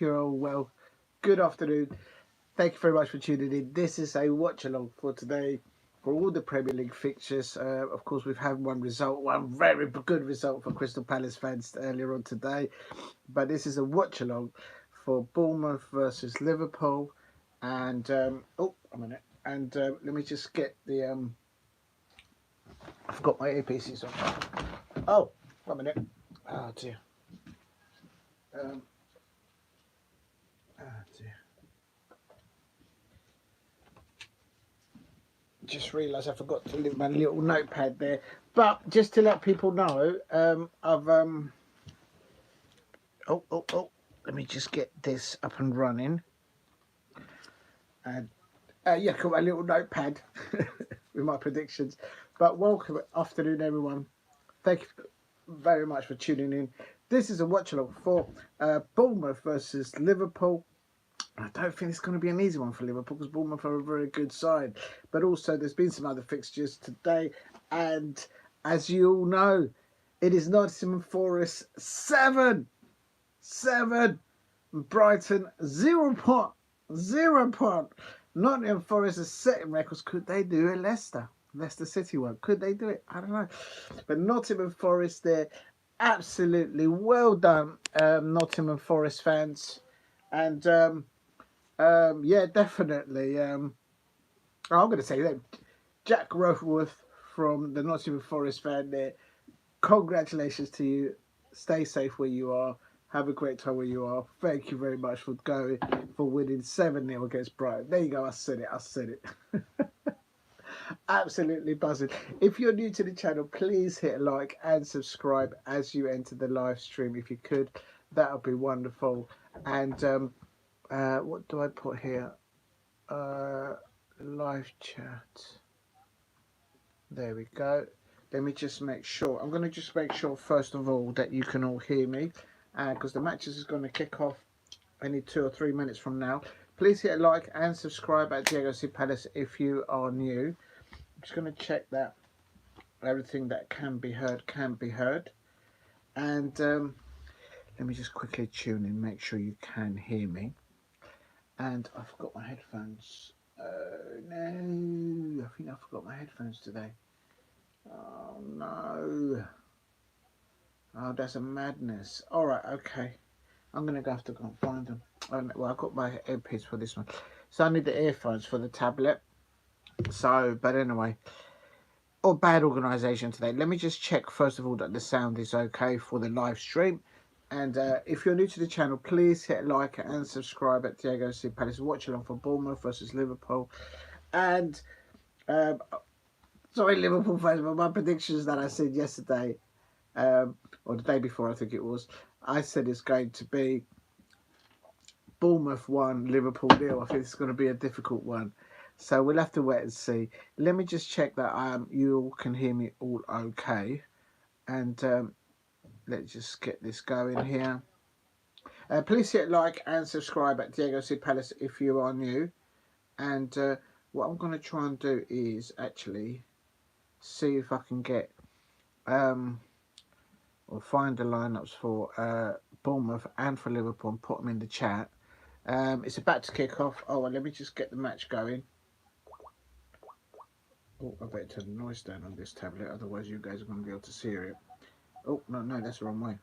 you're all well. Good afternoon. Thank you very much for tuning in. This is a watch along for today for all the Premier League fixtures. Of course, we've had one very good result for Crystal Palace fans earlier on today. But this is a watch along for Bournemouth versus Liverpool. And a minute. And let me just get the I've got my earpieces on. Oh, 1 minute. Oh dear. Um, oh dear. Just realised I forgot to leave my little notepad there. But just to let people know, I've let me just get this up and running. And yeah, got my little notepad with my predictions. But welcome afternoon, everyone. Thank you very much for tuning in. This is a watch along for Bournemouth versus Liverpool. I don't think it's going to be an easy one for Liverpool because Bournemouth are a very good side. But also, there's been some other fixtures today. And as you all know, it is Nottingham Forest 7. Brighton 0 point. Nottingham Forest is setting records. Could they do it, Leicester? Leicester City one. Could they do it? I don't know. But Nottingham Forest there. Absolutely well done, Nottingham Forest fans. And yeah, definitely. I'm going to say that Jack Rothworth from the Nottingham Forest fan there. Congratulations to you. Stay safe where you are. Have a great time where you are. Thank you very much for winning 7-0 against Brighton. There you go. I said it. Absolutely buzzing. If you're new to the channel, please hit a like and subscribe as you enter the live stream. If you could, that would be wonderful. And what do I put here? Live chat. There we go. Let me just make sure. I'm going to just make sure first of all that you can all hear me, because the matches is going to kick off any 2 or 3 minutes from now. Please hit a like and subscribe at Diego C Palace if you are new. I'm just going to check that everything that can be heard. And let me just quickly tune in, make sure you can hear me. And I forgot my headphones. No, I think I forgot my headphones today. Oh no. Oh, that's a madness. Alright, okay. I'm going to have to go and find them. Well, I've got my earpiece for this one. So I need the earphones for the tablet. So, but anyway. Bad organisation today. Let me just check first of all that the sound is okay for the live stream. And if you're new to the channel, please hit like and subscribe at Diego C Palace. Watch along for Bournemouth versus Liverpool. And sorry, Liverpool fans, but my predictions that I said yesterday, or the day before, I think it was, I said it's going to be Bournemouth 1, Liverpool 0. I think it's going to be a difficult one. So we'll have to wait and see. Let me just check that you all can hear me all okay. And let's just get this going here. Please hit like and subscribe at Diego C Palace if you are new. And what I'm going to try and do is actually see if I can get or find the lineups for Bournemouth and for Liverpool and put them in the chat. It's about to kick off. Oh, well, let me just get the match going. Oh, I better turn the noise down on this tablet, otherwise you guys are going to be able to hear it. Oh, no, that's the wrong way.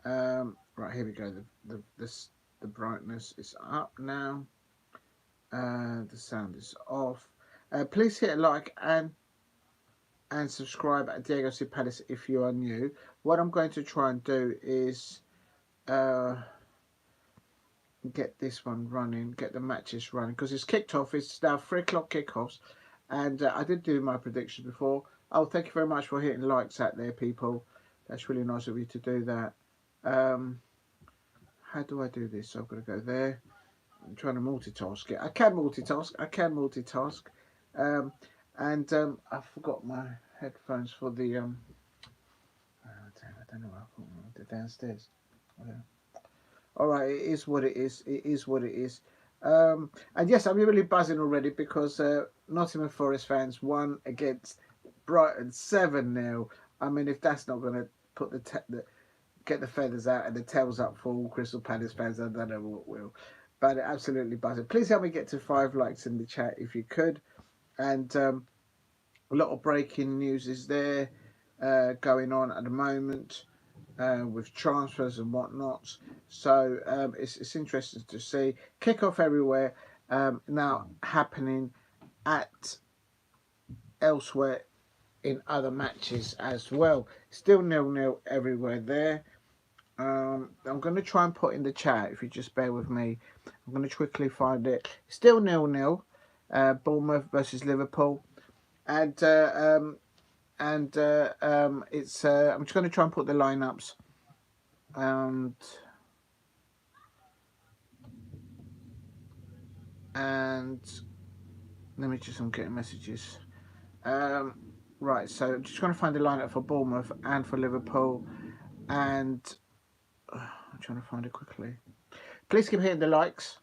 Right, here we go. The brightness is up now. The sound is off. Please hit a like and subscribe at Diego C Palace if you are new. What I'm going to try and do is get this one running, get the matches running, because it's kicked off. It's now 3 o'clock kickoffs, and I did do my predictions before. Oh, thank you very much for hitting likes out there, people. That's really nice of you to do that. How do I do this? So I've got to go there. I'm trying to multitask it. I can multitask. And I forgot my headphones for the I don't know. I put them downstairs. All right, it is what it is. And yes, I'm really buzzing already because Nottingham Forest fans won against Brighton 7-0. I mean, if that's not going to put the get the feathers out and the tails up for all Crystal Palace fans. I don't know what will. But absolutely buzzing. Please help me get to 5 likes in the chat if you could. And a lot of breaking news is there going on at the moment with transfers and whatnot. So it's interesting to see. Kick-off everywhere now happening at elsewhere in other matches as well. Still 0-0 everywhere there. I'm going to try and put in the chat, if you just bear with me. I'm going to quickly find it. Still 0-0. Bournemouth versus Liverpool. And it's I'm just going to try and put the lineups. And let me just, I'm getting messages. Right, so I'm just going to find the lineup for Bournemouth and for Liverpool. And I'm trying to find it quickly. Please keep hitting the likes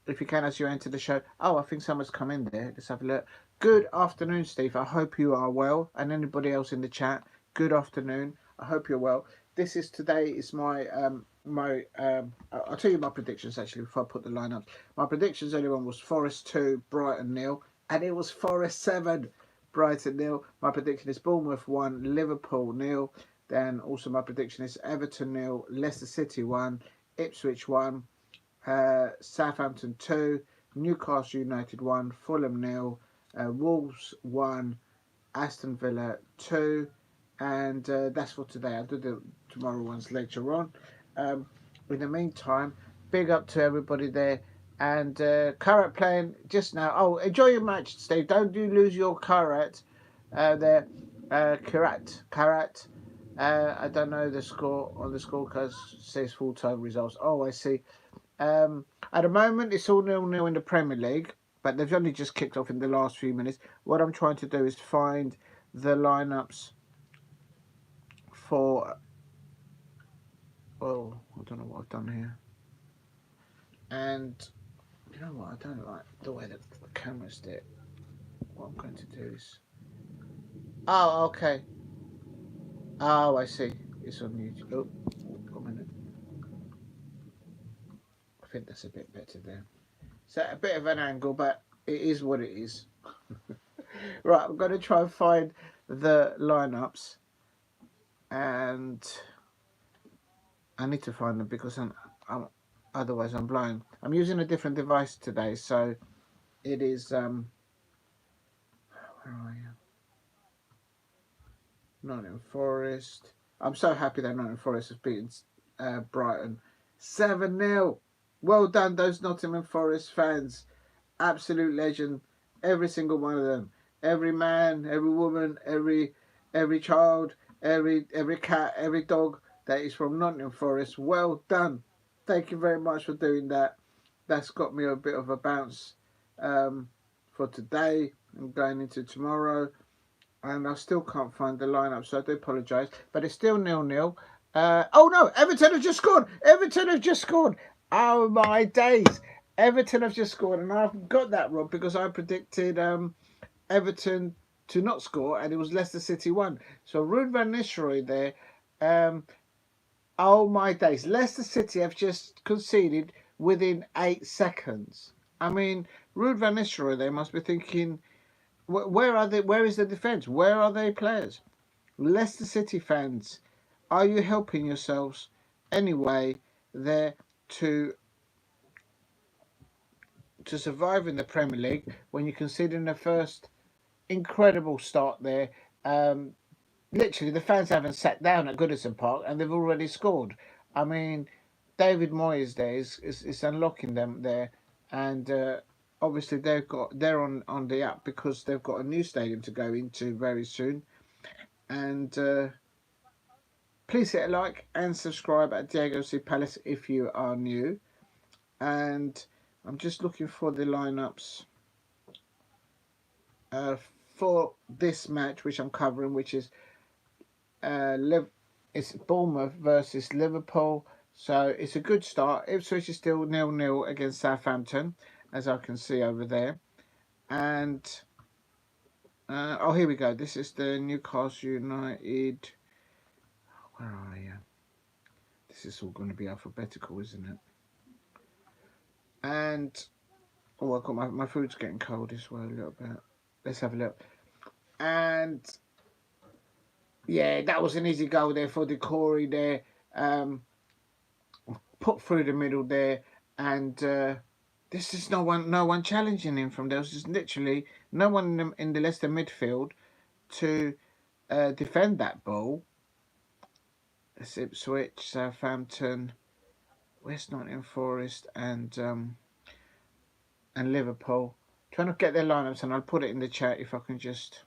if you can as you enter the show. Oh, I think someone's come in there. Let's have a look. Good afternoon, Steve. I hope you are well. And anybody else in the chat, good afternoon. I hope you're well. This is today is my I'll tell you my predictions actually before I put the lineups. My predictions earlier on was Forest 2, Brighton 0, and it was Forest 7, Brighton 0. My prediction is Bournemouth 1, Liverpool 0. Then also my prediction is Everton 0, Leicester City 1, Ipswich 1, Southampton 2, Newcastle United 1, Fulham 0, Wolves 1, Aston Villa 2, and that's for today. I'll do the tomorrow ones later on. In the meantime, big up to everybody there. And Carrot playing just now. Oh, enjoy your match, Steve. Don't lose your Carrot there. Carrot. I don't know the score on the scorecard. Says full-time results. Oh, I see. At the moment, it's all 0-0 in the Premier League, but they've only just kicked off in the last few minutes. What I'm trying to do is find the lineups for... Oh, I don't know what I've done here. And you know what? I don't like the way that the camera's there. What I'm going to do is... Oh, okay. Oh, I see. It's on YouTube. Oh, one minute. I think that's a bit better there. So a bit of an angle, but it is what it is. Right, I'm going to try and find the lineups, and I need to find them because I'm otherwise I'm blind. I'm using a different device today, so it is where are you? Nottingham Forest. I'm so happy that Nottingham Forest has beaten Brighton 7-0. Well done, those Nottingham Forest fans. Absolute legend, every single one of them. Every man, every woman, every child, every cat, every dog that is from Nottingham Forest. Well done. Thank you very much for doing that. That's got me a bit of a bounce for today and going into tomorrow. And I still can't find the lineup, so I do apologise. But it's still 0-0. Oh no, Everton have just scored. Everton have just scored. Oh my days. Everton have just scored, and I've got that wrong because I predicted Everton to not score, and it was Leicester City 1. So Ruud van Nistelrooy there. Oh my days. Leicester City have just conceded within 8 seconds. I mean, Ruud van Nistelrooy there must be thinking, where are they? Where is the defence? Where are their players? Leicester City fans, are you helping yourselves anyway there to survive in the Premier League when you're considering the first incredible start there? Literally, the fans haven't sat down at Goodison Park and they've already scored. I mean, David Moyes there is unlocking them there, and obviously they're on the up because they've got a new stadium to go into very soon. And please hit a like and subscribe at Diego C Palace if you are new. And I'm just looking for the lineups for this match, which I'm covering, which is it's Bournemouth versus Liverpool. So it's a good start. Ipswich is still 0-0 against Southampton, as I can see over there. And oh, here we go. This is the Newcastle United. Where are you? This is all going to be alphabetical, isn't it? And oh, I've got my food's getting cold as well a little bit. Let's have a look. And yeah, that was an easy goal there for Decore there. Put through the middle there, and this is no one challenging him from there. There's just literally no one in the Leicester midfield to defend that ball. It's Ipswich, Southampton, West Nottingham Forest, and Liverpool. Trying to get their lineups, and I'll put it in the chat if I can just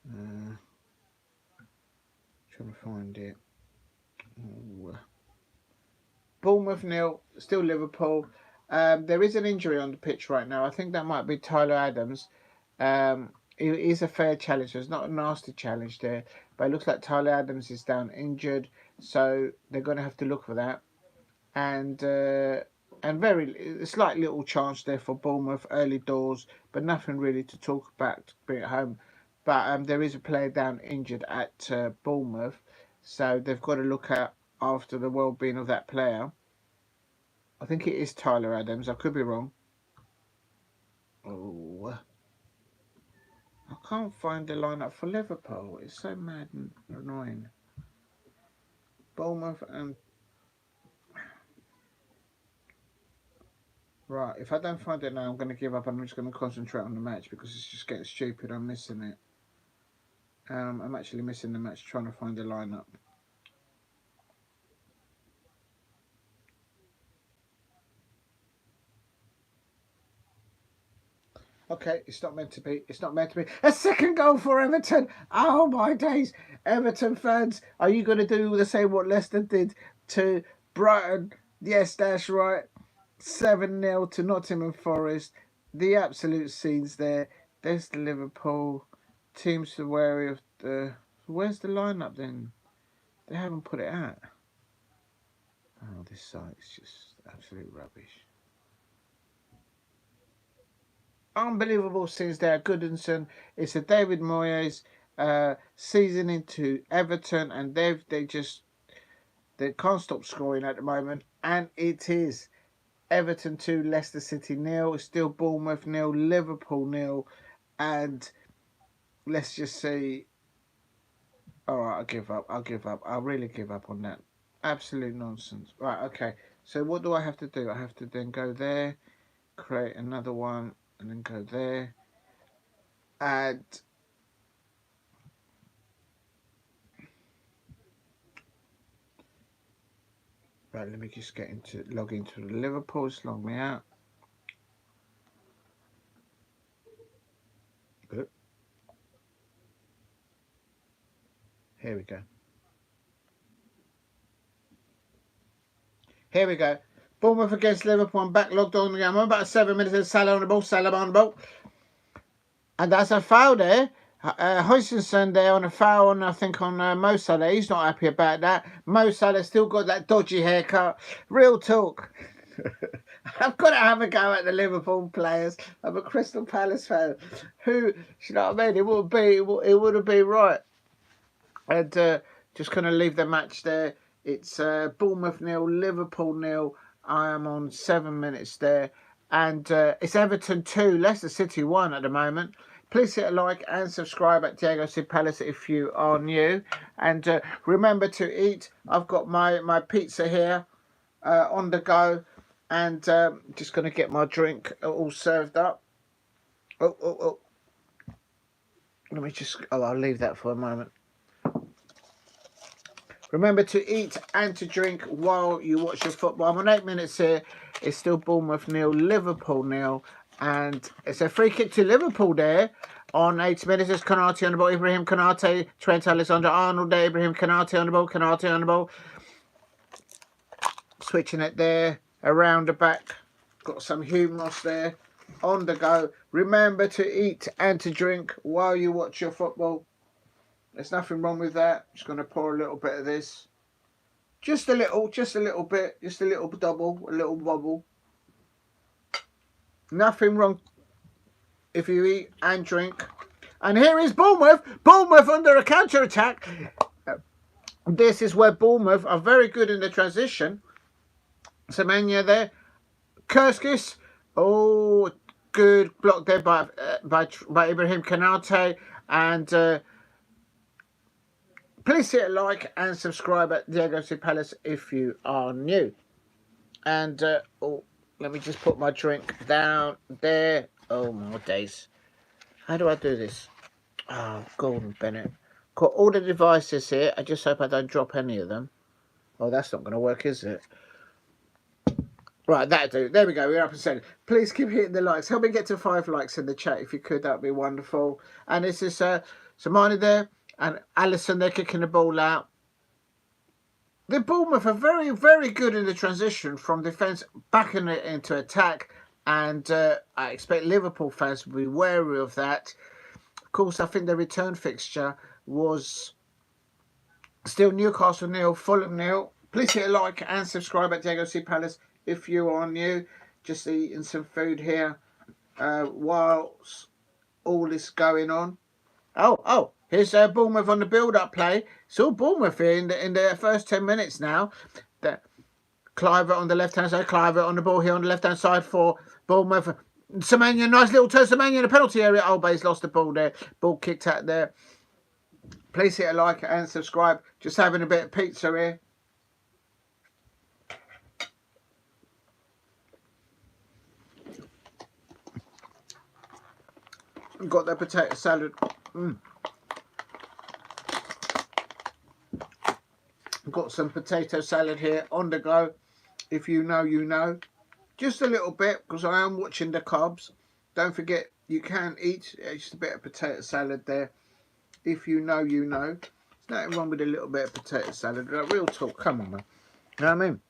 trying to find it. Ooh. Bournemouth 0, still Liverpool. There is an injury on the pitch right now. I think that might be Tyler Adams. It is a fair challenge. So it's not a nasty challenge there, but it looks like Tyler Adams is down injured, so they're going to have to look for that. And very slight little chance there for Bournemouth early doors, but nothing really to talk about to bring it home. But there is a player down injured at Bournemouth, so they've got to look at after the well-being of that player. I think it is Tyler Adams. I could be wrong. Oh, I can't find the lineup for Liverpool. It's so mad and annoying. Bournemouth and right. If I don't find it now, I'm going to give up. I'm just going to concentrate on the match because it's just getting stupid. I'm missing it. I'm actually missing the match trying to find the lineup. Okay, it's not meant to be. It's not meant to be. A second goal for Everton. Oh, my days. Everton fans, are you going to do the same what Leicester did to Brighton? Yes, that's right. 7-0 to Nottingham Forest. The absolute scenes there. There's the Liverpool. Teams are wary of the... Where's the lineup then? They haven't put it out. Oh, this site's just absolute rubbish. Unbelievable scenes there. Goodinson. It's a David Moyes season into Everton, and they can't stop scoring at the moment. And it is Everton 2, Leicester City 0. It's still Bournemouth 0, Liverpool 0, and let's just see. All right, I'll give up. I'll really give up on that. Absolute nonsense. Right, okay. So what do I have to do? I have to then go there, create another one, and then go there. Add. Right, let me just log into the Liverpool. Just log me out. Good. Here we go. Here we go. Bournemouth against Liverpool. I'm back logged on again. I'm about 7 minutes. Salah on the ball. Salah on the ball. And that's a foul there. Hutchinson there on a foul, and I think on Mo Salah. He's not happy about that. Mo Salah still got that dodgy haircut. Real talk. I've got to have a go at the Liverpool players. I'm a Crystal Palace fan. Who, you know what I mean? It would have been right. And just going to leave the match there. It's Bournemouth 0, Liverpool 0. I am on 7 minutes there. And it's Everton 2, Leicester City 1 at the moment. Please hit a like and subscribe at Diego C Palace if you are new. And remember to eat. I've got my pizza here on the go. And just going to get my drink all served up. Oh. Let me just... Oh, I'll leave that for a moment. Remember to eat and to drink while you watch your football. I'm on 8 minutes here. It's still Bournemouth 0, Liverpool 0. And it's a free kick to Liverpool there. On 8 minutes, it's Konate on the ball. Ibrahim Konate, Trent Alexander-Arnold there. Ibrahim Konate on the ball. Konate on the ball. Switching it there. Around the back. Got some humus there. On the go. Remember to eat and to drink while you watch your football. There's nothing wrong with that. Just going to pour a little bit of this. Just a little bit. Just a little double, a little bubble. Nothing wrong if you eat and drink. And here is Bournemouth. Bournemouth under a counter-attack. This is where Bournemouth are very good in the transition. Semenya there. Kurskis. Oh, good block there by Ibrahim Kanate. And please hit a like and subscribe at Diego C. Palace if you are new. And oh, let me just put my drink down there. Oh my days. How do I do this? Oh, Gordon Bennett. Got all the devices here. I just hope I don't drop any of them. Oh, that's not going to work, is it? Right, that'll do. There we go. We're up and setting. Please keep hitting the likes. Help me get to 5 likes in the chat if you could. That'd be wonderful. And this is Samani there and Allison. They're kicking the ball out. The Bournemouth are very, very good in the transition from defence back into attack. And I expect Liverpool fans to be wary of that. Of course, I think the return fixture was still Newcastle 0, Fulham 0. Please hit a like and subscribe at Diego C. Palace if you are new. Just eating some food here whilst all this going on. Oh, here's Bournemouth on the build-up play. It's all Bournemouth here in the first 10 minutes now. Cliver on the left-hand side. Cliver on the ball here on the left-hand side for Bournemouth. Semenya, nice little turn. Semenya in the penalty area. Oh, but he's lost the ball there. Ball kicked out there. Please hit a like and subscribe. Just having a bit of pizza here. Got the potato salad. Got some potato salad here on the go. If you know, you know. Just a little bit because I am watching the carbs. Don't forget you can eat just a bit of potato salad there. If you know, you know. There's nothing wrong with a little bit of potato salad. Real talk. Come on, man. You know what I mean?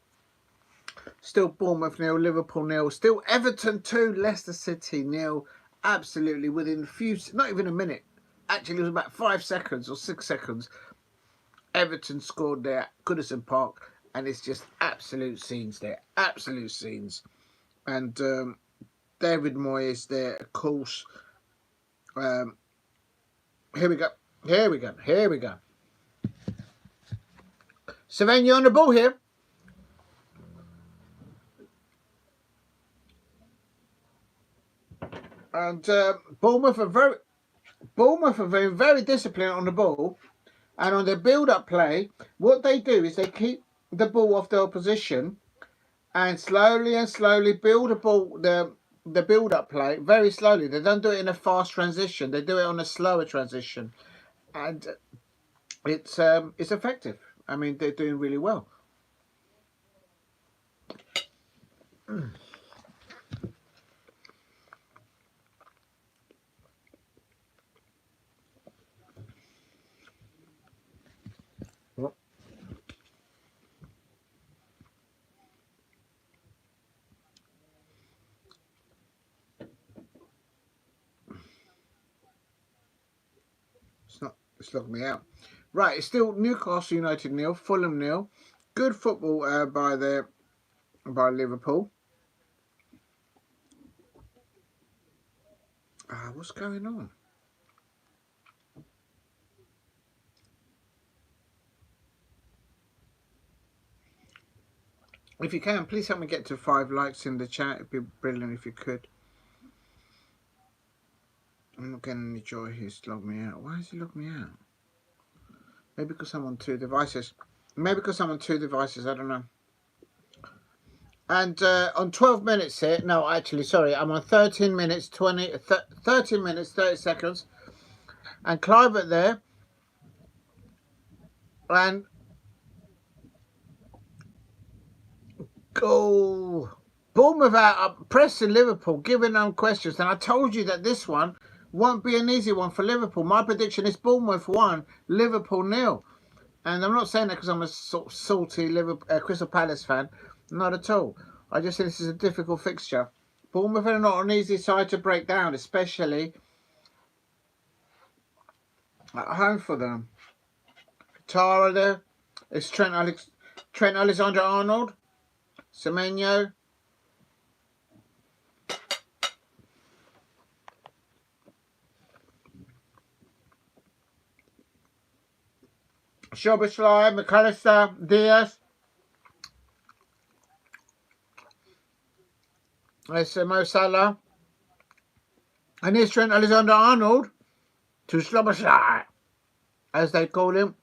Still Bournemouth 0, Liverpool 0. Still Everton 2, Leicester City 0. Absolutely within a few, not even a minute. Actually, it was about 5 seconds or 6 seconds. Everton scored there at Goodison Park. And it's just absolute scenes there. Absolute scenes. And David Moyes there, of course. Here we go. Here we go. Here we go. Savagna on the ball here. And Bournemouth are very disciplined on the ball. And on their build-up play, what they do is they keep the ball off the opposition and slowly build the build-up play very slowly. They don't do it in a fast transition. They do it on a slower transition. And it's effective. I mean, they're doing really well. It's logged me out. Right, it's still Newcastle United 0, Fulham 0. Good football by Liverpool. What's going on? If you can, please help me get to 5 likes in the chat. It'd be brilliant if you could. I'm not getting any joy. He's logged me out. Why has he logged me out? Maybe because I'm on 2 devices. Maybe because I'm on 2 devices. I don't know. And on 12 minutes here. No, actually, sorry. I'm on 13 minutes, 13 minutes, 30 seconds. And Clivert there. And go. Bournemouth out pressing Liverpool, giving them questions. And I told you that this one won't be an easy one for Liverpool. My prediction is Bournemouth 1, Liverpool 0. And I'm not saying that because I'm a sort of salty Crystal Palace fan. Not at all. I just think this is a difficult fixture. Bournemouth are not an easy side to break down, especially at home for them. Tara there. It's Trent Alexander-Arnold. Semenyo. Szoboszlai, McAllister, Diaz. It's Mo Salah. And here's Trent Alexander-Arnold to Szoboszlai, as they call him.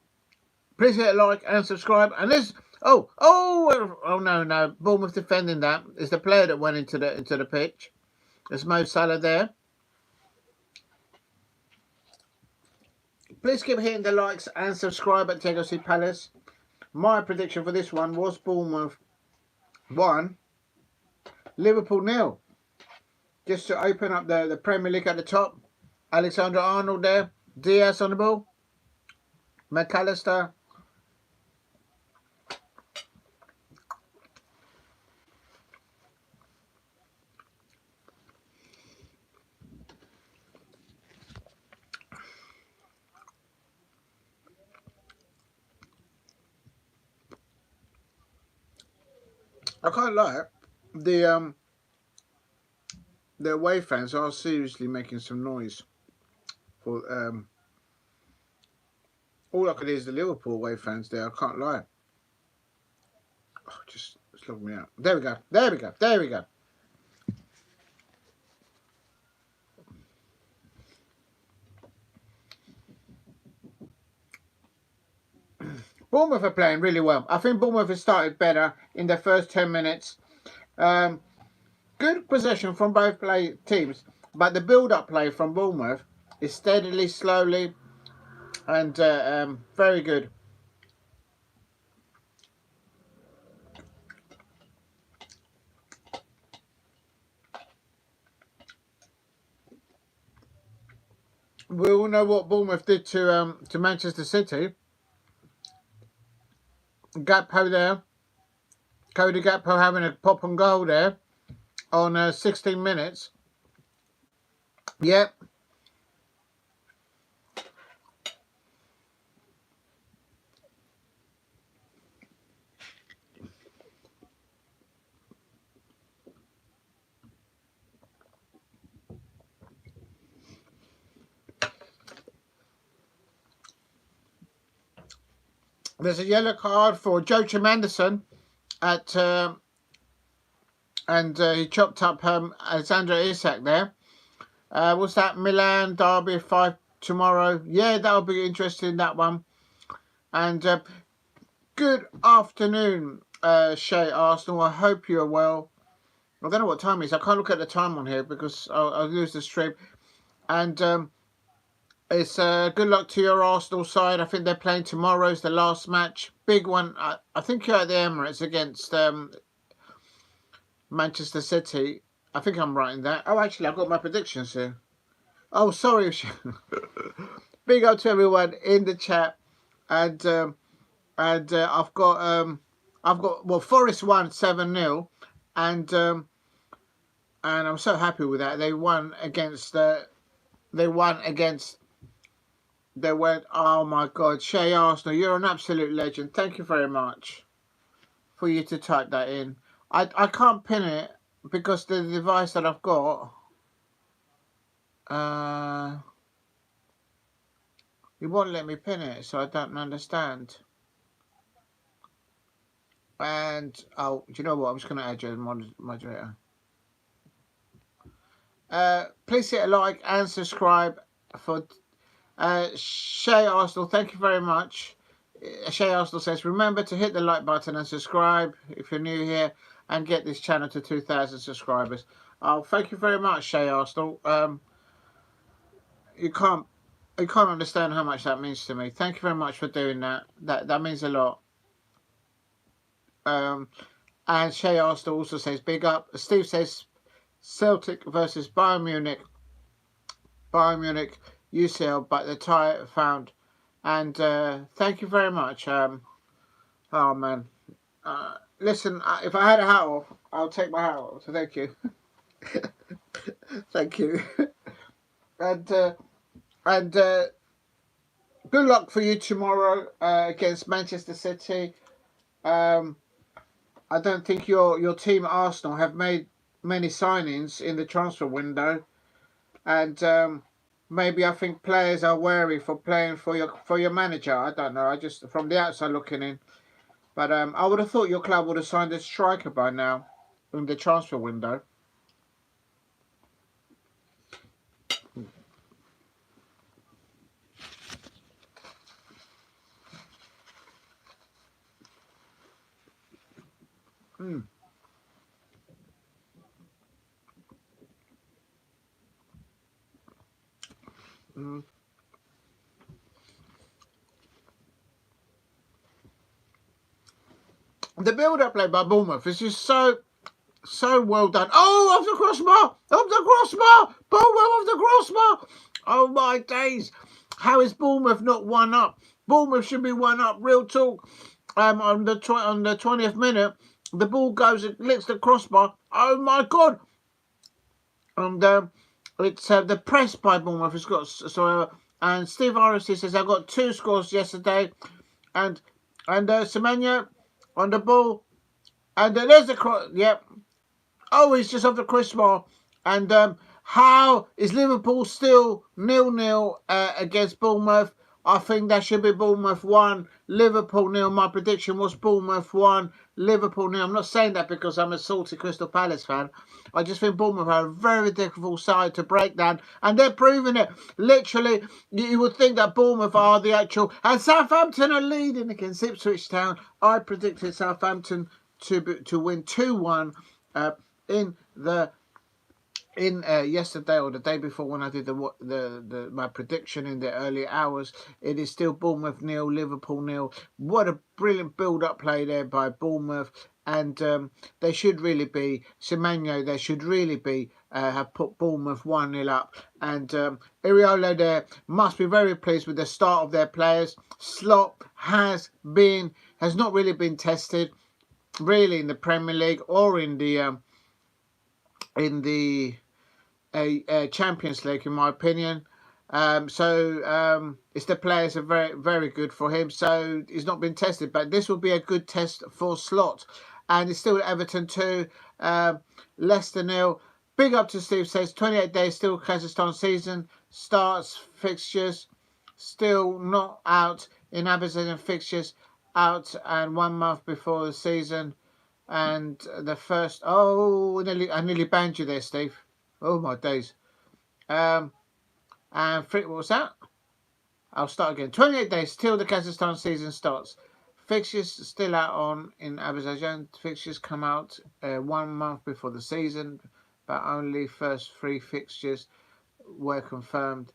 Please hit like and subscribe. And this, oh no, Bournemouth defending that. It's the player that went into the pitch. There's Mo Salah there. Please keep hitting the likes and subscribe at TGC Palace. My prediction for this one was Bournemouth 1, Liverpool 0. Just to open up the Premier League at the top. Alexander-Arnold there. Diaz on the ball. McAllister. I can't lie. The away fans are seriously making some noise. For all I could hear is the Liverpool away fans there. I can't lie. Oh, just log me out. There we go. There we go. There we go. Bournemouth are playing really well. I think Bournemouth has started better in the first 10 minutes. Good possession from both teams, but the build-up play from Bournemouth is steadily, slowly, and very good. We all know what Bournemouth did to Manchester City. Gakpo there. Cody Gakpo having a pop and goal there on 16 minutes. Yep. There's a yellow card for Joachim Anderson at and he chopped up Alexander Isak there. What's that? Milan derby 5 tomorrow. Yeah, that'll be interesting, that one. And good afternoon, Shay Arsenal. I hope you're well. I don't know what time it is. I can't look at the time on here because I'll lose the stream. And it's good luck to your Arsenal side. I think they're playing tomorrow. It's the last match. Big one. I think you're at the Emirates against Manchester City. I think I'm right in that. Oh, actually, I've got my predictions here. Oh, sorry. Big up to everyone in the chat. And I've got well, Forest won 7-0, and I'm so happy with that. They won against They went, oh my God, Shay Arsenal, you're an absolute legend. Thank you very much for you to type that in. I can't pin it because the device that I've got, it won't let me pin it, so I don't understand. And, oh, do you know what? I'm just going to add you as moderator. Please hit a like and subscribe for Shay Arsenal. Thank you very much. Shay Arsenal says, remember to hit the like button and subscribe if you're new here and get this channel to 2,000 subscribers. Oh, thank you very much, Shay Arsenal. You can't understand how much that means to me. Thank you very much for doing that. That means a lot. And Shay Arsenal also says, big up. Steve says, Celtic versus Bayern Munich. Bayern Munich, UCL, but the tie found. And thank you very much. Oh, man. Listen, if I had a hat off, I'll take my hat off. So thank you. Thank you. And good luck for you tomorrow against Manchester City. I don't think your team Arsenal have made many signings in the transfer window, and maybe I think players are wary for playing for your manager. I don't know. I just from the outside looking in, but I would have thought your club would have signed a striker by now in the transfer window. Mm. Mm. The build-up play by Bournemouth is just so well done. Oh, off the crossbar! Off the crossbar! Bournemouth off the crossbar! Oh my days! How is Bournemouth not one up? Bournemouth should be one up. Real talk. On the 20th minute, the ball goes and licks the crossbar. Oh my god! And it's the press by Bournemouth has got and Steve Iris says I got 2 scores yesterday, and Semenya on the ball, and there's the cross. Yep. Oh, he's just off the crossbar. And how is Liverpool still 0-0 against Bournemouth? I think that should be Bournemouth 1, Liverpool 0. My prediction was Bournemouth 1, Liverpool 0. I'm not saying that because I'm a salty Crystal Palace fan. I just think Bournemouth are a very difficult side to break down, and they're proving it. Literally, you would think that Bournemouth are the actual... And Southampton are leading against Ipswich Town. I predicted Southampton to win 2-1 in yesterday or the day before when I did my prediction in the early hours. It is still Bournemouth 0, Liverpool 0. What a brilliant build-up play there by Bournemouth, and they should really be Semenyo. They should really be have put Bournemouth 1-0 up, and Iraola there must be very pleased with the start of their players. Slot has not really been tested really in the Premier League or in the Champions League, in my opinion. It's the players are very good for him, so he's not been tested. But this will be a good test for Slot, and it's still Everton 2, Leicester 0. Big up to Steve says 28 days still Kazakhstan season starts fixtures still not out in Abyssinian fixtures out and 1 month before the season. And the first, I nearly banned you there, Steve. Oh my days. And what was that? I'll start again. 28 days till the Kazakhstan season starts. Fixtures still out on in Azerbaijan. Fixtures come out 1 month before the season, but only first 3 fixtures were confirmed.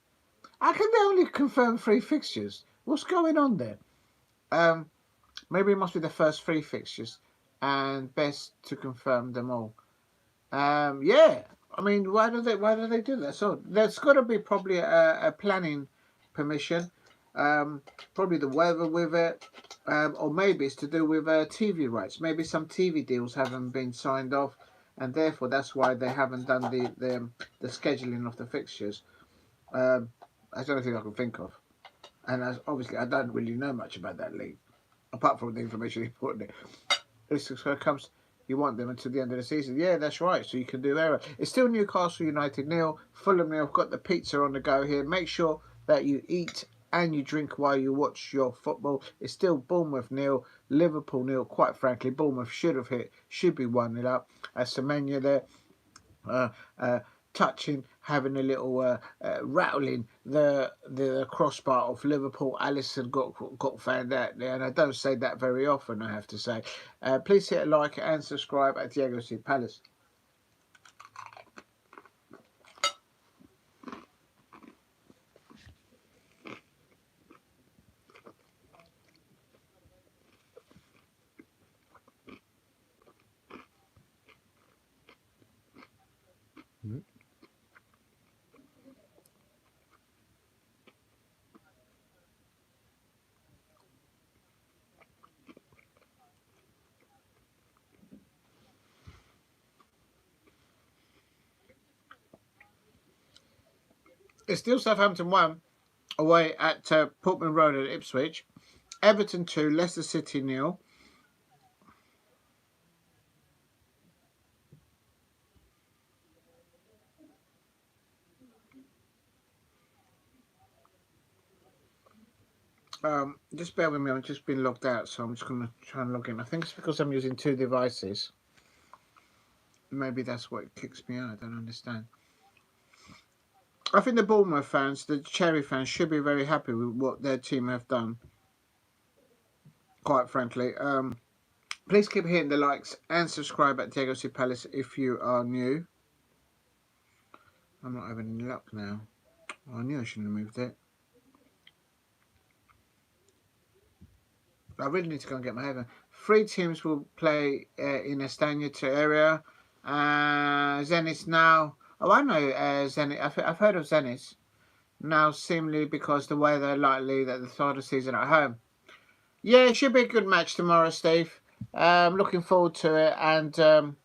How can they only confirm 3 fixtures? What's going on there? Maybe it must be the first 3 fixtures, and best to confirm them all. Yeah, I mean, why do they do that? So there's got to be probably a planning permission, probably the weather with it, or maybe it's to do with TV rights. Maybe some TV deals haven't been signed off, and therefore that's why they haven't done the scheduling of the fixtures. That's the only thing I can think of, and obviously I don't really know much about that league, apart from the information he put in it. This comes. You want them until the end of the season. Yeah, that's right. So you can do error. It's still Newcastle United 0, Fulham 0. I've got the pizza on the go here. Make sure that you eat and you drink while you watch your football. It's still Bournemouth 0, Liverpool 0. Quite frankly, Bournemouth should be 1-0 up. Semenya there, touching, having a little rattling the crossbar of Liverpool. Alisson got found out there, and I don't say that very often, I have to say. Please hit a like and subscribe at Diego C. Palace. It's still Southampton 1 away at Portman Road at Ipswich. Everton 2, Leicester City 0. Just bear with me. I've just been logged out, so I'm just going to try and log in. I think it's because I'm using 2 devices. Maybe that's what kicks me out. I don't understand. I think the Bournemouth fans, the Cherry fans, should be very happy with what their team have done. Quite frankly, please keep hitting the likes and subscribe at Diego C Palace if you are new. I'm not having any luck now. I knew I shouldn't have moved it. I really need to go and get my head on. 3 teams will play in Espanyol area. Zenit now. Oh, I know Zenit. I've heard of Zenit now, seemingly because the way they're likely that the start of the season at home. Yeah, it should be a good match tomorrow, Steve. Looking forward to it, and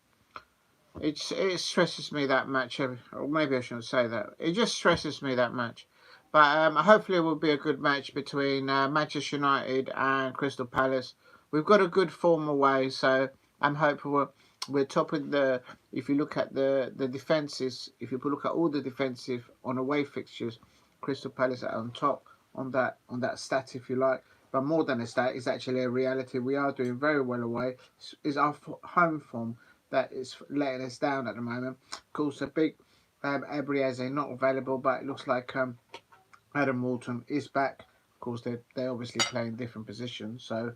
it stresses me that match. Or maybe I shouldn't say that. It just stresses me that match. But hopefully it will be a good match between Manchester United and Crystal Palace. We've got a good form away, so I'm hopeful we're topping the. If you look at the defences, if you look at all the defensive on away fixtures, Crystal Palace are on top on that stat, if you like. But more than a stat, it's actually a reality. We are doing very well away. It's our home form that is letting us down at the moment. Of course, a big Ebrieze not available, but it looks like Adam Walton is back. Of course, they're obviously playing different positions, so.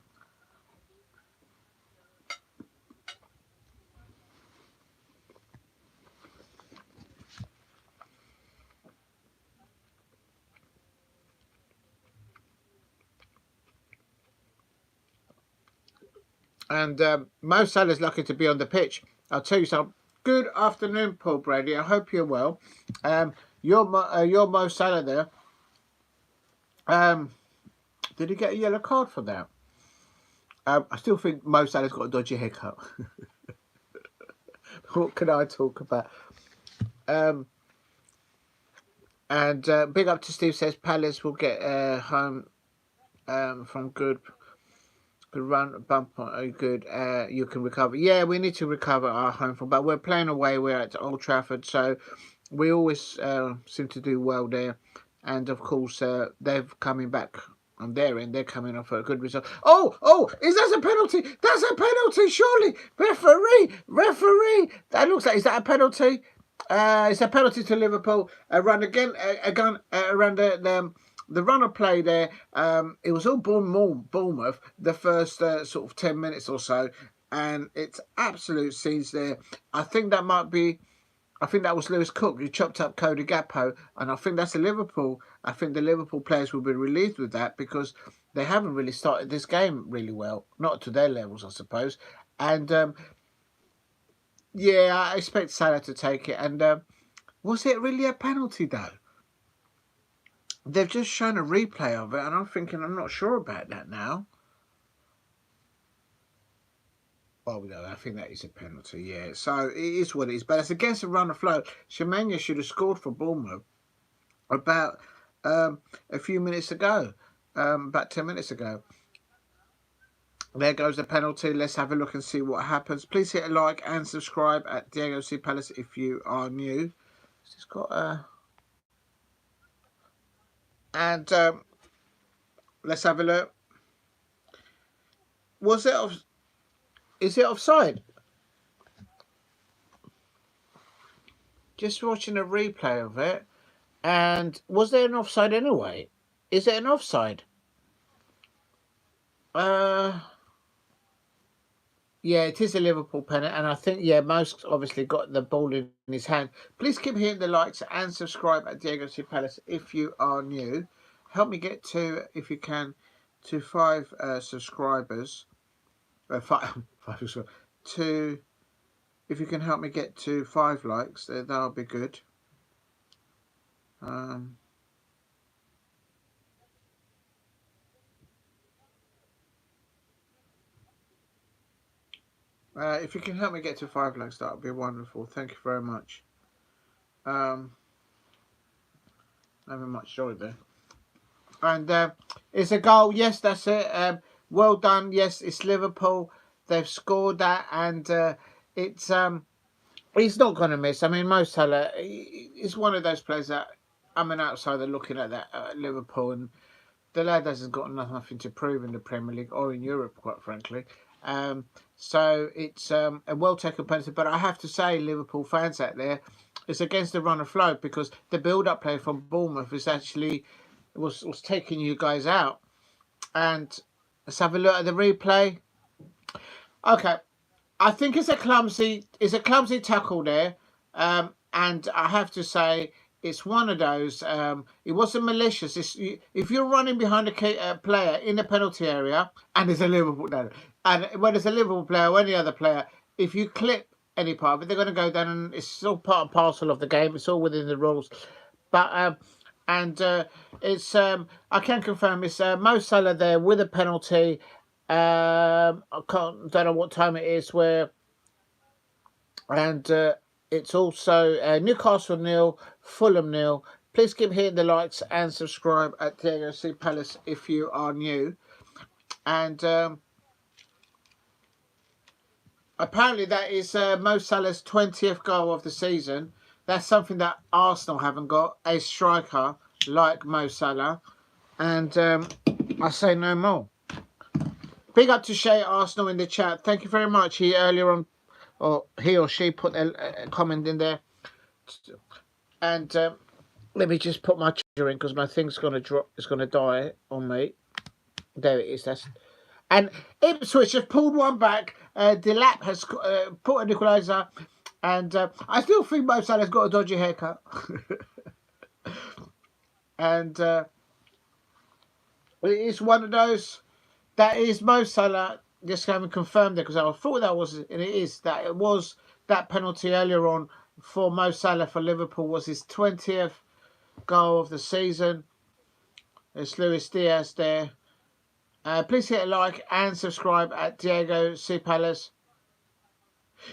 And Mo Salah's lucky to be on the pitch. I'll tell you something. Good afternoon, Paul Brady. I hope you're well. You're Mo Salah there. Did he get a yellow card for that? I still think Mo Salah's got a dodgy haircut. What can I talk about? And big up to Steve says Palace will get home from good run bump good. You can recover. Yeah, we need to recover our home form, but we're playing away. We're at Old Trafford, so we always seem to do well there. And of course, they're coming back on their end. They're coming off a good result. Oh, is that a penalty? That's a penalty, surely. Referee. That looks like, is that a penalty? It's a penalty to Liverpool. A run again, around the run of play there. It was all Bournemouth the first sort of 10 minutes or so, and it's absolute scenes there. I think that was Lewis Cook who chopped up Cody Gakpo, and I think that's a Liverpool. I think the Liverpool players will be relieved with that because they haven't really started this game really well, not to their levels, I suppose. And yeah, I expect Salah to take it. And was it really a penalty though? They've just shown a replay of it, and I'm thinking I'm not sure about that now. Oh, no, I think that is a penalty, yeah. So it is what it is. But it's against the run of flow. Semenya should have scored for Bournemouth about a few minutes ago, about 10 minutes ago. There goes the penalty. Let's have a look and see what happens. Please hit a like and subscribe at Diego C Palace if you are new. It's just got a... And let's have a look. Was it off? Is it offside? Just watching a replay of it. And was there an offside anyway? Is it an offside? Yeah, it is a Liverpool penalty, and I think, yeah, Mo's obviously got the ball in his hand. Please keep hitting the likes and subscribe at Diego C Palace if you are new. Help me get to, if you can, to 5 subscribers. 5 subscribers. If you can help me get to 5 likes, that'll be good. If you can help me get to 5 likes, that would be wonderful. Thank you very much. Having much joy there. And it's a goal. Yes, that's it. Well done. Yes, it's Liverpool. They've scored that, and it's he's not going to miss. I mean, Mo Salah is one of those players that I'm an outsider looking at that Liverpool, and the lad hasn't got nothing to prove in the Premier League or in Europe, quite frankly. So it's a well-taken penalty. But I have to say, Liverpool fans out there, it's against the run of flow, because the build-up play from Bournemouth is actually was taking you guys out. And let's have a look at the replay. Okay, I think it's a clumsy tackle there, and I have to say it's one of those. It wasn't malicious. If you're running behind a player in the penalty area, and there's a Liverpool and when there's a Liverpool player or any other player, if you clip any part of it, they're going to go down, and it's all part and parcel of the game. It's all within the rules. But it's I can confirm it's Mo Salah there with a penalty. I don't know what time it is and it's also Newcastle 0, Fulham 0. Please keep hitting the likes and subscribe at Diego C Palace if you are new. And apparently that is Mo Salah's 20th goal of the season. That's something that Arsenal haven't got, a striker like Mo Salah. And I say no more. Big up to Shay Arsenal in the chat. Thank you very much. He earlier on, or he or she put a comment in there. And let me just put my charger in, because my thing's going to drop. It's going to die on me. There it is. And Ipswich have pulled one back. Delap has put an equaliser. And I still think Mo Salah's got a dodgy haircut. And it is one of those. That is Mo Salah. Just haven't confirmed it, because I thought that was, and it is, that it was that penalty earlier on for Mo Salah for Liverpool was his 20th goal of the season. There's Luis Diaz there. Please hit a like and subscribe at Diego C Palace.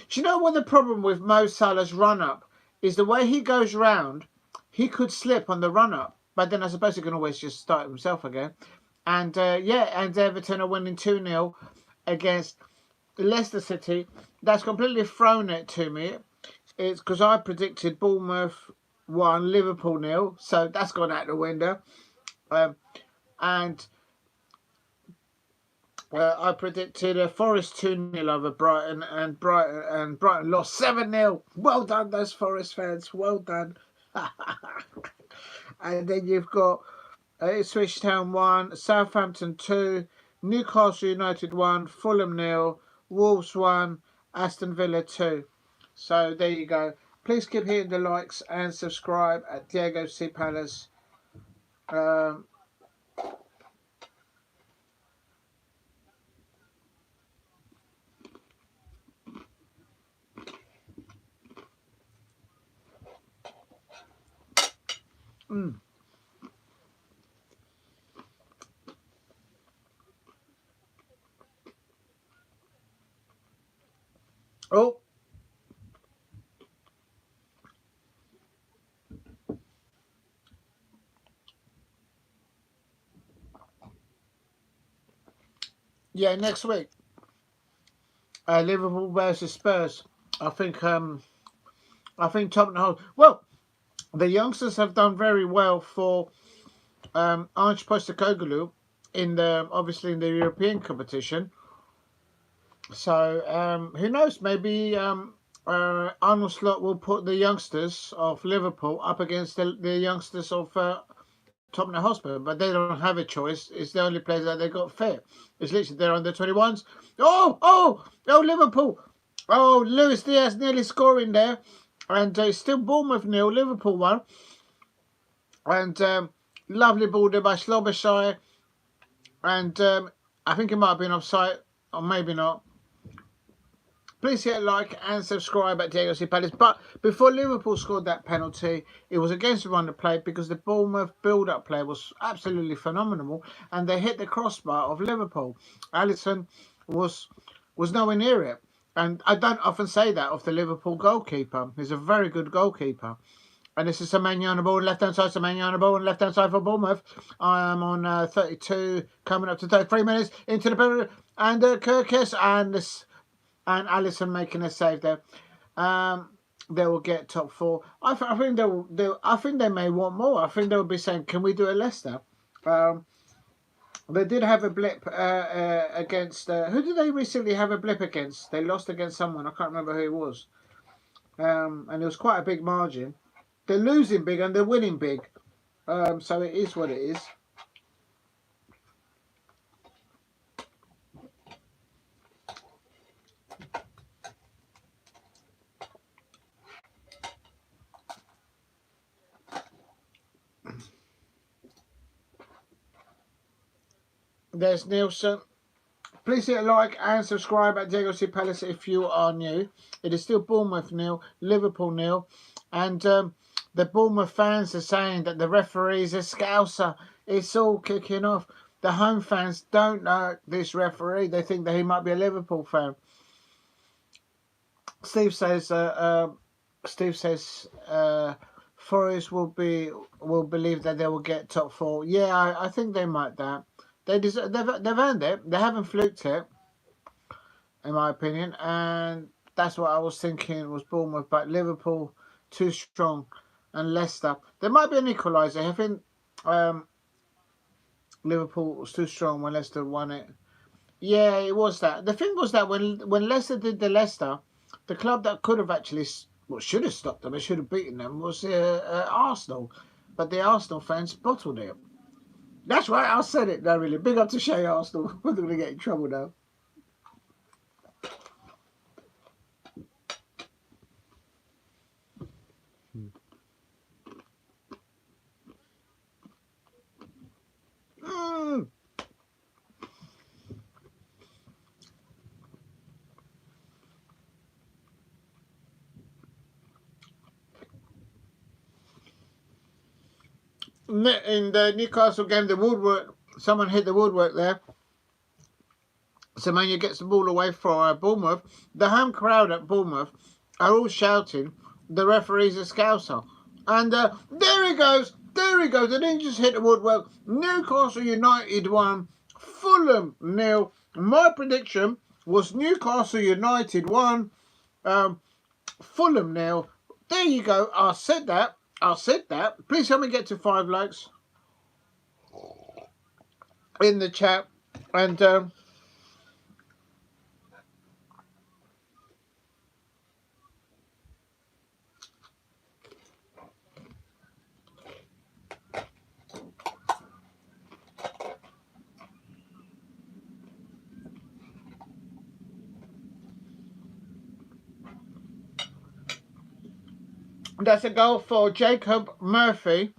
Do you know what the problem with Mo Salah's run-up is? The way he goes round, he could slip on the run-up, but then I suppose he can always just start himself again. And and Everton are winning 2-0 against Leicester City. That's completely thrown it to me. It's because I predicted Bournemouth 1, Liverpool 0, so that's gone out the window. And I predicted Forest 2-0 over Brighton, and Brighton lost 7-0. Well done, those Forest fans. Well done. And then you've got Ipswich Town 1, Southampton 2, Newcastle United 1, Fulham 0, Wolves 1, Aston Villa 2. So there you go. Please keep hitting the likes and subscribe at Diego C Palace. Oh. Yeah, next week. Liverpool versus Spurs. I think Tottenham. Well, the youngsters have done very well for Ange Postecoglou obviously in the European competition. So who knows? Maybe Arnold Slot will put the youngsters of Liverpool up against the youngsters of Tottenham Hotspur, but they don't have a choice. It's the only players that they got fit. It's literally they're under 21s. Oh, Liverpool! Oh, Luis Diaz nearly scoring there, and it's still Bournemouth 0, Liverpool 1. And lovely ball there by Slobosai, and I think it might have been offside, or maybe not. Please hit a like and subscribe at Diego C Palace. But before Liverpool scored that penalty, it was against the run of play, because the Bournemouth build-up play was absolutely phenomenal, and they hit the crossbar of Liverpool. Alisson was nowhere near it, and I don't often say that of the Liverpool goalkeeper. He's a very good goalkeeper. And this is Semenyo on the ball, left-hand side, Semenyo on the ball, and left-hand side for Bournemouth. I am on 32, coming up to 33 minutes into the penalty, and Kirkes and Alisson making a save there. They will get top 4. I think they may want more. I think they will be saying, "Can we do a Leicester?" They did have a blip against... who did they recently have a blip against? They lost against someone. I can't remember who it was. And it was quite a big margin. They're losing big and they're winning big. So it is what it is. There's Nielsen. Please hit like and subscribe at Diego C. Palace if you are new. It is still Bournemouth 0, Liverpool 0. And the Bournemouth fans are saying that the referee's a scouser. It's all kicking off. The home fans don't know this referee. They think that he might be a Liverpool fan. Steve says Forest will believe that they will get top 4. Yeah, I think they might that. They've earned it. They haven't fluked it, in my opinion, and that's what I was thinking was Bournemouth, but Liverpool too strong, and Leicester. There might be an equaliser. I think Liverpool was too strong when Leicester won it. Yeah, it was that. The thing was that when Leicester did the Leicester, the club that could have actually, well, should have stopped them, it should have beaten them, was Arsenal, but the Arsenal fans bottled it. That's right, I said it. No, really. Big up to Shay Arsenal. We're going to get in trouble now. In the Newcastle game, the woodwork, someone hit the woodwork there. Semenya gets the ball away for Bournemouth. The home crowd at Bournemouth are all shouting, the referee's a scouser. And there he goes. There he goes. They didn't just hit the woodwork. Newcastle United 1, Fulham 0. My prediction was Newcastle United 1, Fulham 0. There you go. I said that. Please help me get to 5 likes in the chat. And that's a goal for Jacob Murphy.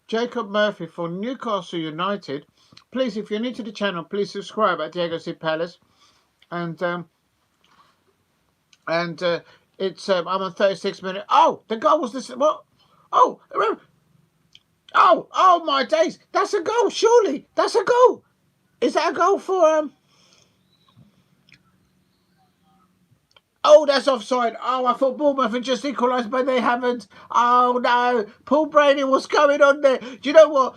Jacob Murphy for Newcastle United. Please, if you're new to the channel, please subscribe at Diego C. Palace. And it's I'm on 36 minutes. Oh, the goal was this. What? Oh, oh my days! That's a goal. Surely that's a goal. Is that a goal for Oh, that's offside. Oh, I thought Bournemouth had just equalised, but they haven't. Oh, no. Paul Brady, what's going on there? Do you know what?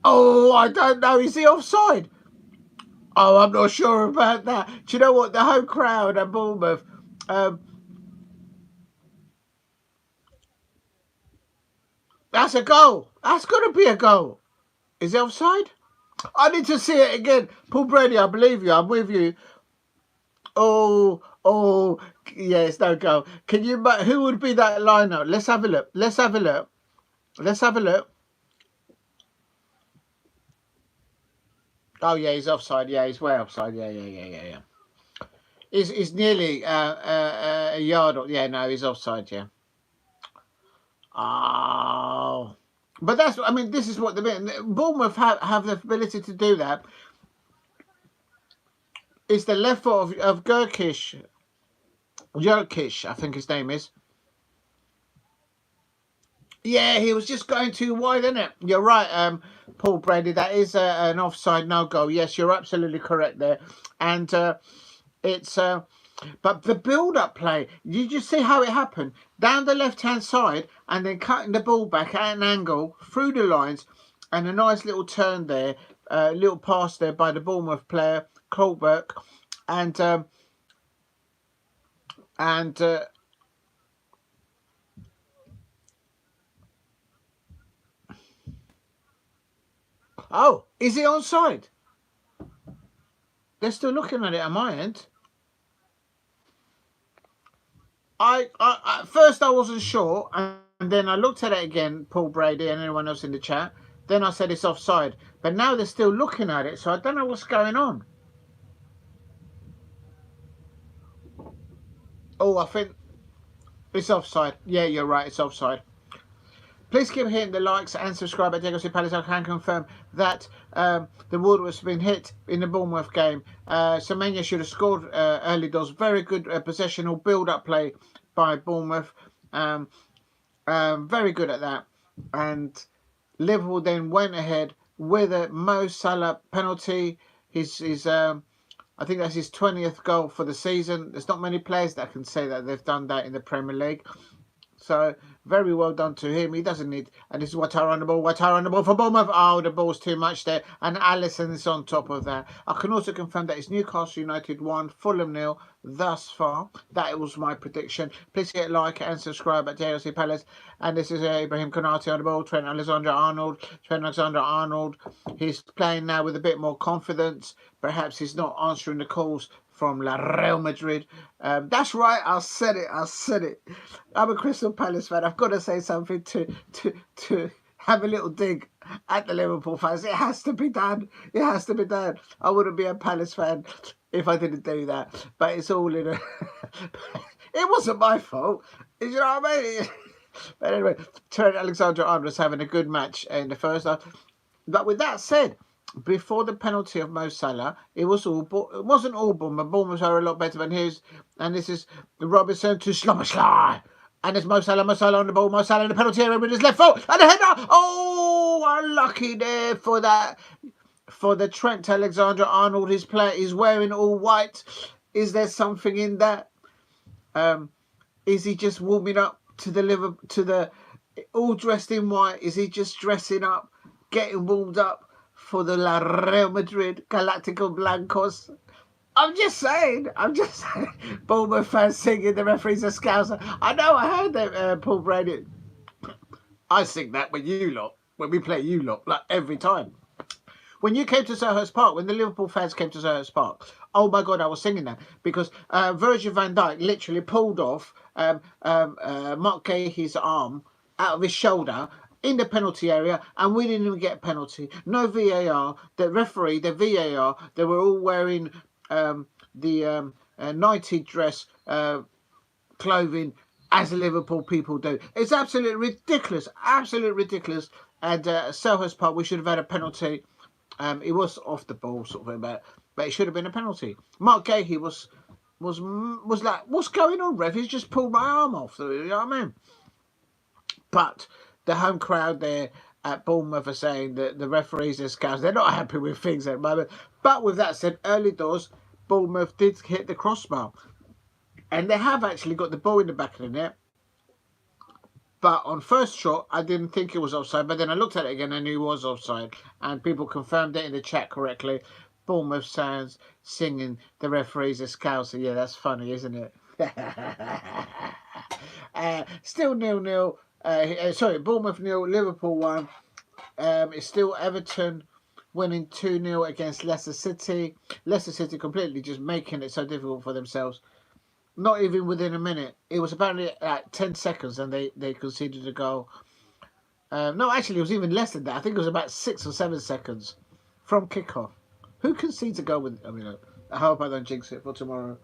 Oh, I don't know. Is he offside? Oh, I'm not sure about that. Do you know what? The home crowd at Bournemouth... that's a goal. That's got to be a goal. Is it offside? I need to see it again. Paul Brady, I believe you. I'm with you. Oh, yeah, it's no goal. Can you? Who would be that lineup? Let's have a look. Let's have a look. Oh yeah, he's offside. Yeah, he's way offside. Yeah. He's nearly a yard. Yeah, no, he's offside. Yeah. Oh, but that's. I mean, this is what Bournemouth have the ability to do that. It's the left foot of Gurkish, I think his name is. Yeah, he was just going too wide, isn't it? You're right, Paul Brady. That is an offside no goal. Yes, you're absolutely correct there. And it's but the build-up play, you just see how it happened down the left-hand side, and then cutting the ball back at an angle through the lines, and a nice little turn there, little pass there by the Bournemouth player Colbert, and Oh, is he onside? They're still looking at it at my end. At first I wasn't sure, and then I looked at it again, Paul Brady and anyone else in the chat. Then I said it's offside, but now they're still looking at it, so I don't know what's going on. Oh, I think it's offside. Yeah, you're right, it's offside. Please keep hitting the likes and subscribe at Diego C. Palace. I can confirm that the water has been hit in the Bournemouth game. Semenya should have scored early doors. Very good possessional build-up play by Bournemouth. Very good at that. And Liverpool then went ahead with a Mo Salah penalty. I think that's his 20th goal for the season. There's not many players that can say that they've done that in the Premier League. So, very well done to him. He doesn't need... And this is Ouattara on the ball. Ouattara on the ball for Bournemouth. Oh, the ball's too much there. And Alisson's on top of that. I can also confirm that it's Newcastle United 1, Fulham 0 thus far. That was my prediction. Please hit like and subscribe at JLC Palace. And this is Ibrahim Konate on the ball. Trent Alexander-Arnold. Trent Alexander-Arnold. He's playing now with a bit more confidence. Perhaps he's not answering the calls from Real Madrid. That's right, I said it. I'm a Crystal Palace fan. I've got to say something to have a little dig at the Liverpool fans. It has to be done. It has to be done. I wouldn't be a Palace fan if I didn't do that. But it's all in a... It wasn't my fault. You know what I mean? But anyway, Trent Alexander-Arnold was having a good match in the first half. But with that said, before the penalty of Mo Salah, it wasn't all Bournemouth. Bournemouth are a lot better than his. And this is Robinson to Slobosly. And it's Mo Salah on the ball. Mo Salah in the penalty area with his left foot. And the header. Oh, unlucky there for that. For the Trent Alexander-Arnold, he's wearing all white. Is there something in that? Is he just warming up to the all dressed in white? Is he just dressing up, getting warmed up for the Real Madrid Galactico Blancos? I'm just saying. Bournemouth fans singing, the referee's a scouser. I know, I heard that, Paul Brady. I sing that when we play you lot, like every time. When you came to Selhurst Park, when the Liverpool fans came to Selhurst Park, oh my God, I was singing that because Virgil van Dijk literally pulled off Mark Gahey's arm out of his shoulder in the penalty area, and we didn't even get a penalty. No VAR. The referee, the VAR, they were all wearing the 90 dress clothing as the Liverpool people do. It's absolutely ridiculous. Absolutely ridiculous. And Selhurst Park, we should have had a penalty. It was off the ball, sort of, but it should have been a penalty. Mark Gahey was like, what's going on, ref? He's just pulled my arm off. You know what I mean? But the home crowd there at Bournemouth are saying that the referees are scouts. They're not happy with things at the moment. But with that said, early doors, Bournemouth did hit the crossbar. And they have actually got the ball in the back of the net. But on first shot, I didn't think it was offside. But then I looked at it again and it was offside. And people confirmed it in the chat correctly. Bournemouth fans singing the referees are scouts. Yeah, that's funny, isn't it? Still 0-0. Bournemouth 0, Liverpool 1. It's still Everton winning 2-0 against Leicester City. Leicester City completely just making it so difficult for themselves. Not even within a minute. It was apparently at 10 seconds and they conceded a goal. No, actually, it was even less than that. I think it was about 6 or 7 seconds from kickoff. Who concedes a goal with... I mean, I hope I don't jinx it for tomorrow.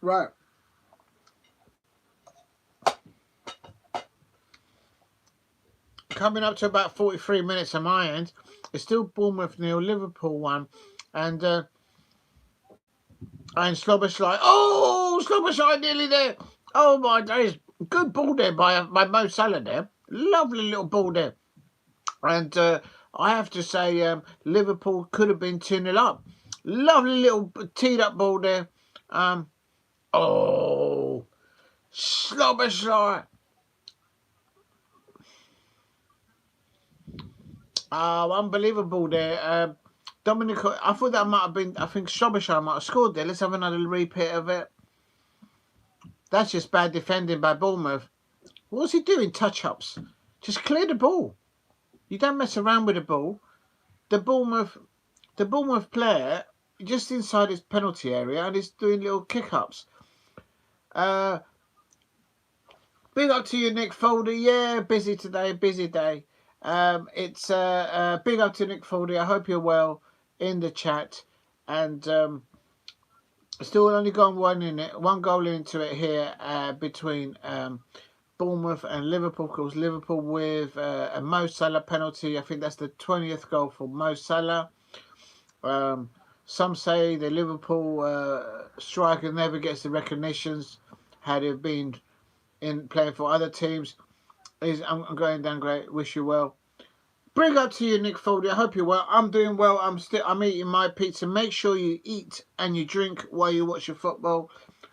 Right. Coming up to about 43 minutes on my end. It's still Bournemouth 0, Liverpool 1. And Slobosly. Oh, Slobosly nearly there. Oh my days. Good ball there by Mo Salah there. Lovely little ball there. And I have to say, Liverpool could have been 2-0 up. Lovely little teed up ball there. Oh, Slobberslide. Oh, unbelievable there. Dominic, I thought that might have been, I think Slobberslide might have scored there. Let's have another repeat of it. That's just bad defending by Bournemouth. What's he doing? Touch-ups. Just clear the ball. You don't mess around with the ball. The Bournemouth player just inside his penalty area and he's doing little kick-ups. Big up to you, Nick Foldy. Yeah, busy today, busy day. It's big up to Nick Foldy. I hope you're well in the chat. And still only gone one goal into it here between Bournemouth and Liverpool. Of course, Liverpool with a Mo Salah penalty. I think that's the 20th goal for Mo Salah. Some say the Liverpool striker never gets the recognitions had it been in playing for other teams. I'm going down great. Wish you well. Bring up to you, Nick Foldy. I hope you're well. I'm doing well. I'm eating my pizza. Make sure you eat and you drink while you watch your football.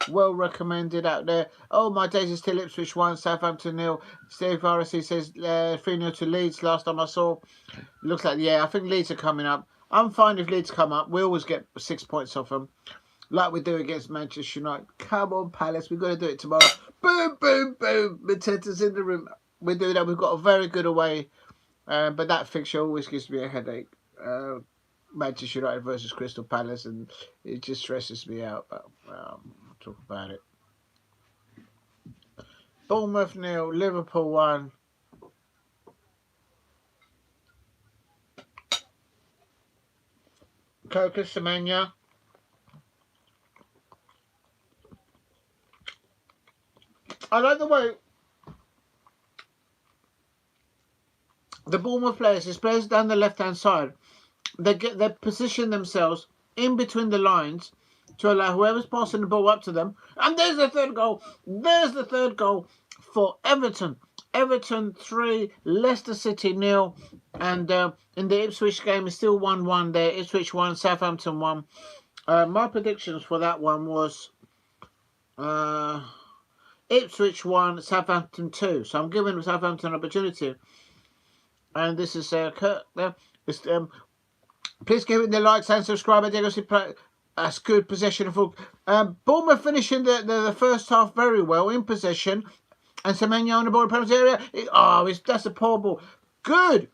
Well recommended out there. Oh, my days is still Ipswich 1, Southampton 0. Steve RSC says 3-0 to Leeds last time I saw. Looks like, yeah, I think Leeds are coming up. I'm fine if Leeds come up. We always get 6 points off them. Like we do against Manchester United. Come on, Palace. We've got to do it tomorrow. Boom, boom, boom. Mateta's in the room. We do that. We've got a very good away. But that fixture always gives me a headache. Manchester United versus Crystal Palace. And it just stresses me out. But I'll talk about it. Bournemouth 0. Liverpool 1. Coca Semenya. I like the way the Bournemouth players, his players down the left-hand side, they position themselves in between the lines to allow whoever's passing the ball up to them. And there's the third goal. There's the third goal for Everton. Everton 3, Leicester City 0. And in the Ipswich game, it's still 1-1 there. Ipswich 1, Southampton 1. My predictions for that one was Ipswich 1, Southampton 2. So I'm giving Southampton an opportunity. And this is Kurt there. Please give it the likes and subscribe. That's good possession of football. Bournemouth finishing the first half very well in possession. And Semenya on the ball in penalty area. That's a poor ball. Good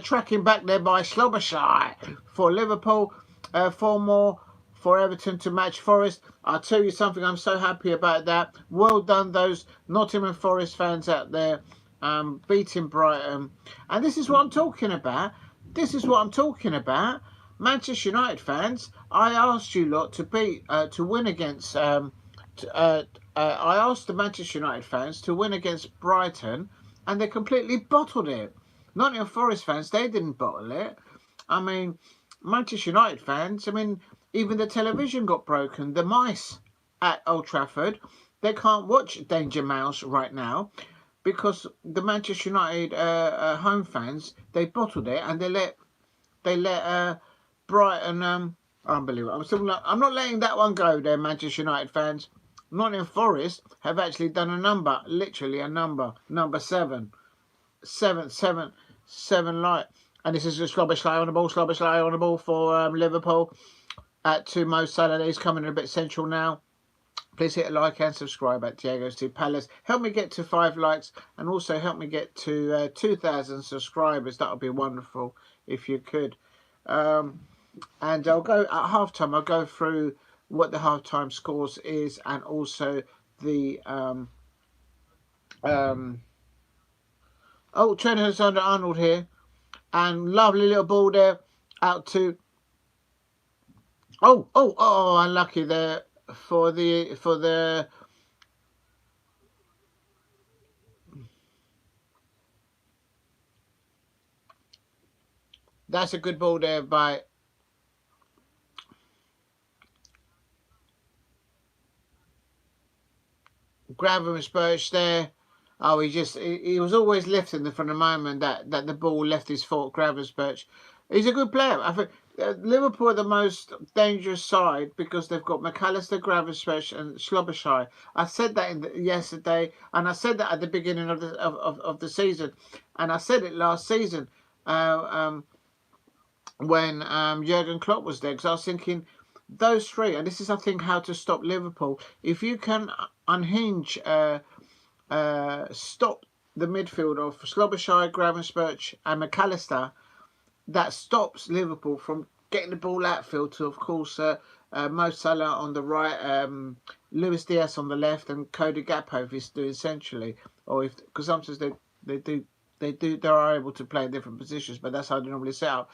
tracking back there by Slobberslide for Liverpool. 4 more for Everton to match Forest. I'll tell you something, I'm so happy about that. Well done, those Nottingham Forest fans out there. Beating Brighton. And this is what I'm talking about. This is what I'm talking about. Manchester United fans, I asked you lot to win against I asked the Manchester United fans to win against Brighton, and they completely bottled it. Nottingham Forest fans, they didn't bottle it. I mean, Manchester United fans, I mean, even the television got broken. The mice at Old Trafford, they can't watch Danger Mouse right now because the Manchester United home fans, they bottled it and they let Brighton unbelievable. I'm not letting that one go there, Manchester United fans. Nottingham Forest have actually done a number, literally a number 7 light. And this is just Slobberslide on the ball for Liverpool to Mo Salah. He's coming a bit central now. Please hit a like and subscribe at Diego's to Palace. Help me get to 5 likes and also help me get to 2,000 subscribers. That would be wonderful if you could. And I'll go at halftime. I'll go through what the halftime scores is and also the Trent Alexander-Arnold here, and lovely little ball there out to unlucky there for the that's a good ball there by Gravenberch there, Oh, he was always lifting from the moment that the ball left his foot, Gravenberch. He's a good player. I think Liverpool are the most dangerous side because they've got McAllister, Gravenberch, and Sloboshy. I said that yesterday, and I said that at the beginning of the season, and I said it last season when Jurgen Klopp was there, because I was thinking those three, and this is I think how to stop Liverpool. If you can unhinge. Stop the midfield of Sloboshy, Gravenberch and McAllister, that stops Liverpool from getting the ball outfield to, of course, Mo Salah on the right, Luis Diaz on the left, and Cody Gakpo if he's doing centrally, or if because sometimes they are able to play in different positions, but that's how they normally set up.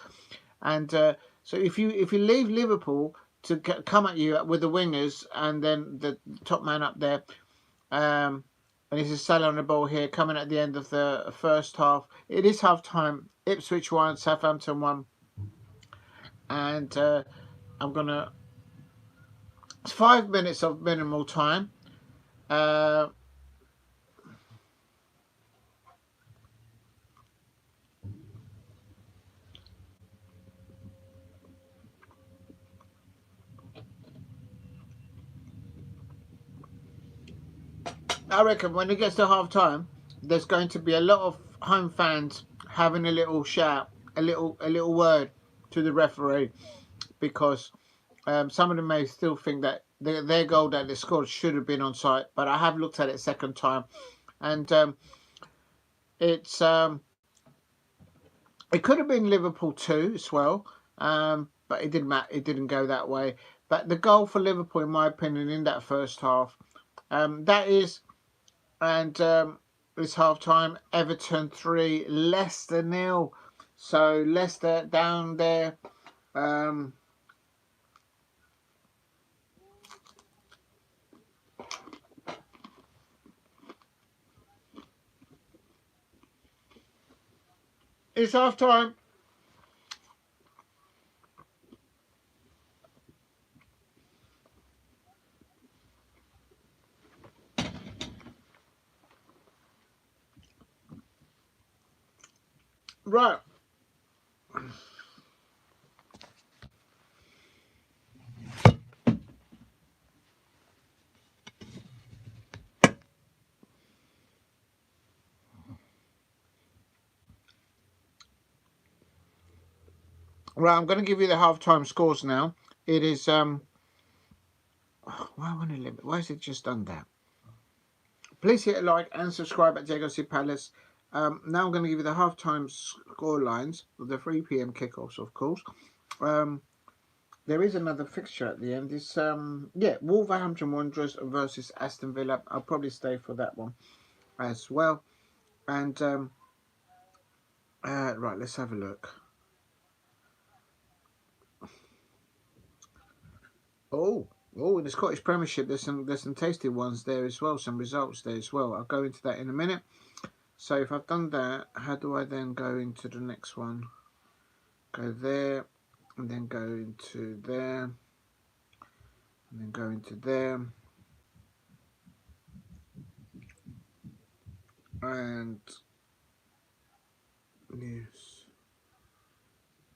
And so if you leave Liverpool to come at you with the wingers and then the top man up there. And this is Salah on the ball here, coming at the end of the first half. It is half time. Ipswich 1, Southampton 1. And I'm going to... It's 5 minutes of minimal time. I reckon when it gets to half time, there's going to be a lot of home fans having a little shout, a little word to the referee, because some of them may still think that their goal that they scored should have been onside. But I have looked at it a second time, and it's it could have been Liverpool 2 as well, but it didn't matter. It didn't go that way. But the goal for Liverpool, in my opinion, in that first half, that is. And it's half time. Everton 3, Leicester 0. So Leicester down there. It's half time. Right. Right, I'm going to give you the half-time scores now. It is why won't it limit? Why is it just done that? Please hit a like and subscribe at Diego C Palace. Now I'm going to give you the half-time score lines of the 3 p.m. kickoffs, of course. There is another fixture at the end. It's Wolverhampton Wanderers versus Aston Villa. I'll probably stay for that one as well. And right, let's have a look. Oh, in the Scottish Premiership, there's some tasty ones there as well, some results there as well. I'll go into that in a minute. So if I've done that, how do I then go into the next one? Go there, and then go into there, and then go into there, and news.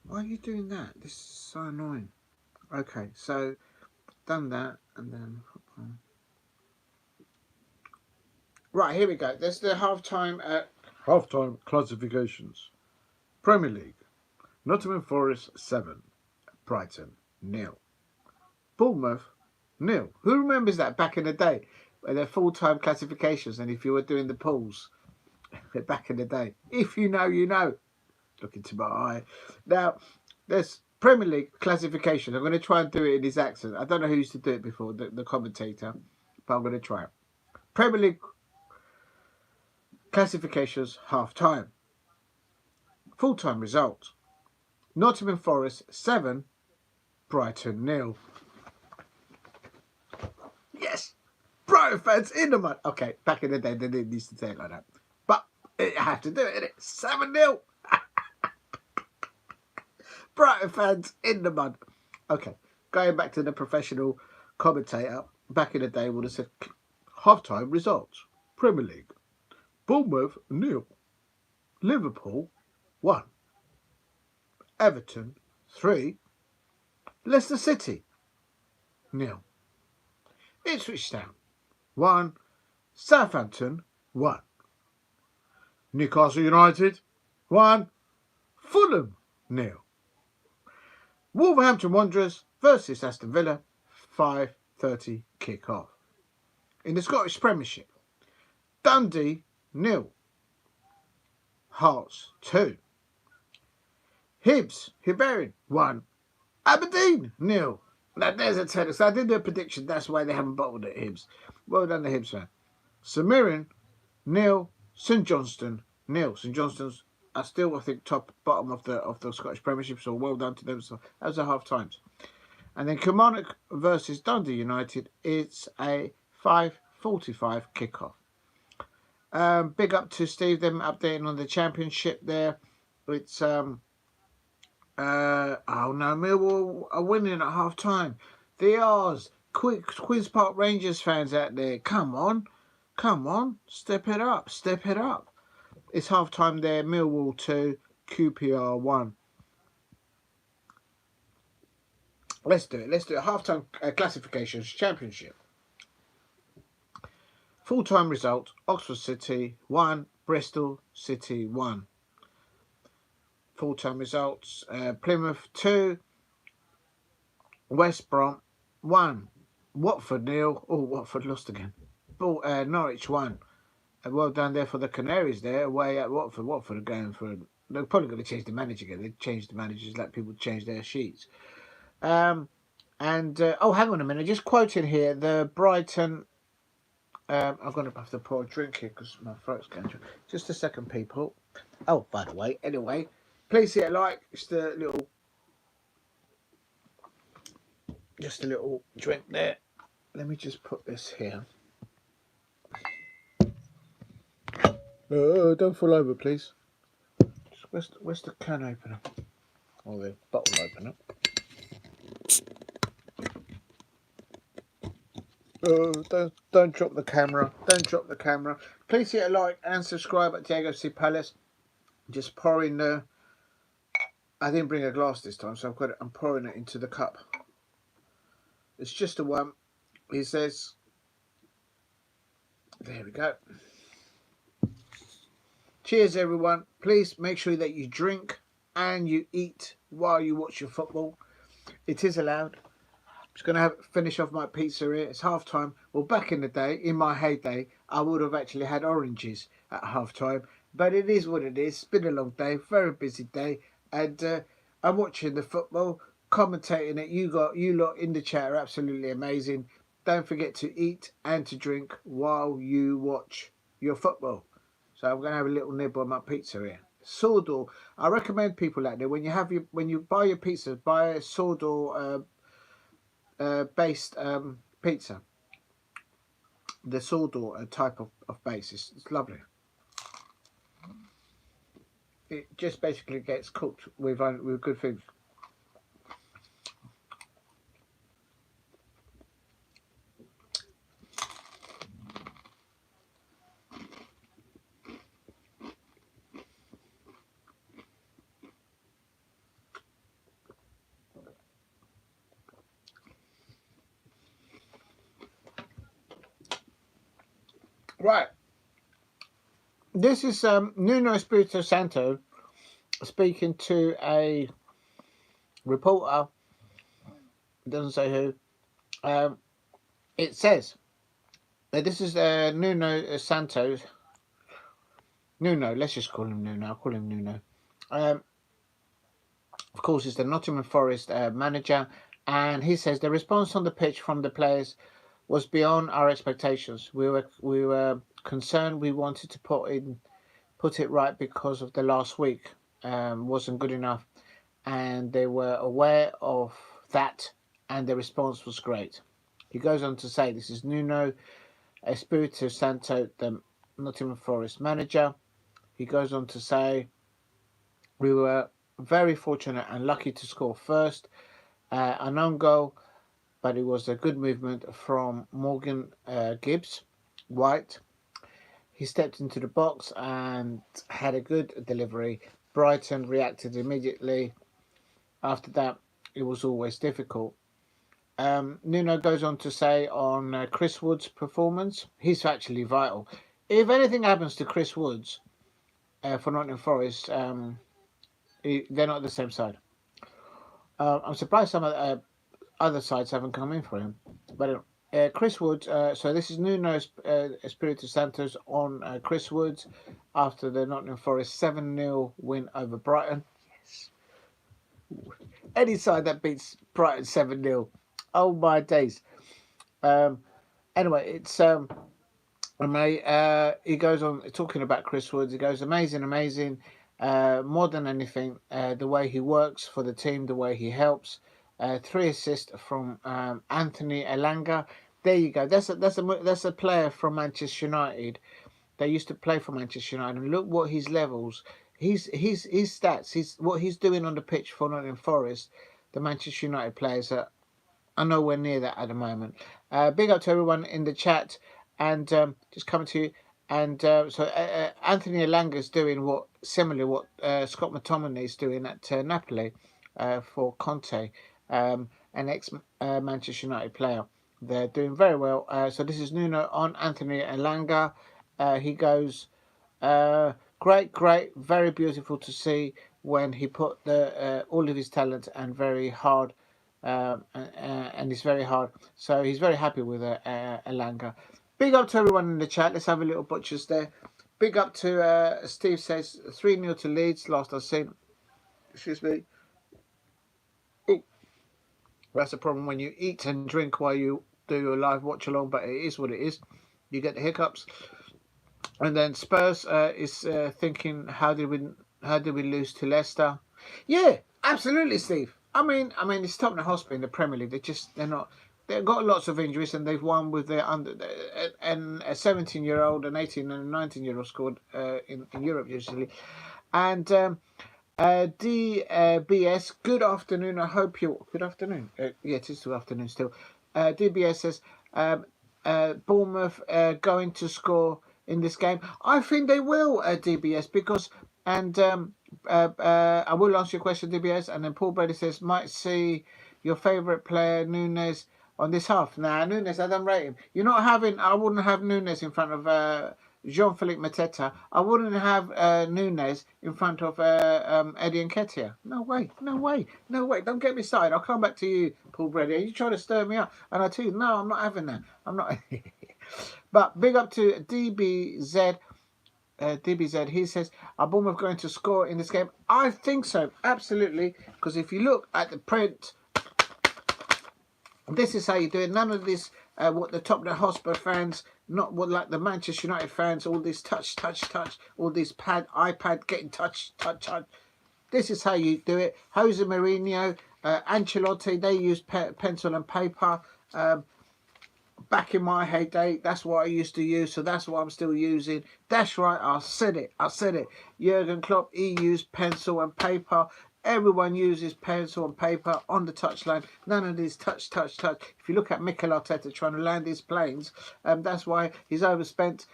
Why are you doing that? This is so annoying. Okay, so done that, and then right, here we go. There's the half-time classifications. Premier League: Nottingham Forest 7, Brighton 0, Bournemouth 0. Who remembers that back in the day? Where they're full-time classifications, and if you were doing the pools back in the day, if you know, you know. Look into my eye. Now, there's Premier League classification. I'm going to try and do it in his accent. I don't know who used to do it before, the commentator, but I'm going to try it. Premier League classifications, half-time. Full-time results: Nottingham Forest 7, Brighton 0. Yes! Brighton fans in the mud. Okay, back in the day, they didn't used to say it like that. But I have to do it, innit? 7-0. Brighton fans in the mud. Okay, going back to the professional commentator, back in the day would have said half-time results. Premier League: Bournemouth 0, Liverpool 1, Everton 3, Leicester City 0, Ipswich Town 1, Southampton 1, Newcastle United 1, Fulham 0, Wolverhampton Wanderers versus Aston Villa, 5:30 kick-off. In the Scottish Premiership, Dundee 0, Hearts 2, Hibernian 1, Aberdeen 0. Now there's a tennis. So I did a prediction. That's why they haven't bottled it, Hibs. Well done, the Hibs fan. St Mirren 0, St Johnstone 0. St Johnstone's are still, I think, bottom of the Scottish Premiership. So well done to them. So that was a half times. And then Kilmarnock versus Dundee United. It's a 5:45 kickoff. Big up to Steve. Them updating on the championship there. It's oh no, Millwall are winning at half time. The R's, Queen's Park Rangers fans out there, come on, step it up. It's half time there. Millwall 2, QPR 1. Let's do it. Half time classifications championship. Full time result: Oxford City 1, Bristol City 1. Full time results: Plymouth 2, West Brom 1, Watford 0. Oh, Watford lost again. Norwich 1. Well done there for the Canaries there, away at Watford. Watford are going for. They're probably going to change the manager again. They changed the managers, let people change their sheets. Oh, hang on a minute. Just quoting here the Brighton. I'm going to have to pour a drink here because my throat's going dry. Just a second, people. Oh, by the way, anyway, please hit a like. Just a little drink there. Let me just put this here. Don't fall over, please. Where's the can opener? Or the bottle opener? Don't drop the camera. Please hit a like and subscribe at Diego C. Palace. Just pouring the. I didn't bring a glass this time, so I'm pouring it into the cup. It's just a one. He says. There we go. Cheers, everyone. Please make sure that you drink and you eat while you watch your football. It is allowed. I'm just going to finish off my pizza here. It's half time. Well, back in the day, in my heyday, I would have actually had oranges at half time. But it is what it is. It's been a long day, very busy day. And I'm watching the football, commentating it. You lot in the chat are absolutely amazing. Don't forget to eat and to drink while you watch your football. So I'm going to have a little nibble on my pizza here. Sourdough. I recommend people out there when you buy your pizza, buy a sourdough based pizza. The sourdough type of base it's lovely. It just basically gets cooked with good things. Right. This is Nuno Espirito Santo speaking to a reporter. It doesn't say who. It says this is Nuno Santos. Nuno, let's just call him Nuno. I'll call him Nuno. Of course, it's the Nottingham Forest manager, and he says the response on the pitch from the players was beyond our expectations. We were concerned. We wanted to put it right because of the last week wasn't good enough, and they were aware of that, and the response was great. He goes on to say, this is Nuno Espirito Santo, the Nottingham Forest manager. He goes on to say, we were very fortunate and lucky to score first, an own goal, but it was a good movement from Morgan Gibbs White. he stepped into the box and had a good delivery. Brighton reacted immediately. After that, it was always difficult. Nuno goes on to say on Chris Wood's performance, he's actually vital. If anything happens to Chris Woods for Nottingham Forest, they're not the same side. I'm surprised some of the other sides haven't come in for him. But Chris Woods, so this is Nuno Espirito Santos on Chris Woods after the Nottingham Forest 7-0 win over Brighton. Yes. Any side that beats Brighton 7-0. Oh my days. Anyway, it's he goes on talking about Chris Woods. He goes, amazing. More than anything, the way he works for the team, the way he helps. 3 assists from Anthony Elanga. There you go. That's a player from Manchester United. They used to play for Manchester United, and look what his levels, his stats, what he's doing on the pitch for Nottingham Forest. The Manchester United players are nowhere near that at the moment. Big up to everyone in the chat, and just coming to you. And so Anthony Elanga is doing what Scott McTominay is doing at Napoli for Conte, an ex-Manchester United player. They're doing very well. So this is Nuno on Anthony Elanga. He goes, great, very beautiful to see when he put all of his talent and very hard, and it's very hard. So he's very happy with Elanga. Big up to everyone in the chat. Let's have a little butchers there. Big up to Steve says 3-0 to Leeds. Last I've seen. Excuse me. Ooh. That's the problem when you eat and drink while you do your live watch along. But it is what it is. You get the hiccups. And then Spurs is thinking, how did we lose to Leicester? Yeah, absolutely, Steve. I mean, it's Tottenham Hotspur in the Premier League. They've got lots of injuries, and they've won with their and a 17-year-old, an 18 and a 19-year-old scored in Europe usually. And DBS, good afternoon. I hope you good afternoon. Yeah, it is 2 afternoon still. DBS says Bournemouth going to score in this game. I think they will, DBS, because and I will answer your question, DBS. And then Paul Brady says, might see your favourite player Nunes on this half. Nah, Nunes, I don't rate him. I wouldn't have Nunes in front of Jean-Philippe Mateta. I wouldn't have Nunes in front of Eddie Nketiah. No way. Don't get me started. I'll come back to you, Paul Brady. Are you trying to stir me up? And I tell you, no, I'm not having that. I'm not. But big up to DBZ. DBZ, he says, are Bournemouth going to score in this game? I think so, absolutely. Because if you look at the print, this is how you do it. None of this, what the Tottenham Hotspur fans, not what like the Manchester United fans, all this touch, all this iPad getting touch. This is how you do it. Jose Mourinho, Ancelotti, they used pencil and paper. Back in my heyday, that's what I used to use, so that's what I'm still using. That's right, I said it. Jurgen Klopp, he used pencil and paper. Everyone uses pencil and paper on the touchline. None of this touch. If you look at Mikel Arteta trying to land his planes, that's why he's overspent,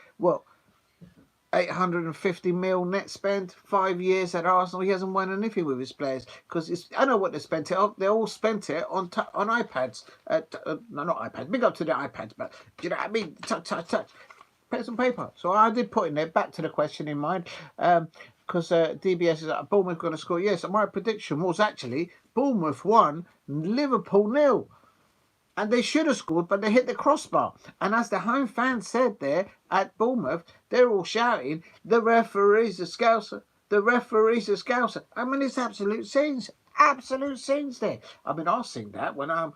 850 mil net spend, 5 years at Arsenal. He hasn't won anything with his players because I know what they spent it on. They all spent it on iPads. No, not iPads. Big up to the iPads, but do you know what I mean? Touch. Pencil and paper. So I did put in there, back to the question in mind, because DBS is like, Bournemouth going to score. Yes, my prediction was actually Bournemouth 1, Liverpool 0. And they should have scored, but they hit the crossbar. And as the home fans said there at Bournemouth, they're all shouting, the referee's a scouser. The referee's a scouser. I mean, it's absolute scenes. Absolute scenes there. I mean, I'll sing that when I'm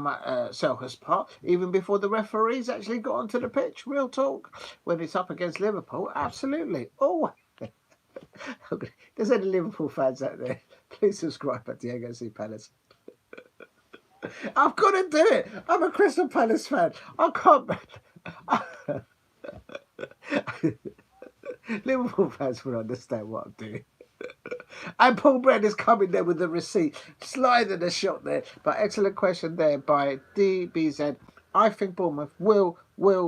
at Selhurst Park, even before the referees actually got onto the pitch. Real talk. When it's up against Liverpool, absolutely. Oh, there's any Liverpool fans out there? Please subscribe at Diego C. Palace. I've got to do it. I'm a Crystal Palace fan. I can't. Liverpool fans will understand what I'm doing. And Paul Brand is coming there with the receipt, sliding a shot there. But excellent question there by DBZ. I think Bournemouth will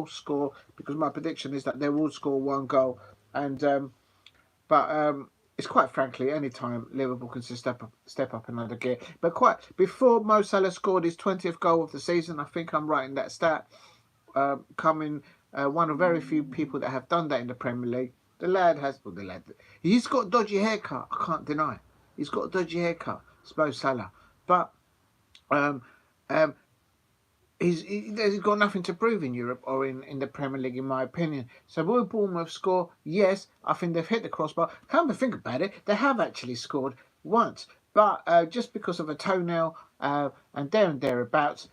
score, because my prediction is that they will score 1 goal. And but it's quite frankly, any time Liverpool can just step up another gear. But quite before Mo Salah scored his 20th goal of the season, I think I'm right in that stat. Coming one of very few people that have done that in the Premier League. The lad has, well, the lad, he's got a dodgy haircut. I can't deny. He's got a dodgy haircut. It's Mo Salah, but um, um, he's got nothing to prove in Europe or in the Premier League, in my opinion. So will Bournemouth score? Yes, I think they've hit the crossbar. Come to think about it, they have actually scored once, but just because of a toenail and thereabouts,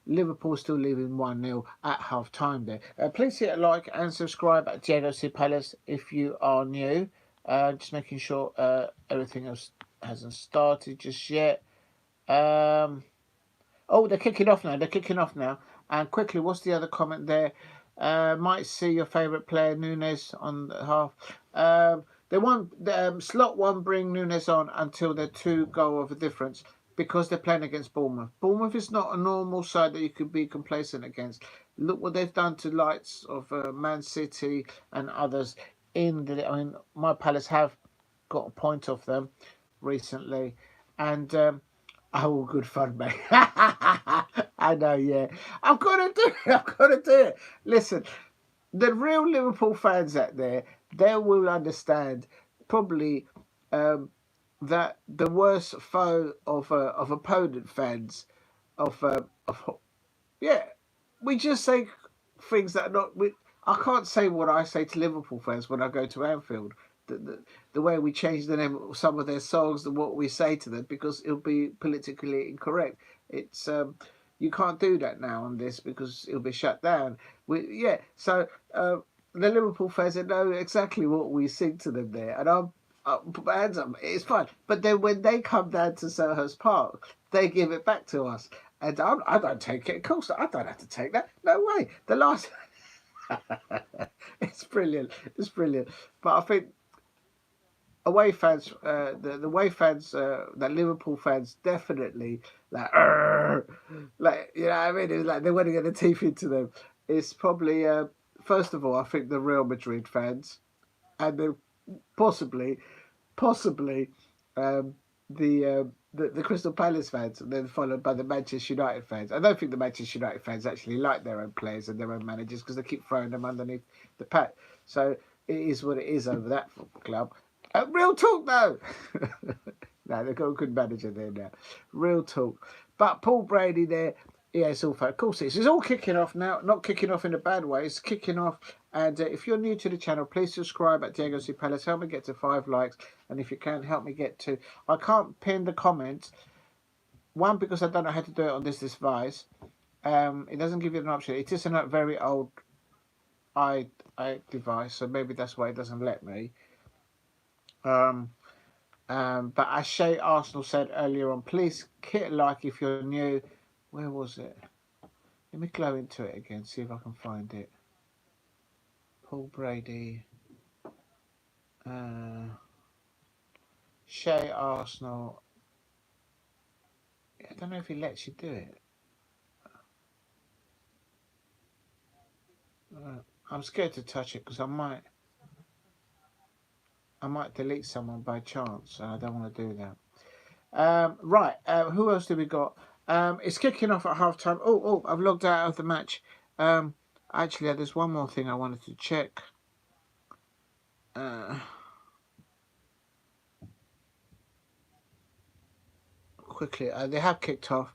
Liverpool still leaving 1-0 at half time there. Please hit a like and subscribe at Diego C. Palace if you are new. Just making sure everything else hasn't started just yet. Oh, they're kicking off now. They're kicking off now. And quickly, what's the other comment there? Might see your favourite player, Nunes, on the half. They won't. Slot won't bring Nunes on until they're 2 goal of a difference, because they're playing against Bournemouth. Bournemouth is not a normal side that you could be complacent against. Look what they've done to likes of Man City and others. I mean, my Palace have got a point off them recently, and oh, good fun, mate. I know, yeah. I've got to do it. I've got to do it. Listen, the real Liverpool fans out there, they will understand probably that the worst foe of opponent fans of yeah, we just say things that are not. I can't say what I say to Liverpool fans when I go to Anfield. The way we change the name of some of their songs and what we say to them, because it'll be politically incorrect. It's you can't do that now on this because it'll be shut down. So the Liverpool fans, they know exactly what we sing to them there, and I'm put my hands up. It's fine, but then when they come down to Selhurst Park, they give it back to us, and I don't take it. Of course, I don't have to take that. No way. The last. It's brilliant. It's brilliant. But I think away fans, the away fans, that Liverpool fans definitely like, you know what I mean? It's like they want to get the teeth into them. It's probably first of all, I think the Real Madrid fans, and then possibly the Crystal Palace fans, and then followed by the Manchester United fans. I don't think the Manchester United fans actually like their own players and their own managers, because they keep throwing them underneath the pack. So it is what it is over that football club. Real talk, though. No, they've got a good manager there now. Real talk. But Paul Brady there, yeah, it's all fun. Of course, it's all kicking off now. Not kicking off in a bad way. It's kicking off. And if you're new to the channel, please subscribe at Diego C. Palace. Help me get to 5 likes. And if you can, help me get to... I can't pin the comments. One, because I don't know how to do it on this device. It doesn't give you an option. It is a very old device, so maybe that's why it doesn't let me. But as Shay Arsenal said earlier on, please hit a like if you're new. Where was it? Let me go into it again, see if I can find it. Paul Brady. Shay Arsenal. I don't know if he lets you do it. I'm scared to touch it because I might delete someone by chance, and I don't want to do that. Right, who else do we got? It's kicking off at half time. Oh, I've logged out of the match. Actually, there's one more thing I wanted to check. Quickly, they have kicked off.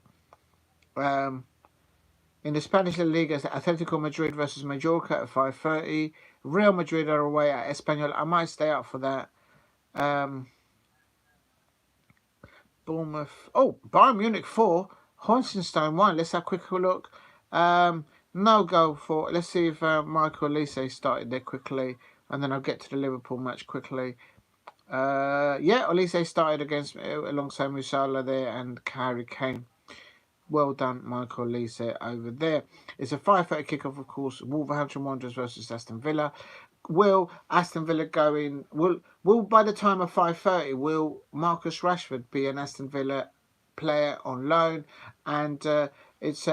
In the Spanish La Liga, Atletico Madrid versus Mallorca at 5:30. Real Madrid are away at Espanyol. I might stay up for that. Bournemouth. Oh, Bayern Munich 4. Hohenstein 1. Let's have a quick look. No goal for... Let's see if Michael Olise started there quickly. And then I'll get to the Liverpool match quickly. Yeah, Olise started against alongside Musala there and Harry Kane. Well done, Michael Olise over there. It's a 5:30 kickoff, of course. Wolverhampton Wanderers versus Aston Villa. Will Aston Villa go in? Will by the time of 5:30, will Marcus Rashford be an Aston Villa player on loan? And it's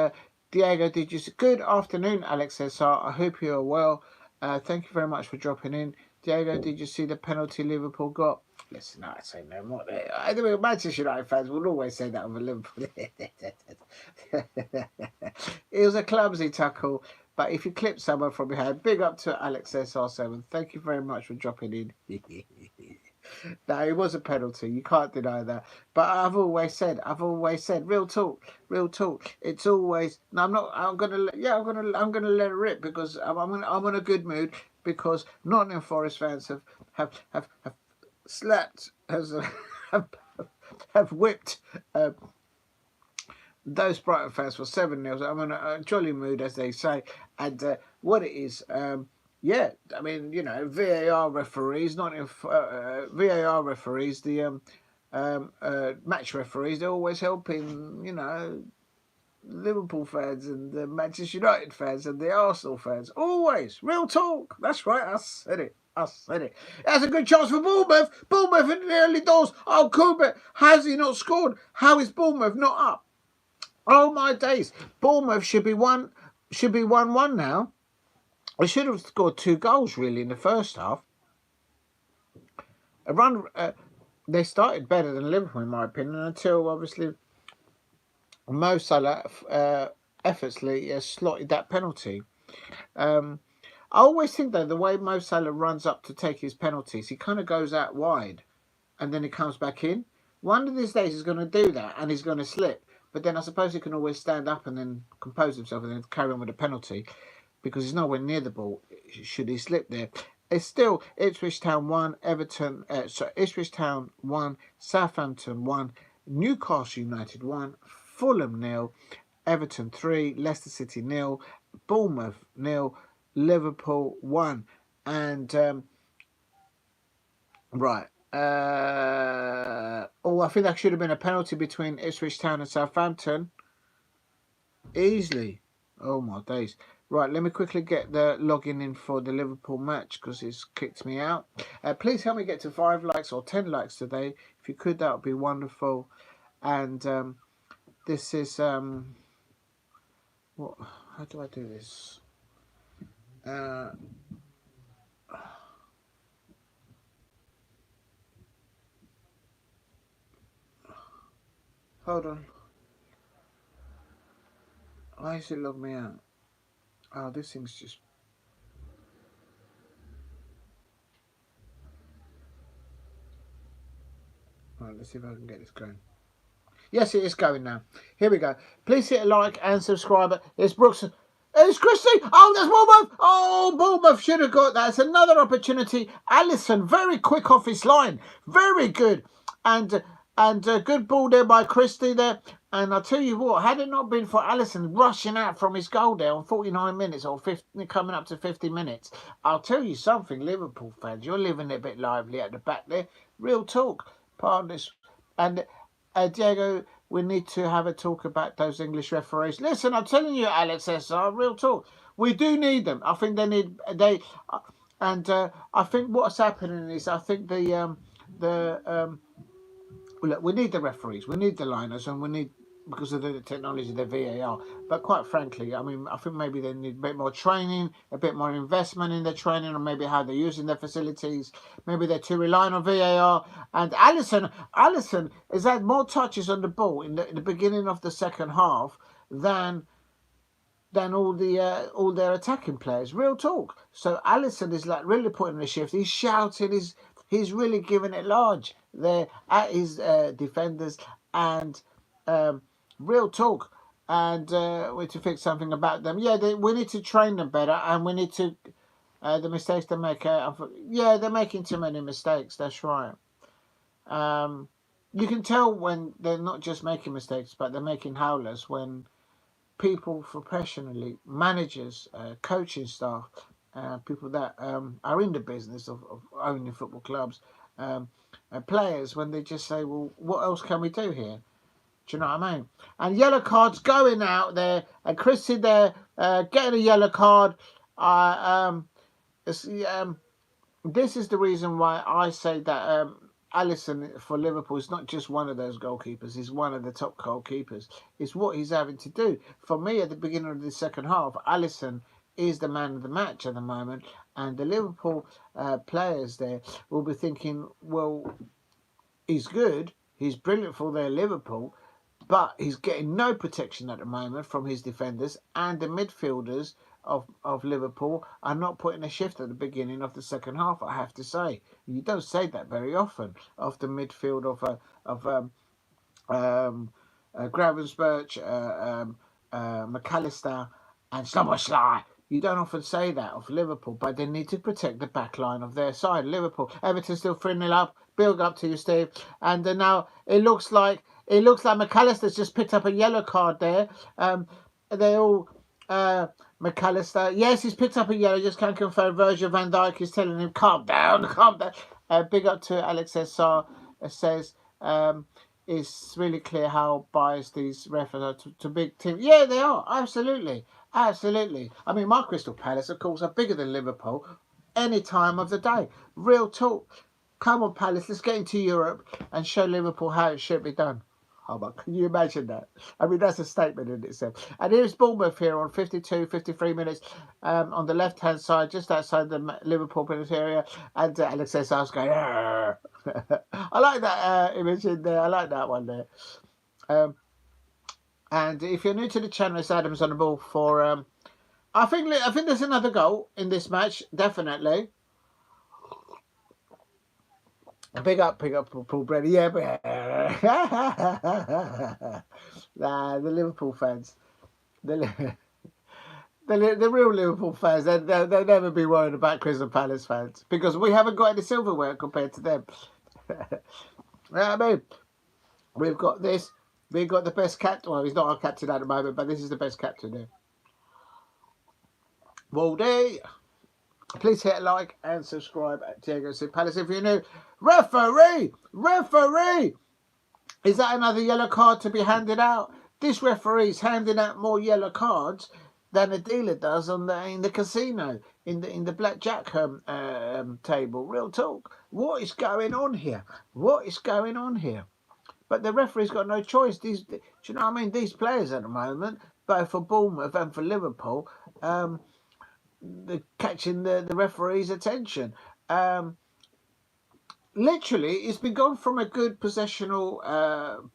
Diego, did you see? Good afternoon, Alex SR. I hope you are well. Thank you very much for dropping in. Diego, did you see the penalty Liverpool got? Listen, I say no more. I think Manchester United fans will always say that over Liverpool. It was a clumsy tackle, but if you clip someone from behind, big up to Alex SR7. Thank you very much for dropping in. No, it was a penalty. You can't deny that. But I've always said, real talk. It's always. No, I'm not. I'm gonna. Yeah, I'm gonna let it rip because I'm in a good mood because Nottingham Forest fans have slapped have whipped those Brighton fans for 7-0. I'm in a jolly mood, as they say, and what it is. Yeah, I mean, you know, VAR referees, not in VAR referees, the match referees, they're always helping, you know, Liverpool fans and the Manchester United fans and the Arsenal fans. Always. Real talk. That's right. I said it. That's a good chance for Bournemouth. Bournemouth in the early doors. Oh, Kubit, has he not scored? How is Bournemouth not up? Oh, my days. Bournemouth should be 1-1 now. They should have scored 2 goals, really, in the first half. They started better than Liverpool, in my opinion, until, obviously, Mo Salah effortlessly slotted that penalty. I always think, though, the way Mo Salah runs up to take his penalties, he kind of goes out wide and then he comes back in. One of these days he's going to do that and he's going to slip. But then I suppose he can always stand up and then compose himself and then carry on with the penalty because he's nowhere near the ball should he slip there. It's still Ipswich Town 1, Ipswich Town 1, Southampton 1, Newcastle United 1, Fulham 0, Everton 3, Leicester City 0, Bournemouth 0, Liverpool 1. And right. I think that should have been a penalty between Ipswich Town and Southampton. Easily. Oh my days. Right, let me quickly get the login in for the Liverpool match because it's kicked me out. Please help me get to 5 likes or 10 likes today. If you could, that would be wonderful. And this is what? How do I do this? Hold on. Why does it log me out? Oh, this thing's just... Right, let's see if I can get this going. Yes, it is going now. Here we go. Please hit a like and subscribe. It's Brooks. It's Christie. Oh, there's Bournemouth. Oh, Bournemouth should have got that. It's another opportunity. Allison, very quick off his line. Very good. And good ball there by Christie there. And I'll tell you what, had it not been for Allison rushing out from his goal there on 49 minutes or 50, coming up to 50 minutes, I'll tell you something, Liverpool fans, you're living a bit lively at the back there. Real talk. Pardon this. And Diego, we need to have a talk about those English referees. Listen, I'm telling you, Alex SR, real talk. We do need them. I think I think what's happening is I think look, we need the referees, we need the liners, and we need, because of the technology, the VAR. But quite frankly, I mean, I think maybe they need a bit more training, a bit more investment in their training, or maybe how they're using their facilities. Maybe they're too reliant on VAR. And Allison has had more touches on the ball in the beginning of the second half than all their attacking players. Real talk. So Allison is like really putting in a shift. He's shouting. He's really giving it large there at his defenders. And real talk. And we need to fix something about them. Yeah, we need to train them better, and we need to the mistakes they make. Yeah, they're making too many mistakes. That's right. You can tell when they're not just making mistakes, but they're making howlers when people professionally, managers, coaching staff, people that are in the business of owning football clubs, players, when they just say, well, what else can we do here? Do you know what I mean? And yellow cards going out there, and Chrissy there getting a yellow card. This is the reason why I say that Alisson for Liverpool is not just one of those goalkeepers. He's one of the top goalkeepers. It's what he's having to do. For me, at the beginning of the second half, Alisson is the man of the match at the moment. And the Liverpool players there will be thinking, well, he's good. He's brilliant for their Liverpool. But he's getting no protection at the moment from his defenders, and the midfielders of Liverpool are not putting a shift at the beginning of the second half, I have to say. You don't say that very often of the midfield of Gravenberch, McAllister and Szoboszlai. You don't often say that of Liverpool, but they need to protect the back line of their side. Liverpool, Everton still 3-0 up. Build up to you, Steve. And now it looks like McAllister's just picked up a yellow card there. They all McAllister. Yes, he's picked up a yellow. Just can't confirm. Virgil van Dijk is telling him, calm down, calm down. Big up to Alex SR. Says it's really clear how biased these referees are to big teams. Yeah, they are. Absolutely. Absolutely. I mean, my Crystal Palace, of course, are bigger than Liverpool any time of the day. Real talk. Come on, Palace, let's get into Europe and show Liverpool how it should be done. Oh, but can you imagine that? I mean, that's a statement in itself. And here's Bournemouth here on 52, 53 minutes on the left-hand side, just outside the Liverpool penalty area. And Alex says, I was going, I like that image in there. I like that one there. And if you're new to the channel, it's Adams on the ball for... I think there's another goal in this match, definitely. Big up Paul Brady. Yeah, but nah, the Liverpool fans, the real Liverpool fans, they'll never be worried about Crystal Palace fans because we haven't got any silverware compared to them. I mean, we've got this. We've got the best captain. Well, he's not our captain at the moment, but this is the best captain there. Waldy. Please hit a like and subscribe at Diego C. Palace if you're new. Referee! Referee! Is that another yellow card to be handed out? This referee's handing out more yellow cards than a dealer does in the casino, in the blackjack table. Real talk. What is going on here? What is going on here? But the referee's got no choice. Do you know what I mean? These players at the moment, both for Bournemouth and for Liverpool, they're catching the referee's attention. Literally, it's been gone from a good possessional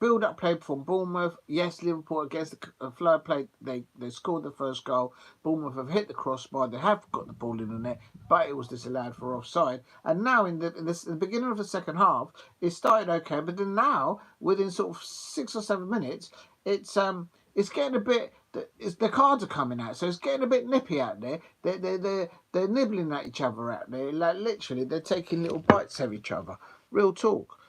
build-up play from Bournemouth. Yes, Liverpool against the flow play, they scored the first goal. Bournemouth have hit the crossbar. They have got the ball in the net, but it was disallowed for offside. And now in the beginning of the second half, it started okay, but then now within sort of 6 or 7 minutes, it's getting a bit. The cards are coming out, so it's getting a bit nippy out there. They're nibbling at each other out there. Like literally, they're taking little bites of each other. Real talk.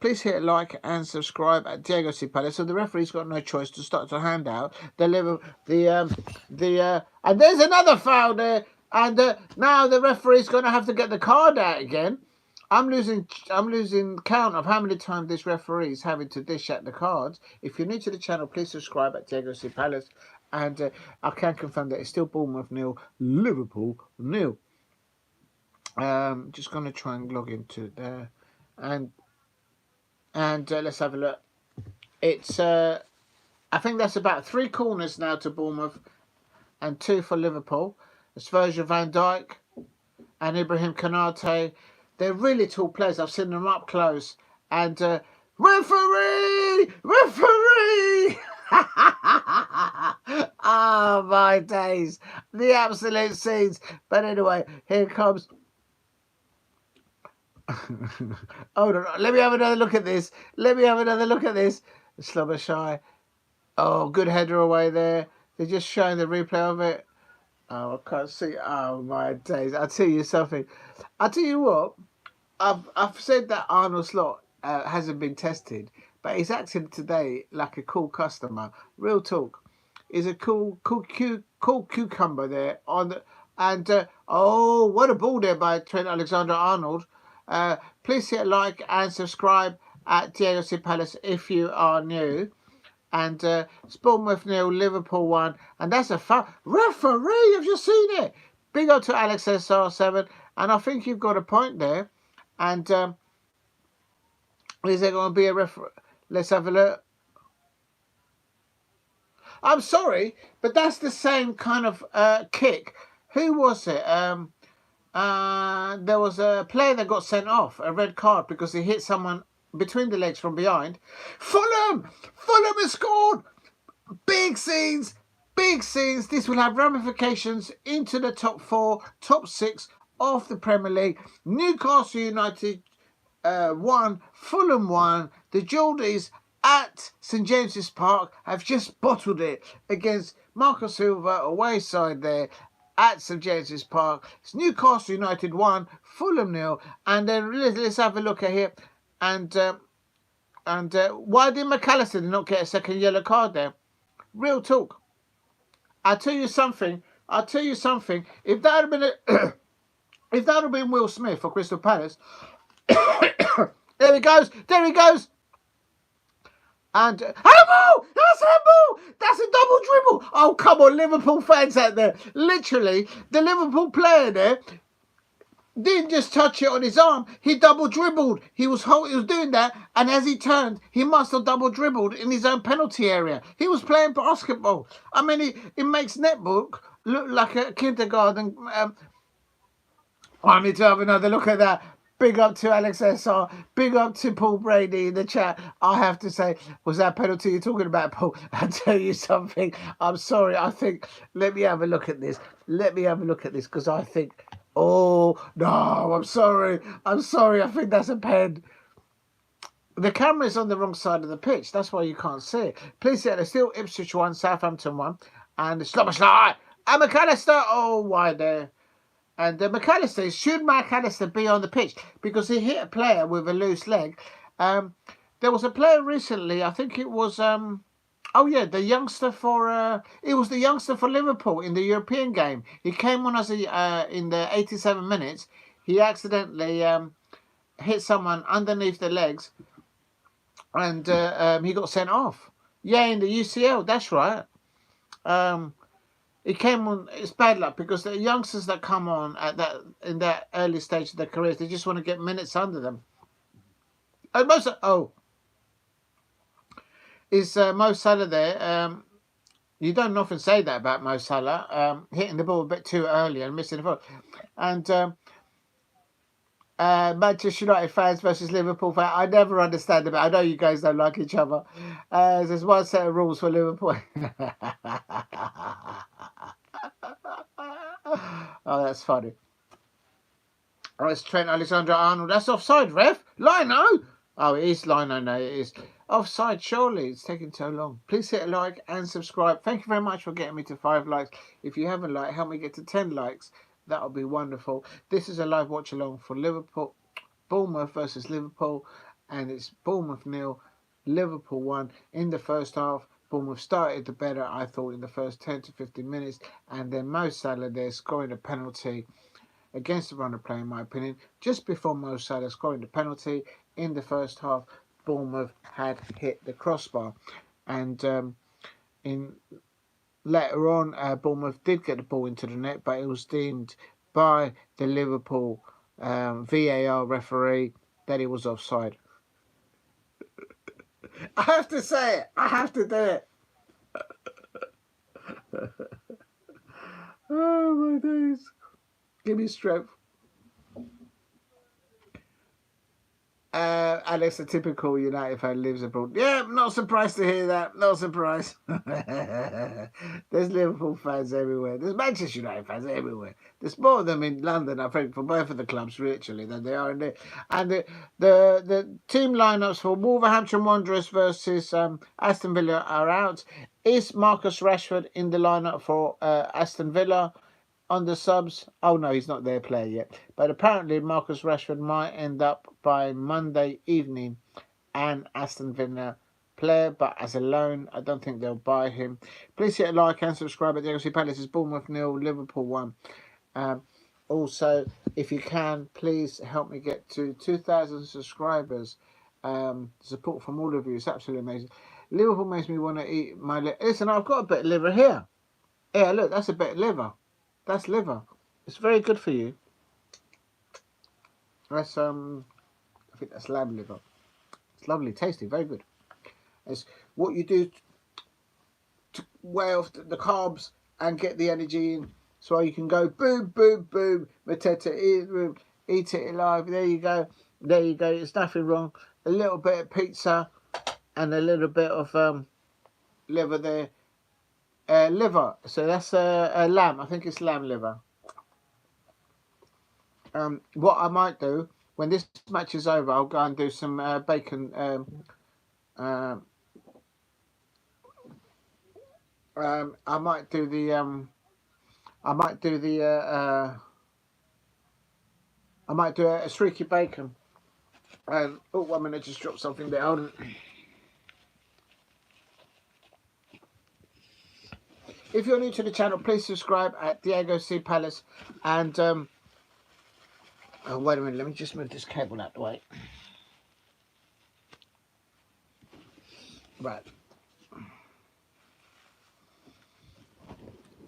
Please hit a like and subscribe at Diego C. Palace. So the referee's got no choice to start to hand out and there's another foul there. And now the referee's going to have to get the card out again. I'm losing count of how many times this referee is having to dish out the cards. If you're new to the channel, please subscribe at Diego C. Palace. And I can confirm that it's still Bournemouth 0, Liverpool 0. Just going to try and log into there. And let's have a look. It's I think that's about 3 corners now to Bournemouth and 2 for Liverpool. It's Virgil van Dijk and Ibrahim Konate. They're really tall players. I've seen them up close. And referee! Referee! Oh, my days. The absolute scenes. But anyway, here comes... Hold on. Let me have another look at this. Let me have another look at this. Szoboszlai. Oh, good header away there. They're just showing the replay of it. Oh, I can't see. Oh, my days. I'll tell you something. I'll tell you what. I've said that Arnold Slot hasn't been tested, but he's acting today like a cool customer. Real talk. He's a cool cucumber there on the, and oh, what a ball there by Trent Alexander-Arnold. Please hit like and subscribe at Diego C. Palace if you are new. And Bournemouth 0, Liverpool 1, and that's a foul. Referee, have you seen it? Big up to Alex SR7, and I think you've got a point there. And Is there going to be a referee? Let's have a look. I'm sorry, but that's the same kind of kick. Who was it? There was a player that got sent off, a red card, because he hit someone between the legs from behind. Fulham has scored. Big scenes, big scenes. This will have ramifications into the top 4, top 6 of the Premier League. Newcastle United 1, Fulham 1. The Geordies at St James's Park have just bottled it against Marco Silva, away side there at St James's Park. It's Newcastle United 1, Fulham 0. And then let's have a look at here. And why did McAllister not get a second yellow card there? Real talk. I'll tell you something. If that had been if that had been Will Smith for Crystal Palace, there he goes. And handball! That's handball! That's a double dribble! Oh, come on, Liverpool fans out there. Literally, the Liverpool player there didn't just touch it on his arm, he double dribbled. He was doing that, and as he turned, he must have double dribbled in his own penalty area. He was playing basketball. I mean, it makes netbook look like a kindergarten. I need to have another look at that. Big up to Alex SR. Big up to Paul Brady in the chat. I have to say, was that penalty you're talking about, Paul? I'll tell you something. I'm sorry. I think, let me have a look at this. Because I think, oh, no, I'm sorry. I think that's a pen. The camera is on the wrong side of the pitch. That's why you can't see it. Please see it. There's still Ipswich 1, Southampton 1. And the slide. And McAllister, oh, wide there. And McAllister, should McAllister be on the pitch? Because he hit a player with a loose leg. There was a player recently, I think it was, the youngster for, it was the youngster for Liverpool in the European game. He came on as in the 87 minutes. He accidentally hit someone underneath the legs. And he got sent off. Yeah, in the UCL, that's right. It came on. It's bad luck because the youngsters that come on in that early stage of their careers, they just want to get minutes under them. And is Mo Salah there? You don't often say that about Mo Salah, hitting the ball a bit too early and missing the ball. And Manchester United fans versus Liverpool fans. I never understand them. I know you guys don't like each other. There's one set of rules for Liverpool. Oh, that's funny. Oh, it's Trent Alexander-Arnold. That's offside, ref. Lino. Oh, it is Lino. No, it is offside. Surely it's taking so long. Please hit a like and subscribe. Thank you very much for getting me to 5 likes. If you haven't liked, help me get to 10 likes. That'll be wonderful. This is a live watch along for Bournemouth versus Liverpool, and it's Bournemouth 0, Liverpool 1 in the first half. Bournemouth started the better, I thought, in the first 10 to 15 minutes, and then Mo Salah there scoring a penalty against the run of play, in my opinion. Just before Mo Salah scoring the penalty in the first half, Bournemouth had hit the crossbar, and later on, Bournemouth did get the ball into the net, but it was deemed by the Liverpool VAR referee that it was offside. I have to say it. I have to do it. Oh, my days. Give me strength. Alex, a typical United fan, lives abroad. Yeah, not surprised to hear that. Not surprised. There's Liverpool fans everywhere. There's Manchester United fans everywhere. There's more of them in London, I think, for both of the clubs, literally, than they are in there. And the team lineups for Wolverhampton Wanderers versus Aston Villa are out. Is Marcus Rashford in the lineup for Aston Villa? On the subs, oh no, he's not their player yet. But apparently Marcus Rashford might end up by Monday evening an Aston Villa player, but as a loan, I don't think they'll buy him. Please hit a like and subscribe at the FC Palace's Bournemouth 0, Liverpool 1. Also, if you can, please help me get to 2,000 subscribers. Support from all of you is absolutely amazing. Liverpool makes me want to eat my liver. Listen, I've got a bit of liver here. Yeah, look, that's a bit of liver. That's liver. It's very good for you. That's I think that's lamb liver. It's lovely, tasty, very good. It's what you do to weigh off the carbs and get the energy in, so you can go boom, boom, boom, Mateta, eat it alive. There you go. There you go. There's nothing wrong. A little bit of pizza and a little bit of liver there. Liver. So that's a lamb. I think it's lamb liver. What I might do when this match is over, I'll go and do some bacon. I might do the. I might do the. I might do a streaky bacon. Oh, 1 minute, just dropped something there. Hold on. If you're new to the channel, please subscribe at Diego C Palace. And oh, wait a minute, let me just move this cable out the way. Right.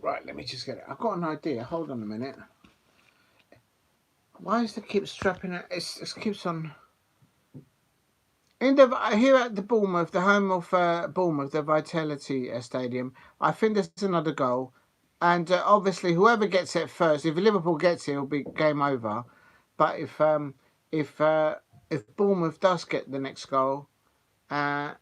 Right, let me just get it. I've got an idea. Hold on a minute. Why is it keep strapping it? It keeps on. Here at the Bournemouth, the home of Bournemouth, the Vitality Stadium, I think there's another goal. And obviously, whoever gets it first, if Liverpool gets it, it'll be game over. But if Bournemouth does get the next goal, right,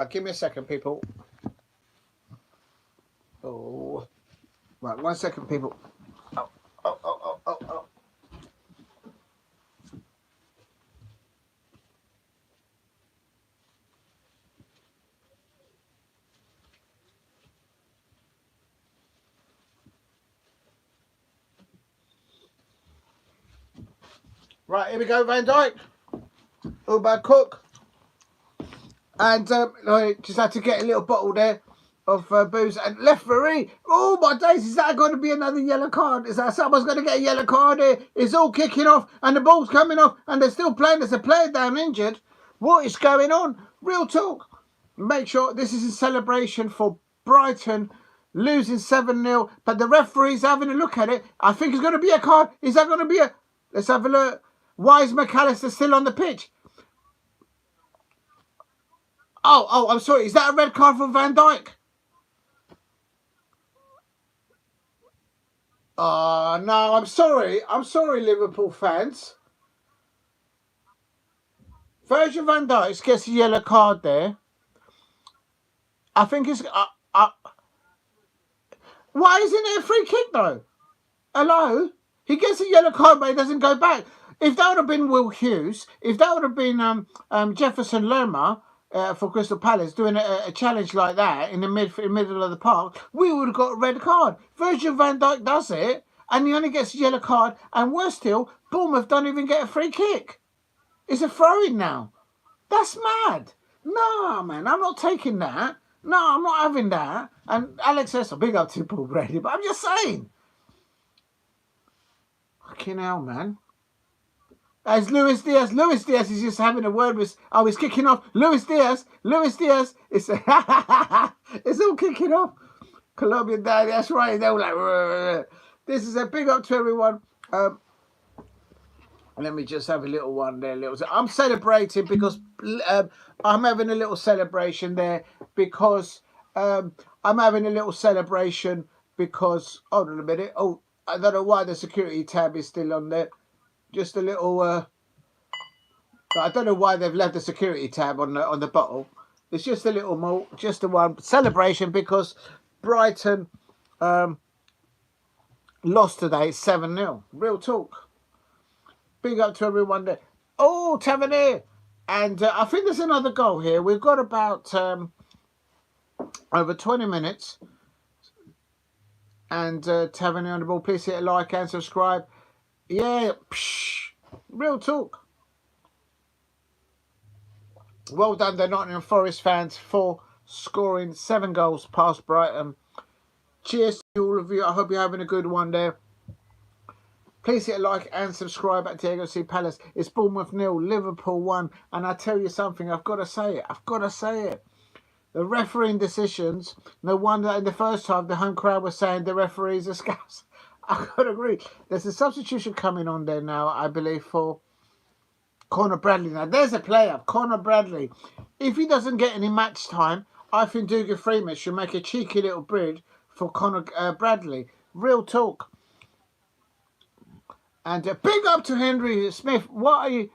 give me a second, people. Oh, right, 1 second, people. Oh. Right, here we go, Van Dijk. All about Cook. And I just had to get a little bottle there of booze. And referee, oh my days, is that going to be another yellow card? Is that someone's going to get a yellow card here? It's all kicking off and the ball's coming off and they're still playing. There's a player down injured. What is going on? Real talk. Make sure this is a celebration for Brighton losing 7-0. But the referee's having a look at it. I think it's going to be a card. Is that going to be a... Let's have a look. Why is McAllister still on the pitch? Oh, I'm sorry. Is that a red card for Van Dijk? Oh, no, I'm sorry. I'm sorry, Liverpool fans. Virgil van Dijk gets a yellow card there. I think it's... why isn't it a free kick, though? Hello? He gets a yellow card, but he doesn't go back. If that would have been Will Hughes, if that would have been Jefferson Lerma for Crystal Palace doing a challenge like that in the middle of the park, we would have got a red card. Virgil van Dijk does it, and he only gets a yellow card. And worse still, Bournemouth don't even get a free kick. It's a throw-in now. That's mad. No, man, I'm not taking that. No, I'm not having that. And Alex S, big up to Paul Brady, but I'm just saying. Fucking hell, man. As Luis Diaz is just having a word with... Oh, he's kicking off. Luis Diaz. It's all kicking off. Colombian daddy, that's right. They're all like... Rrr. This is a big up to everyone. Let me just have a little one there. I'm celebrating because... I'm having a little celebration there because... I'm having a little celebration because... Hold on a minute. Oh, I don't know why the security tab is still on there. Just a little... I don't know why they've left the security tab on the bottle. It's just a little more... Just a one celebration because Brighton lost today 7-0. Real talk. Big up to everyone there. Oh, Tavernier. And I think there's another goal here. We've got about over 20 minutes. And Tavernier on the ball. Please hit a like and subscribe. Yeah. Psh, real talk. Well done, the Nottingham Forest fans, for scoring 7 goals past Brighton. Cheers to all of you. I hope you're having a good one there. Please hit a like and subscribe at Diego C Palace. It's Bournemouth 0, Liverpool 1. And I tell you something, I've got to say it. The refereeing decisions. No wonder in the first half the home crowd was saying the referees are scouse. I could agree. There's a substitution coming on there now, I believe, for Conor Bradley. Now there's a player, Conor Bradley. If he doesn't get any match time, I think Dougal Freeman should make a cheeky little bid for Conor Bradley. Real talk. And big up to Henry Smith. What are you?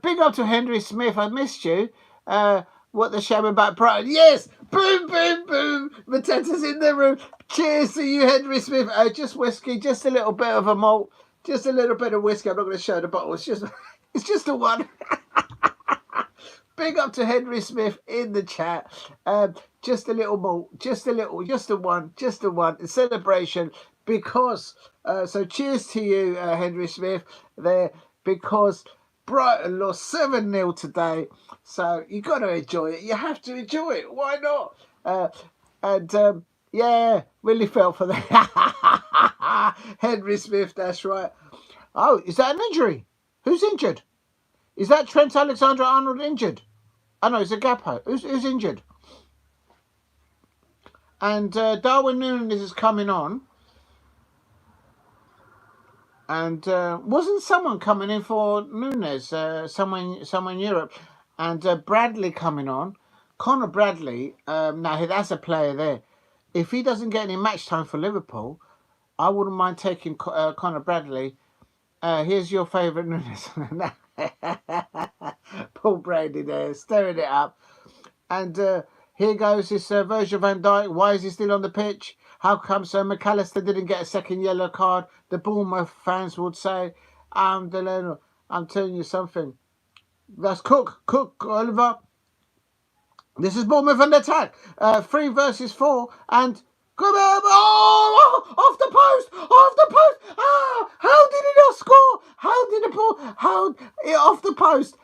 Big up to Henry Smith. I missed you. What the show about Brighton? Yes. Boom, boom, boom. Mateta's in the room. Cheers to you, Henry Smith. Just whiskey, just a little bit of a malt, just a little bit of whiskey. I'm not going to show the bottle. It's just a one. Big up to Henry Smith in the chat. Just a little malt, just a one in celebration because. So cheers to you, Henry Smith, there, because Brighton lost 7-0 today. So you got to enjoy it. You have to enjoy it. Why not? Yeah, really felt for that. Henry Smith, that's right. Oh, is that an injury? Who's injured? Is that Trent Alexander-Arnold injured? Oh, no, it's a Gapo. Who's injured? And Darwin Núñez is coming on. And wasn't someone coming in for Núñez? Someone in Europe. And Bradley coming on. Conor Bradley, now that's a player there. If he doesn't get any match time for Liverpool, I wouldn't mind taking Conor Bradley. Here's your favourite Núñez. Paul Brady there, stirring it up. And here goes this Virgil van Dijk. Why is he still on the pitch? How come Sir McAllister didn't get a second yellow card? The Bournemouth fans would say, I'm telling you something. That's Cook, Oliver. This is Bournemouth under attack. 3 versus 4. And come on. Oh, off the post. Ah, how did he not score? How did the ball, off the post?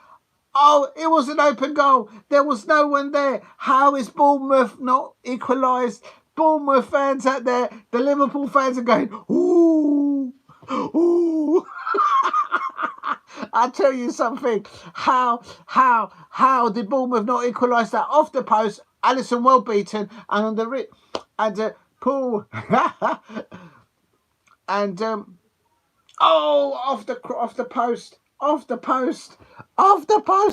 Oh, it was an open goal. There was no one there. How is Bournemouth not equalised? Bournemouth fans out there, the Liverpool fans are going, ooh. I tell you something. How did Bournemouth not equalise that? Off the post, Alisson well beaten, and on the Paul and off the post.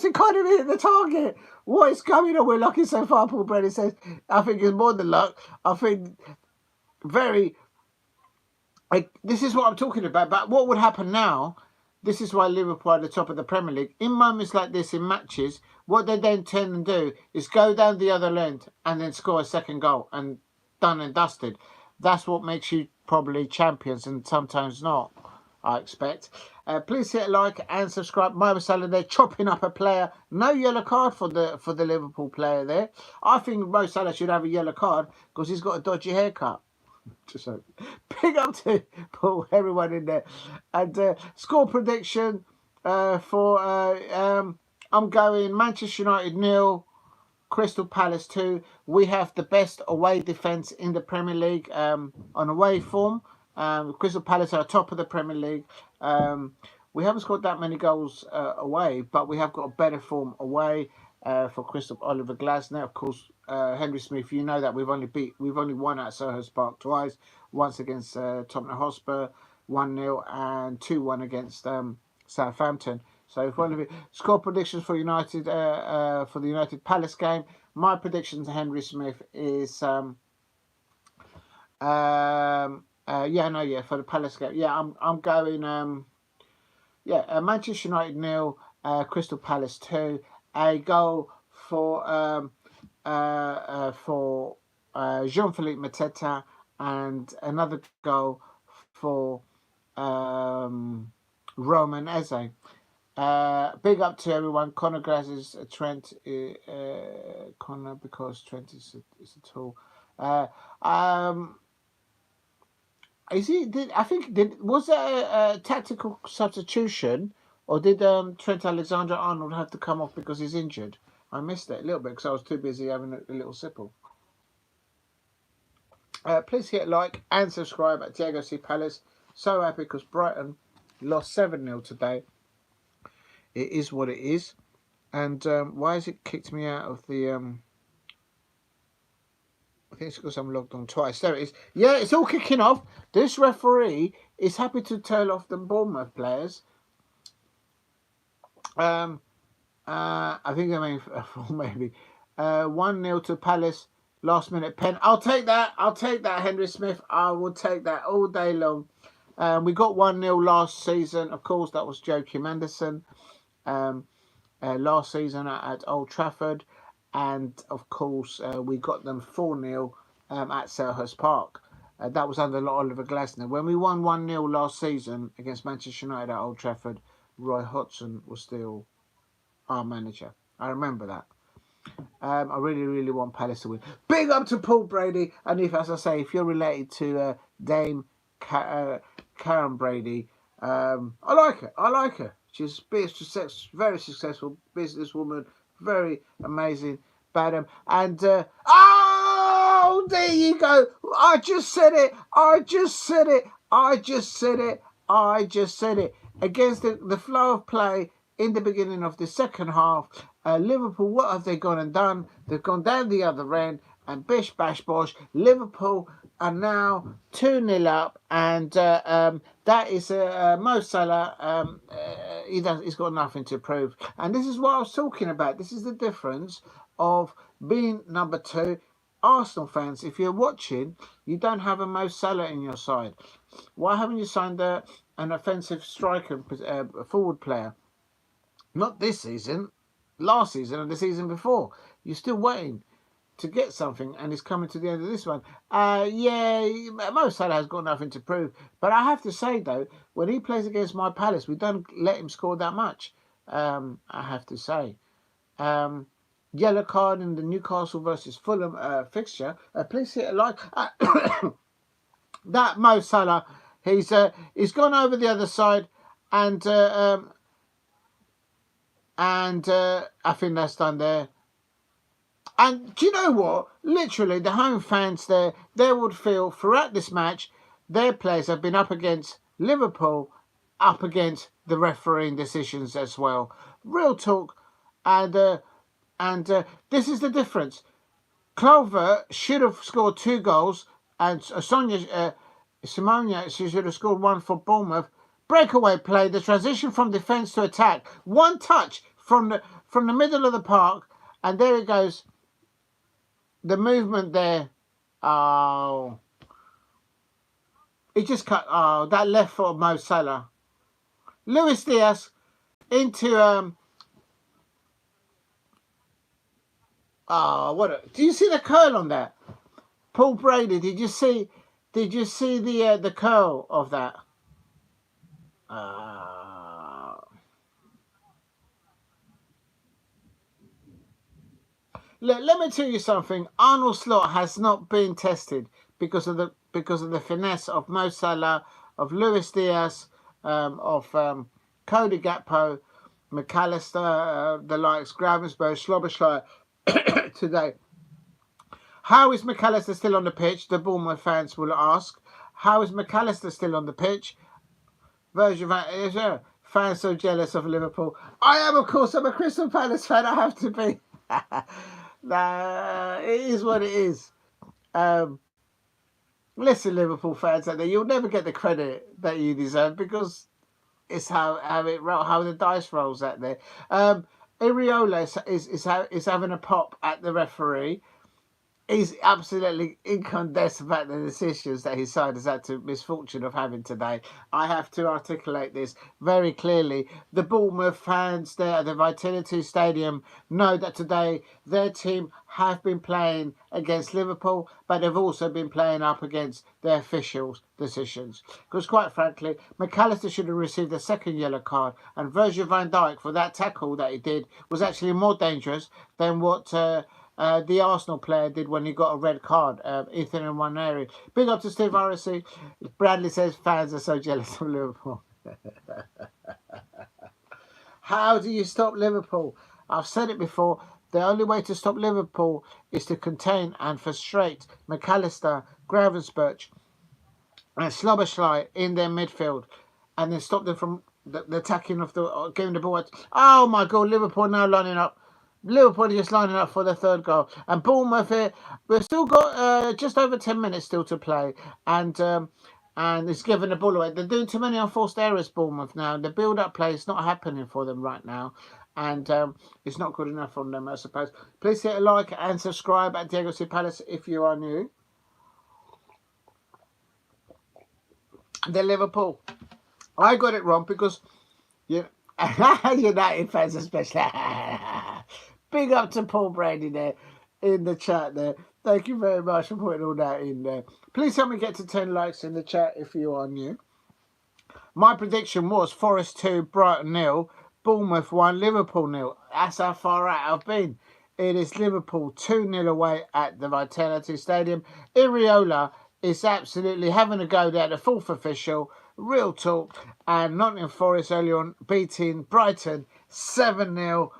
He can't even hit the target. What is going on? We're lucky so far, Paul Brady says. I think it's more than luck. I think this is what I'm talking about. But what would happen now? This is why Liverpool are at the top of the Premier League. In moments like this, in matches, what they then tend to do is go down the other end and then score a second goal and done and dusted. That's what makes you probably champions and sometimes not, I expect. Please hit like and subscribe. Mo Salah there chopping up a player. No yellow card for the Liverpool player there. I think Mo Salah should have a yellow card because he's got a dodgy haircut. Just so big up to Paul, everyone in there. And score prediction for I'm going Manchester United 0, Crystal Palace 2. We have the best away defence in the Premier League on away form. Crystal Palace are top of the Premier League. We haven't scored that many goals away, but we have got a better form away for Crystal Oliver Glasner. Of course, Henry Smith, you know that we've only won at Selhurst Park twice. Once against Tottenham Hotspur, 1-0, and 2-1 against Southampton. So if one of you score predictions for United for the United Palace game, my prediction to Henry Smith is for the Palace game. Yeah, I'm going Manchester United 0, Crystal Palace 2. A goal for Jean-Philippe Mateta, and another goal for Roman Eze. Big up to everyone. Conor Graz's Trent, Conor, because Trent is a tool. Was that a tactical substitution, or did Trent Alexander-Arnold have to come off because he's injured? I missed it a little bit because I was too busy having a little sipple. Please hit like and subscribe at Diego C. Palace. So happy because Brighton lost 7-0 today. It is what it is. And why has it kicked me out of the think it's because I'm logged on twice. There it is. Yeah, it's all kicking off. This referee is happy to tell off the Bournemouth players. I think I mean maybe 1-0 to Palace. Last minute pen. I'll take that. I'll take that, Henry Smith. I will take that all day long. We got 1-0 last season. Of course, that was Joachim Anderson. Last season at Old Trafford, and of course we got them 4-0 at Selhurst Park. That was under Oliver Glasner. When we won 1-0 last season against Manchester United at Old Trafford, Roy Hodgson was still our manager. I remember that. I really want Palace to win. Big up to Paul Brady, and if, as I say, if you're related to Dame Karen Brady, I like her. I like her. She's very successful businesswoman, very amazing. And oh, there you go. I just said it. I just said it. I just said it. I just said it. Against the flow of play in the beginning of the second half, Liverpool, what have they gone and done? They've gone down the other end, and bish bash bosh, Liverpool are now 2-0 up, and that is Mo Salah. He's got nothing to prove, and this is what I was talking about. This is the difference of being number 2. Arsenal fans, if you're watching, you don't have a Mo Salah in your side. Why haven't you signed an offensive striker, forward player? Not this season, last season, and the season before. You're still waiting to get something, and it's coming to the end of this one. Yeah, Mo Salah has got nothing to prove. But I have to say, though, when he plays against my Palace, we don't let him score that much. I have to say. Yellow card in the Newcastle versus Fulham fixture. Please hit a like. That Mo Salah, he's gone over the other side, and I think that's done there. And do you know what? Literally, the home fans there, they would feel throughout this match, their players have been up against Liverpool, up against the refereeing decisions as well. Real talk. And this is the difference. Clover should have scored 2 goals, and Simonia, she should have scored 1 for Bournemouth. Breakaway play, the transition from defence to attack. 1 touch from the middle of the park, and there it goes. The movement there. Oh. He just cut. Oh, that left foot of Mo Salah. Luis Diaz into do you see the curl on that? Paul Brady, did you see the curl of that? Let me tell you something. Arnold Slot has not been tested because of the finesse of Mo Salah, of Luis Diaz, of Cody Gakpo, McAllister, the likes, Gravensburg, Slobosly today. How is McAllister still on the pitch? The Bournemouth fans will ask. How is McAllister still on the pitch? Fans so jealous of Liverpool. I am, of course. I'm a Crystal Palace fan. I have to be. Nah, it is what it is. Listen, Liverpool fans out there, you'll never get the credit that you deserve because it's how the dice rolls out there. Iriola is having a pop at the referee. He's absolutely incandescent about the decisions that his side has had the misfortune of having today. I have to articulate this very clearly. The Bournemouth fans there at the Vitality Stadium know that today their team have been playing against Liverpool, but they've also been playing up against their officials' decisions. Because quite frankly, McAllister should have received a second yellow card, and Virgil van Dijk, for that tackle that he did, was actually more dangerous than what the Arsenal player did when he got a red card, Ethan and Nwaneri. Big up to Steve Morrissey. Bradley says fans are so jealous of Liverpool. How do you stop Liverpool? I've said it before. The only way to stop Liverpool is to contain and frustrate McAllister, Gravensburg and Slobosly in their midfield, and then stop them from the attacking of giving the ball. Oh my God, Liverpool now lining up. Liverpool are just lining up for the third goal. And Bournemouth here, we've still got just over 10 minutes still to play. And it's giving the ball away. They're doing too many unforced errors, Bournemouth, now. The build-up play is not happening for them right now. And it's not good enough from them, I suppose. Please hit a like and subscribe at Diego C. Palace if you are new. The Liverpool. I got it wrong because United fans especially. Big up to Paul Brady there in the chat there. Thank you very much for putting all that in there. Please help me get to 10 likes in the chat if you are new. My prediction was Forest 2, Brighton 0, Bournemouth 1, Liverpool 0. That's how far out I've been. It is Liverpool 2-0 away at the Vitality Stadium. Iriola is absolutely having a go there, the fourth official. Real talk. And Nottingham Forest early on beating Brighton 7-0.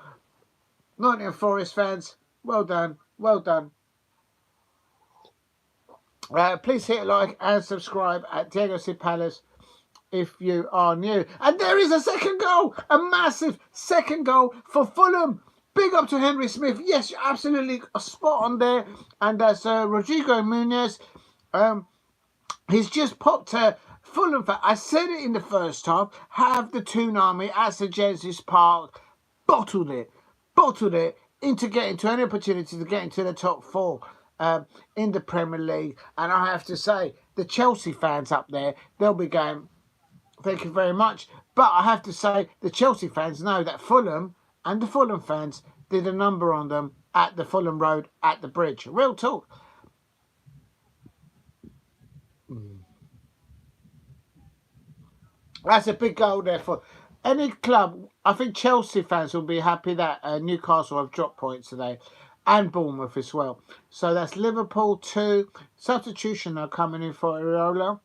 Nottingham Forest fans, well done, well done. Please hit like and subscribe at Diego C. Palace if you are new. And there is a second goal, a massive second goal for Fulham. Big up to Henry Smith. Yes, you're absolutely spot on there. And that's Rodrigo Munoz. He's just popped Fulham. I said it in the first half. Have the tsunami at St James's Park. Bottled it into getting to any opportunity to get into the top four in the Premier League. And I have to say, the Chelsea fans up there, they'll be going, thank you very much. But I have to say, the Chelsea fans know that Fulham and the Fulham fans did a number on them at the Fulham Road at the bridge. Real talk. That's a big goal there for any club. I think Chelsea fans will be happy that Newcastle have dropped points today, and Bournemouth as well. So that's Liverpool 2. Substitution now coming in for Iriola,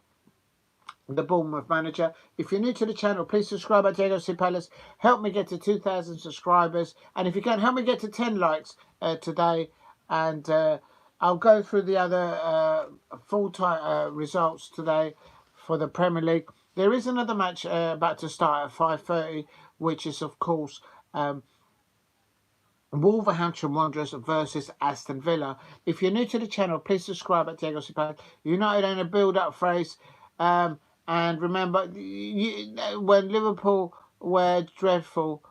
the Bournemouth manager. If you're new to the channel, please subscribe at Diego C. Palace. Help me get to 2,000 subscribers. And if you can, help me get to 10 likes today. And I'll go through the other full-time results today for the Premier League. There is another match about to start at 5:30, which is, of course, Wolverhampton Wanderers versus Aston Villa. If you're new to the channel, please subscribe at Diego C. Palace. United in a build-up phase. And remember, when Liverpool were dreadful,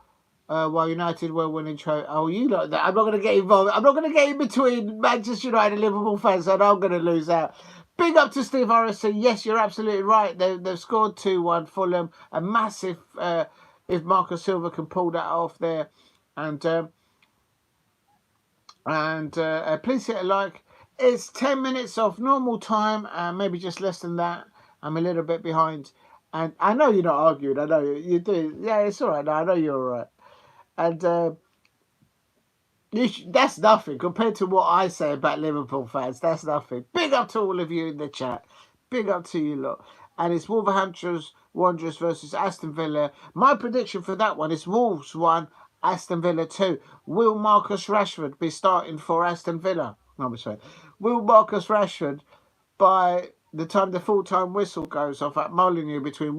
while United were winning trophy. Oh, you like that. I'm not going to get involved. I'm not going to get in between Manchester United and Liverpool fans, and I'm going to lose out. Big up to Steve Harrison. Yes, you're absolutely right. They've scored 2-1 Fulham. A massive, if Marcus Silva can pull that off there. And please hit a like. It's 10 minutes off normal time, maybe just less than that. I'm a little bit behind. And I know you're not arguing. I know you do. Yeah, it's all right. No, I know you're all right. And that's nothing compared to what I say about Liverpool fans. That's nothing. Big up to all of you in the chat. Big up to you lot. And it's Wolverhampton Wanderers versus Aston Villa. My prediction for that one is Wolves 1, Aston Villa 2. Will Marcus Rashford be starting for Aston Villa? No, I'm sorry. Will Marcus Rashford, by the time the full-time whistle goes off at Molineux between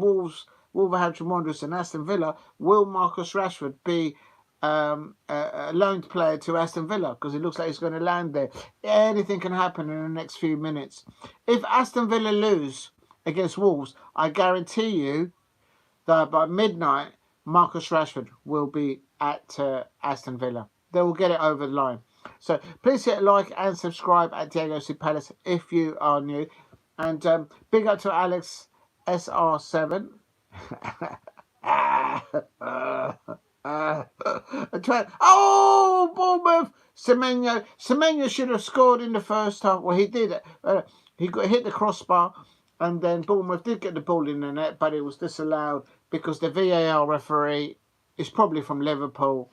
Wolverhampton Wanderers and Aston Villa, will Marcus Rashford be a loaned player to Aston Villa? Because it looks like he's going to land there. Anything can happen in the next few minutes. If Aston Villa lose against Wolves, I guarantee you that by midnight, Marcus Rashford will be at Aston Villa. They will get it over the line. So please hit like and subscribe at Diego C. Palace if you are new. And big up to Alex SR7. Oh, Bournemouth! Semenyo should have scored in the first half. Well, he did. He got hit the crossbar, and then Bournemouth did get the ball in the net, but it was disallowed because the VAR referee is probably from Liverpool.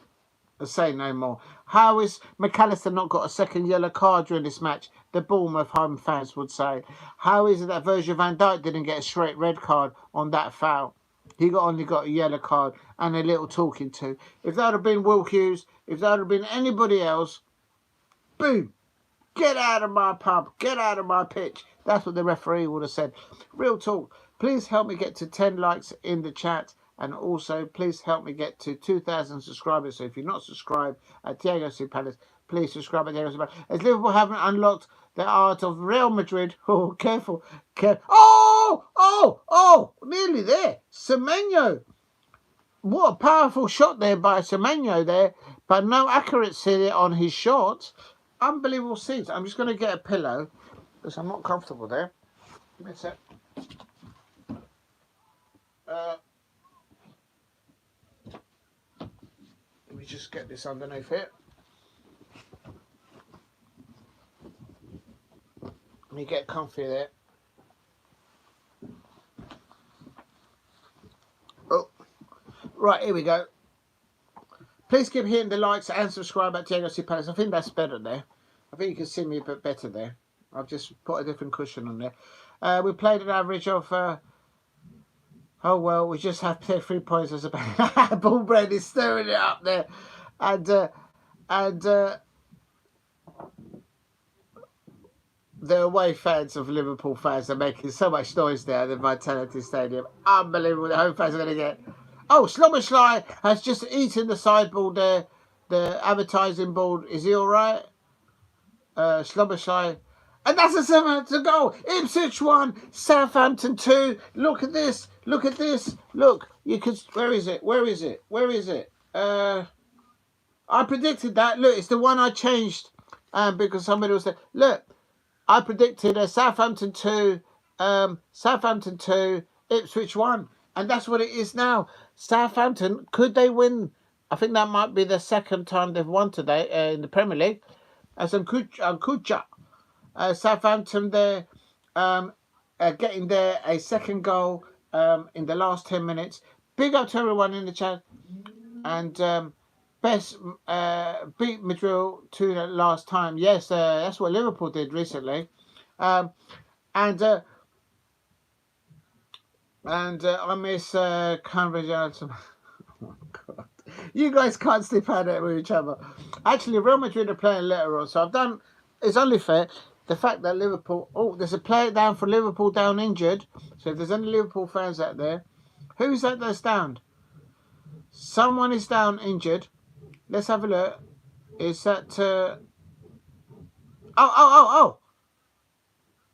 I'll say no more. How is McAllister not got a second yellow card during this match? The Bournemouth home fans would say. How is it that Virgil van Dijk didn't get a straight red card on that foul? He only got a yellow card and a little talking to. If that had been Will Hughes, if that had been anybody else, boom, get out of my pub, get out of my pitch. That's what the referee would have said. Real talk. Please help me get to 10 likes in the chat And also, please help me get to 2,000 subscribers. So if you're not subscribed at Diego C. Palace, please subscribe at Diego C. Palace. As Liverpool haven't unlocked the art of Real Madrid. Oh, careful. Oh, nearly there. Semenyo. What a powerful shot there by Semenyo there, but no accuracy on his shot. Unbelievable scenes. I'm just going to get a pillow because I'm not comfortable there. Give me a sec. Let me just get this underneath here. Let me get comfy there. Oh, right, here we go. Please keep hitting the likes and subscribe at Diego C. Palace. I think that's better there. I think you can see me a bit better there. I've just put a different cushion on there. We played an average of... oh, well, we just have 3 points as a bad. Ball Bread is stirring it up there. And the away fans of Liverpool fans are making so much noise there at the Vitality Stadium. Unbelievable. The home fans are going to get... Oh, Slobosly has just eaten the sideboard there. The advertising board. Is he all right? Slobosly. And that's a 7 goal. Ipswich 1, Southampton 2. Look at this. Look at this. Look. You could... Where is it? Where is it? Where is it? I predicted that. Look, it's the one I changed because somebody was there. Look. I predicted Southampton 2, Ipswich 1. And that's what it is now. Southampton, could they win? I think that might be the second time they've won today in the Premier League. As Kucha. Southampton there getting there a second goal in the last 10 minutes. Big up to everyone in the chat. And Best beat Madrid 2 last time. Yes, that's what Liverpool did recently. And I miss Cambridge. Oh my God. You guys can't sleep out there with each other. Actually, Real Madrid are playing later on, so I've done... It's only fair. The fact that Liverpool... Oh, there's a player down for Liverpool down injured. So if there's any Liverpool fans out there... Who's that that's down? Someone is down injured. Let's have a look. Is that... Oh!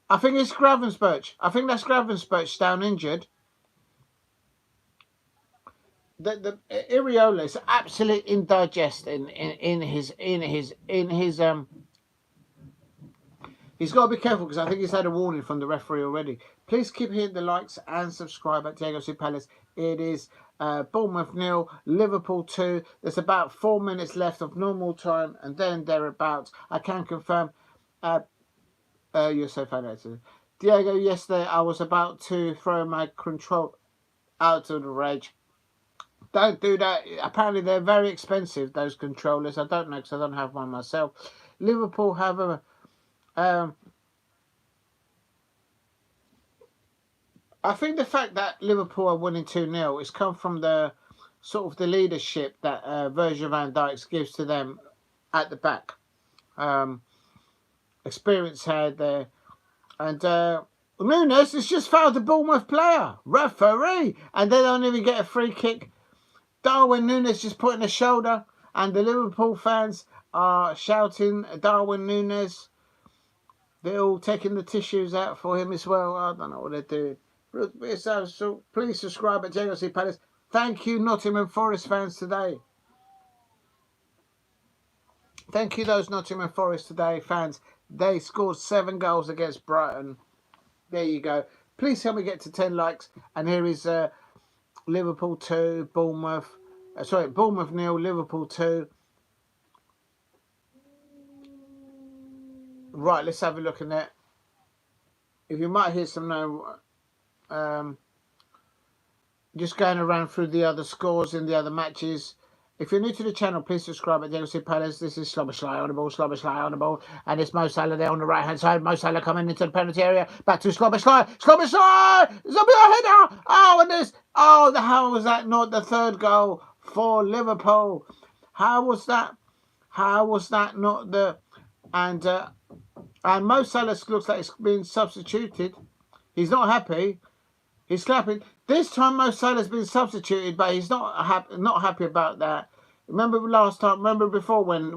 I think it's Gravenberch. I think that's Gravenberch down injured. The Iriola is absolutely indigesting in his He's got to be careful because I think he's had a warning from the referee already. Please keep hitting the likes and subscribe at Diego C. Palace. It is Bournemouth 0, Liverpool 2. There's about 4 minutes left of normal time, and then thereabouts. I can confirm. You're so fantastic. Diego, yesterday I was about to throw my control out of the rage. Don't do that. Apparently they're very expensive, those controllers. I don't know because I don't have one myself. Liverpool have a... I think the fact that Liverpool are winning 2-0 has come from the sort of the leadership that Virgil van Dijk gives to them at the back. Experience had there. And Nunes has just fouled the Bournemouth player. Referee. And they don't even get a free kick. Darwin Nunes just putting a shoulder. And the Liverpool fans are shouting Darwin Nunes. They're all taking the tissues out for him as well. I don't know what they're doing. So please subscribe at Diego C. Palace. Thank you, Nottingham Forest fans today. Thank you, those Nottingham Forest today fans. They scored 7 goals against Brighton. There you go. Please help me get to 10 likes. And here is Liverpool 2, Bournemouth. Bournemouth 0, Liverpool 2. Right, let's have a look at that. If you might hear some just going around through the other scores in the other matches. If you're new to the channel, please subscribe at Diego C. Palace. This is Slobosly on the ball, and it's Mo Salah there on the right hand side. Mo Salah coming into the penalty area. Back to Slobosly. It's a header. Oh, and this. Oh, how was that not the 3rd goal for Liverpool? How was that? How was that not the? And Mo Salah looks like he's been substituted. He's not happy. He's clapping. This time Mo Salah's been substituted, but he's not happy about that. Remember last time? Remember before when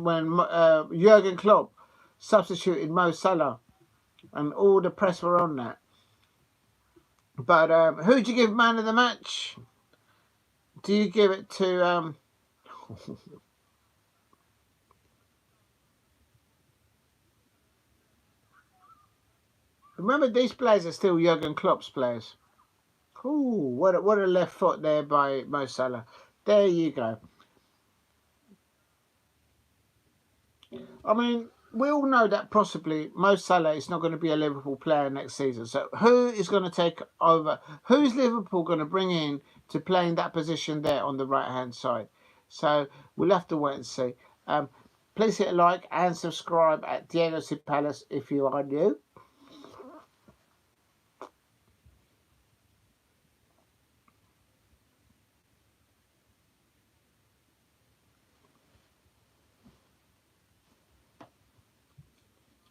Jurgen Klopp substituted Mo Salah, and all the press were on that. But who'd you give man of the match? Do you give it to? Remember, these players are still Jurgen Klopp's players. Ooh, what a left foot there by Mo Salah. There you go. I mean, we all know that possibly Mo Salah is not going to be a Liverpool player next season. So who is going to take over? Who's Liverpool going to bring in to play in that position there on the right-hand side? So we'll have to wait and see. Please hit a like and subscribe at Diego C. Palace if you are new.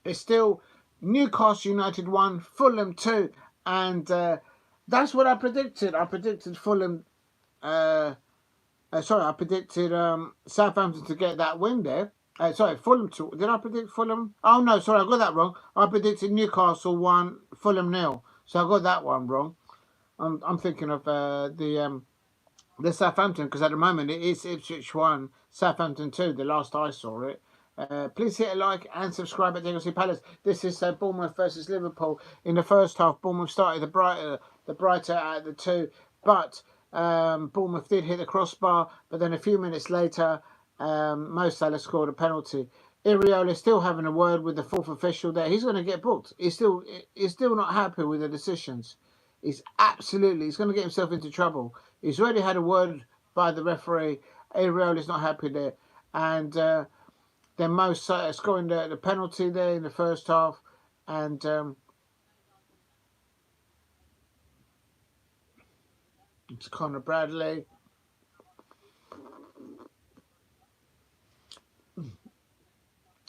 It's still Newcastle United 1, Fulham 2, and that's what I predicted. I predicted Fulham. I predicted Southampton to get that win there. Fulham 2. Did I predict Fulham? Oh no, sorry, I got that wrong. I predicted Newcastle 1, Fulham 0. So I got that one wrong. I'm thinking of the Southampton, because at the moment it is Ipswich 1, Southampton 2. The last I saw it. Please hit a like and subscribe at Diego C. Palace. This is Bournemouth versus Liverpool. In the first half, Bournemouth started the brighter out of the two, but Bournemouth did hit the crossbar. But then a few minutes later, Mo Salah scored a penalty. Iraola still having a word with the fourth official there. He's going to get booked. He's still not happy with the decisions. He's going to get himself into trouble. He's already had a word by the referee. Iraola's not happy there, and then Mo Salah scoring the penalty there in the first half, and it's Conor Bradley.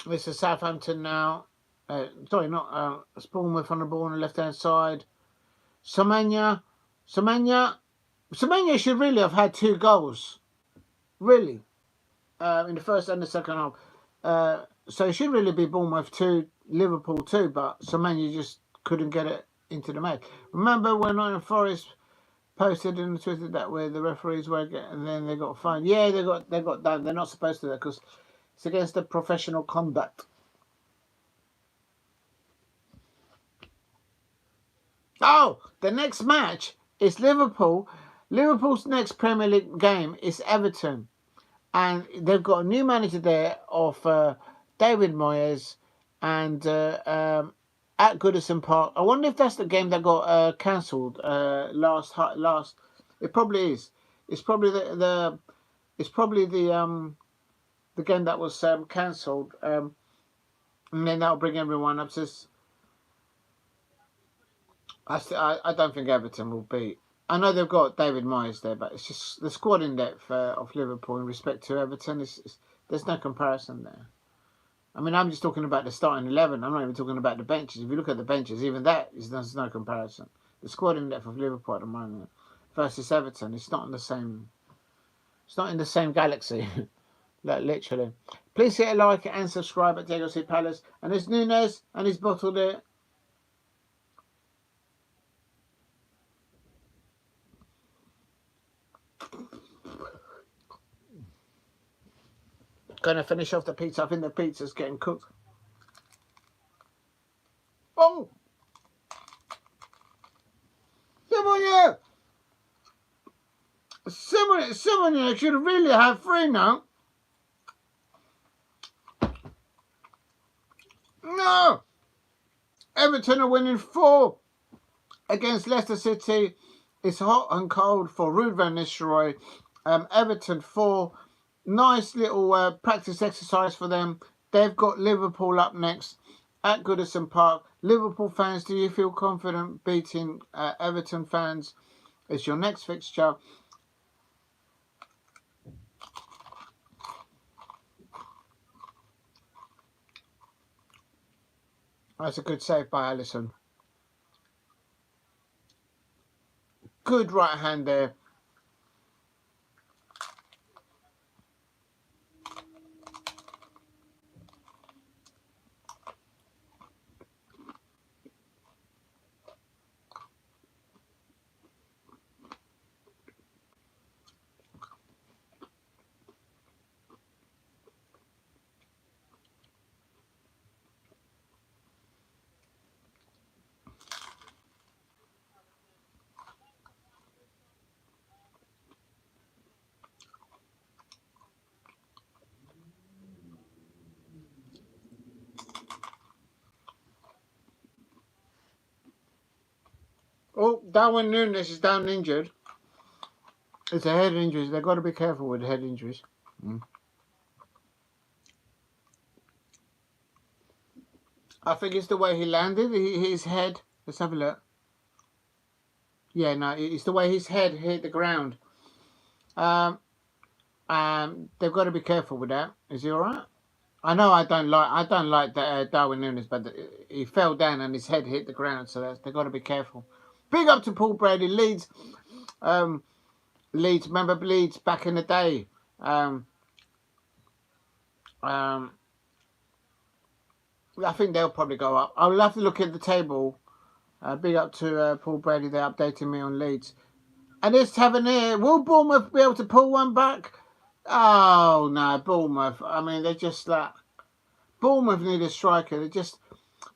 This is Southampton now. It's Bournemouth on the ball on the left-hand side. Semenya should really have had 2 goals, really, in the first and the second half. So it should really be Bournemouth 2, Liverpool 2, but Semenya just couldn't get it into the match. Remember when Nottingham Forest posted in Twitter that where the referees were getting, and then they got fined? Yeah, they got done. They're not supposed to, because it's against the professional conduct. Oh, the next match is Liverpool. Liverpool's next Premier League game is Everton. And they've got a new manager there of David Moyes, and at Goodison Park. I wonder if that's the game that got cancelled last. It probably is. It's probably the game that was cancelled, and then that'll bring everyone up to. I don't think Everton will beat. I know they've got David Moyes there, but it's just the squad in depth of Liverpool in respect to Everton. There's no comparison there. I mean, I'm just talking about the starting 11. I'm not even talking about the benches. If you look at the benches, even there's no comparison. The squad in depth of Liverpool at the moment versus Everton, it's not in the same. It's not in the same galaxy. Like, literally. Please hit a like and subscribe at Diego C. Palace. And there's Nunes and his bottle there. Going to finish off the pizza. I think the pizza's getting cooked. Oh! Someone should really have 3 now. No! Everton are winning 4 against Leicester City. It's hot and cold for Ruud van Nistelrooy. Everton 4. Nice little practice exercise for them. They've got Liverpool up next at Goodison Park. Liverpool fans, do you feel confident beating Everton fans? It's your next fixture. That's a good save by Alisson. Good right hand there. Oh, Darwin Núñez is down injured. It's a head injury. They've got to be careful with head injuries. I think it's the way he landed. His head. Let's have a look. Yeah, no, it's the way his head hit the ground. They've got to be careful with that. Is he all right? I know I don't like that Darwin Núñez, but he fell down and his head hit the ground, so they've got to be careful. Big up to Paul Brady, Leeds. Remember Leeds back in the day. I think they'll probably go up. I'll have to look at the table. Big up to Paul Brady. They're updating me on Leeds. And it's Tavernier. Will Bournemouth be able to pull one back? Oh, no, Bournemouth. I mean, they're just like... Bournemouth need a striker.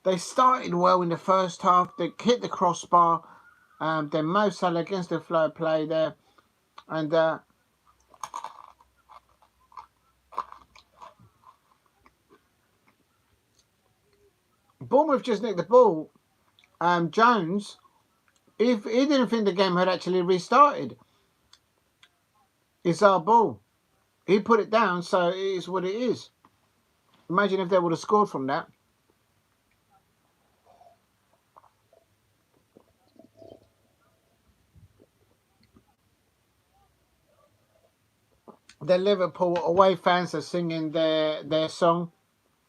They started well in the first half. They hit the crossbar. Then Mo Salah against the flow of play there. And... Bournemouth just nicked the ball. Jones, if he didn't think the game had actually restarted. It's our ball. He put it down, so it is what it is. Imagine if they would have scored from that. The Liverpool away fans are singing their song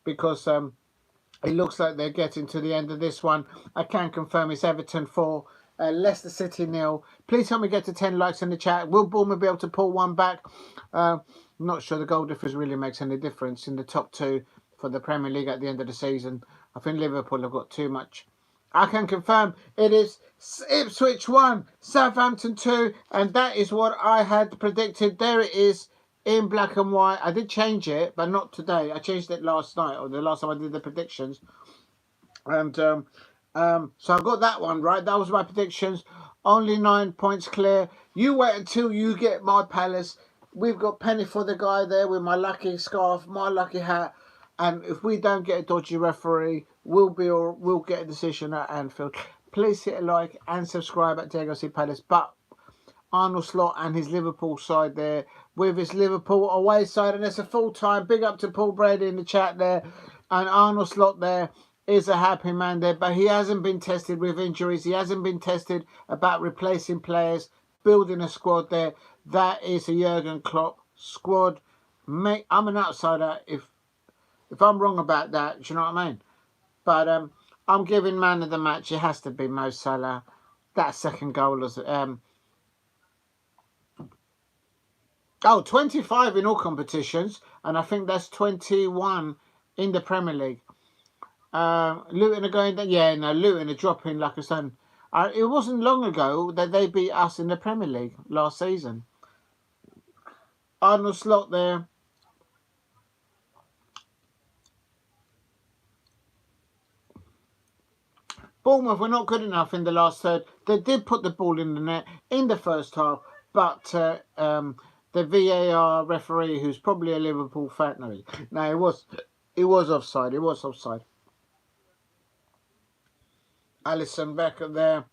because it looks like they're getting to the end of this one. I can confirm it's Everton 4, Leicester City 0. Please help me get to 10 likes in the chat. Will Bournemouth be able to pull one back? I'm not sure the goal difference really makes any difference in the top two for the Premier League at the end of the season. I think Liverpool have got too much. I can confirm it is Ipswich 1, Southampton 2, and that is what I had predicted. There it is. In black and white. I did change it, but not today. I changed it last night, or the last time I did the predictions. And so I got that one right. That was my predictions. Only 9 points clear. You wait until you get my Palace. We've got Penny for the guy there with my lucky scarf, my lucky hat. And if we don't get a dodgy referee, we'll get a decision at Anfield. Please hit a like and subscribe at Diego C Palace. But Arnold Slot and his Liverpool side there with his Liverpool away side, and it's a full time. Big up to Paul Brady in the chat there, and Arnold Slot there is a happy man there, but he hasn't been tested with injuries. He hasn't been tested about replacing players, building a squad there. That is a Jurgen Klopp squad. Mate, I'm an outsider if I'm wrong about that. Do you know what I mean? But I'm giving man of the match. It has to be Mo Salah. That second goal was 25 in all competitions, and I think that's 21 in the Premier League. Luton are going down. Yeah, no, Luton are dropping like a stone. It wasn't long ago that they beat us in the Premier League last season. Arnold Slot there. Bournemouth were not good enough in the last third. They did put the ball in the net in the first half, but the VAR referee, who's probably a Liverpool fan, no, it was offside. It was offside. Alisson Becker there.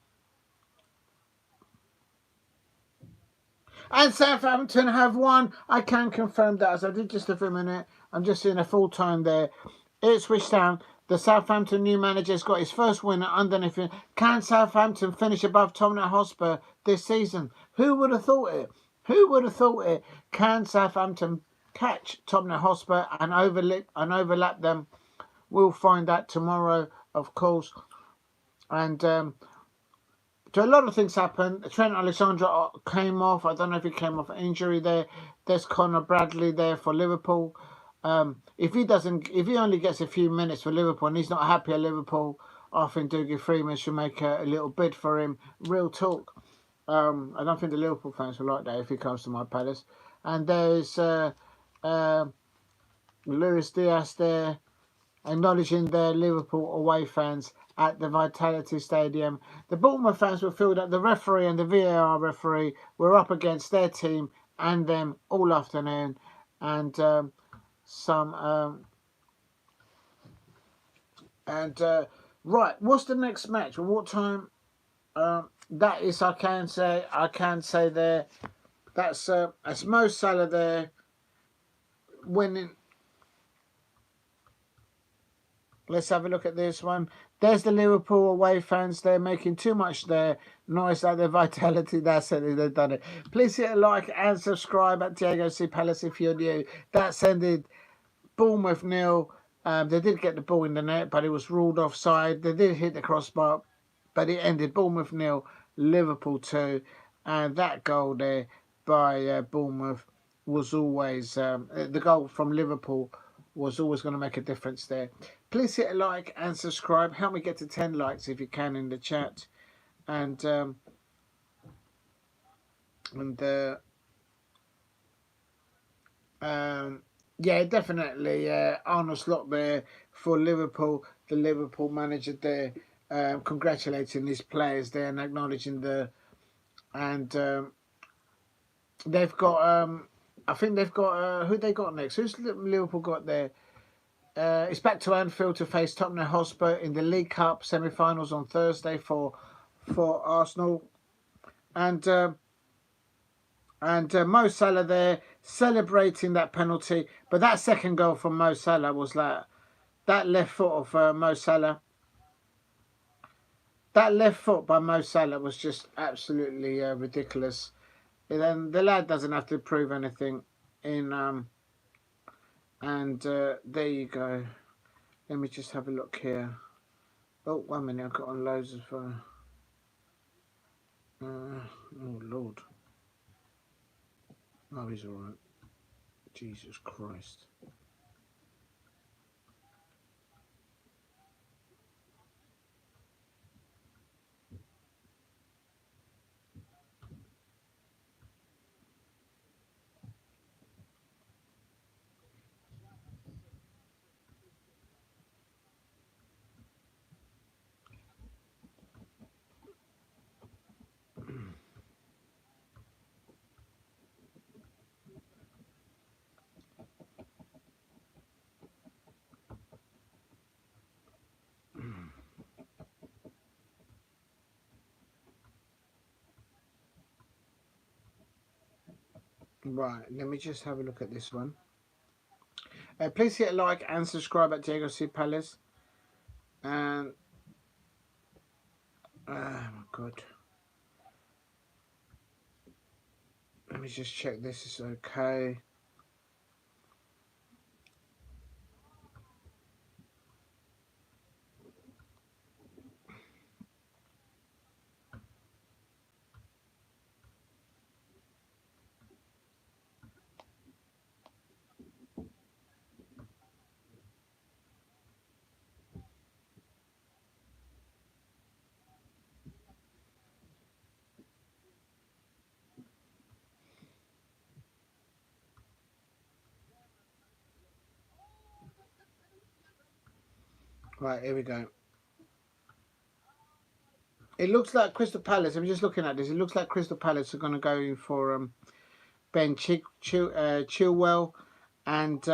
And Southampton have won. I can confirm that as I did just a few minutes. I'm just seeing a full time there. Ipswich Town. The Southampton new manager's got his first win underneath him. Can Southampton finish above Tottenham Hotspur this season? Who would have thought it? Who would have thought it? Can Southampton catch Tottenham Hotspur and overlap them? We'll find out tomorrow, of course. And So a lot of things happened. Trent Alexander came off. I don't know if he came off injury there. There's Conor Bradley there for Liverpool. If he only gets a few minutes for Liverpool and he's not happy at Liverpool, I think Dougie Freeman should make a little bid for him. Real talk. I don't think the Liverpool fans will like that if he comes to my Palace. And there's Luis Diaz there, acknowledging their Liverpool away fans at the Vitality Stadium. The Bournemouth fans will feel that the referee and the VAR referee were up against their team and them all afternoon. And right, what's the next match? Well, what time? That is, I can say there. That's Mo Salah there winning. Let's have a look at this one. There's the Liverpool away fans. They're making too much there. Nice at their Vitality. That's it. They've done it. Please hit a like and subscribe at Diego C. Palace if you're new. That's ended Bournemouth 0. They did get the ball in the net, but it was ruled offside. They did hit the crossbar, but it ended Bournemouth 0, Liverpool 2. And that goal there by Bournemouth was always, the goal from Liverpool was always going to make a difference there. Please hit a like and subscribe. Help me get to 10 likes if you can in the chat. And yeah, definitely Arnold Slot there for Liverpool, the Liverpool manager there, congratulating his players there and acknowledging they've got I think they've got who they got next? Who's Liverpool got there? It's back to Anfield to face Tottenham Hotspur in the League Cup semi-finals on Thursday for Arsenal, and Mo Salah there celebrating that penalty. But that second goal from Mo Salah was that left foot of Mo Salah. That left foot by Mo Salah was just absolutely ridiculous. And then the lad doesn't have to prove anything in there you go. Let me just have a look here. Oh, 1 minute, I've got on loads of oh Lord. Oh, he's alright. Jesus Christ. Right, let me just have a look at this one. Please hit a like and subscribe at Diego C. Palace. And oh my God. Let me just check this is okay. Right, here we go. It looks like Crystal Palace. I'm just looking at this. It looks like Crystal Palace are going to go for Ben Chilwell, and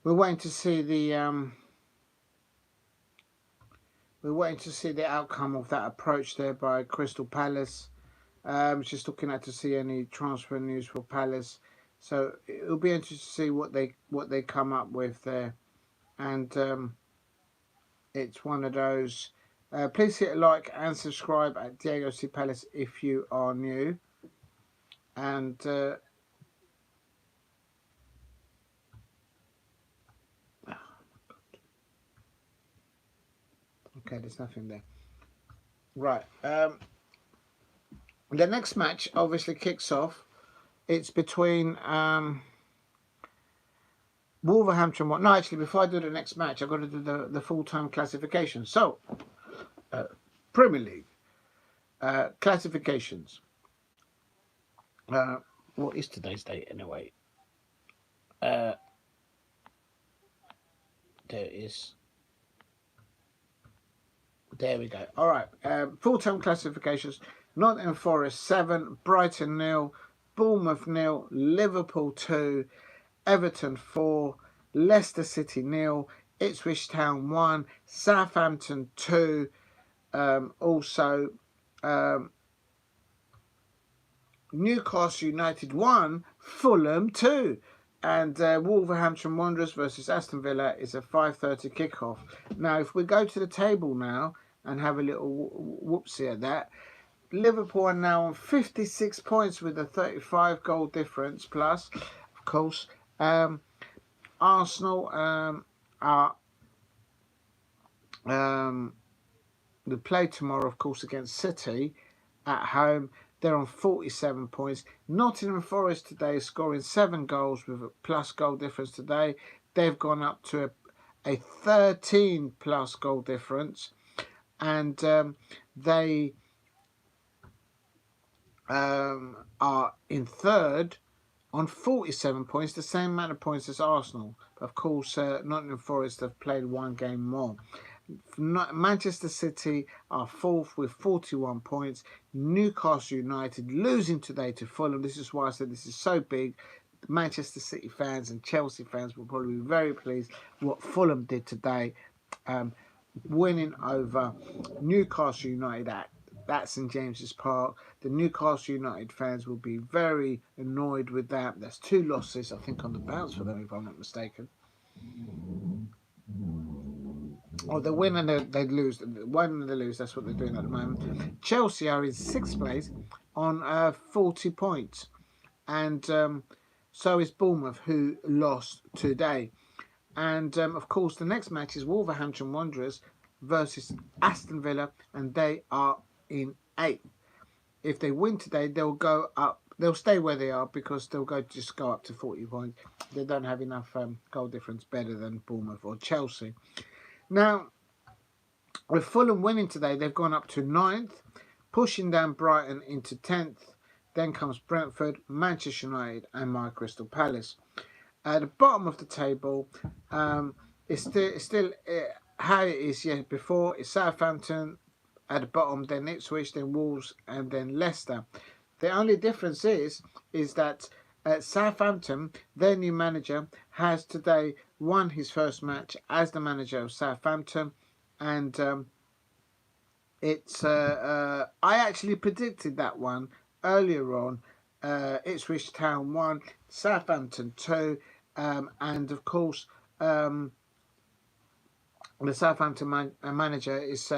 we're waiting to see the outcome of that approach there by Crystal Palace. Just looking at to see any transfer news for Palace. So it'll be interesting to see what they come up with there, and it's one of those. Please hit a like and subscribe at Diego C. Palace if you are new. And okay, there's nothing there. Right. The next match obviously kicks off. It's between Wolverhampton. What? No, actually, before I do the next match, I've got to do the full-time classification. So, Premier League classifications. What is today's date anyway? There is. There we go. All right. Full-time classifications. Nottingham Forest 7, Brighton 0, Bournemouth 0, Liverpool 2, Everton 4, Leicester City 0, Ipswich Town 1, Southampton 2. Also, Newcastle United 1, Fulham 2. And Wolverhampton Wanderers versus Aston Villa is a 5:30 kickoff. Now, if we go to the table now and have a little whoopsie at that, Liverpool are now on 56 points with a 35 goal difference plus, of course. Arsenal are they play tomorrow, of course, against City at home. They're on 47 points. Nottingham Forest today is scoring 7 goals with a plus goal difference today. They've gone up to a 13 plus goal difference. And they are in third on 47 points, the same amount of points as Arsenal. But of course, Nottingham Forest have played 1 game more. Manchester City are fourth with 41 points. Newcastle United losing today to Fulham. This is why I said this is so big. Manchester City fans and Chelsea fans will probably be very pleased what Fulham did today, winning over Newcastle United at St James's Park. The Newcastle United fans will be very annoyed with that. There's 2 losses, I think, on the bounce for them, if I'm not mistaken. Or they win and they lose. Win and they lose. That's what they're doing at the moment. Chelsea are in 6th place on 40 points. And so is Bournemouth, who lost today. And, of course, the next match is Wolverhampton Wanderers versus Aston Villa. And they are in 8th. If they win today, they'll go up. They'll stay where they are because they'll just go up to 40 points. They don't have enough goal difference better than Bournemouth or Chelsea. Now, with Fulham winning today, they've gone up to 9th, pushing down Brighton into 10th. Then comes Brentford, Manchester United, and my Crystal Palace. At the bottom of the table, it's still how it is before. It's Southampton at the bottom, then Ipswich, then Wolves, and then Leicester. The only difference is that at Southampton, their new manager has today won his first match as the manager of Southampton, and it's I actually predicted that one earlier on. Ipswich Town 1, Southampton 2, and of course the Southampton manager is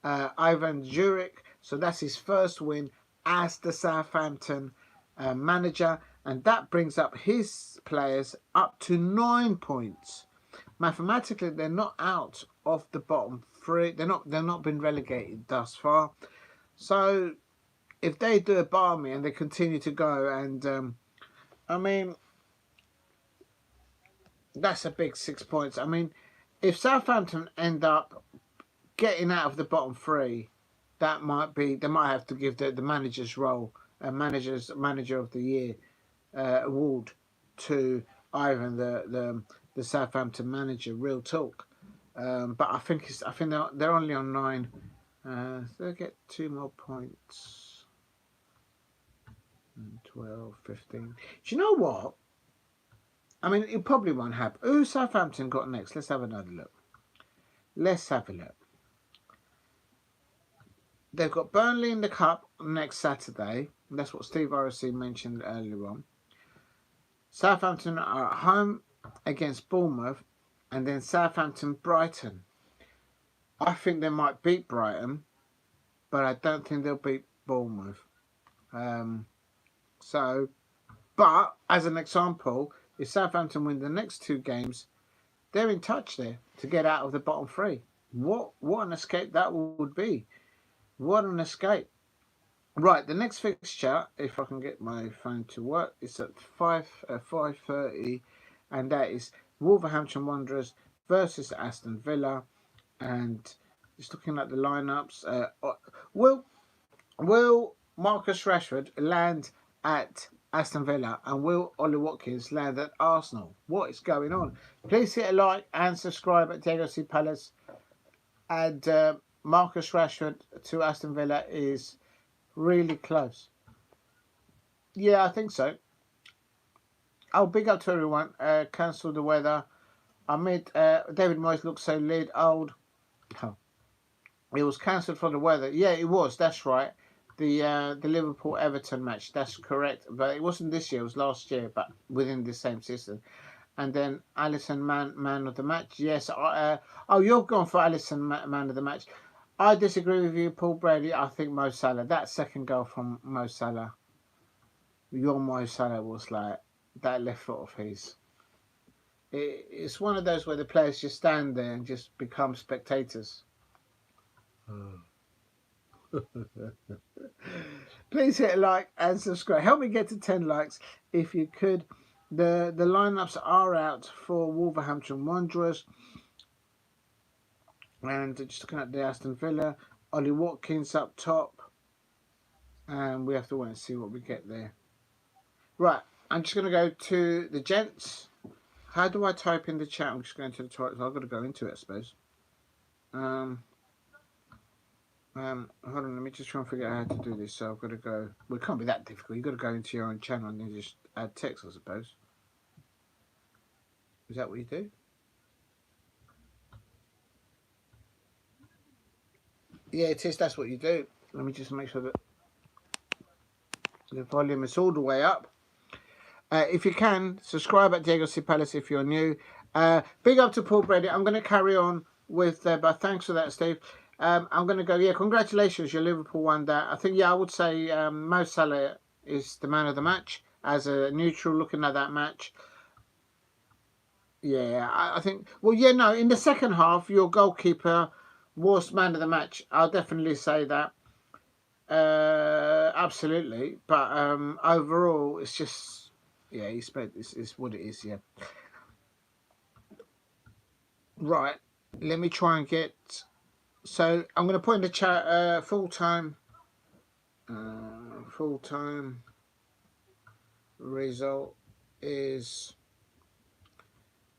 Ivan Juric, so that's his first win as the Southampton manager, and that brings up his players up to 9 points. Mathematically, they're not out of the bottom 3. They're not been relegated thus far. So if they do a balmy and they continue to go, and I mean, that's a big 6 points. I mean, if Southampton end up getting out of the bottom 3, that might be, they might have to give the manager's role, manager of the year award to Ivan, the Southampton manager. Real talk. But I think they're only on 9. So they'll get 2 more points. 12, 15. Do you know what? I mean, it probably won't happen. Who Southampton got next? Let's have another look. Let's have a look. They've got Burnley in the Cup next Saturday. That's what Steve RSC mentioned earlier on. Southampton are at home against Bournemouth, and then Southampton-Brighton. I think they might beat Brighton, but I don't think they'll beat Bournemouth. But as an example, if Southampton win the next 2 games, they're in touch there to get out of the bottom 3. What an escape that would be. What an escape. Right, the next fixture, if I can get my phone to work, is at 5:30, and that is Wolverhampton Wanderers versus Aston Villa. And just looking at the lineups, will will Marcus Rashford land at Aston Villa, and will Ollie Watkins land at Arsenal? What is going on? Please hit a like and subscribe at Diego C Palace. And Marcus Rashford to Aston Villa is really close. Yeah, I think so. Oh, big up to everyone. Cancel the weather. David Moyes looks so old. Oh, it was cancelled for the weather. Yeah, it was. That's right. The Liverpool Everton match. That's correct. But it wasn't this year. It was last year. But within the same season. And then Alisson man of the match. Yes. Oh, you're gone for Alisson man of the match. I disagree with you, Paul Brady. I think Mo Salah. That second goal from Mo Salah. Your Mo Salah was like that left foot of his. It's one of those where the players just stand there and just become spectators. Please hit a like and subscribe. Help me get to 10 likes if you could. The lineups are out for Wolverhampton Wanderers. And just looking at the Aston Villa, Ollie Watkins up top. And we have to wait and see what we get there. Right, I'm just going to go to the gents. How do I type in the chat? I'm just going to the toilet, so I've got to go into it, I suppose. Hold on, let me just try and figure out how to do this. So I've got to go. Well, it can't be that difficult. You've got to go into your own channel and then just add text, I suppose. Is that what you do? Yeah, it is. That's what you do. Let me just make sure that the volume is all the way up. If you can, subscribe at Diego C Palace if you're new. Big up to Paul Brady. I'm going to carry on with, but thanks for that, Steve. I'm going to go, yeah, congratulations, your Liverpool won that. I think, yeah, I would say Mo Salah is the man of the match as a neutral looking at that match. Yeah, I think, well, yeah, no, in the second half, your goalkeeper was man of the match. I'll definitely say that. Absolutely. But overall, it's just, yeah, he spent, it's what it is, yeah. Right, let me try and get, so I'm going to put in the chat full-time result is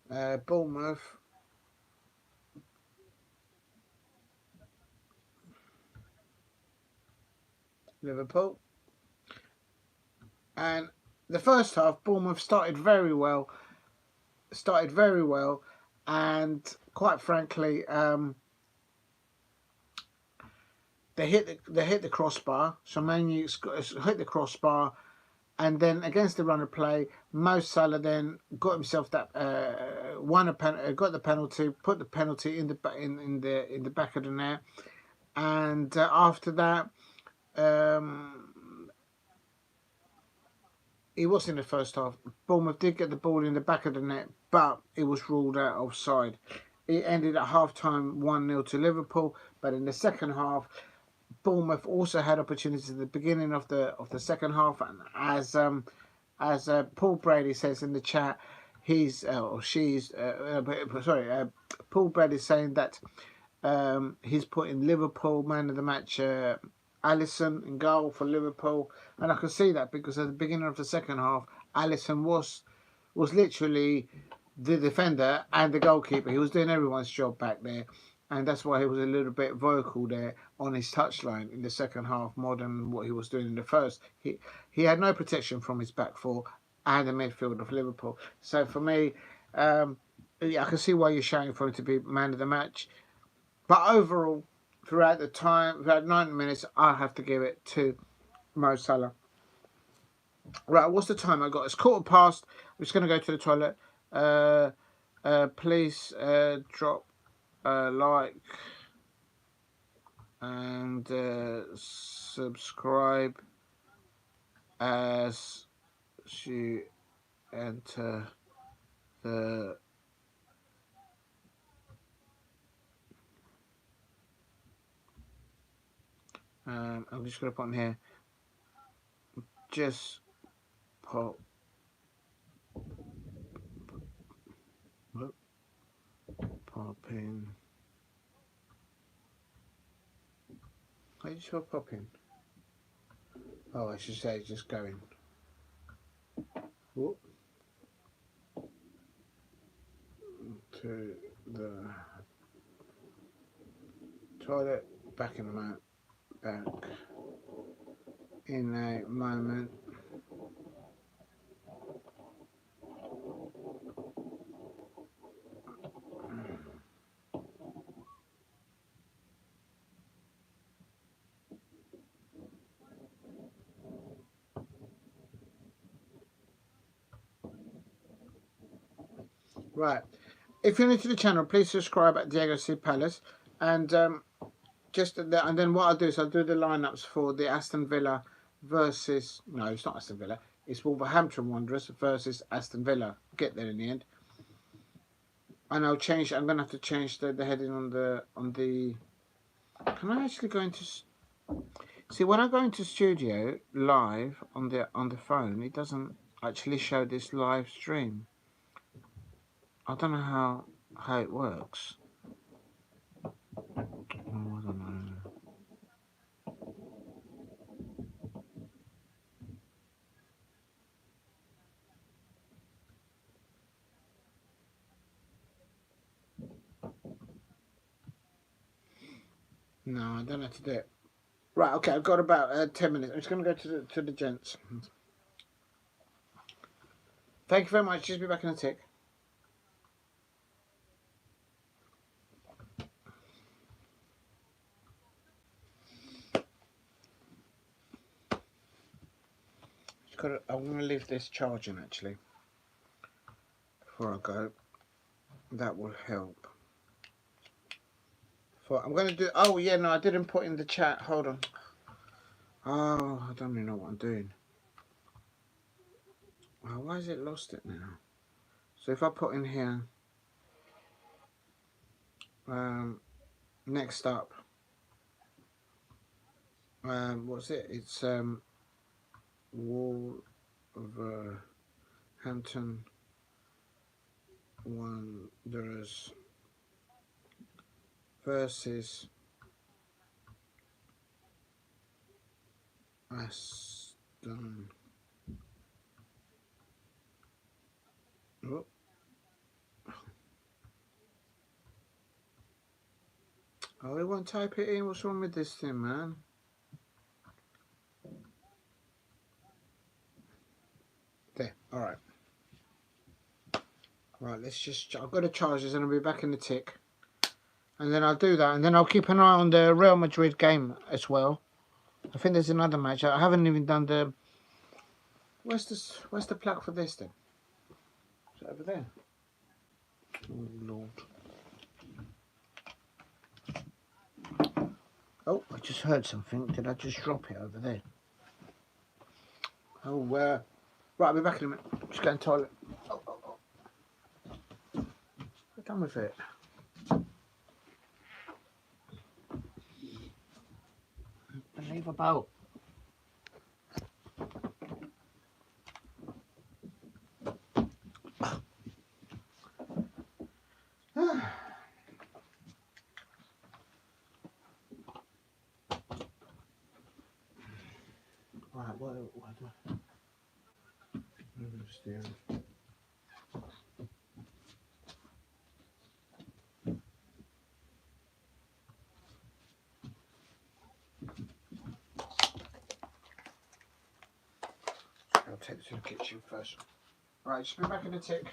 Bournemouth Liverpool. And the first half, Bournemouth started very well, and quite frankly, they hit the crossbar. So Manu hit the crossbar, and then against the run of play, Mo Salah then got himself that got the penalty, put the penalty in the back of the net, and after that, it was in the first half. Bournemouth did get the ball in the back of the net, but it was ruled out offside. It ended at half-time 1-0 to Liverpool, but in the second half, Bournemouth also had opportunities at the beginning of the second half, and as Paul Brady says in the chat, Paul Brady saying that he's putting Liverpool man of the match, Alisson in goal for Liverpool, and I can see that because at the beginning of the second half, Alisson was literally the defender and the goalkeeper. He was doing everyone's job back there, and that's why he was a little bit vocal there on his touchline in the second half more than what he was doing in the first. He had no protection from his back four and the midfield of Liverpool. So for me, yeah, I can see why you're shouting for him to be man of the match. But overall, throughout 90 minutes, I have to give it to Mo Salah. Right, what's the time I got? It's 15:15. I'm just going to go to the toilet. Please drop a like and subscribe as you enter the I'm just going to put in here, just pop in. How do you spell pop in? Oh, I should say just going. Whoop. To the toilet, back in a moment. Back in a moment. Right. If you're new to the channel, please subscribe at Diego C Palace, and and then what I'll do is I'll do the lineups for the Aston Villa versus, no, it's not Aston Villa, it's Wolverhampton Wanderers versus Aston Villa. Get there in the end, and I'll change. I'm gonna have to change the heading on the Can I actually go into? See, when I go into studio live on the phone, it doesn't actually show this live stream. I don't know how it works. Oh, I don't know. No, I don't know how to do it. Right, okay, I've got about 10 minutes. I'm just going to go to the gents. Thank you very much. Just be back in a tick. I'm going to leave this charging actually before I go. That will help. I'm going to do. Oh yeah, no, I didn't put in the chat. Hold on. Oh, I don't even know what I'm doing. Oh, why has it lost it now? So if I put in here, next up, what's it? It's Wolverhampton Wanderers versus Aston. Oh. Oh, it won't type it in. What's wrong with this thing, man? There. All right. Right. Let's just. I've got to charge this, and I'll be back in the tick. And then I'll do that, and then I'll keep an eye on the Real Madrid game as well. I think there's another match. I haven't even done the. Where's this? Where's the plug for this then? Is it over there? Oh Lord. Oh, I just heard something. Did I just drop it over there? Oh, right, I'll be back in a minute. Just going to the toilet. Oh. We're done with it. Unbelievable. Right, what do I move the steering? I'll take this to the kitchen first. Right, just be back in a tick.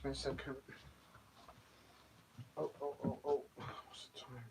me a second. Oh, oh, oh, oh. What's the time?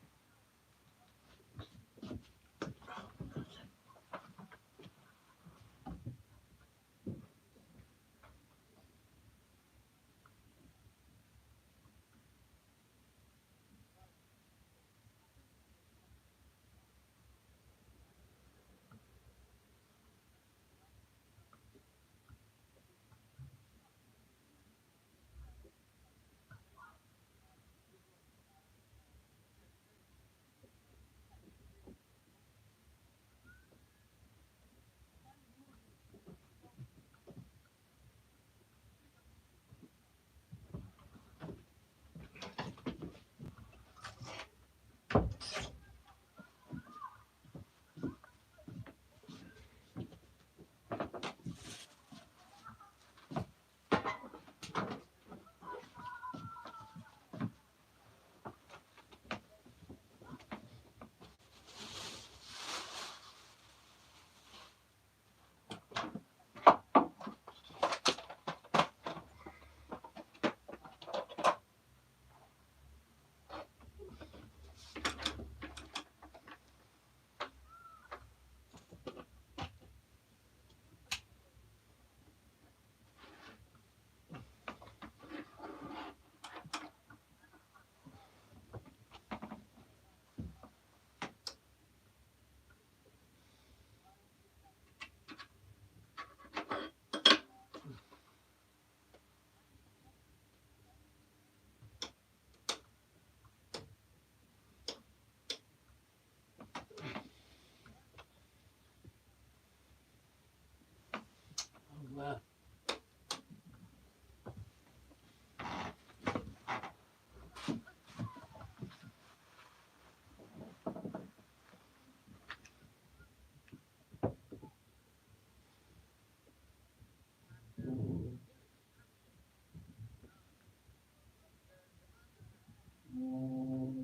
Oh,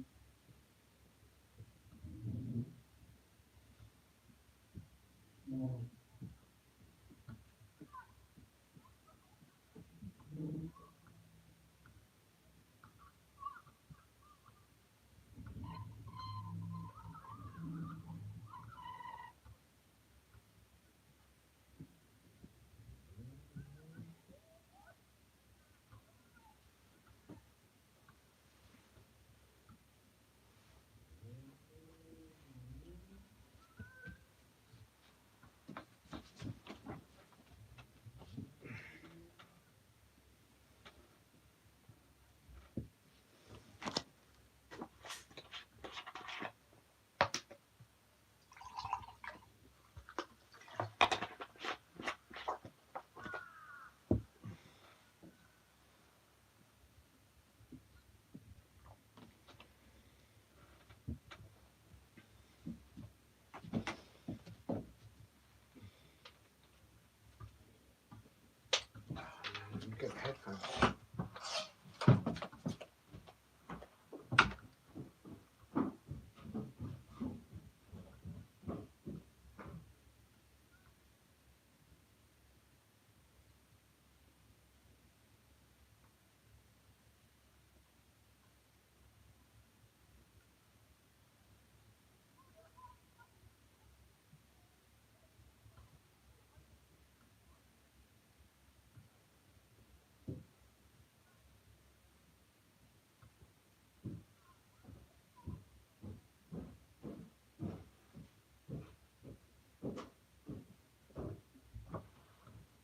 let me get the headphones.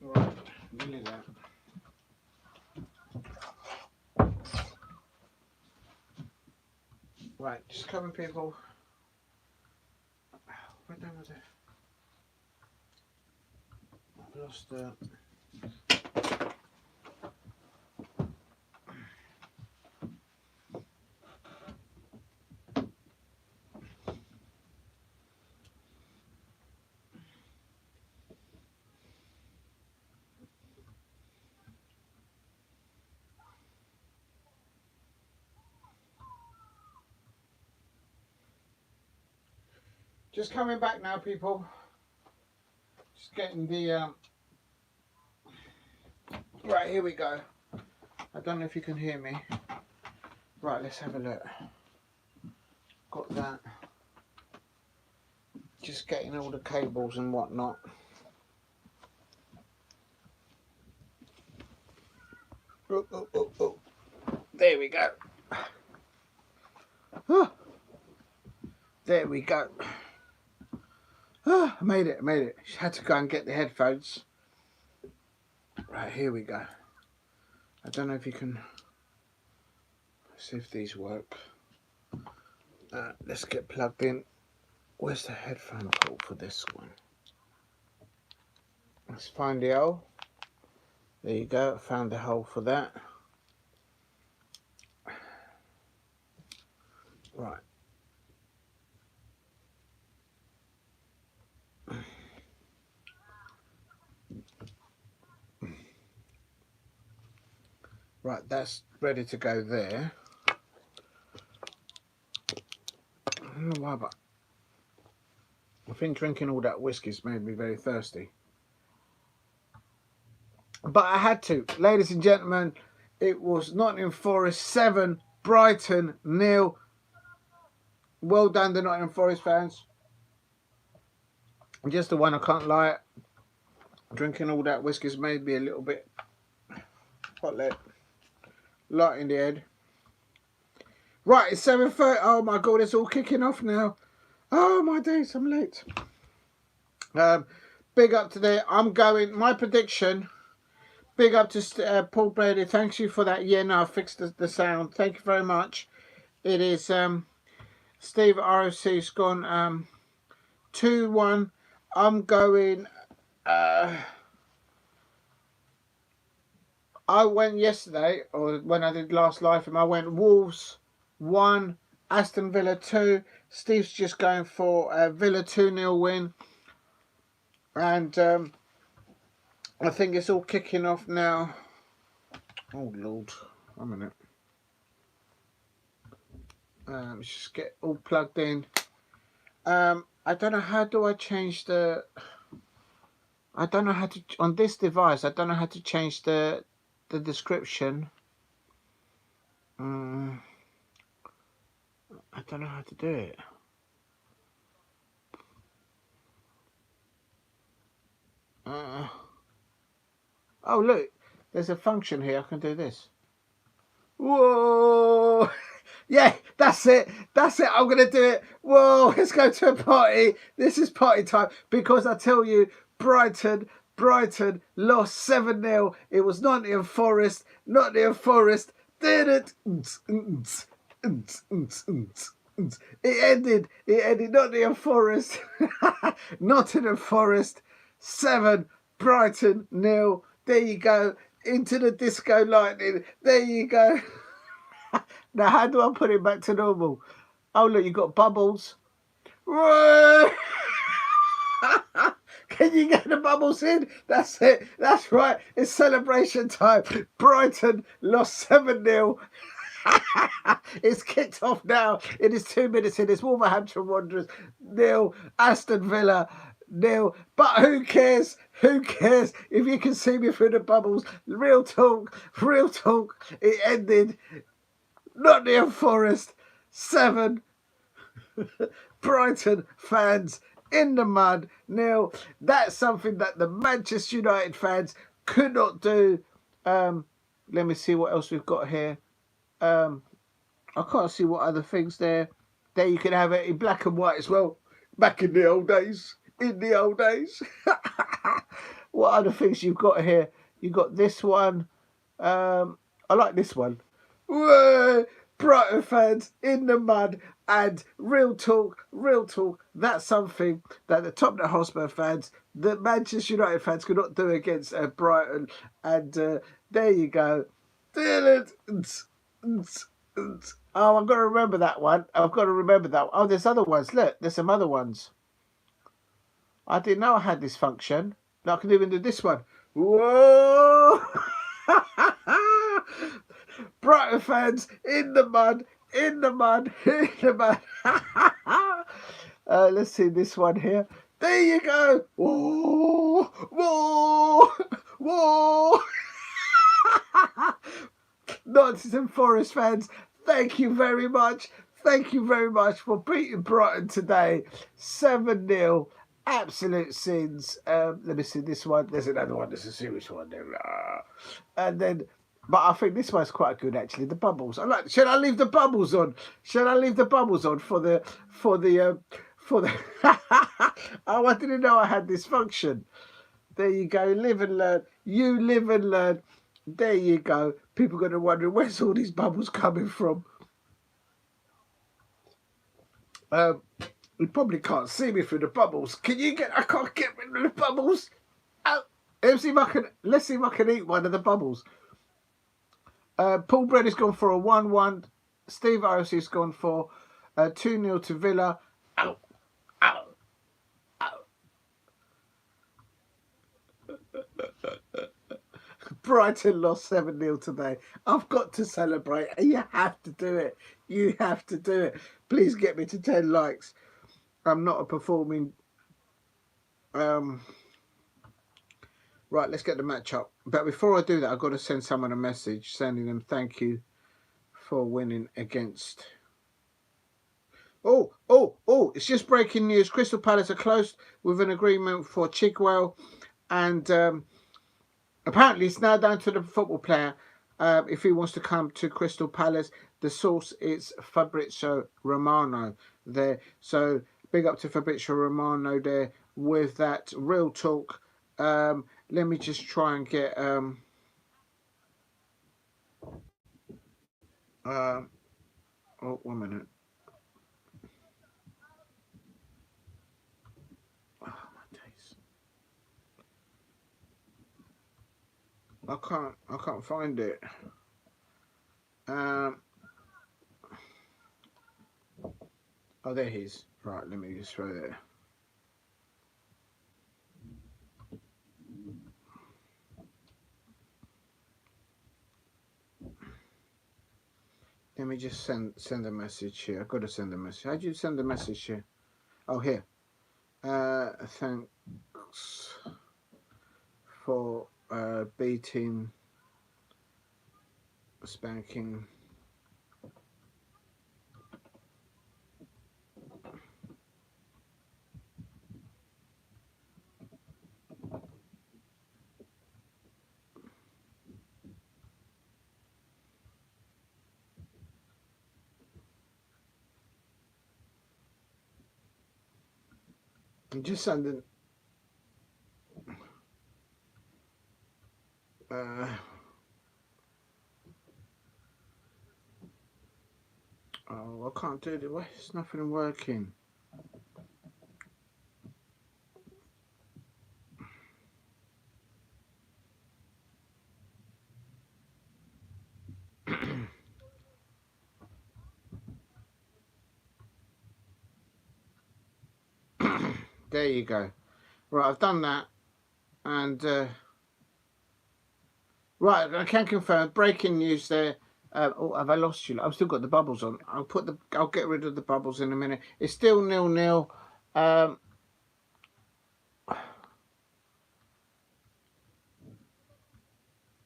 Right, nearly there. Right, just coming, people. Where down was it? I've lost just coming back now, people. Just getting the right, here we go. I don't know if you can hear me. Right, let's have a look. Got that. Just getting all the cables and whatnot. Oh, oh, oh, oh. There we go. Oh. There we go. Oh, I made it, I made it. Had to go and get the headphones. Right, here we go. I don't know if you can see if these work. Let's get plugged in. Where's the headphone port for this one? Let's find the hole. There you go, I found the hole for that. Right. Right, that's ready to go there. I don't know why, but I think drinking all that whiskey's made me very thirsty. But I had to. Ladies and gentlemen, it was Nottingham Forest 7, Brighton 0. Well done, the Nottingham Forest fans. Just the one, I can't lie. Drinking all that whiskey's made me a little bit hot leg. Light in the head. Right, it's 7:30. Oh my god, it's all kicking off now. Oh my days, I'm late. Big up today. I'm going. My prediction. Big up to Paul Brady. Thanks you for that. Yeah, no, I fixed the sound. Thank you very much. It is Steve ROC's gone 2-1. I'm going. I went yesterday, or when I did last live, and I went Wolves 1, Aston Villa 2. Steve's just going for a Villa 2-0 win. And I think it's all kicking off now. Oh Lord, a minute. Let's just get all plugged in. I don't know, how do I change the... I don't know how to... On this device, I don't know how to change the description. I don't know how to do it. Oh look, there's a function here. I can do this. Whoa! Yeah, that's it. That's it. I'm gonna do it. Whoa! Let's go to a party. This is party time, because I tell you, Brighton lost 7-0. It was Nottingham Forest. Nottingham Forest did it. It ended Nottingham Forest. Nottingham Forest 7, Brighton 0. There you go. Into the disco lightning. There you go. Now, how do I put it back to normal? Oh, look, you got bubbles. Whoa! Can you get the bubbles in? That's it. That's right. It's celebration time. Brighton lost 7-0. It's kicked off now. It is 2 minutes in. It's Wolverhampton Wanderers 0, Aston Villa 0. But who cares? Who cares? If you can see me through the bubbles. Real talk. Real talk. It ended Nottingham Forest 7. Brighton fans in the mud 0. That's something that the Manchester United fans could not do. Let me see what else we've got here. I can't see what other things there. There you can have it in black and white as well. Back in the old days. In the old days. What other things you've got here? You've got this one. I like this one. Whoa! Brighton fans in the mud. And real talk, that's something that the Tottenham Hotspur fans, the Manchester United fans could not do against Brighton. And there you go. Oh, I've got to remember that one. I've got to remember that one. Oh, there's other ones. Look, there's some other ones. I didn't know I had this function. I can even do this one. Whoa! Brighton fans in the mud. In the mud. Let's see this one here. There you go. Whoa! Whoa! Whoa! Nottingham Forest fans, thank you very much. Thank you very much for beating Brighton today. 7-0. Absolute sins. Let me see this one. There's another one. There's a serious one there. And then, but I think this one's quite good actually. The bubbles. I like. Should I leave the bubbles on? Should I leave the bubbles on for the? Oh, I didn't know I had this function. There you go. Live and learn. You live and learn. There you go. People are going to wonder where's all these bubbles coming from. You probably can't see me through the bubbles. Can you get? I can't get rid of the bubbles. Oh, let's see if I can eat one of the bubbles. Paul Bread has gone for a 1-1. Steve Iris has gone for 2-0 to Villa. Ow, ow, ow. Brighton lost 7-0 today. I've got to celebrate. You have to do it. You have to do it. Please get me to 10 likes. I'm not a performing... Right, let's get the match up. But before I do that, I've got to send someone a message sending them thank you for winning against... Oh, it's just breaking news. Crystal Palace are close with an agreement for Chigwell. And apparently it's now down to the football player if he wants to come to Crystal Palace. The source is Fabrizio Romano there. So big up to Fabrizio Romano there with that real talk. Let me just try and get oh, 1 minute. Oh, my days. I can't find it. Oh, there he is. Right, let me just throw that. Let me just send a message here. I've got to send a message. How do you send a message here? Oh, here. Thanks for beating spanking. I'm just sending. Oh, I can't do it. Why is nothing working? There you go. Right, I've done that, and right, I can confirm. Breaking news there. Oh, have I lost you? I've still got the bubbles on. I'll get rid of the bubbles in a minute. It's still 0-0.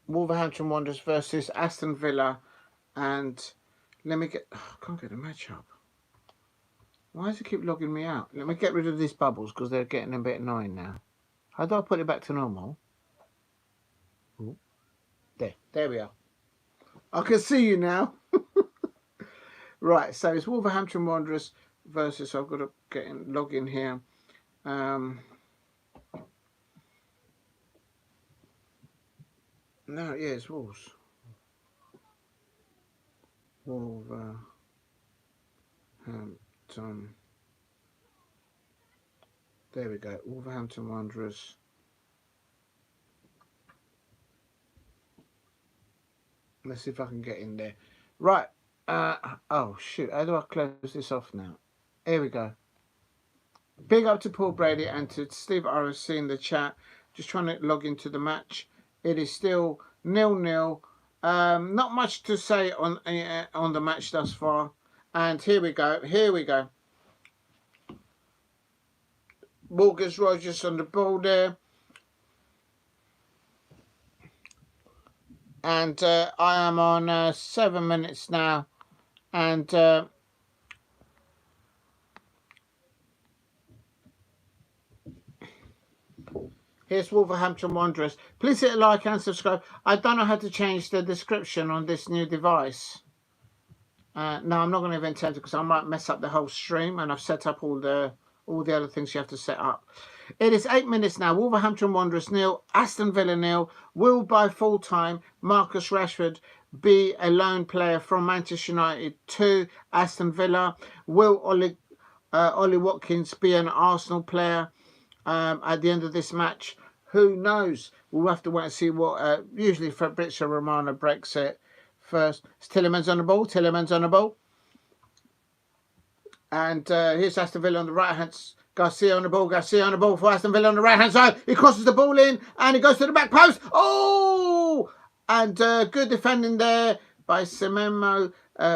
Wolverhampton Wanderers versus Aston Villa, and let me get. Oh, I can't get the match up. Why does it keep logging me out? Let me get rid of these bubbles because they're getting a bit annoying now. How do I put it back to normal? Ooh. There we are. I can see you now. Right, so it's Wolverhampton Wanderers versus. I've got to log in here. No, yeah, it's Wolves. Wolverhampton. There we go. Wolverhampton Wanderers. Let's see if I can get in there. Right. Oh, shoot. How do I close this off now? Here we go. Big up to Paul Brady and to Steve RSC in the chat. Just trying to log into the match. It is still 0-0. Not much to say on the match thus far. And here we go. Here we go. Morgan Rogers on the ball there. And I am on 7 minutes now. And here's Wolverhampton Wanderers. Please hit like and subscribe. I don't know how to change the description on this new device. No, I'm not going to even attempt it because I might mess up the whole stream, and I've set up all the other things you have to set up. It is 8 minutes now. Wolverhampton Wanderers 0, Aston Villa 0. Will by full time Marcus Rashford be a lone player from Manchester United 2, Aston Villa? Will Ollie Watkins be an Arsenal player at the end of this match? Who knows? We'll have to wait and see what. Usually Fabrizio Romano breaks it first. It's Tillemans on the ball. Tillemans on the ball. And here's Aston Villa on the right hand. Garcia on the ball. Garcia on the ball for Aston Villa on the right hand side. He crosses the ball in and he goes to the back post. Oh! And good defending there by Sememo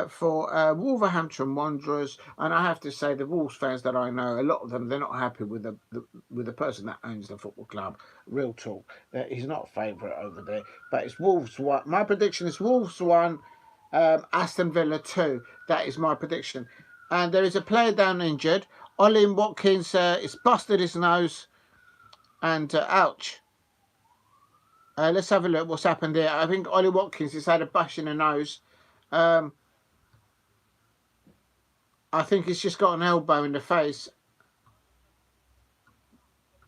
for Wolverhampton Wanderers. And I have to say, the Wolves fans that I know, a lot of them, they're not happy with the person that owns the football club. Real talk. He's not a favourite over there. But it's Wolves 1. My prediction is Wolves 1, Aston Villa 2. That is my prediction. And there is a player down injured. Ollie Watkins has busted his nose. And ouch. Let's have a look what's happened here. I think Ollie Watkins has had a bash in the nose. I think he's just got an elbow in the face.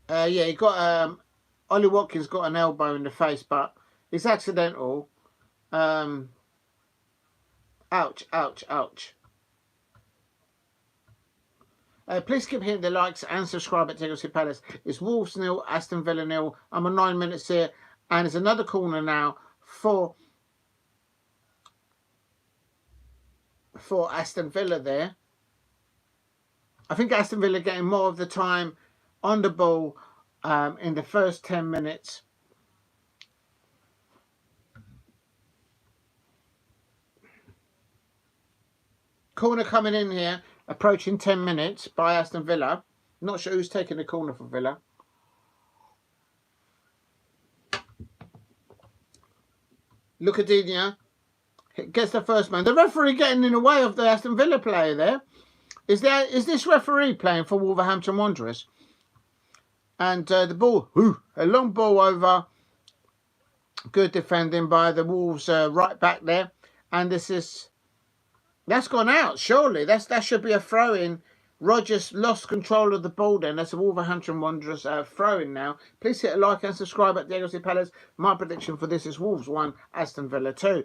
Yeah, he got Ollie Watkins got an elbow in the face, but it's accidental. Ouch, ouch, ouch. Please keep hitting the likes and subscribe at Chelsea Palace. It's Wolves 0, Aston Villa 0. I'm on 9 minutes here. And there's another corner now for Aston Villa there. I think Aston Villa getting more of the time on the ball in the first 10 minutes. Corner coming in here, approaching 10 minutes by Aston Villa. Not sure who's taking the corner for Villa. Lucadinha gets the first man. The referee getting in the way of the Aston Villa player there. Is this referee playing for Wolverhampton Wanderers? And the ball, a long ball over. Good defending by the Wolves right back there. And that's gone out, surely. That should be a throw-in. Rodgers lost control of the ball then. That's a Wolverhampton Wanderers throw-in now. Please hit a like and subscribe at Chelsea Palace. My prediction for this is Wolves 1, Aston Villa 2.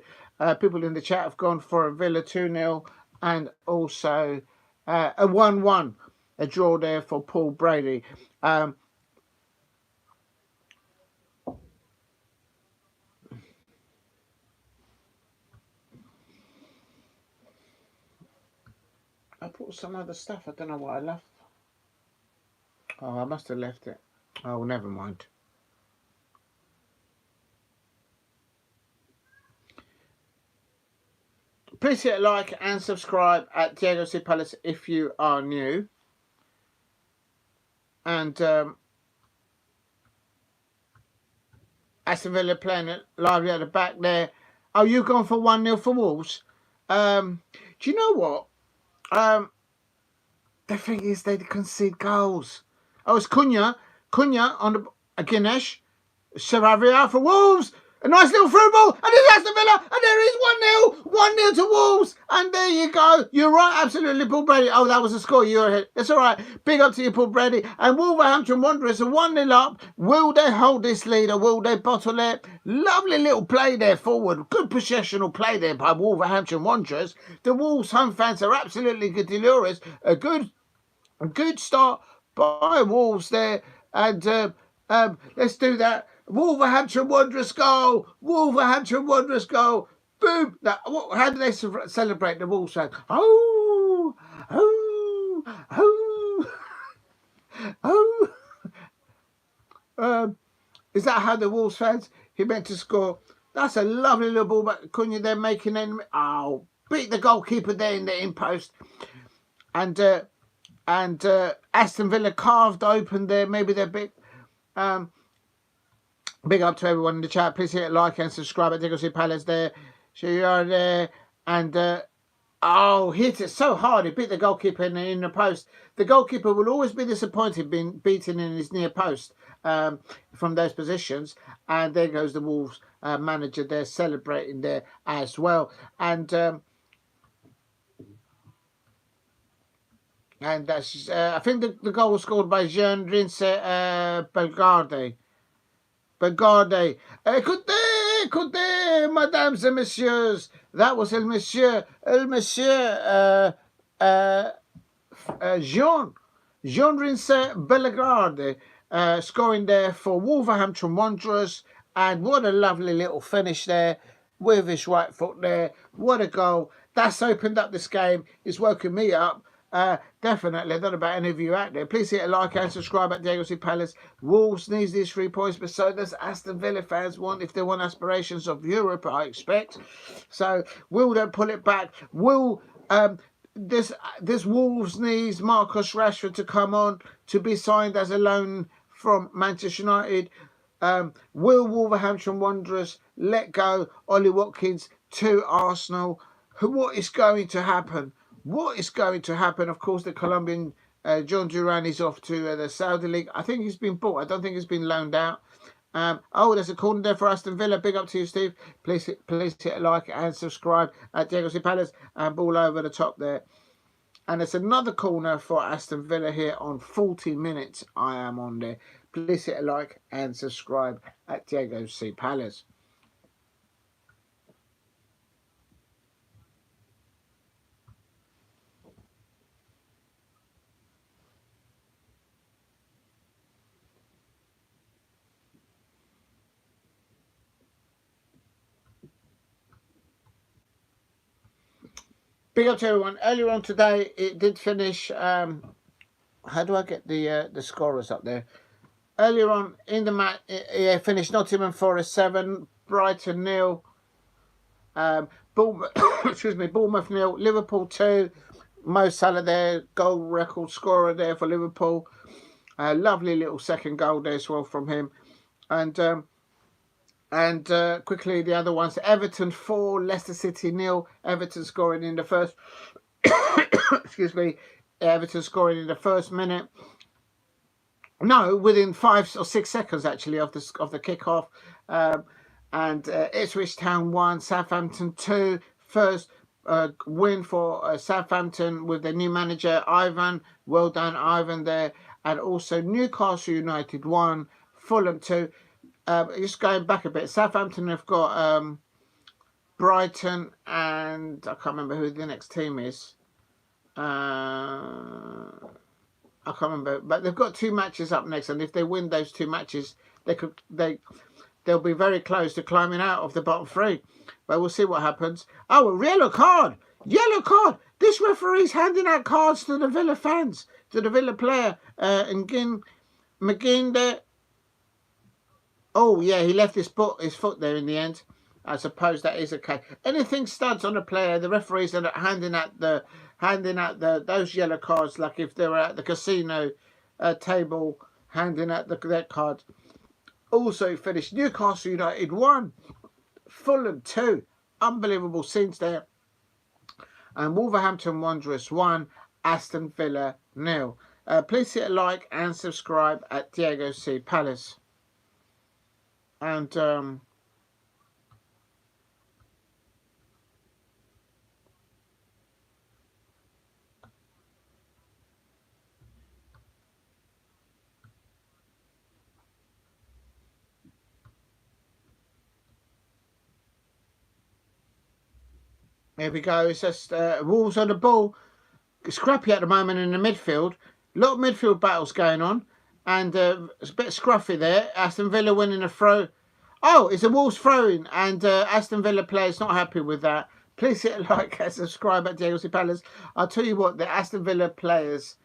People in the chat have gone for a Villa 2-0 and also a 1-1. A draw there for Paul Brady. I put some other stuff. I don't know what I left. Oh, I must have left it. Oh, never mind. Please hit a like and subscribe at Chelsea Palace if you are new. And Aston Villa playing it lively at the back there. Oh, you've gone for 1-0 for Wolves. Do you know what? The thing is, they concede goals. Oh, it's Cunha on the Guinness. Saravia for Wolves. A nice little through ball, and it's Aston Villa, and there is 1-0. 1-0 to Wolves, and there you go. You're right, absolutely, Paul Brady. Oh, that was a score. You're ahead. It's all right. Big up to you, Paul Brady. And Wolverhampton Wanderers are 1-0 up. Will they hold this lead, or will they bottle it? Lovely little play there forward. Good possessional play there by Wolverhampton Wanderers. The Wolves home fans are absolutely delirious. A good start by Wolves there, and let's do that. Wolverhampton Wanderers goal! Wolverhampton Wanderers goal! Boom! How do they celebrate the Wolves fans? Oh! Oh! Oh! Oh! Is that how the Wolves fans? He meant to score. That's a lovely little ball, but Cunha there making them. Oh! Beat the goalkeeper there in the in-post. And Aston Villa carved open there. Maybe they're a bit... Big up to everyone in the chat. Please hit like and subscribe at Diego C Palace there. So you are there. And oh, hit it so hard. He beat the goalkeeper in the post. The goalkeeper will always be disappointed being beaten in his near post from those positions. And there goes the Wolves manager there celebrating there as well. And that's I think the goal was scored by Jean Rince Belgarde. Belgarde. Écoutez, mesdames et messieurs. That was el monsieur Jean Rince Belgarde scoring there for Wolverhampton Wanderers. And what a lovely little finish there with his right foot there. What a goal. That's opened up this game. It's woken me up. Definitely. I don't know about any of you out there. Please hit a like and subscribe at Diego C Palace. Wolves needs these 3 points, but so does Aston Villa fans want if they want aspirations of Europe, I expect. So will they pull it back? Will this Wolves needs Marcus Rashford to come on to be signed as a loan from Manchester United? Will Wolverhampton Wanderers let go Ollie Watkins to Arsenal? What is going to happen? What is going to happen? Of course, the Colombian John Duran is off to the Saudi League. I think he's been bought. I don't think he's been loaned out. Oh, there's a corner there for Aston Villa. Big up to you, Steve. Please hit a like and subscribe at Diego C Palace and ball over the top there. And it's another corner for Aston Villa here on 40 minutes. I am on there. Please hit a like and subscribe at Diego C Palace. Big up to everyone. Earlier on today, it did finish. How do I get the scorers up there? Earlier on in the match, it finished Nottingham Forest 7, Brighton 0, Bournemouth 0, Liverpool 2. Mo Salah there, goal record scorer there for Liverpool. Lovely little second goal there as well from him. And quickly the other ones: Everton 4, Leicester City 0. Everton scoring in the first. Excuse me. Everton scoring in the first minute. No, within 5 or 6 seconds actually of the kickoff. And Ipswich Town 1, Southampton 2. First win for Southampton with their new manager Ivan. Well done, Ivan there. And also Newcastle United 1, Fulham 2. Just going back a bit, Southampton have got Brighton and I can't remember who the next team is. I can't remember, but they've got 2 matches up next, and if they win those 2 matches, they'll be very close to climbing out of the bottom 3. But we'll see what happens. Oh, a yellow card! Yellow card! This referee's handing out cards to the Villa fans, to the Villa player, McGinn there. Oh yeah, he left his foot there in the end. I suppose that is okay. Anything studs on a player, the referees are handing out those yellow cards, like if they were at the casino table handing out that card. Also finished Newcastle United 1, Fulham 2. Unbelievable scenes there. And Wolverhampton Wanderers 1, Aston Villa 0. Please hit a like and subscribe at Diego C Palace. And here we go. It's just Wolves on the ball. Scrappy at the moment in the midfield. A lot of midfield battles going on. And it's a bit scruffy there. Aston Villa winning a throw. Oh, it's a Wolves throwing. And Aston Villa players not happy with that. Please hit a like and subscribe at Diego C Palace. I'll tell you what, the Aston Villa players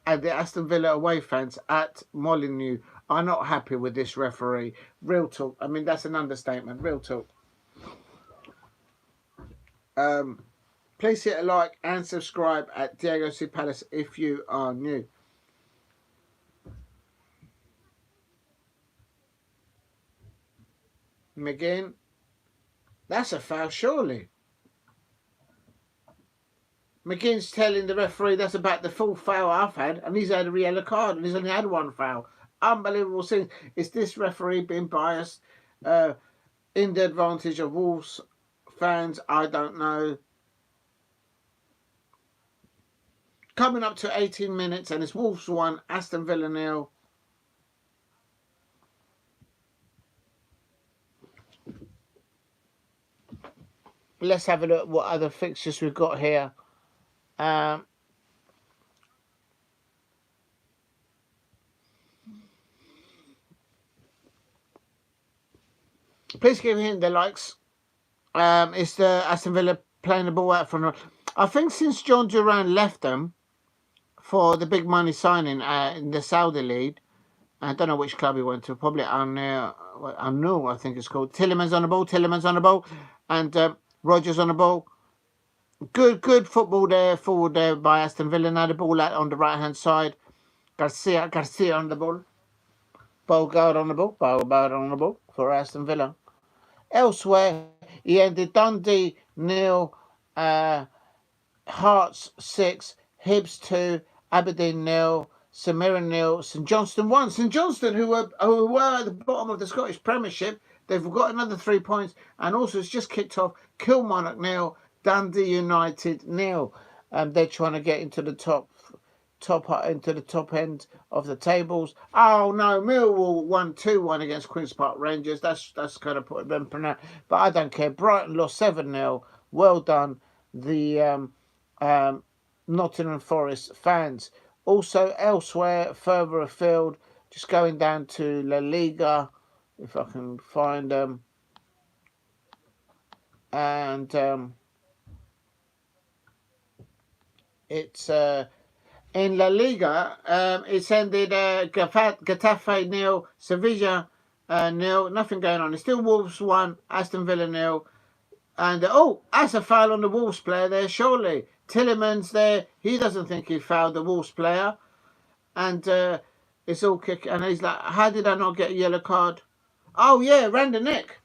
and the Aston Villa away fans at Molineux are not happy with this referee. Real talk. I mean, that's an understatement. Real talk. Please hit a like and subscribe at Diego C Palace if you are new. McGinn. That's a foul, surely. McGinn's telling the referee that's about the full foul I've had, and he's had a yellow card, and he's only had one foul. Unbelievable thing. Is this referee being biased in the advantage of Wolves fans? I don't know. Coming up to 18 minutes, and it's Wolves 1, Aston Villa 0. Let's have a look at what other fixtures we've got here. Please give him the likes. It's the Aston Villa playing the ball out from. I think since John Duran left them for the big money signing in the Saudi league, I don't know which club he went to. Probably I think it's called. Tillemans on the ball, and Rogers on the ball. Good football there, forward there by Aston Villa. Now the ball out on the right hand side. Garcia on the ball. Bogard on the ball for Aston Villa. Elsewhere, he ended Dundee 0, Hearts 6, Hibs 2, Aberdeen 0, St Mirren 0, St Johnstone 1. St Johnstone, who were at the bottom of the Scottish Premiership, they've got another 3 points, and also it's just kicked off Kilmarnock 0, Dundee United 0. They're trying to get into the top end of the tables. Oh no, Millwall won 2-1 against Queen's Park Rangers. That's kind of put them for now. But I don't care. Brighton lost 7-0. Well done, the Nottingham Forest fans. Also elsewhere, further afield, just going down to La Liga, if I can find them. And it's in La Liga, it's ended Getafe 0, Sevilla 0. Nothing going on. It's still Wolves 1, Aston Villa 0. And that's a foul on the Wolves player there, surely. Tillemans there, he doesn't think he fouled the Wolves player. And it's all kick. And he's like, how did I not get a yellow card? Oh yeah, round the neck.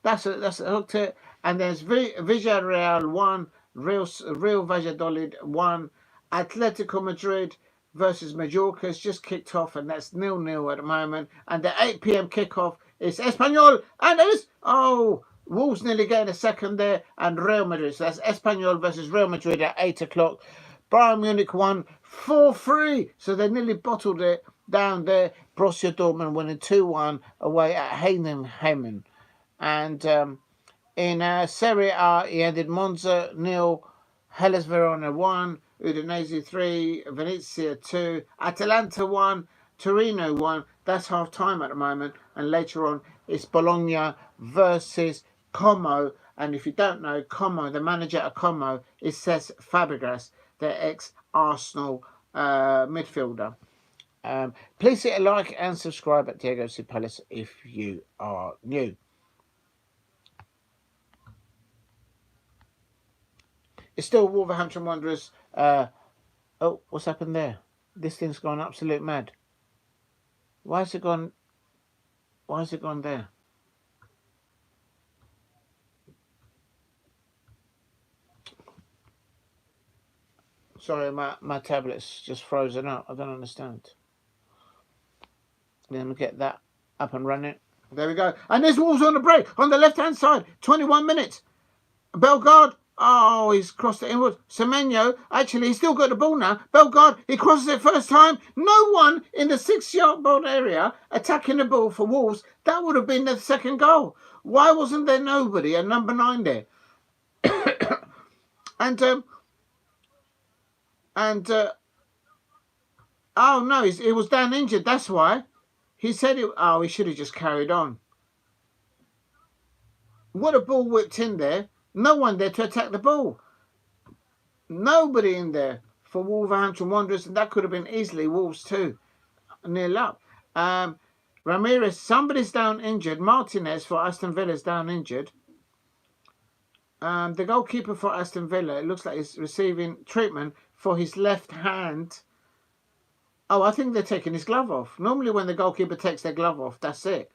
That's hooked it. And there's Villarreal 1, Real Valladolid 1. Atletico Madrid versus Mallorca has just kicked off, and that's 0-0 at the moment. And the 8 p.m. kickoff is Espanyol, and it's Wolves nearly getting a second there, and Real Madrid. So that's Espanyol versus Real Madrid at 8 o'clock. Bayern Munich won 4-3, so they nearly bottled it down there. Borussia Dortmund winning 2-1 away at Heidenheim. And in Serie A, he ended Monza 0, Hellas Verona 1, Udinese 3, Venezia 2, Atalanta 1, Torino 1. That's half time at the moment. And later on, it's Bologna versus Como. And if you don't know, Como, the manager of Como, is Cesc Fabregas, the ex-Arsenal midfielder. Please hit a like and subscribe at Diego C. Palace if you are new. It's still Wolverhampton Wanderers. What's happened there? This thing's gone absolute mad. Why has it gone there? Sorry, my tablet's just frozen up. I don't understand. Let me get that up and running. There we go. And there's Wolves on the break on the left-hand side. 21 minutes. Bellegarde. Oh, he's crossed it inwards. Semenyo, actually, he's still got the ball now. Bellegarde, he crosses it first time. No one in the 6-yard area attacking the ball for Wolves. That would have been the second goal. Why wasn't there nobody at number 9 there? Oh no, he was down injured. That's why he said it. Oh, he should have just carried on. What a ball whipped in there. No one there to attack the ball. Nobody in there for Wolverhampton Wanderers, and that could have been easily Wolves too. Nil up. Ramirez, somebody's down injured. Martinez for Aston Villa's down injured. The goalkeeper for Aston Villa, it looks like he's receiving treatment for his left hand. Oh, I think they're taking his glove off. Normally when the goalkeeper takes their glove off, that's it.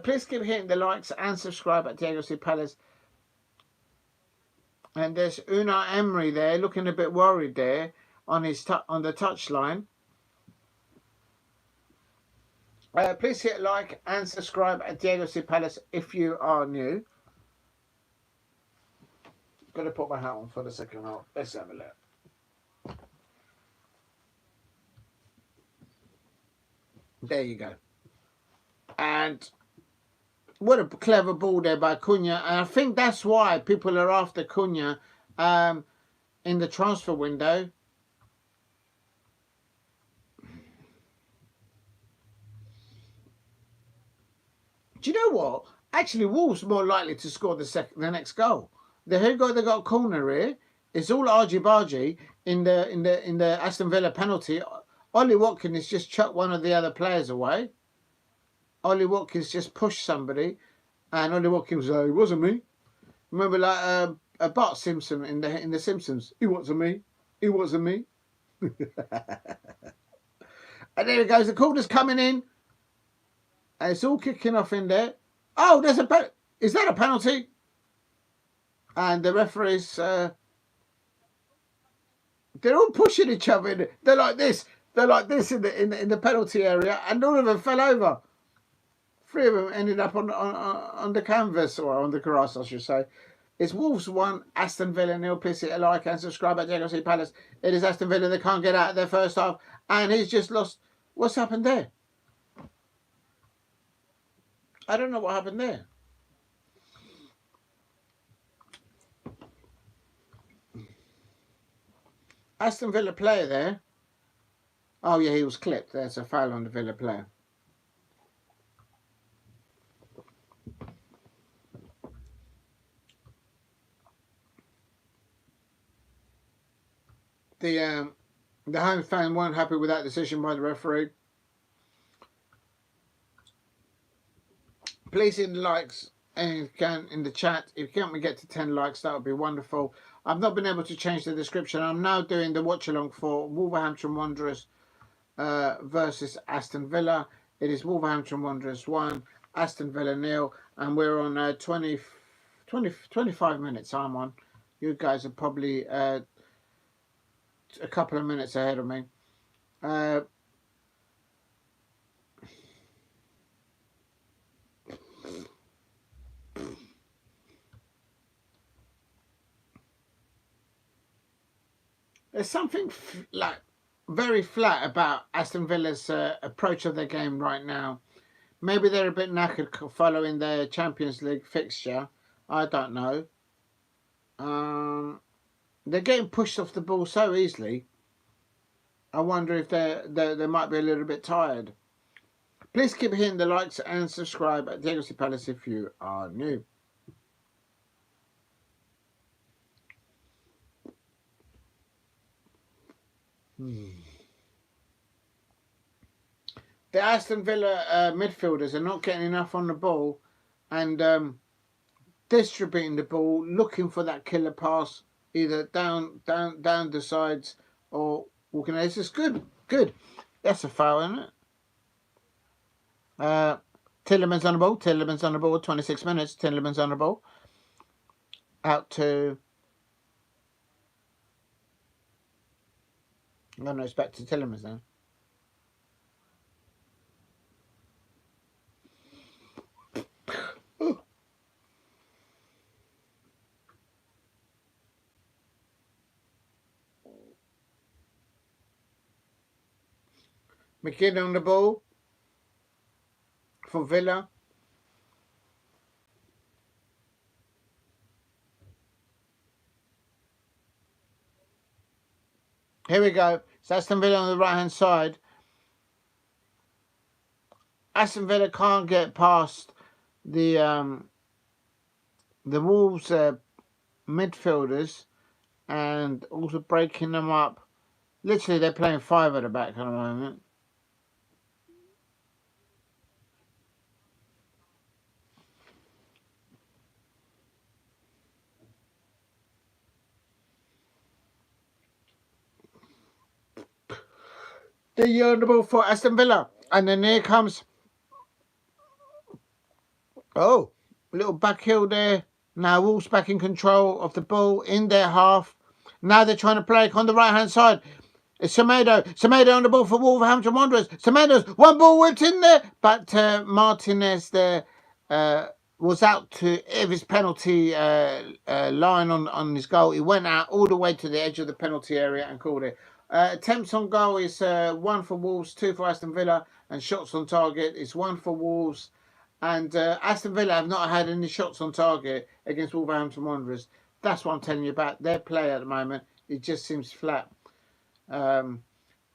Please keep hitting the likes and subscribe at Diego C. Palace. And there's Unai Emery there, looking a bit worried there on his on the touchline. Please hit like and subscribe at Diego C. Palace if you are new. Got to put my hat on for the second half. Let's have a look. There you go. And what a clever ball there by Cunha. And I think that's why people are after Cunha in the transfer window. Do you know what? Actually, Wolves more likely to score the next goal. They got a corner here. It's all argy-bargy in the Aston Villa penalty. Ollie Watkins just chucked one of the other players away. Ollie Watkins just pushed somebody, and Ollie Watkins it wasn't me. Remember, like Bart Simpson in the Simpsons. It wasn't me. It wasn't me. And there it goes. The corner's coming in. And it's all kicking off in there. Oh, there's a is that a penalty? And the referees, they're all pushing each other in. They're like this. They're like this in the penalty area, and all of them fell over. 3 of them ended up on the canvas, or on the grass, I should say. It's Wolves 1, Aston Villa 0. Please hit a like and subscribe at Diego C. Palace. It is Aston Villa. They can't get out of their first half, and he's just lost. What's happened there? I don't know what happened there. Aston Villa player there. Oh, yeah, he was clipped. There's a foul on the Villa player. The home fan weren't happy with that decision by the referee. Please hit the likes and you can in the chat. If you can get to 10 likes, that would be wonderful. I've not been able to change the description. I'm now doing the watch along for Wolverhampton Wanderers versus Aston Villa. It is Wolverhampton Wanderers 1, Aston Villa 0, and we're on 25 minutes. I'm on. You guys are probably a couple of minutes ahead of me. There's something like very flat about Aston Villa's approach of their game right now. Maybe they're a bit knackered following their Champions League fixture. I don't know. They're getting pushed off the ball so easily. I wonder if they might be a little bit tired. Please keep hitting the likes and subscribe at Diego C. Palace if you are new. The Aston Villa midfielders are not getting enough on the ball and distributing the ball, looking for that killer pass, either down the sides or walking. This is good. That's a foul, isn't it? Tillerman's on the ball. 26 minutes. Tillerman's on the ball. Out to. No, it's back to Tillerman's now. McKinn on the ball for Villa. Here we go. It's Aston Villa on the right-hand side. Aston Villa can't get past the Wolves midfielders and also breaking them up. Literally, they're playing 5 at the back at the moment. The ball for Aston Villa. And then here comes Oh, little back heel there. Now Wolves back in control of the ball in their half. Now they're trying to play it on the right-hand side. It's Semedo. Semedo on the ball for Wolverhampton Wanderers. Semedo's one ball whipped in there. But Martinez there was out to if his penalty line on his goal. He went out all the way to the edge of the penalty area and called it. Attempts on goal is 1 for Wolves, 2 for Aston Villa. And shots on target is 1 for Wolves. And Aston Villa have not had any shots on target against Wolverhampton Wanderers. That's what I'm telling you about. Their play at the moment, it just seems flat. And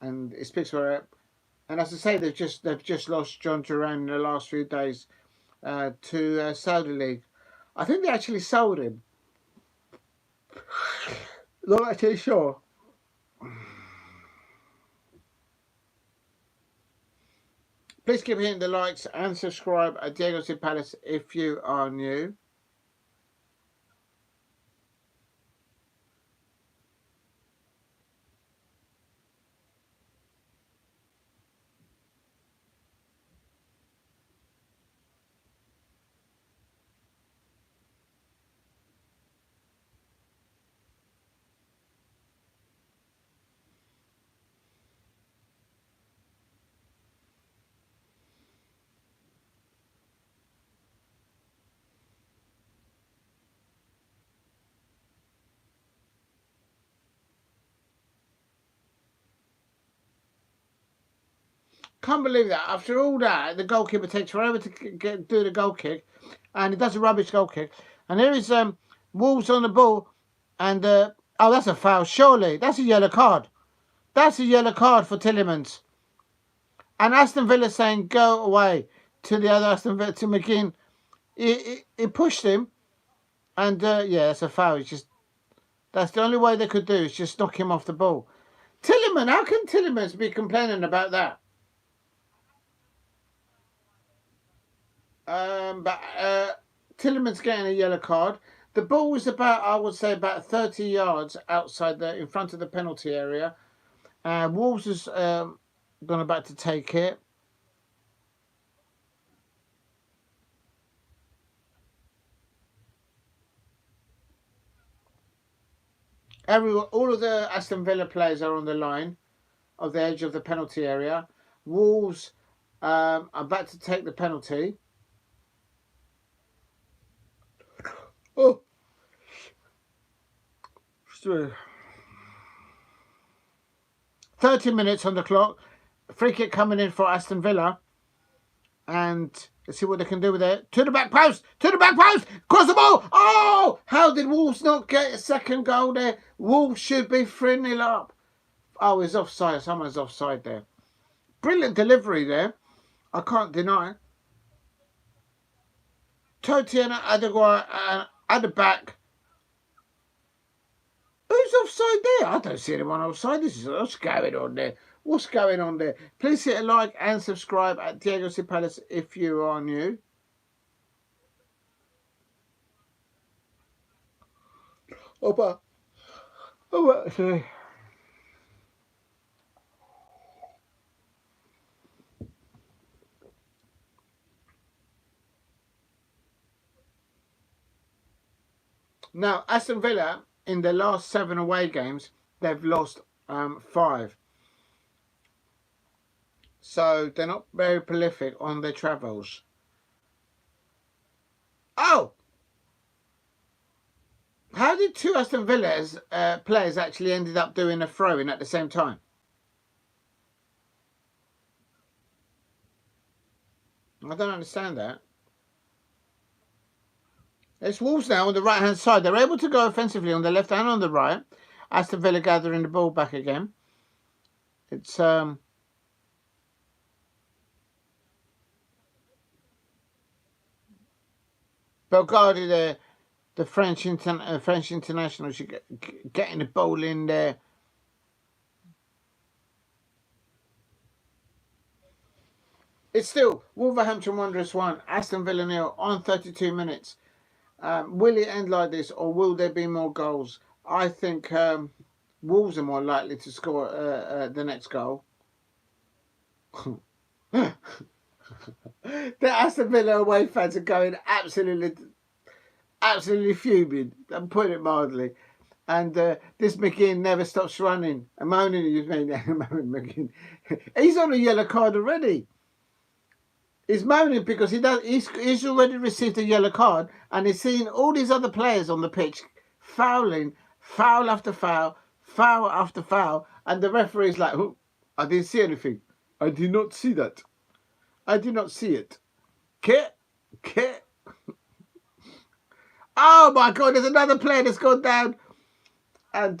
it speaks for it. And as I say, they've just lost John Duran in the last few days to Saudi League. I think they actually sold him. Not actually sure. Please keep hitting the likes and subscribe at Diego C. Palace if you are new. Can't believe that. After all that, the goalkeeper takes forever to do the goal kick, and he does a rubbish goal kick. And here is Wolves on the ball, and oh, that's a foul. Surely that's a yellow card. That's a yellow card for Tillemans. And Aston Villa saying go away to the other Aston Villa to McGinn. He pushed him, and yeah, it's a foul. It's just that's the only way they could do is just knock him off the ball. Tillemans, how can Tillemans be complaining about that? But Tillemans getting a yellow card. The ball was about, I would say, about 30 yards outside in front of the penalty area. Wolves is gone about to take it. All of the Aston Villa players are on the line of the edge of the penalty area. Wolves are about to take the penalty. Oh, 30 minutes on the clock. Free kick coming in for Aston Villa. And let's see what they can do with it. To the back post! To the back post! Cross the ball! Oh! How did Wolves not get a second goal there? Wolves should be 3-0 up. Oh, he's offside. Someone's offside there. Brilliant delivery there. I can't deny. Totti and Adeguar at the back. Who's offside there? I don't see anyone offside. What's going on there? What's going on there? Please hit a like and subscribe at Diego C. Palace if you are new. Sorry. Now, Aston Villa, in their last 7 away games, they've lost 5. So they're not very prolific on their travels. Oh! How did 2 Aston Villa's players actually ended up doing a throw-in at the same time? I don't understand that. It's Wolves now on the right-hand side. They're able to go offensively on the left and on the right. Aston Villa gathering the ball back again. It's Belgrade there. The French international should getting the ball in there. It's still Wolverhampton Wanderers 1, Aston Villa 0 on 32 minutes. Will it end like this, or will there be more goals? I think Wolves are more likely to score the next goal. The Aston Villa away fans are going absolutely fuming. I'm putting it mildly. And this McGinn never stops running and moaning. McGinn. He's on a yellow card already. He's moaning because he's already received a yellow card, and he's seen all these other players on the pitch fouling, foul after foul, foul after foul, and the referee's like, oh, I didn't see anything. I did not see that. I did not see it. Kit. Oh my God, there's another player that's gone down. And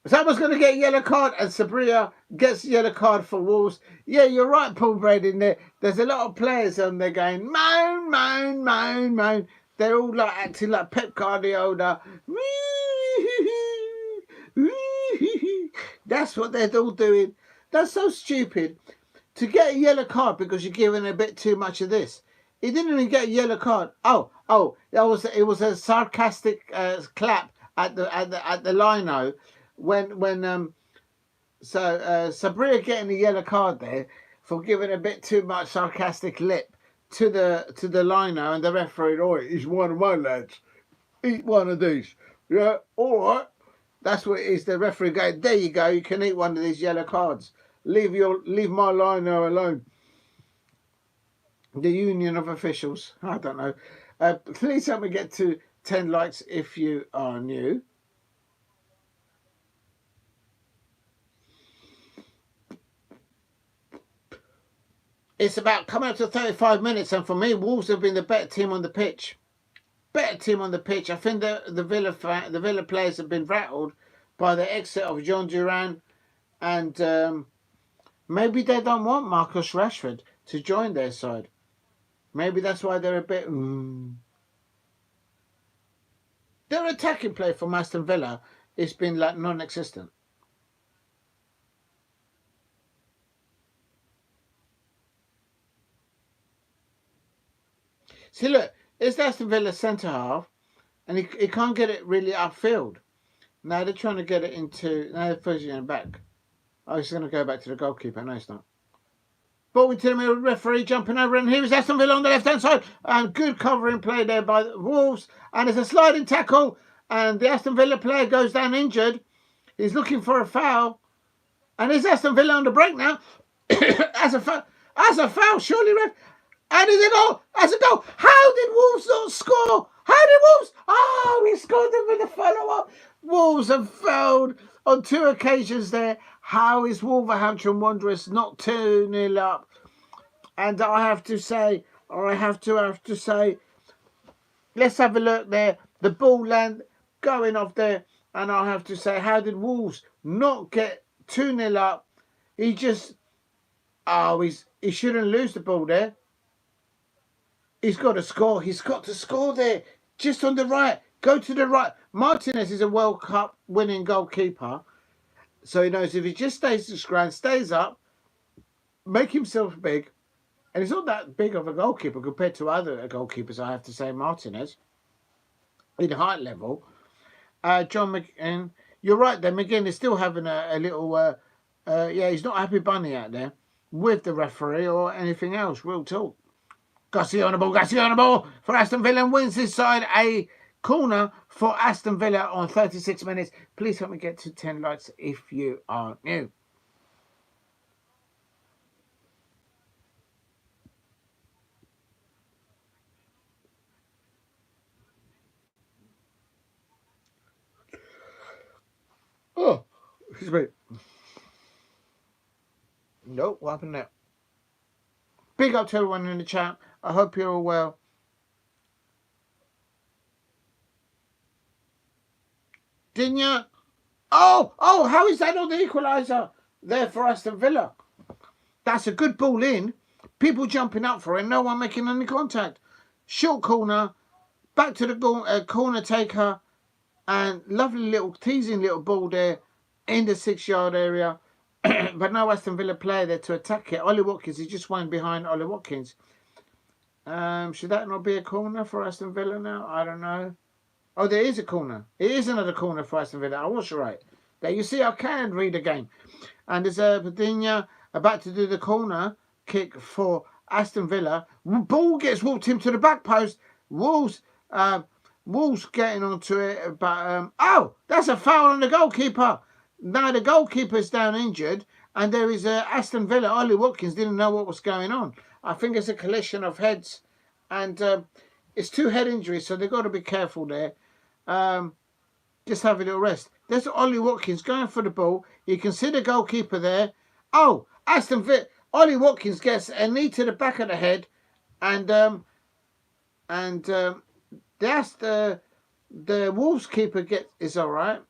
someone's going to get a yellow card, and Sabria gets a yellow card for Wolves. Yeah, you're right, Paul Braden. There's a lot of players on there going, moan. They're all like acting like Pep Guardiola. That's what they're all doing. That's so stupid. To get a yellow card because you're giving a bit too much of this. He didn't even get a yellow card. It was a sarcastic clap at the lino when Sabria getting a yellow card there for giving a bit too much sarcastic lip to the lino, and the referee, oh, he's one of my lads. Eat one of these. Yeah, all right. That's what it is. The referee going, there you go. You can eat one of these yellow cards. Leave my lino alone. The union of officials. I don't know. Please help me get to 10 likes if you are new. It's about coming up to 35 minutes, and for me, Wolves have been the better team on the pitch. I think the Villa players have been rattled by the exit of John Duran, and maybe they don't want Marcus Rashford to join their side. Maybe that's why they're a bit. Their attacking play from Aston Villa has been like non-existent. See, look, it's Aston Villa centre half, and he can't get it really upfield. Now they're trying to get it into. Now they're pushing it back. Oh, he's going to go back to the goalkeeper. No, it's not. Ball into the middle, referee jumping over, and here is Aston Villa on the left-hand side. And good covering play there by the Wolves. And it's a sliding tackle, and the Aston Villa player goes down injured. He's looking for a foul. And is Aston Villa on the break now? As a foul, surely, ref. And is it all? As a goal. How did Wolves not score? How did Wolves? Oh, he scored them with a follow-up. Wolves have failed on 2 occasions there. How is Wolverhampton Wanderers not 2-0 up? And I have to say, let's have a look there. The ball land going off there. And I have to say, how did Wolves not get 2-0 up? He shouldn't lose the ball there. He's got to score. He's got to score there. Just on the right. Go to the right. Martinez is a World Cup winning goalkeeper. So he knows if he just stays to ground, stays up, make himself big. And he's not that big of a goalkeeper compared to other goalkeepers, I have to say, Martinez. In height level. John McGinn. You're right there. McGinn is still having a little... he's not happy bunny out there with the referee or anything else. Real talk. Garcia on the ball for Aston Villa, and wins this side a corner for Aston Villa on 36 minutes. Please help me get to 10 likes if you are new. Oh, excuse me. Nope, what happened there? Big up to everyone in the chat. I hope you're all well. Didn't you? Oh, how is that not the equaliser there for Aston Villa? That's a good ball in. People jumping up for it, no one making any contact. Short corner, back to the corner taker, and lovely little teasing little ball there in the 6-yard area. But no Aston Villa player there to attack it. Ollie Watkins is just one behind Ollie Watkins. Should that not be a corner for Aston Villa now? I don't know. Oh, there is a corner. It is another corner for Aston Villa. I was right. There you see, I can read the game. And there's Padinha about to do the corner kick for Aston Villa. Ball gets walked into the back post. Wolves getting onto it, but oh, that's a foul on the goalkeeper. Now the goalkeeper's down injured, and there is Aston Villa. Ollie Watkins didn't know what was going on. I think it's a collision of heads, and it's 2 head injuries, so they've got to be careful there. Just have a little rest. There's Ollie Watkins going for the ball. You can see the goalkeeper there. Oh, Aston Villa. Ollie Watkins gets a knee to the back of the head, and that's the Wolves keeper is all right.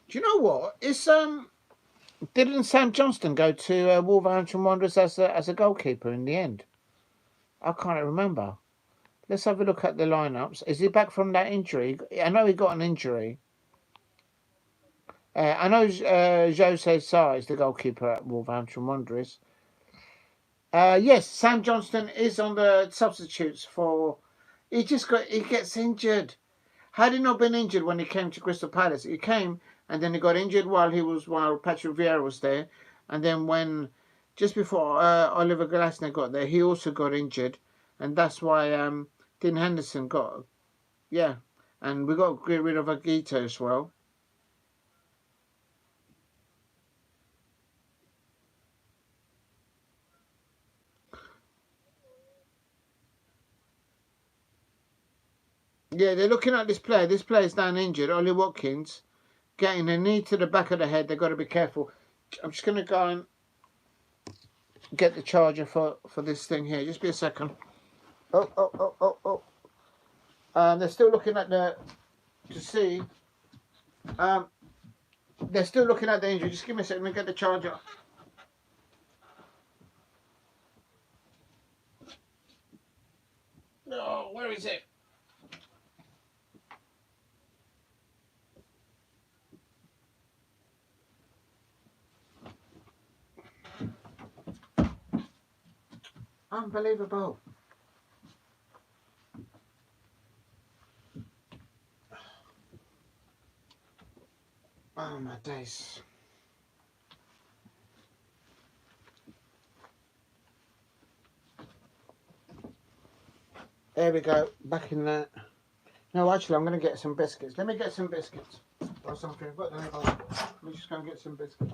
Do you know what? It's didn't Sam Johnston go to Wolverhampton Wanderers as a goalkeeper in the end? I can't remember. Let's have a look at the lineups. Is he back from that injury? I know he got an injury. I know Jose Sarr is the goalkeeper at Wolverhampton Wanderers. Yes, Sam Johnston is on the substitutes for. He gets injured. Had he not been injured when he came to Crystal Palace, he came and then he got injured while Patrick Vieira was there, and then just before Oliver Glasner got there, he also got injured, and that's why Dean Henderson got and we got to get rid of Aguito as well. Yeah, they're looking at this player. This player's down injured. Ollie Watkins getting a knee to the back of the head. They've got to be careful. I'm just going to go and get the charger for this thing here. Just be a second. Oh. They're still looking at they're still looking at the injury. Just give me a second. Let me get the charger. Oh, where is it? Unbelievable. Oh my days. There we go. Back in that. No, actually, I'm going to get some biscuits. Let me get some biscuits or something. I've got them available. Let me just go and get some biscuits.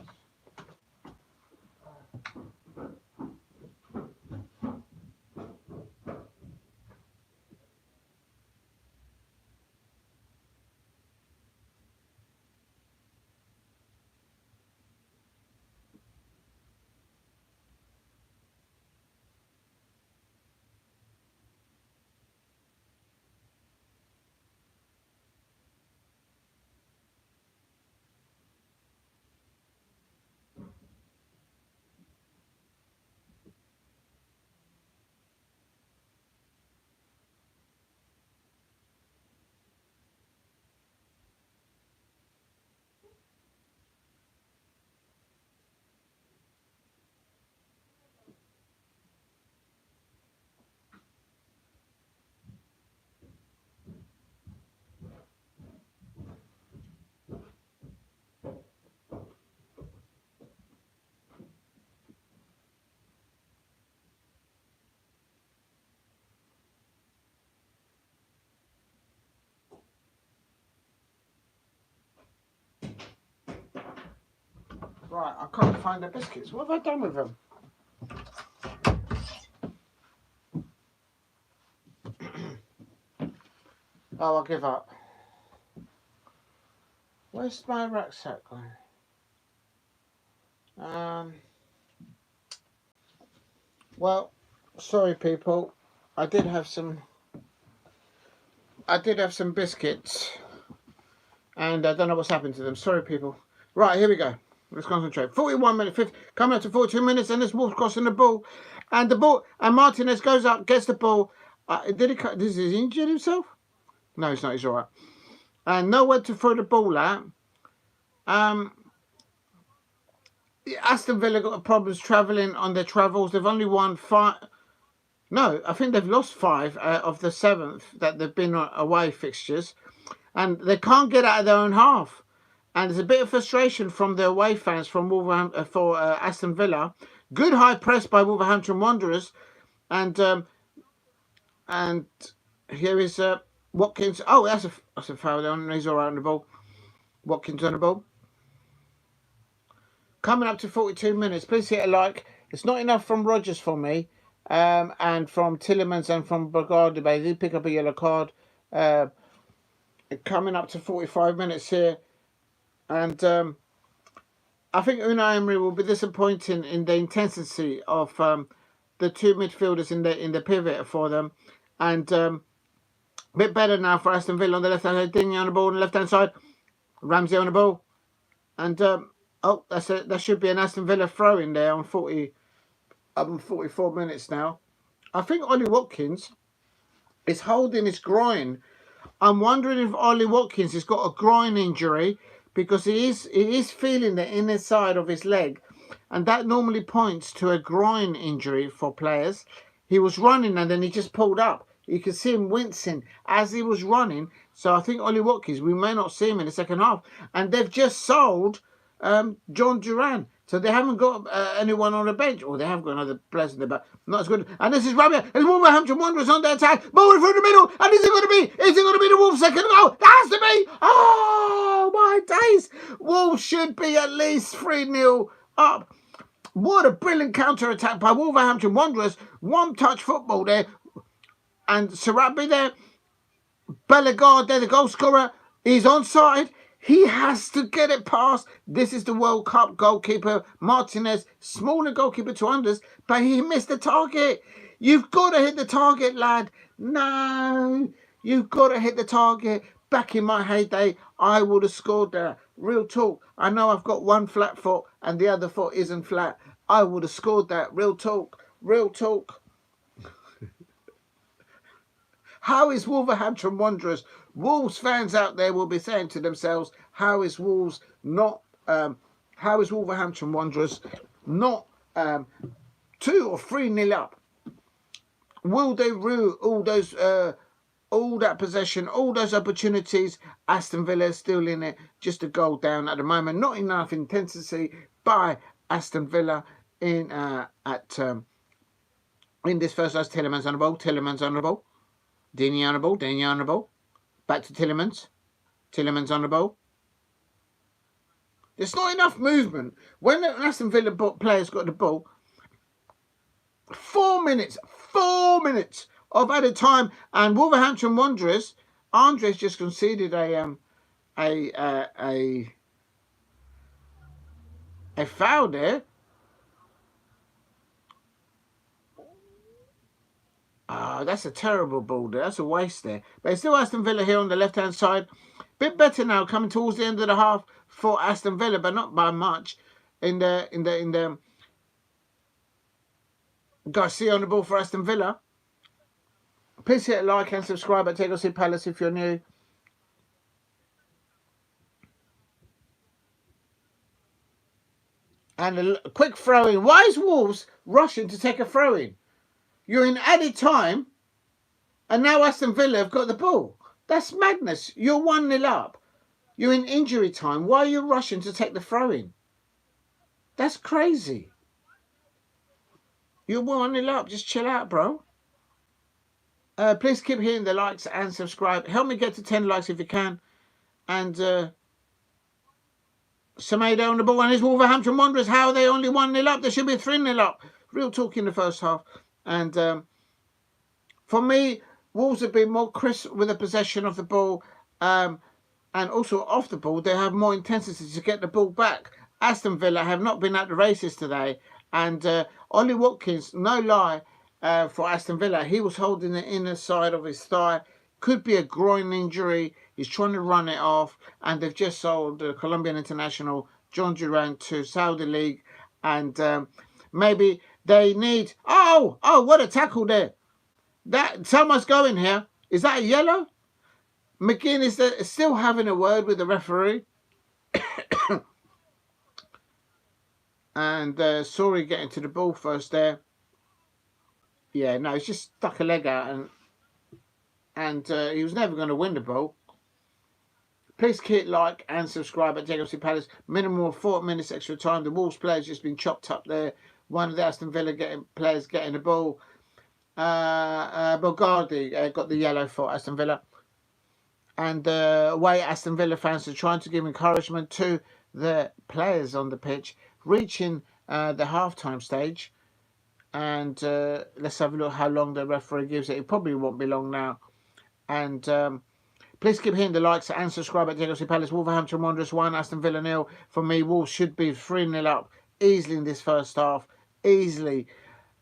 Right, I can't find the biscuits. What have I done with them? Oh, I'll give up. Where's my rucksack gone? Well, sorry people. I did have some biscuits, and I don't know what's happened to them. Sorry people. Right, here we go. Let's concentrate. 41 minutes, 50, coming up to 42 minutes, and this Wolves crossing the ball, and Martinez goes up, gets the ball. Is he injured himself? No, he's not. He's all right. And nowhere to throw the ball at. Aston Villa got problems travelling on their travels. They've only won 5. No, I think they've lost 5 of the 7th that they've been away fixtures, and they can't get out of their own half. And there's a bit of frustration from the away fans from Wolverhampton for Aston Villa. Good high press by Wolverhampton Wanderers, and here is Watkins. Oh, that's a foul on. He's all right on the ball. Watkins on the ball. Coming up to 42 minutes. Please hit a like. It's not enough from Rodgers for me, and from Tillemans and from Bogarde. They did pick up a yellow card. Coming up to 45 minutes here, and I think Unai Emery will be disappointing in the intensity of the two midfielders in the pivot for them, and a bit better now for Aston Villa on the left hand side. Digne on the ball on the left hand side, Ramsey on the ball, and oh, that should be an Aston Villa throw in there on 44 minutes now. I think Ollie Watkins is holding his groin. I'm wondering if Ollie Watkins has got a groin injury, because he is feeling the inner side of his leg, and that normally points to a groin injury for players. He was running and then he just pulled up. You could see him wincing as he was running. So I think Ollie Watkins, we may not see him in the second half. And they've just sold John Duran. So they haven't got anyone on the bench. Or they have got another players in the back. Not as good. And this is Rabia. And Wolverhampton Wanderers on the attack. Ball through the middle. And is it going to be? Is it going to be the Wolves' second goal? That has to be. Oh, my days. Wolves should be at least 3-0 up. What a brilliant counter-attack by Wolverhampton Wanderers. One-touch football there. And Sarabi there. Bellegarde there, the goal scorer. He's onside. He has to get it past. This is the World Cup goalkeeper, Martinez. Smaller goalkeeper to unders, but he missed the target. You've got to hit the target, lad. No, you've got to hit the target. Back in my heyday, I would have scored there. Real talk. I know I've got one flat foot and the other foot isn't flat. I would have scored that. Real talk. Real talk. How is Wolverhampton Wanderers? Wolves fans out there will be saying to themselves, how is Wolves not? How is Wolverhampton Wanderers not 2 or 3-0 up? Will they rue all those, all that possession, all those opportunities? Aston Villa still in it, just a goal down at the moment. Not enough intensity by Aston Villa in in this first half. Tillemans on the ball. Tillemans on the ball. Digne on the ball. Digne on the ball. Back to Tillemans. Tillemans on the ball. There's not enough movement. When the Aston Villa players got the ball, 4 minutes of added time, and Wolverhampton Wanderers, Andres just conceded a foul there. That's a terrible ball there. That's a waste there. But it's still Aston Villa here on the left-hand side. Bit better now, coming towards the end of the half for Aston Villa, but not by much. In the Garcia on the ball for Aston Villa. Please hit a like and subscribe at TakeOC Palace if you're new. And a quick throw-in. Why is Wolves rushing to take a throw-in? You're in added time, and now Aston Villa have got the ball. That's madness. You're 1-0 up. You're in injury time. Why are you rushing to take the throw-in? That's crazy. You're 1-0 up. Just chill out, bro. Please keep hitting the likes and subscribe. Help me get to 10 likes if you can. And Semedo on the ball. And his Wolverhampton Wanderers. How are they only 1-0 up? They should be 3-0 up. Real talk in the first half. And for me, Wolves have been more crisp with the possession of the ball, and also off the ball. They have more intensity to get the ball back. Aston Villa have not been at the races today. And Ollie Watkins, no lie, for Aston Villa, he was holding the inner side of his thigh. Could be a groin injury. He's trying to run it off. And they've just sold the Colombian international John Duran to Saudi League. And maybe they need... Oh, what a tackle there. That someone's going here. Is that a yellow? McGinn is still having a word with the referee. And Sori getting to the ball first there. Yeah, no, he's just stuck a leg out, and he was never going to win the ball. Please hit like and subscribe at JLC Palace. Minimum of 4 minutes extra time. The Wolves players just been chopped up there. One of the Aston Villa players getting the ball. Bogardi got the yellow for Aston Villa. And away Aston Villa fans are trying to give encouragement to the players on the pitch, reaching the half-time stage. And let's have a look how long the referee gives it. It probably won't be long now. And please keep hitting the likes and subscribe at JLC Palace. Wolverhampton Wanderers 1, Aston Villa 0. For me, Wolves should be 3-0 up easily in this first half. Easily.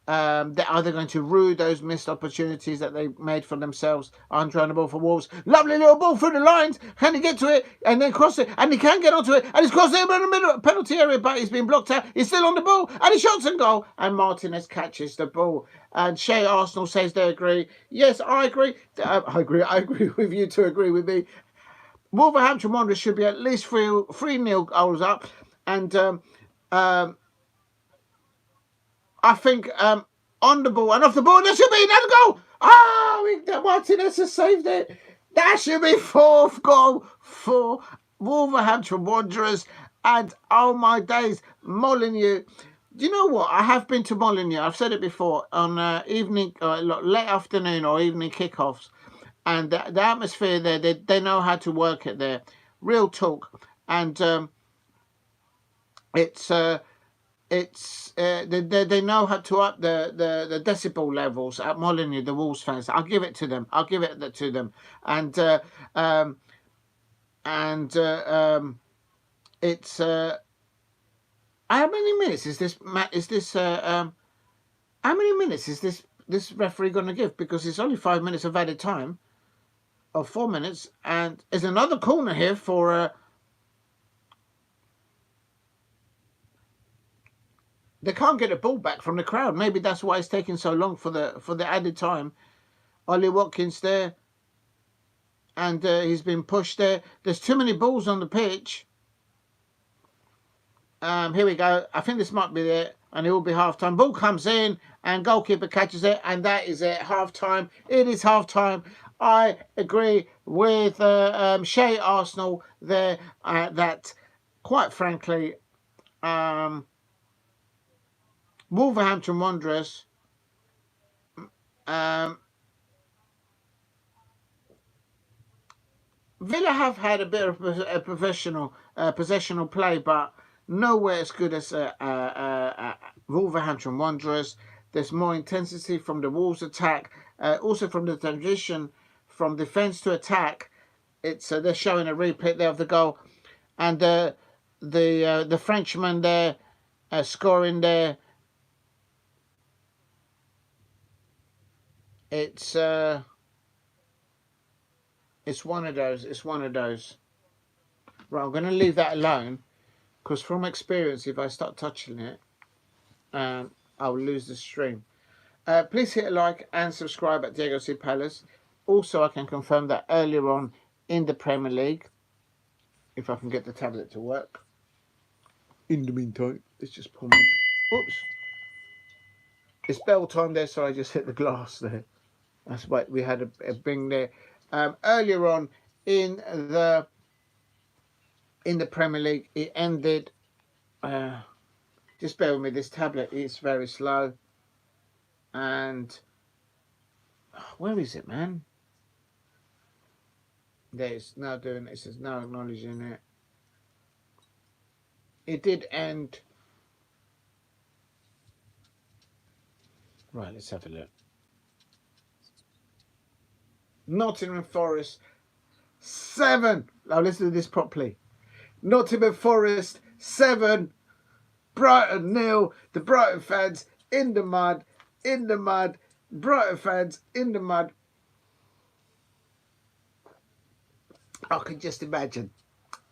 They're either going to rue those missed opportunities that they made for themselves. Andre on the ball for Wolves. Lovely little ball through the lines. Can he get to it and then cross it? And he can get onto it. And he's crossed it in the middle penalty area, but he's been blocked out. He's still on the ball. And he shots and goal. And Martinez catches the ball. And Shea Arsenal says they agree. Yes, I agree. I agree with you to agree with me. Wolverhampton Wanderers should be at least 3-0 goals up. And I think on the ball and off the ball, there should be another goal. Oh, Martinez has saved it. That should be 4th goal for Wolverhampton Wanderers. And oh my days, Molineux. Do you know what? I have been to Molineux. I've said it before on evening, late afternoon or evening kickoffs. And the atmosphere there, they know how to work it there. Real talk. And they know how to up the decibel levels at Molineux, the Wolves fans. I'll give it to them. I'll give it to them. And it's how many minutes is this? How many minutes is this referee going to give? Because it's only 5 minutes of added time, or 4 minutes, and there's another corner here for. They can't get a ball back from the crowd. Maybe that's why it's taking so long for the added time. Ollie Watkins there. And he's been pushed there. There's too many balls on the pitch. Here we go. I think this might be it. And it will be half-time. Ball comes in and goalkeeper catches it. And that is it. Half-time. It is half-time. I agree with Shea Arsenal there. That, quite frankly... Wolverhampton Wanderers Villa have had a bit of a possessional play, but nowhere as good as Wolverhampton Wanderers. There's more intensity from the Wolves attack, also from the transition from defence to attack. It's they're showing a replay there of the goal, and the Frenchman there scoring there. It's one of those. It's one of those. Right, I'm going to leave that alone because from experience, if I start touching it, I'll lose the stream. Please hit a like and subscribe at JLC Palace. Also, I can confirm that earlier on in the Premier League, if I can get the tablet to work. In the meantime, let's just pull my... Oops. It's bell time there, so I just hit the glass there. That's why we had a bing there. Earlier on in the Premier League, it ended. Just bear with me. This tablet is very slow. And where is it, man? There it's now doing. It says now acknowledging it. It did end. Right, let's have a look. Nottingham Forest 7. Now listen to this properly. Nottingham Forest 7. Brighton 0. The Brighton fans in the mud. In the mud. Brighton fans in the mud. I can just imagine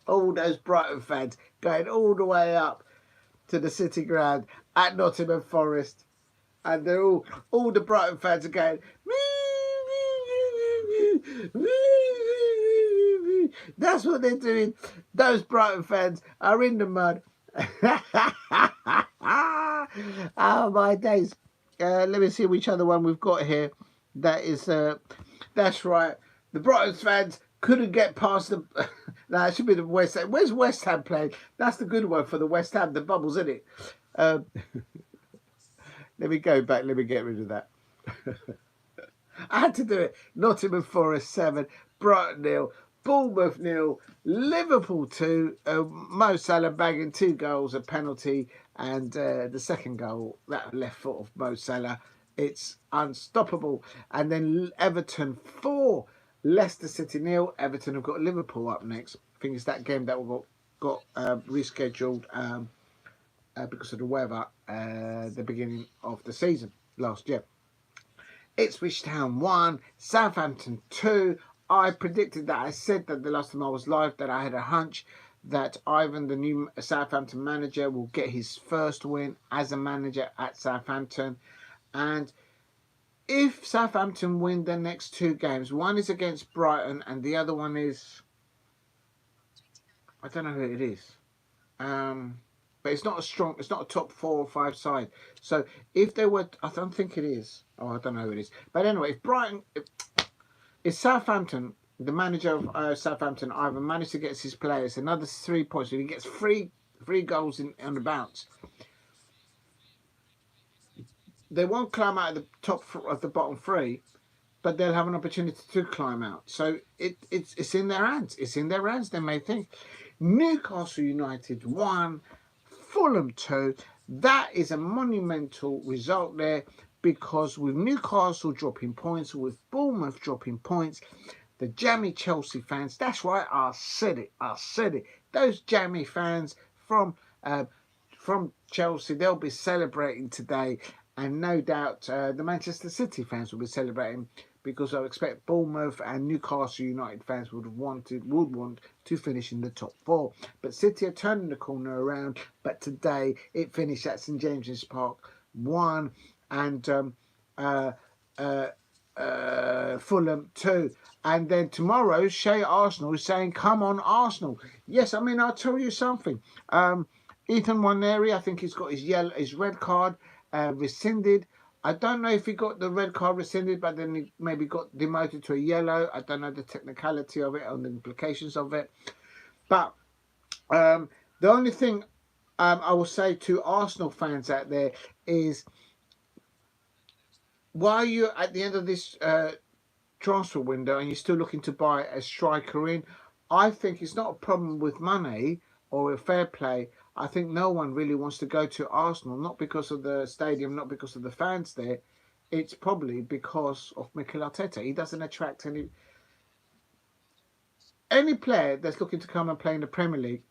all those Brighton fans going all the way up to the City Ground at Nottingham Forest. And they're all the Brighton fans are going... That's what they're doing. Those Brighton fans are in the mud. Oh my days. Let me see which other one we've got here. That is that's right. The Brighton fans couldn't get past the. Nah, it should be the West Ham. Where's West Ham playing? That's the good one for the West Ham. The bubbles, isn't it? Let me go back. Let me get rid of that. I had to do it. Nottingham Forest 7, Brighton 0, Bournemouth 0, Liverpool 2. Mo Salah bagging 2 goals, a penalty, and the second goal, that left foot of Mo Salah. It's unstoppable. And then Everton 4, Leicester City 0. Everton have got Liverpool up next. I think it's that game that got rescheduled because of the weather the beginning of the season last year. Ipswich Town 1, Southampton 2. I predicted that. I said that the last time I was live that I had a hunch that Ivan, the new Southampton manager, will get his first win as a manager at Southampton. And if Southampton win their next 2 games, one is against Brighton and the other one is, I don't know who it is. But it's not a top 4 or 5 side. So if they were, I don't think it is. Oh, I don't know who it is. But anyway, if Southampton, the manager of Southampton, either managed to get his players another 3 points, if he gets three goals on the bounce, they won't climb out of the top of the bottom 3, but they'll have an opportunity to climb out. So it's in their hands. It's in their hands. They may think. Newcastle United 1. Fulham 2. That is a monumental result there, because with Newcastle dropping points, with Bournemouth dropping points, the jammy Chelsea fans, that's right, I said it, those jammy fans from Chelsea, they'll be celebrating today, and no doubt the Manchester City fans will be celebrating, because I expect Bournemouth and Newcastle United fans would want to finish in the top 4. But City are turning the corner around. But today it finished at St James's Park 1, and Fulham 2. And then tomorrow, Shea Arsenal is saying, "Come on, Arsenal!" Yes, I mean, I'll tell you something. Ethan Nwaneri, I think he's got his red card rescinded. I don't know if he got the red card rescinded, but then he maybe got demoted to a yellow. I don't know the technicality of it and the implications of it. But the only thing I will say to Arsenal fans out there is, while you're at the end of this transfer window and you're still looking to buy a striker in, I think it's not a problem with money or a fair play. I think no one really wants to go to Arsenal, not because of the stadium, not because of the fans there. It's probably because of Mikel Arteta. He doesn't attract any player that's looking to come and play in the Premier League,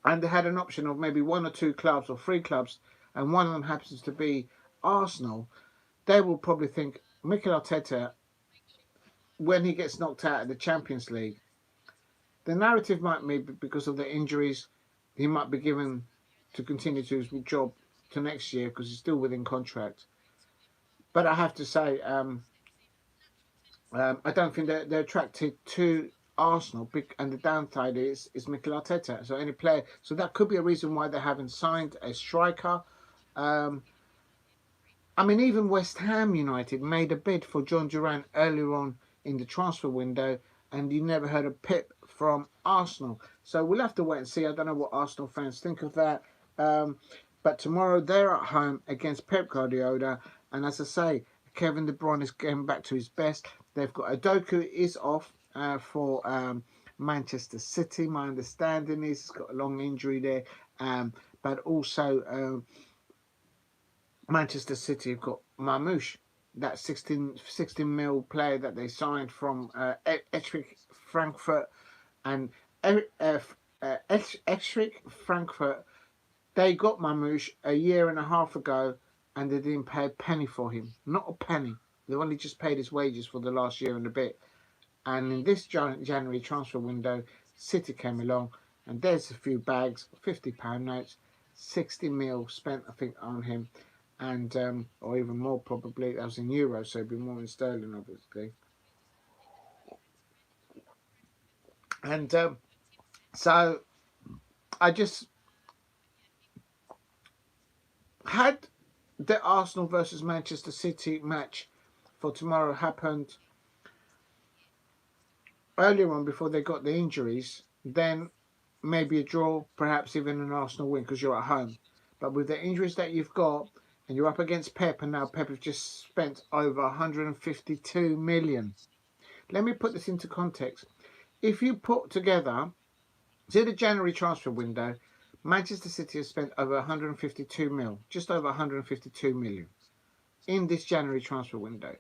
and they had an option of maybe 1 or 2 clubs or 3 clubs, and one of them happens to be Arsenal. They will probably think Mikel Arteta, when he gets knocked out of the Champions League, the narrative might be because of the injuries, he might be given to continue to his job to next year because he's still within contract. But I have to say, I don't think they're attracted to Arsenal, and the downside is Mikel Arteta. So any player, so that could be a reason why they haven't signed a striker. I mean, even West Ham United made a bid for John Duran earlier on in the transfer window, and you never heard a pip from Arsenal. So we'll have to wait and see. I don't know what Arsenal fans think of that. But tomorrow they're at home against Pep Guardiola, and as I say, Kevin De Bruyne is getting back to his best. They've got Adoku is off for Manchester City. My understanding is he's got a long injury there, but also Manchester City have got Marmoush, that 16 mil player that they signed from Eintracht Frankfurt, and Eintracht Frankfurt. They got Marmoush a year and a half ago, and they didn't pay a penny for him. Not a penny. They only just paid his wages for the last year and a bit. And in this January transfer window, City came along, and there's a few bags, £50 notes, 60 mil spent, I think, on him, and or even more probably. That was in euros, so it'd be more in sterling, obviously. And so I just had the Arsenal versus Manchester City match for tomorrow happened, earlier on before they got the injuries, then maybe a draw, perhaps even an Arsenal win because you're at home. But with the injuries that you've got, and you're up against Pep, and now Pep has just spent over 152 million. Let me put this into context. If you put together, see the January transfer window, Manchester City has spent over 152 mil, just over 152 million in this January transfer window.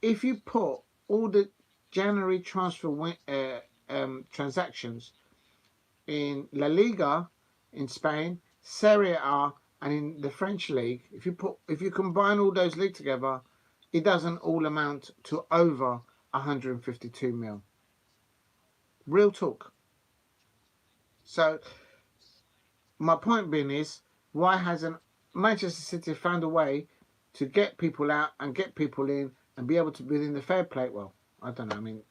If you put all the January transactions in La Liga in Spain, Serie A, and in the French league, if you combine all those leagues together, it doesn't all amount to over 152 mil. Real talk. So my point being is, why hasn't Manchester City found a way to get people out and get people in and be able to be in the fair play? Well, I don't know. I mean,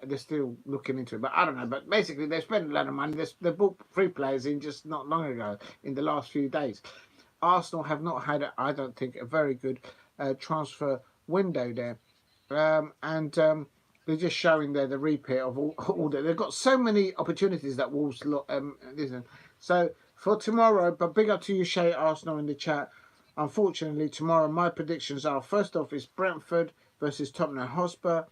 they're still looking into it, but I don't know. But basically, they've spent a lot of money. They bought 3 players in just not long ago, in the last few days. Arsenal have not had, I don't think, a very good transfer window there, and they're just showing there the repeat of all that. They've got so many opportunities that Wolves listen. So for tomorrow, but big up to you, Shay Arsenal, in the chat. Unfortunately, tomorrow my predictions are, first off is Brentford versus Tottenham Hotspur.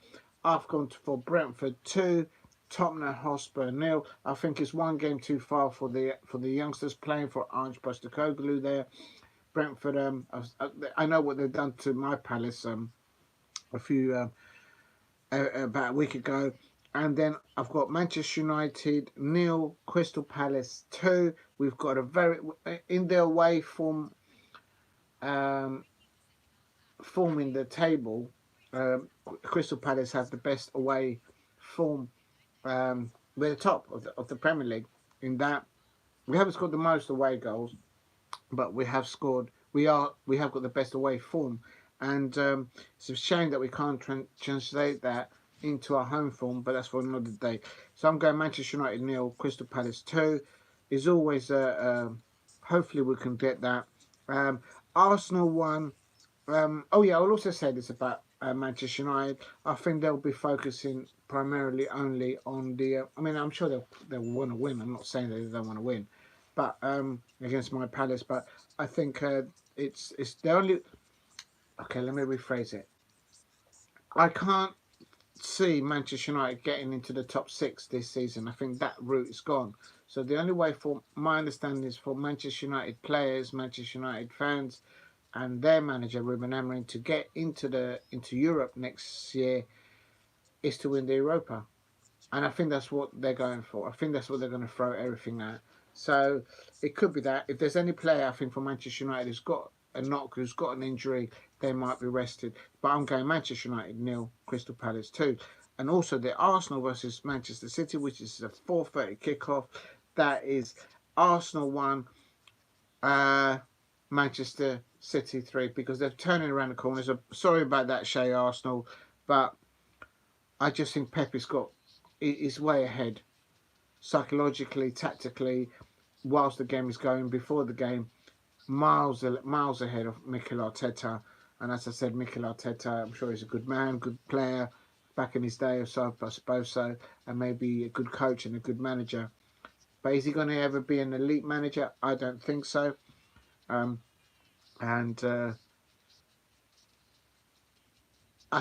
I've gone for Brentford 2, Tottenham Hotspur 0. I think it's one game too far for the youngsters playing for Ange Postecoglou there. Brentford, I know what they've done to my Palace a few about a week ago. And then I've got Manchester United 0, Crystal Palace 2. We've got a very, in their away form, forming the table, Crystal Palace have the best away form. We're the top of the Premier League in that we haven't scored the most away goals, but we have scored. We have got the best away form, and it's a shame that we can't translate that into our home form. But that's for another day. So I'm going Manchester United 0, Crystal Palace 2. Is always hopefully we can get that. Arsenal 1. Oh yeah, I'll also say this about Manchester United. I think they'll be focusing primarily only on the. I mean, I'm sure they'll want to win. I'm not saying that they don't want to win, but against my Palace. But I think it's the only. Okay, let me rephrase it. I can't see Manchester United getting into the top 6 this season. I think that route is gone. So the only way, for my understanding, is for Manchester United players, Manchester United fans, and their manager Ruben Amorim to get into Europe next year is to win the Europa, and I think that's what they're going for. I think that's what they're going to throw everything at. So it could be that if there's any player, I think, for Manchester United who's got a knock, who's got an injury, they might be rested. But I'm going Manchester United 0, Crystal Palace 2. And also the Arsenal versus Manchester City, which is a 4:30 kickoff. That is Arsenal 1, Manchester City 3, because they're turning around the corner. So sorry about that, Shay Arsenal, but I just think Pep is way ahead psychologically, tactically, whilst the game is going. Before the game, miles ahead of Mikel Arteta. And as I said, Mikel Arteta, I'm sure he's a good man, good player back in his day or so, I suppose so, and maybe a good coach and a good manager. But is he going to ever be an elite manager? I don't think so. And I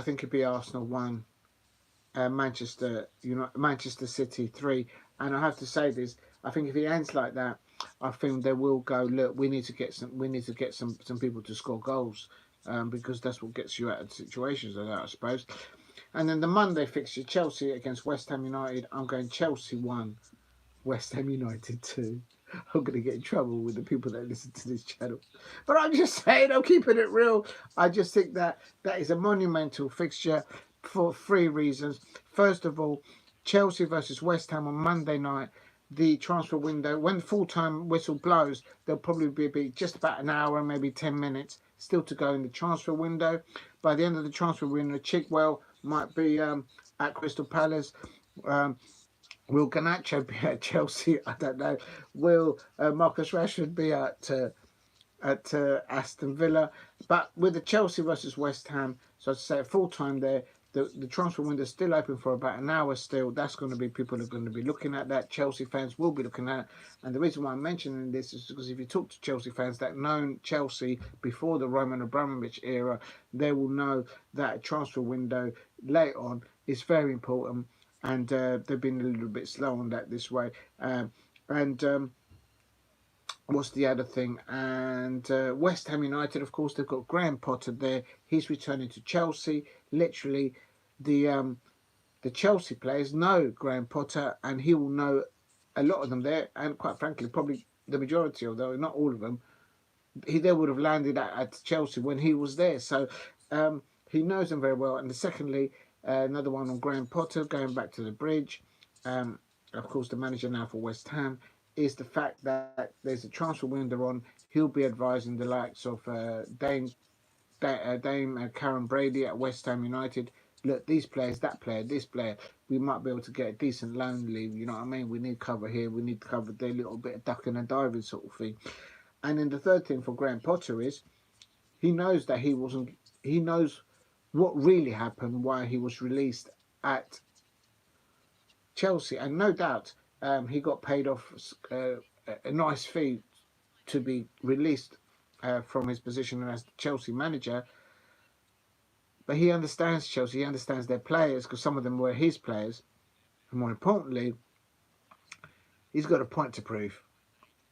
think it'd be Arsenal 1, Manchester City 3. And I have to say this: I think if it ends like that, I think they will go. Look, we need to get some people to score goals, because that's what gets you out of situations like that, I suppose. And then the Monday fixture, Chelsea against West Ham United. I'm going Chelsea 1, West Ham United 2. I'm going to get in trouble with the people that listen to this channel. But I'm just saying, I'm keeping it real. I just think that is a monumental fixture for 3 reasons. First of all, Chelsea versus West Ham on Monday night. The transfer window, when the full-time whistle blows, there'll probably be just about an hour, maybe 10 minutes still to go in the transfer window. By the end of the transfer window, Chigwell might be at Crystal Palace. Will Garnacho be at Chelsea? I don't know. Will Marcus Rashford be at Aston Villa? But with the Chelsea versus West Ham, so I'd say full time there, The transfer window is still open for about an hour still. That's going to be, people are going to be looking at that. Chelsea fans will be looking at it. And the reason why I'm mentioning this is because if you talk to Chelsea fans that known Chelsea before the Roman Abramovich era, they will know that a transfer window late on is very important. And they've been a little bit slow on that this way. And what's the other thing? And West Ham United, of course, they've got Graham Potter there. He's returning to Chelsea. Literally, the Chelsea players know Graham Potter, and he will know a lot of them there. And quite frankly, probably the majority of them, not all of them, they would have landed at Chelsea when he was there. So he knows them very well. And secondly, another one on Graham Potter, going back to the bridge. Of course, the manager now for West Ham, is the fact that there's a transfer window on. He'll be advising the likes of Dame Karen Brady at West Ham United. Look, these players, that player, this player, we might be able to get a decent loan leave. You know what I mean? We need cover here. We need to cover there, a little bit of ducking and diving sort of thing. And then the third thing for Graham Potter is he knows that he wasn't. He knows what really happened, why he was released at Chelsea, and no doubt he got paid off a nice fee to be released from his position as Chelsea manager. But he understands Chelsea, he understands their players, because some of them were his players. And more importantly, he's got a point to prove.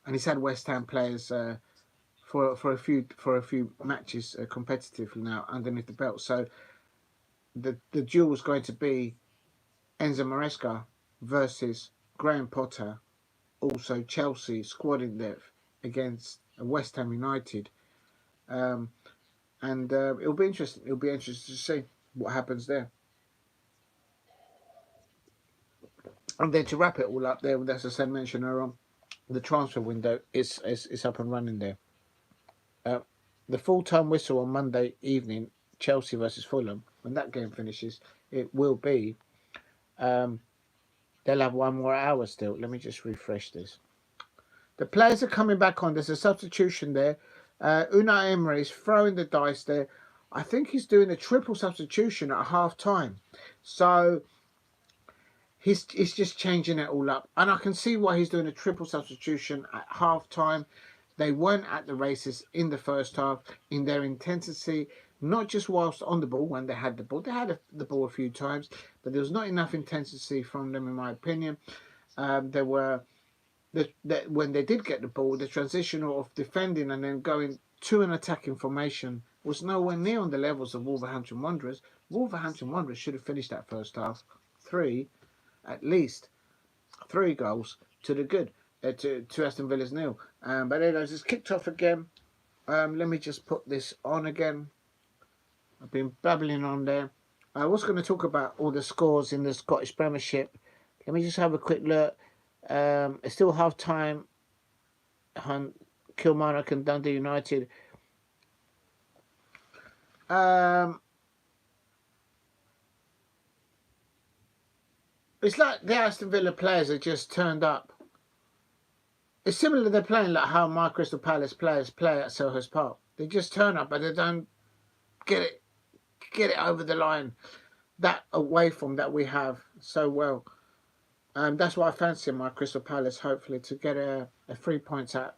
And he's had West Ham players for a few matches competitively now underneath the belt. So the duel is going to be Enzo Maresca versus Graham Potter, also Chelsea squad in depth against West Ham United. And it'll be interesting. It'll be interesting to see what happens there. And then to wrap it all up there, as I said, mentioned earlier on, the transfer window is up and running there. The full-time whistle on Monday evening, Chelsea versus Fulham, when that game finishes, it will be, they'll have 1 more hour still. Let me just refresh this. The players are coming back on. There's a substitution there. Unai Emery is throwing the dice there. I think he's doing a triple substitution at half time. So he's just changing it all up. And I can see why he's doing a triple substitution at half time. They weren't at the races in the first half in their intensity, not just whilst on the ball when they had the ball. They had the ball a few times, but there was not enough intensity from them, in my opinion. There were... when they did get the ball, the transition of defending and then going to an attacking formation was nowhere near on the levels of Wolverhampton Wanderers. Wolverhampton Wanderers should have finished that first half at least 3 goals to the good, to Aston Villa's 0. But anyways, it's kicked off again. Let me just put this on again. I've been babbling on there. I was going to talk about all the scores in the Scottish Premiership. Let me just have a quick look. It's still half time. Kilmarnock and Dundee United. It's like the Aston Villa players have just turned up. It's similar, they're playing like how my Crystal Palace players play at Selhurst Park. They just turn up, but they don't get it over the line. That away from that we have so well. That's why I fancy my Crystal Palace, hopefully, to get a 3 points at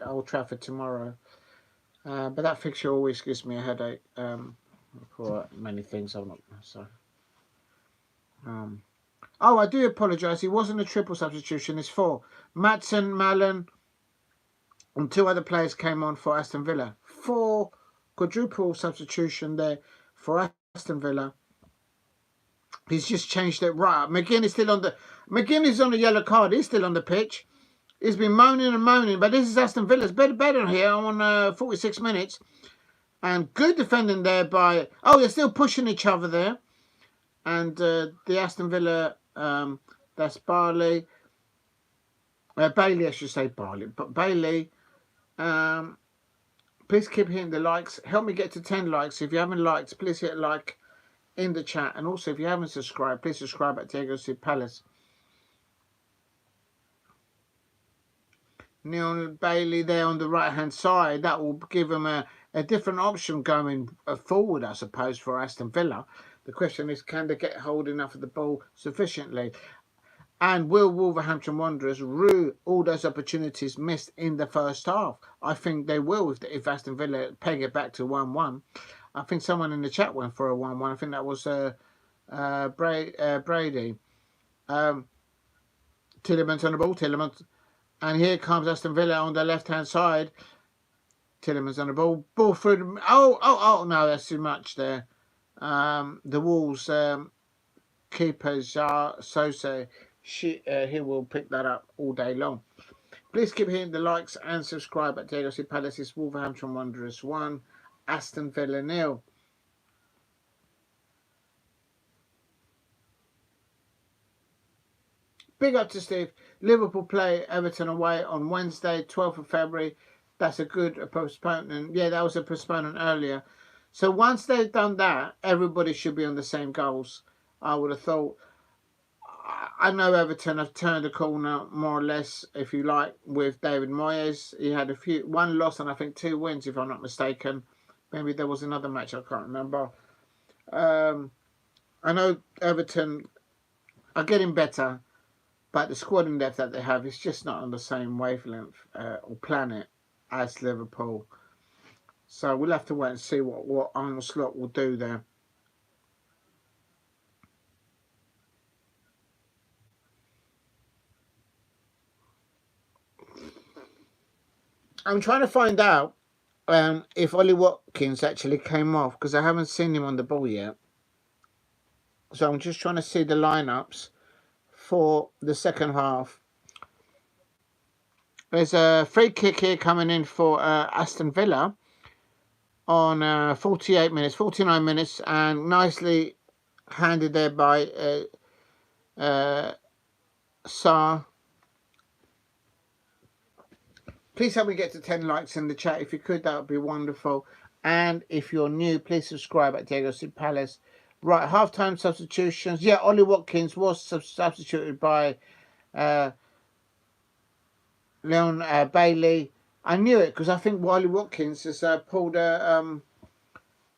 Old Trafford tomorrow. But that fixture always gives me a headache for many things. I'm not sorry. Oh, I do apologise. It wasn't a triple substitution. It's 4. Maatsen, Mallon, and 2 other players came on for Aston Villa. 4 quadruple substitution there for Aston Villa. He's just changed it right up. McGinn is on the yellow card. He's still on the pitch. He's been moaning and moaning, but this is Aston Villa's better here on 46 minutes. And good defending there by... Oh, they're still pushing each other there. And the Aston Villa, that's Bailey, I should say Bailey. But Bailey, please keep hitting the likes. Help me get to 10 likes. If you haven't liked, please hit like in the chat. And also, if you haven't subscribed, please subscribe at Diego C. Palace. Neon Bailey there on the right-hand side. That will give him a different option going forward, I suppose, for Aston Villa. The question is, can they get hold enough of the ball sufficiently? And will Wolverhampton Wanderers rue all those opportunities missed in the first half? I think they will if Aston Villa peg it back to 1-1. I think someone in the chat went for a 1-1. I think that was Brady. Tillemans on the ball. Tillemans. And here comes Aston Villa on the left-hand side. Tillemans on the ball. Ball through. Oh, no, that's too much there. The Wolves keepers are Sosa. He will pick that up all day long. Please keep hitting the likes and subscribe at Diego C. Palace's Wolverhampton Wanderers 1, Aston Villa 0. Big up to Steve. Liverpool play Everton away on Wednesday, 12th of February. That's a good postponement. Yeah, that was a postponement earlier. So once they've done that, everybody should be on the same goals, I would have thought. I know Everton have turned a corner, more or less, if you like, with David Moyes. He had one loss and I think 2 wins, if I'm not mistaken. Maybe there was another match, I can't remember. I know Everton are getting better, but the squad in depth that they have is just not on the same wavelength or planet as Liverpool. So we'll have to wait and see what Arne Slot will do there. I'm trying to find out if Ollie Watkins actually came off, because I haven't seen him on the ball yet. So I'm just trying to see the lineups for the second half. There's a free kick here coming in for Aston Villa on 48 minutes, 49 minutes, and nicely handed there by Sarr. Please help me get to 10 likes in the chat. If you could, that would be wonderful. And if you're new, please subscribe at Diego C. Palace. Right, half-time substitutions. Yeah, Ollie Watkins was substituted by Leon Bailey. I knew it because I think Ollie Watkins has pulled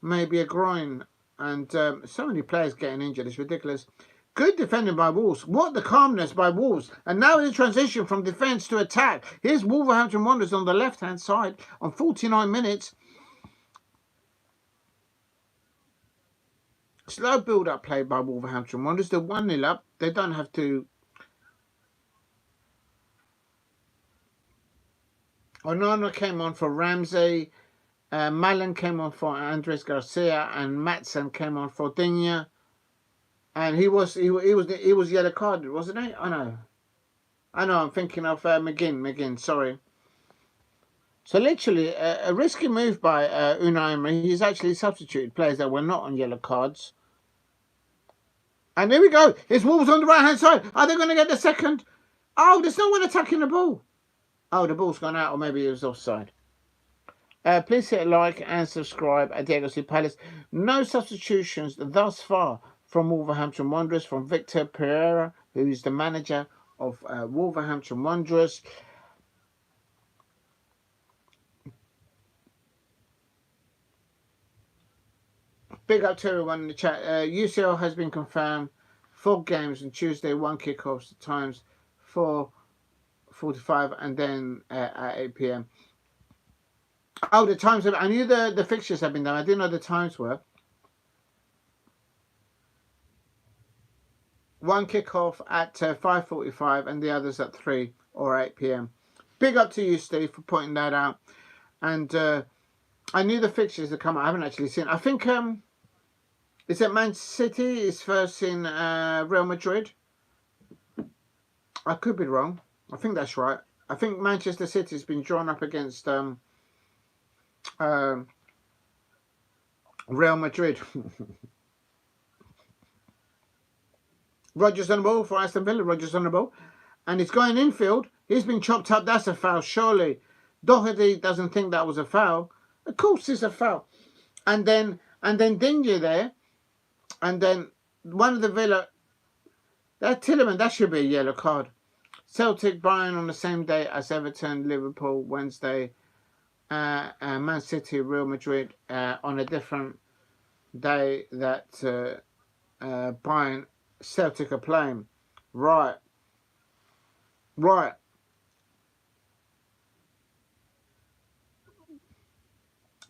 maybe a groin. And so many players getting injured. It's ridiculous. Good defending by Wolves. What the calmness by Wolves. And now in the transition from defence to attack. Here's Wolverhampton Wanderers on the left-hand side on 49 minutes. Slow build-up play by Wolverhampton Wanderers. They're 1-0 up. They don't have to... Onana came on for Ramsey. Malen came on for Andres Garcia. And Matson came on for Digne. And he was yellow carded, wasn't he? I know, I'm thinking of McGinn, sorry. So literally, a risky move by Unai Emery. He's actually substituted players that were not on yellow cards. And here we go. It's Wolves on the right-hand side. Are they going to get the second? Oh, there's no one attacking the ball. Oh, the ball's gone out, or maybe it was offside. Please hit like and subscribe at Diego C. Palace. No substitutions thus far from Wolverhampton Wanderers, from Victor Pereira, who is the manager of Wolverhampton Wanderers. Big up to everyone in the chat. UCL has been confirmed. 4 games on Tuesday, 1 kickoffs at times, 4:45, and then at 8 p.m. Oh, the times. I knew the fixtures had been done. I didn't know the times were. 1 kickoff at 5:45 and the others at 3 or 8 p.m. Big up to you, Steve, for pointing that out. And I knew the fixtures had come out. I haven't actually seen. I think is it Man City is first in Real Madrid? I could be wrong. I think that's right. I think Manchester City has been drawn up against Real Madrid. Rodgers on the ball for Aston Villa. Rodgers on the ball. And it's going infield. He's been chopped up. That's a foul, surely. Doherty doesn't think that was a foul. Of course it's a foul. And then Digne there. And then one of the Villa... That Tillerman, that should be a yellow card. Celtic, Bayern on the same day as Everton, Liverpool, Wednesday. Man City, Real Madrid on a different day that buying Celtic are playing. Right. Right.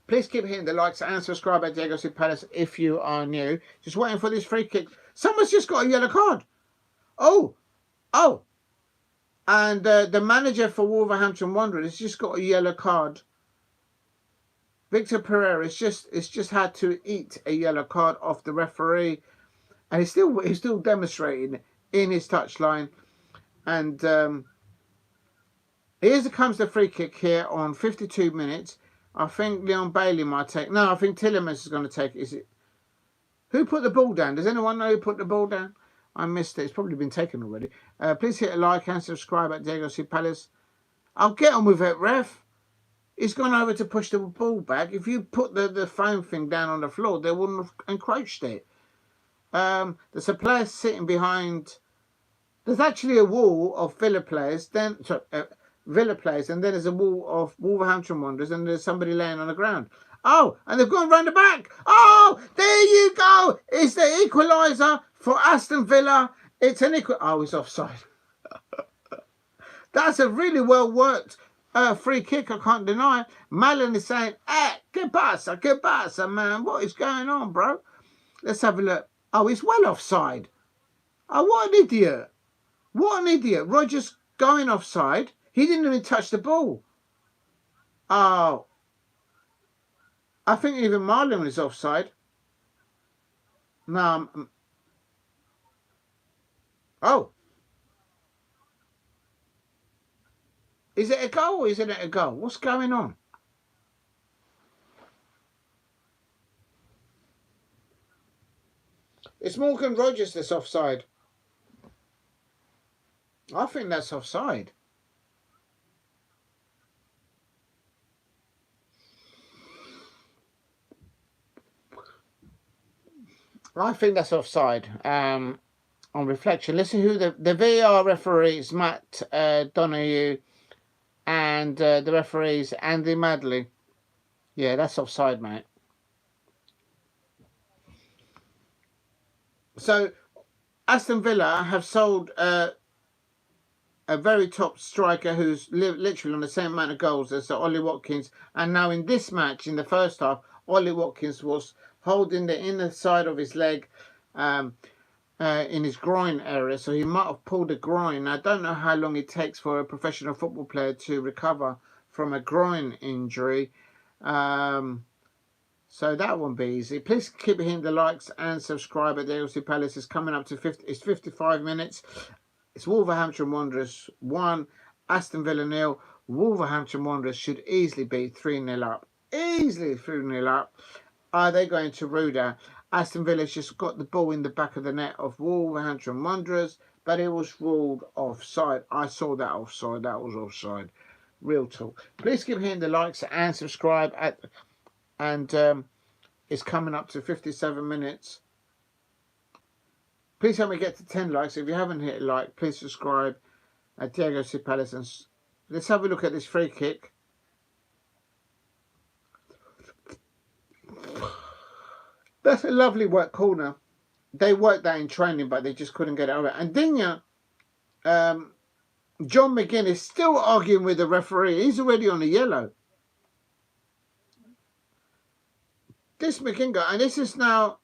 Please keep hitting the likes and subscribe at Diego C. Palace if you are new. Just waiting for this free kick. Someone's just got a yellow card. Oh. Oh. And the manager for Wolverhampton Wanderers has just got a yellow card. Victor Pereira has just had to eat a yellow card off the referee, and he's still demonstrating in his touchline. And here comes the free kick here on 52 minutes. I think Leon Bailey might take. No, I think Tillemans is going to take it. Is it? Who put the ball down? Does anyone know who put the ball down? I missed it. It's probably been taken already. Please hit a like and subscribe at Diego C. Palace. I'll get on with it, ref. He's gone over to push the ball back. If you put the foam thing down on the floor, they wouldn't have encroached it. There's a player sitting behind. There's actually a wall of Villa players. Villa players, and then there's a wall of Wolverhampton Wanderers, and there's somebody laying on the ground. Oh, and they've gone round the back. Oh, there you go. It's the equaliser for Aston Villa. It's an equal. Oh, it's offside. That's a really well worked free kick, I can't deny. Malin is saying, que pasa, man? What is going on, bro? Let's have a look. Oh, he's well offside. Oh, what an idiot. What an idiot. Rogers going offside. He didn't even touch the ball. Oh. I think even Marlon is offside. No. Oh. Is it a goal or isn't it a goal? What's going on? It's Morgan Rogers that's offside. I think that's offside. I think that's offside. On reflection, listen who the VAR referees, Matt Donoghue, and the referees, Andy Madley. Yeah, that's offside, mate. So, Aston Villa have sold a very top striker who's literally on the same amount of goals as Ollie Watkins. And now in this match, in the first half, Ollie Watkins was holding the inner side of his leg in his groin area. So he might have pulled a groin. I don't know how long it takes for a professional football player to recover from a groin injury. So that won't be easy. Please keep hitting the likes and subscribe at the ALC Palace. It's coming up to 55 minutes. It's Wolverhampton Wanderers 1, Aston Villa 0. Wolverhampton Wanderers should easily be 3-0 up. Easily 3-0 up. Are they going to Ruda? Aston Villa's just got the ball in the back of the net of Wolverhampton Wanderers, but it was ruled offside. I saw that offside. That was offside. Real talk. Please keep hitting the likes and subscribe it's coming up to 57 minutes. Please help me get to 10 likes. If you haven't hit a like, please subscribe at Diego C. Palace. And let's have a look at this free kick. That's a lovely work corner. They worked that in training, but they just couldn't get it over. And Digne, John McGinn is still arguing with the referee. He's already on a yellow. This McGinn guy, and this is now,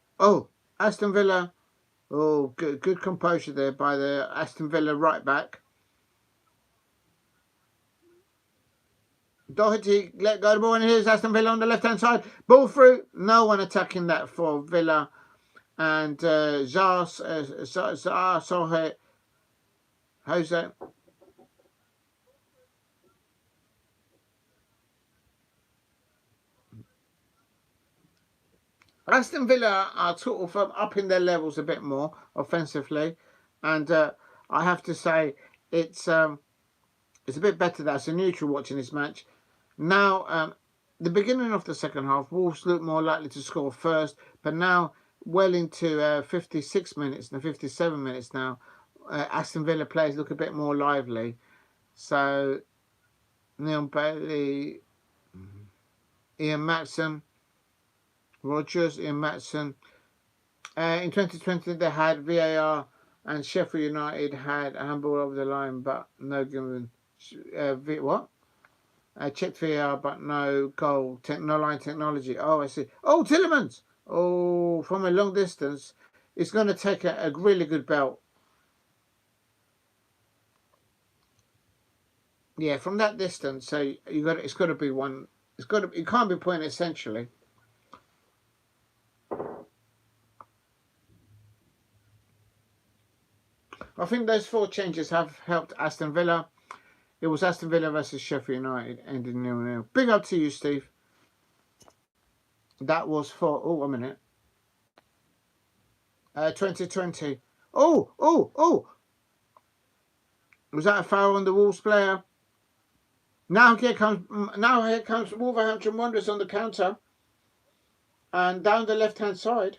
Aston Villa. Oh, good composure there by the Aston Villa right back. Doherty let go the ball, and here's Aston Villa on the left-hand side. Ball through. No one attacking that for Villa. And Sohe, Jose. Aston Villa are sort of upping their levels a bit more offensively, and I have to say it's a bit better that as a neutral watching this match. Now, the beginning of the second half, Wolves look more likely to score first, but now well into 56 minutes and 57 minutes now, Aston Villa players look a bit more lively. So, Neil Bailey, Ian Matson, Rogers, Ian Matson. In 2020, they had VAR, and Sheffield United had a handball over the line, but no given. What? Checked VAR, but no goal. No line technology. Oh, I see. Oh, Tillemans. Oh, from a long distance, it's going to take a really good belt. Yeah, from that distance, so it's got to be one. It can't be point essentially. I think those 4 changes have helped Aston Villa. It was Aston Villa versus Sheffield United, ending 0-0. Big up to you, Steve. That was for 2020. Oh! Was that a foul on the Wolves player? Now here comes Wolverhampton Wanderers on the counter, and down the left-hand side.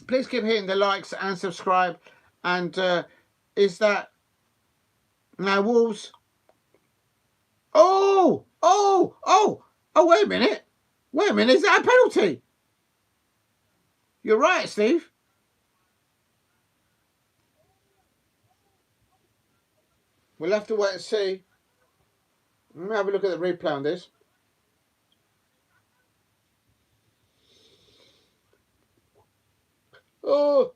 Please keep hitting the likes and subscribe. And is that now Wolves? Oh! Wait a minute! Is that a penalty? You're right, Steve. We'll have to wait and see. Let me have a look at the replay on this. Oh,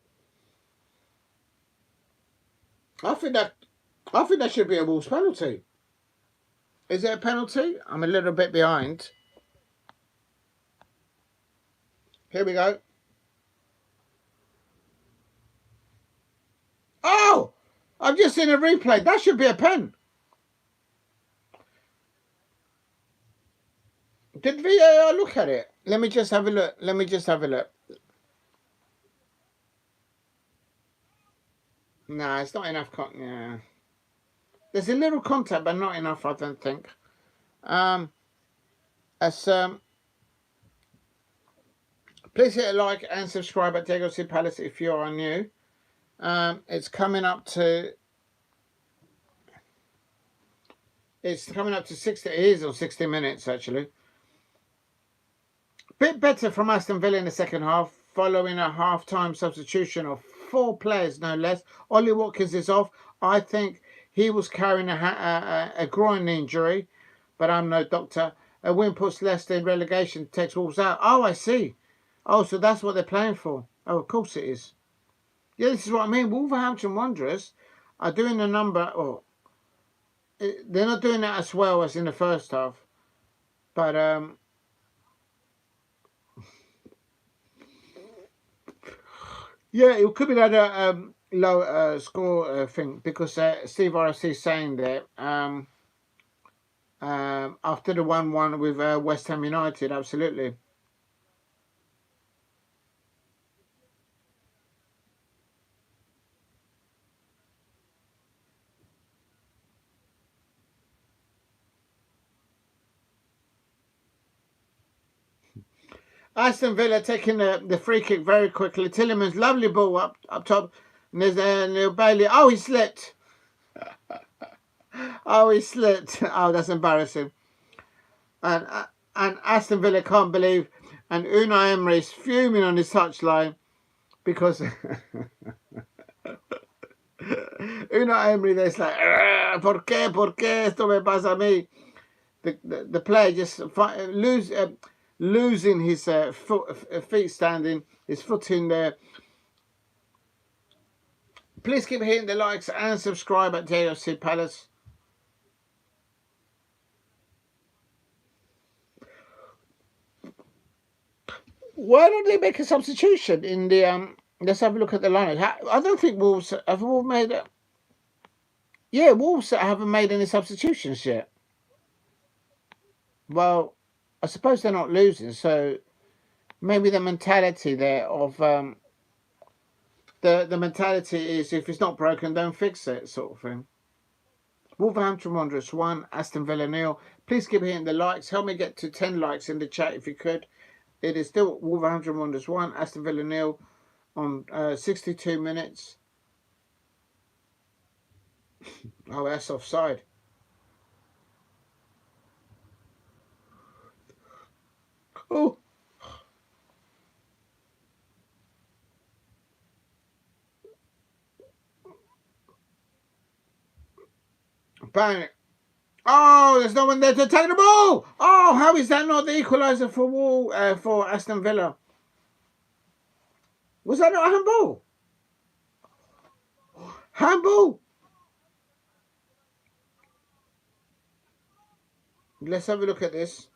I think that should be a Wolves penalty. Is it a penalty? I'm a little bit behind. Here we go. Oh! I've just seen a replay. That should be a pen. Did VAR look at it? Let me just have a look. Nah, it's not enough. Yeah. There's a little contact, but not enough, I don't think. Please hit a like and subscribe at Diego C Palace if you are new. It's coming up to 60. It is on 60 minutes actually. Bit better from Aston Villa in the second half, following a half-time substitution of 4 players, no less. Ollie Watkins is off. I think he was carrying a groin injury, but I'm no doctor. A win puts Leicester in relegation, takes Wolves out. Oh, I see. Oh, so that's what they're playing for. Oh, of course it is. Yeah, this is what I mean. Wolverhampton Wanderers are doing a number. Oh, they're not doing that as well as in the first half, but yeah, it could be that low score thing because Steve RFC is saying that after the 1-1 with West Ham United, absolutely. Aston Villa taking the free kick very quickly. Tillemans, lovely ball up top. And there's Neil Bailey. Oh, he slipped. Oh, he slipped. Oh, that's embarrassing. And Aston Villa can't believe. And Unai Emery is fuming on his touchline because Unai Emery, there's like, ¿por qué esto me pasa a mí? The player just losing his feet standing, his foot in there. Please keep hitting the likes and subscribe at JFC Palace. Why don't they make a substitution in the let's have a look at the lineup. I don't think Wolves have made it. Yeah, Wolves haven't made any substitutions yet. Well, I suppose they're not losing, so maybe the mentality there of the mentality is if it's not broken, don't fix it, sort of thing. Wolverhampton Wanderers 1, Aston Villa 0. Please keep hitting the likes. Help me get to 10 likes in the chat if you could. It is still Wolverhampton Wanderers 1, Aston Villa 0 on 62 minutes. Oh, that's offside. Oh. Bang. Oh, there's no one there to take the ball. Oh, how is that not the equaliser for Aston Villa? Was that not a handball? Handball. Let's have a look at this.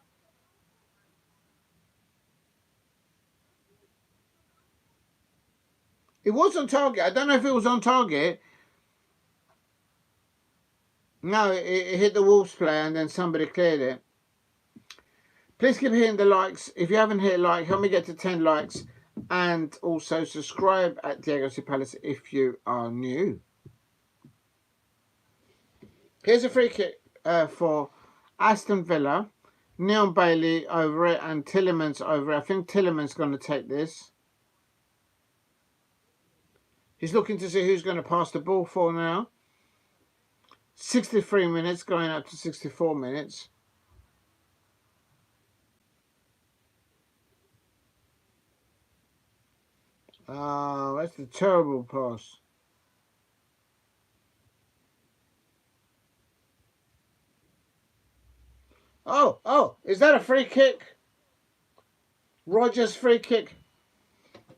It was on target. I don't know if it was on target. No, it hit the Wolves player and then somebody cleared it. Please keep hitting the likes. If you haven't hit like, help me get to 10 likes. And also subscribe at Diego C. Palace if you are new. Here's a free kick for Aston Villa. Neon Bailey over it and Tillemans over it. I think Tillemans going to take this. He's looking to see who's going to pass the ball for now. 63 minutes going up to 64 minutes. Oh, that's a terrible pass. Oh, is that a free kick? Rogers' free kick.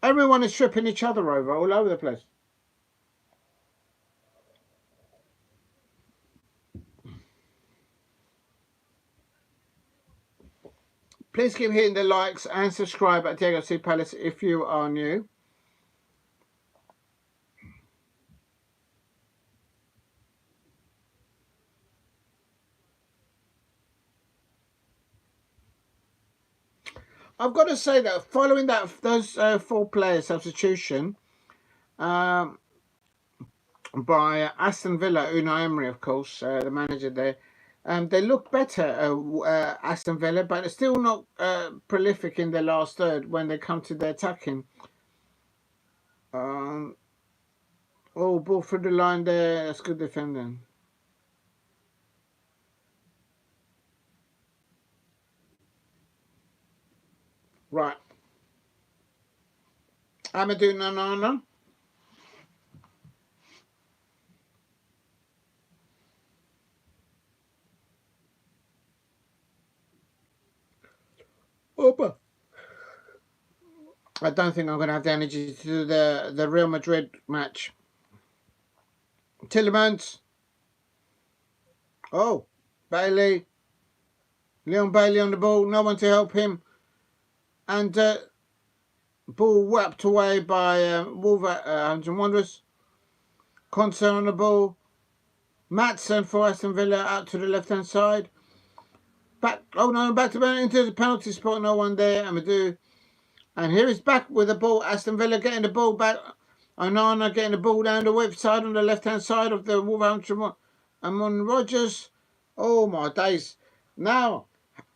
Everyone is tripping each other over all over the place. Please keep hitting the likes and subscribe at Diego C. Palace if you are new. I've got to say that following those 4 player substitution by Aston Villa, Unai Emery, of course, the manager there, they look better, Aston Villa, but they're still not prolific in their last third when they come to their attacking. Oh, ball through the line there. That's good defending. Right. Amadou Nanana. Opa. I don't think I'm going to have the energy to do the Real Madrid match. Tillemans. Oh, Bailey. Leon Bailey on the ball. No one to help him. And ball whapped away by Wolverhampton Wanderers. Concern on the ball. Matson for Aston Villa out to the left-hand side. Back. Oh no, back to into the penalty spot. No one there. Amadou. And here is back with the ball. Aston Villa getting the ball back. Onana getting the ball down the left side on the left-hand side of the Wolverhampton. Amon Rogers. Oh my days. Now,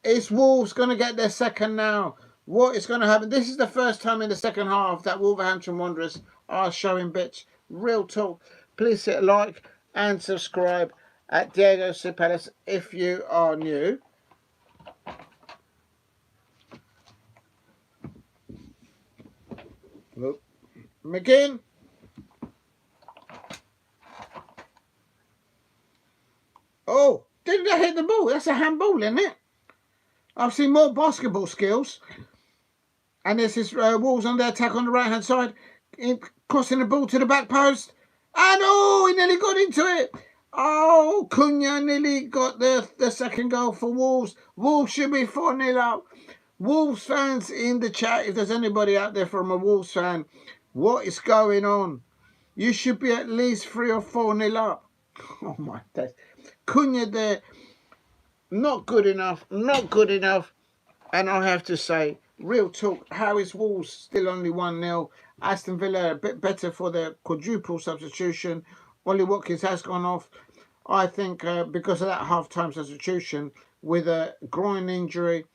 is Wolves going to get their second now? What is going to happen? This is the first time in the second half that Wolverhampton Wanderers are showing bits. Real talk. Please hit like and subscribe at Diego C. Palace if you are new. Look. McGinn. Oh, didn't they hit the ball? That's a handball, isn't it? I've seen more basketball skills. And there's this Wolves on the attack on the right-hand side, crossing the ball to the back post. And oh, he nearly got into it. Oh, Cunha nearly got the second goal for Wolves. Wolves should be 4-0 up. Wolves fans in the chat, if there's anybody out there from a Wolves fan, what is going on? You should be at least 3 or 4-0 up. Oh my days. Cunha there, not good enough, not good enough. And I have to say, real talk, how is Wolves still only 1-0? Aston Villa a bit better for the quadruple substitution. Ollie Watkins has gone off. I think because of that half-time substitution with a groin injury.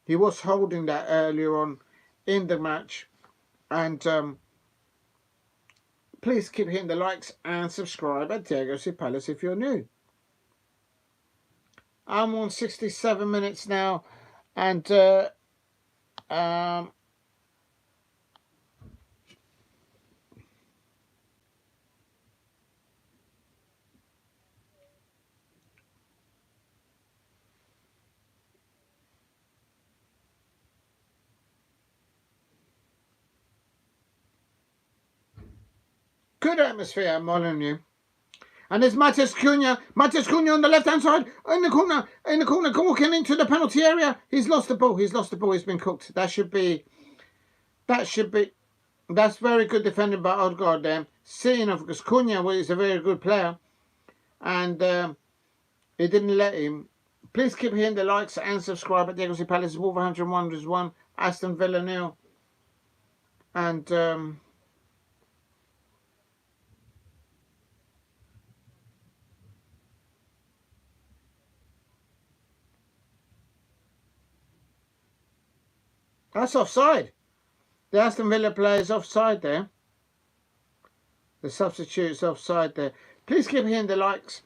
He was holding that earlier on in the match. And Please keep hitting the likes and subscribe at Diego C. Palace if you're new. I'm on 67 minutes now, and good atmosphere at Molineux. And there's Matheus Cunha on the left-hand side, in the corner, walking into the penalty area. He's lost the ball. He's been cooked. That's very good defending by Odegaard there. Seeing of because Cunha is a very good player, and he didn't let him. Please keep hitting the likes and subscribe at Diego C. Palace. Wolverhampton Wanderers 1, Aston Villa 0, and that's offside. The Aston Villa player is offside there. The substitute's offside there. Please keep hitting the likes.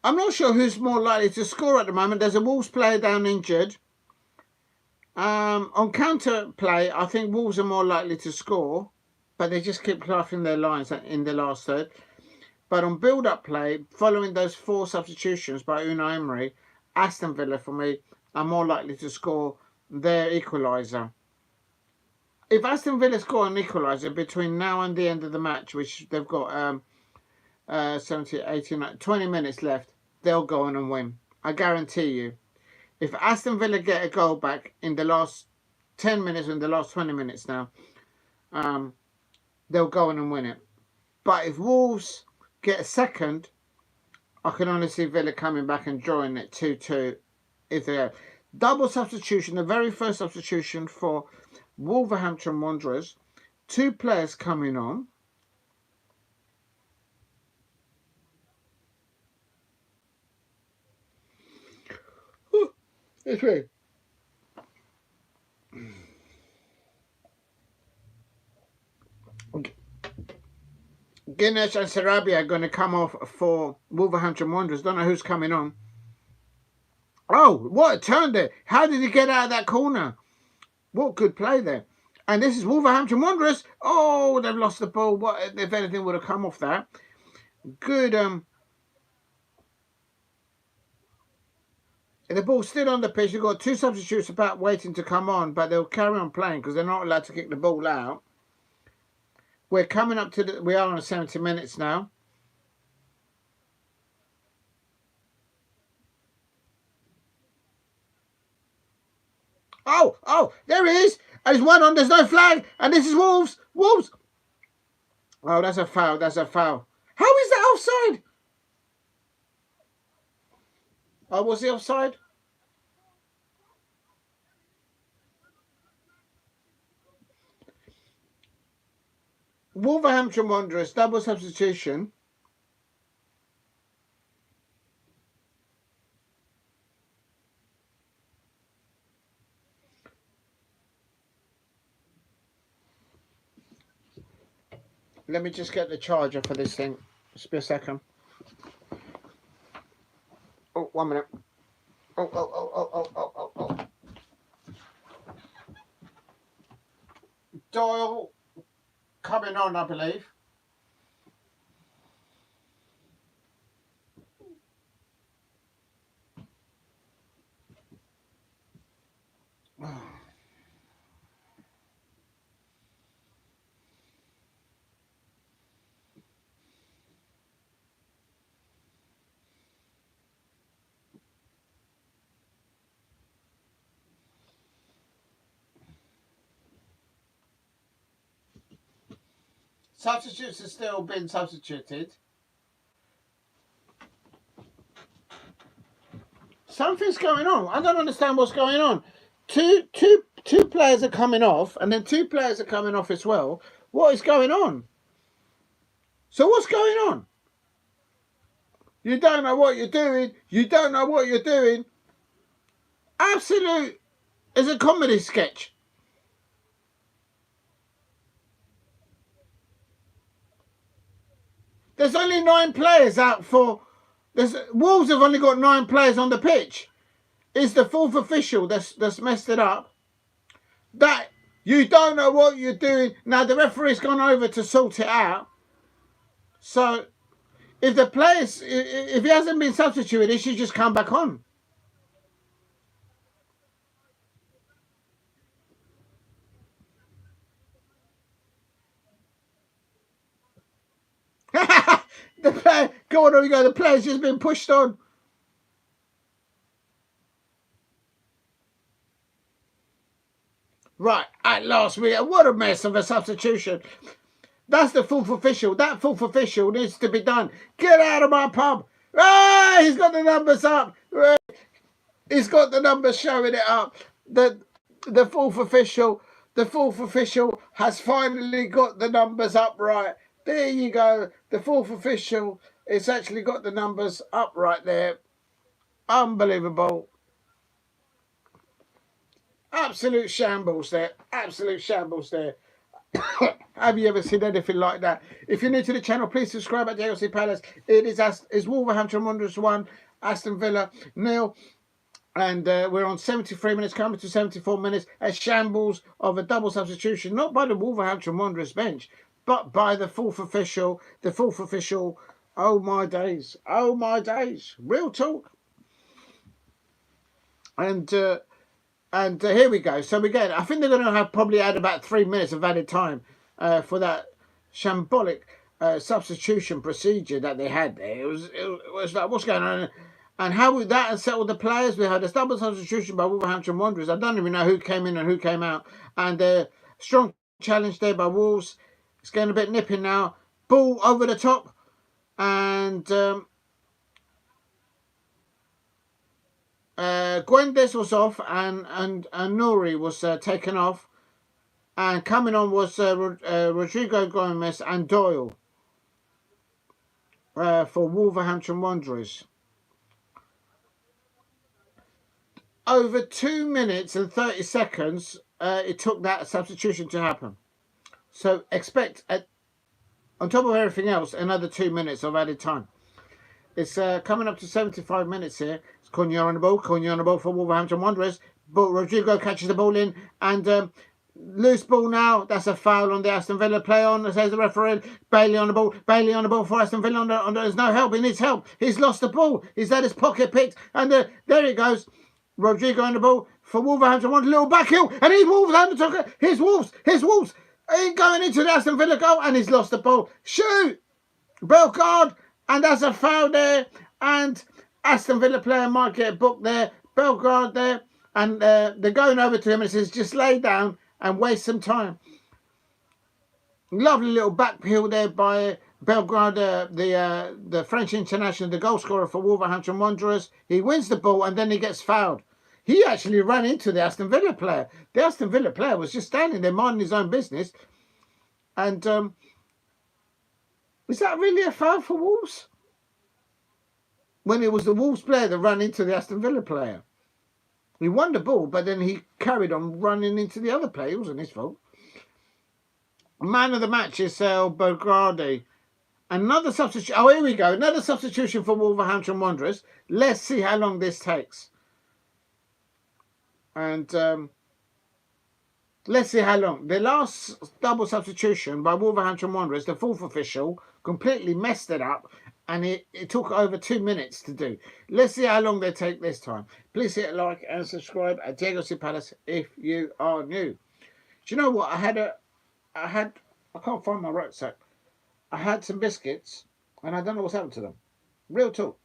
I'm not sure who's more likely to score at the moment. There's a Wolves player down injured. On counter play, I think Wolves are more likely to score, but they just keep clapping their lines in the last third. But on build-up play, following those 4 substitutions by Unai Emery, Aston Villa, for me, are more likely to score their equaliser. If Aston Villa score an equaliser between now and the end of the match, which they've got 70, 80, 20 minutes left, they'll go on and win. I guarantee you. If Aston Villa get a goal back in the last 10 minutes, in the last 20 minutes now, they'll go on and win it. But if Wolves get a second, I can only see Villa coming back and drawing it 2-2 if they have. Double substitution, the very first substitution for Wolverhampton Wanderers. 2 players coming on. It's weird. Guinness and Sarabia are going to come off for Wolverhampton Wanderers. Don't know who's coming on. Oh, what a turn there. How did he get out of that corner? What good play there. And this is Wolverhampton Wanderers. Oh, they've lost the ball. What if anything would have come off that? Good. The ball's still on the pitch. You've got 2 substitutes about waiting to come on, but they'll carry on playing because they're not allowed to kick the ball out. We're coming up to we are on 70 minutes now. Oh, there he is. And there's one on, there's no flag. And this is Wolves. Wolves. Oh, that's a foul. That's a foul. How is that offside? Oh, was he offside? Wolverhampton Wanderers, double substitution. Let me just get the charger for this thing. Just be a second. Oh, 1 minute. Oh. Doyle coming on, I believe. Substitutes have still been substituted. Something's going on. I don't understand what's going on. Two players are coming off, and then 2 players are coming off as well. What is going on? So what's going on? You don't know what you're doing. You don't know what you're doing. Absolute. It's a comedy sketch. There's only 9 players out for. Wolves have only got 9 players on the pitch. It's the 4th official that's messed it up. That you don't know what you're doing. Now the referee's gone over to sort it out. So if the players, if he hasn't been substituted, he should just come back on. The player, go on, we go. The player's just been pushed on. Right, at last we get, what a mess of a substitution. That's the 4th official. That 4th official needs to be done. Get out of my pub. Ah, he's got the numbers up. He's got the numbers showing it up. The 4th official, the 4th official has finally got the numbers up right. There you go. The 4th official has actually got the numbers up right there. Unbelievable. Absolute shambles there. Absolute shambles there. Have you ever seen anything like that? If you're new to the channel, please subscribe at JLC Palace. It is Wolverhampton Wanderers 1, Aston Villa 0. And we're on 73 minutes, coming to 74 minutes. A shambles of a double substitution, not by the Wolverhampton Wanderers bench, but by the 4th official. The 4th official, oh my days. Oh my days. Real talk. And here we go. So again, I think they're going to have probably had about 3 minutes of added time for that shambolic substitution procedure that they had there. It was like, what's going on? And how would that have settled the players? We had a double substitution by Wolverhampton Wanderers. I don't even know who came in and who came out. And strong challenge there by Wolves. It's getting a bit nipping now. Ball over the top. And Guedes was off, and Nouri was taken off, and coming on was Rodrigo Gomez and Doyle for Wolverhampton Wanderers. Over 2 minutes and 30 seconds, it took that substitution to happen. So expect, on top of everything else, another 2 minutes of added time. It's coming up to 75 minutes here. It's Cunha on the ball. Cunha on the ball for Wolverhampton Wanderers. But Rodrigo catches the ball in. And loose ball now. That's a foul on the Aston Villa play on. Says the referee. Bailey on the ball. Bailey on the ball for Aston Villa. There's no help. He needs help. He's lost the ball. He's had his pocket picked. And there it goes. Rodrigo on the ball for Wolverhampton Wanderers. Little back heel. And he's Wolves. Here's Wolves. Here's Wolves. He's going into the Aston Villa goal. And he's lost the ball. Shoot. Bellegarde. And that's a foul there. And Aston Villa player might get booked there. Bellegarde there. And they're going over to him and says, just lay down and waste some time. Lovely little back heel there by Bellegarde, the French international, the goal scorer for Wolverhampton Wanderers. He wins the ball and then he gets fouled. He actually ran into the Aston Villa player. The Aston Villa player was just standing there minding his own business. And is that really a foul for Wolves? When it was the Wolves player that ran into the Aston Villa player. He won the ball, but then he carried on running into the other player. It wasn't his fault. Man of the match is Bellegarde. Another substitution. Oh, here we go. Another substitution for Wolverhampton Wanderers. Let's see how long this takes. And let's see how long. The last double substitution by Wolverhampton Wanderers, the 4th official, completely messed it up. And it took over 2 minutes to do. Let's see how long they take this time. Please hit like and subscribe at JLC Palace if you are new. Do you know what? I can't find my rucksack. I had some biscuits and I don't know what's happened to them. Real talk.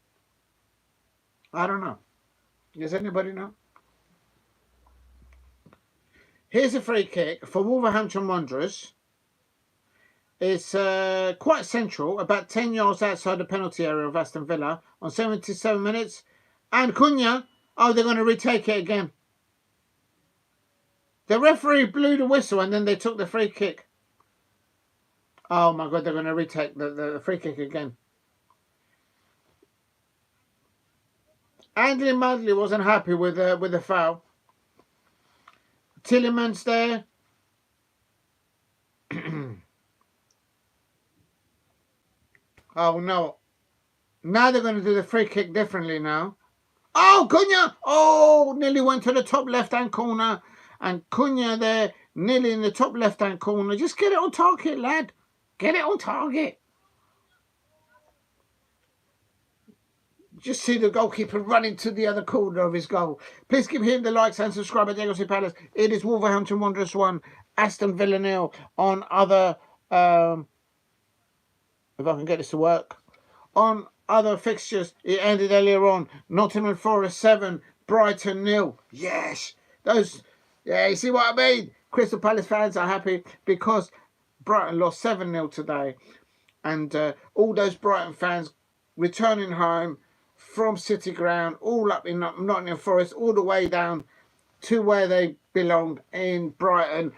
I don't know. Does anybody know? Here's a free kick for Wolverhampton Wanderers. It's quite central, about 10 yards outside the penalty area of Aston Villa on 77 minutes. And Cunha, oh, they're going to retake it again. The referee blew the whistle and then they took the free kick. Oh my God, they're going to retake the free kick again. Andy Madley wasn't happy with the foul. Tillemans there. Oh, no. Now they're going to do the free kick differently now. Oh, Cunha! Oh, nearly went to the top left-hand corner. And Cunha there, nearly in the top left-hand corner. Just get it on target, lad. Get it on target. Just see the goalkeeper running to the other corner of his goal. Please give him the likes and subscribe at Diego Palace. It is Wolverhampton Wanderers 1, Aston Villa 0 on other... if I can get this to work. On other fixtures, it ended earlier on. Nottingham Forest 7, Brighton 0. Yes! Those... Yeah, you see what I mean? Crystal Palace fans are happy because Brighton lost 7-0 today. And all those Brighton fans returning home from City Ground, all up in Nottingham Forest, all the way down to where they belong in Brighton.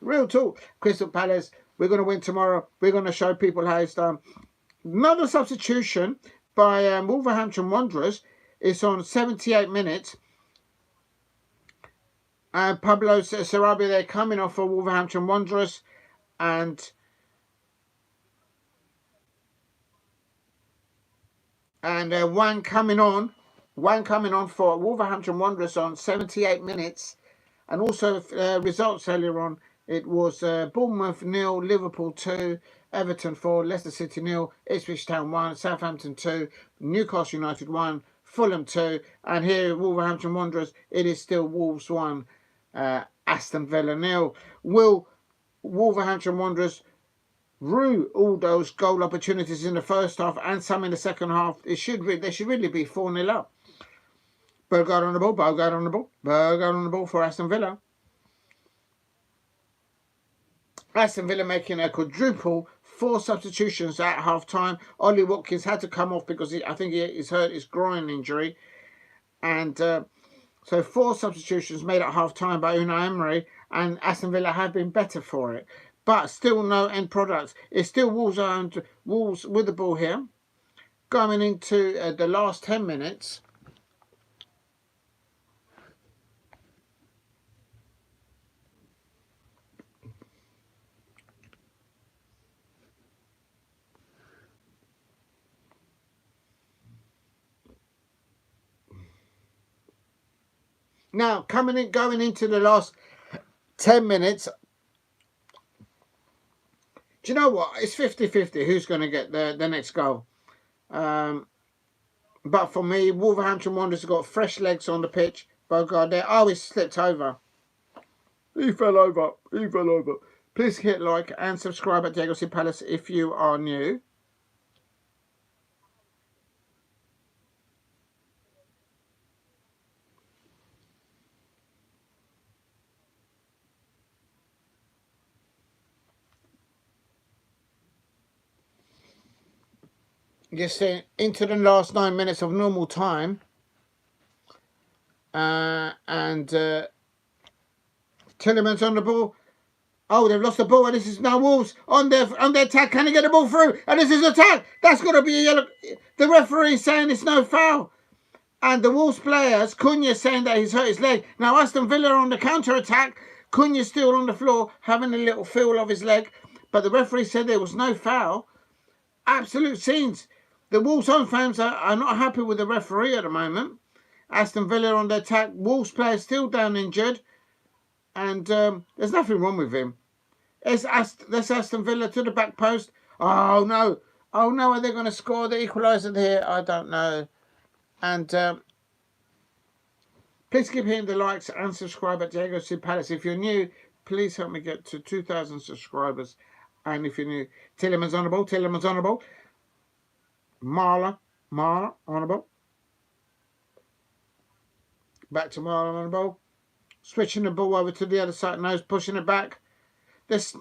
Real talk. Crystal Palace, we're going to win tomorrow. We're going to show people how it's done. Another substitution by Wolverhampton Wanderers. It's on 78 minutes. And Pablo Sarabia, they're coming off for Wolverhampton Wanderers. And one coming on for Wolverhampton Wanderers on 78 minutes. And also results earlier on. It was Bournemouth 0, Liverpool 2, Everton 4, Leicester City 0, Ipswich Town 1, Southampton 2, Newcastle United 1, Fulham 2. And here Wolverhampton Wanderers, it is still Wolves 1, Aston Villa 0. Will Wolverhampton Wanderers rue all those goal opportunities in the first half and some in the second half? They should really be 4-0 up. Bogard on the ball, Bogard on the ball, Bogard on the ball for Aston Villa. Aston Villa making a quadruple, 4 substitutions at half-time. Ollie Watkins had to come off because I think he's hurt his groin injury. And so 4 substitutions made at half-time by Unai Emery, and Aston Villa have been better for it. But still no end product. It's still Wolves with the ball here. Going into the last 10 minutes. Now, going into the last 10 minutes, do you know what? It's 50-50 who's going to get the next goal. But for me, Wolverhampton Wanderers have got fresh legs on the pitch. Bogard there. Oh, he slipped over. He fell over. He fell over. Please hit like and subscribe at Diego Palace if you are new. Just into the last 9 minutes of normal time. And Tillemans on the ball. Oh, they've lost the ball, and this is now Wolves on their attack. Can they get the ball through? And this is a attack. That's got to be a yellow. The referee is saying it's no foul. And the Wolves players, Cunha saying that he's hurt his leg. Now Aston Villa on the counter-attack. Cunha still on the floor, having a little feel of his leg. But the referee said there was no foul. Absolute scenes. The Wolves home fans are not happy with the referee at the moment. Aston Villa on the attack. Wolves players still down injured. And there's nothing wrong with him. That's Aston Villa to the back post. Oh, no. Oh, no. Are they going to score the equaliser here? I don't know. And please keep hitting the likes and subscribe at Diego Palace. If you're new, please help me get to 2,000 subscribers. And if you're new, Tillemans on the ball. Tillemans on the ball. Marla on the ball. Back to Marla on the ball. Switching the ball over to the other side. Nose pushing it back. This.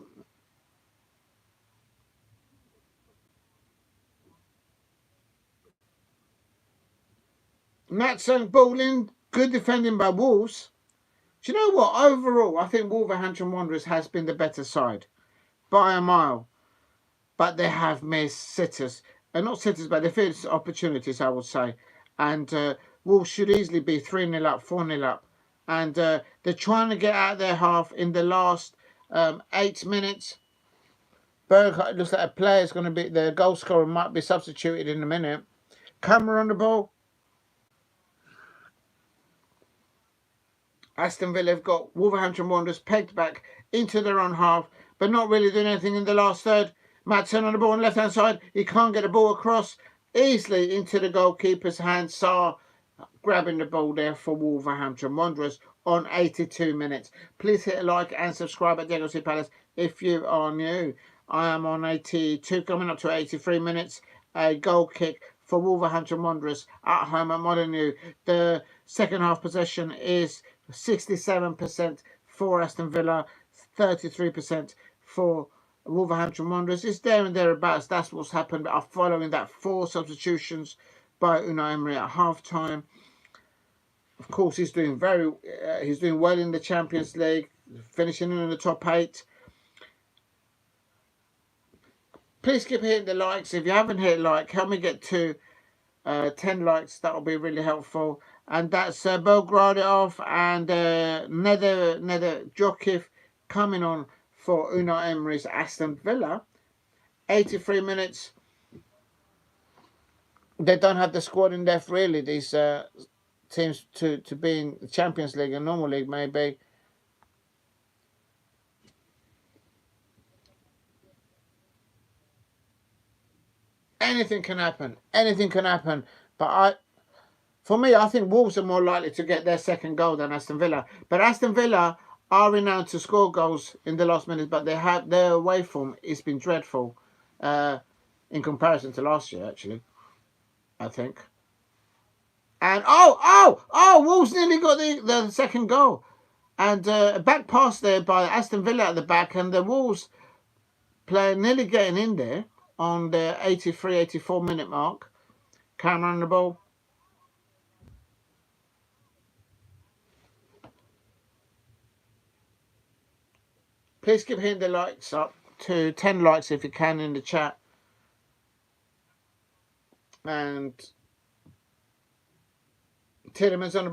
Natson ball in. Good defending by Wolves. Do you know what? Overall, I think Wolverhampton Wanderers has been the better side. By a mile. But they have missed sitters. Not sitters, but they've missed opportunities, I would say. And Wolves should easily be 3-0 up, 4-0 up. And they're trying to get out of their half in the last 8 minutes. Berghuis, it looks like a player's going to be, the goal scorer might be substituted in a minute. Camera on the ball. Aston Villa have got Wolverhampton Wanderers pegged back into their own half, but not really doing anything in the last third. Madsen on the ball on the left-hand side. He can't get the ball across easily into the goalkeeper's hands. Sarr grabbing the ball there for Wolverhampton Wanderers on 82 minutes. Please hit a like and subscribe at Diego C. Palace if you are new. I am on 82, coming up to 83 minutes. A goal kick for Wolverhampton Wanderers at home at Molineux. The second half possession is 67% for Aston Villa, 33% for Wolverhampton Wanderers. It's there and thereabouts. That's what's happened following that 4 substitutions by Unai Emery at half time. Of course, he's doing well in the Champions League, finishing in the top 8. Please keep hitting the likes. If you haven't hit like, help me get to 10 likes. That will be really helpful. And that's Belgradov and Nether Jokic coming on for Unai Emery's Aston Villa. 83 minutes. They don't have the squad in depth, really, these teams to be in the Champions League and normal league, maybe. Anything can happen. Anything can happen. But for me, I think Wolves are more likely to get their second goal than Aston Villa. But Aston Villa are renowned to score goals in the last minute, but their away form has been dreadful in comparison to last year, actually, I think. And Wolves nearly got the second goal. And a back pass there by Aston Villa at the back, and the Wolves player nearly getting in there on the 83, 84 minute mark. Camera on the ball. Please keep hitting the likes up to 10 likes if you can in the chat. And Tillemans on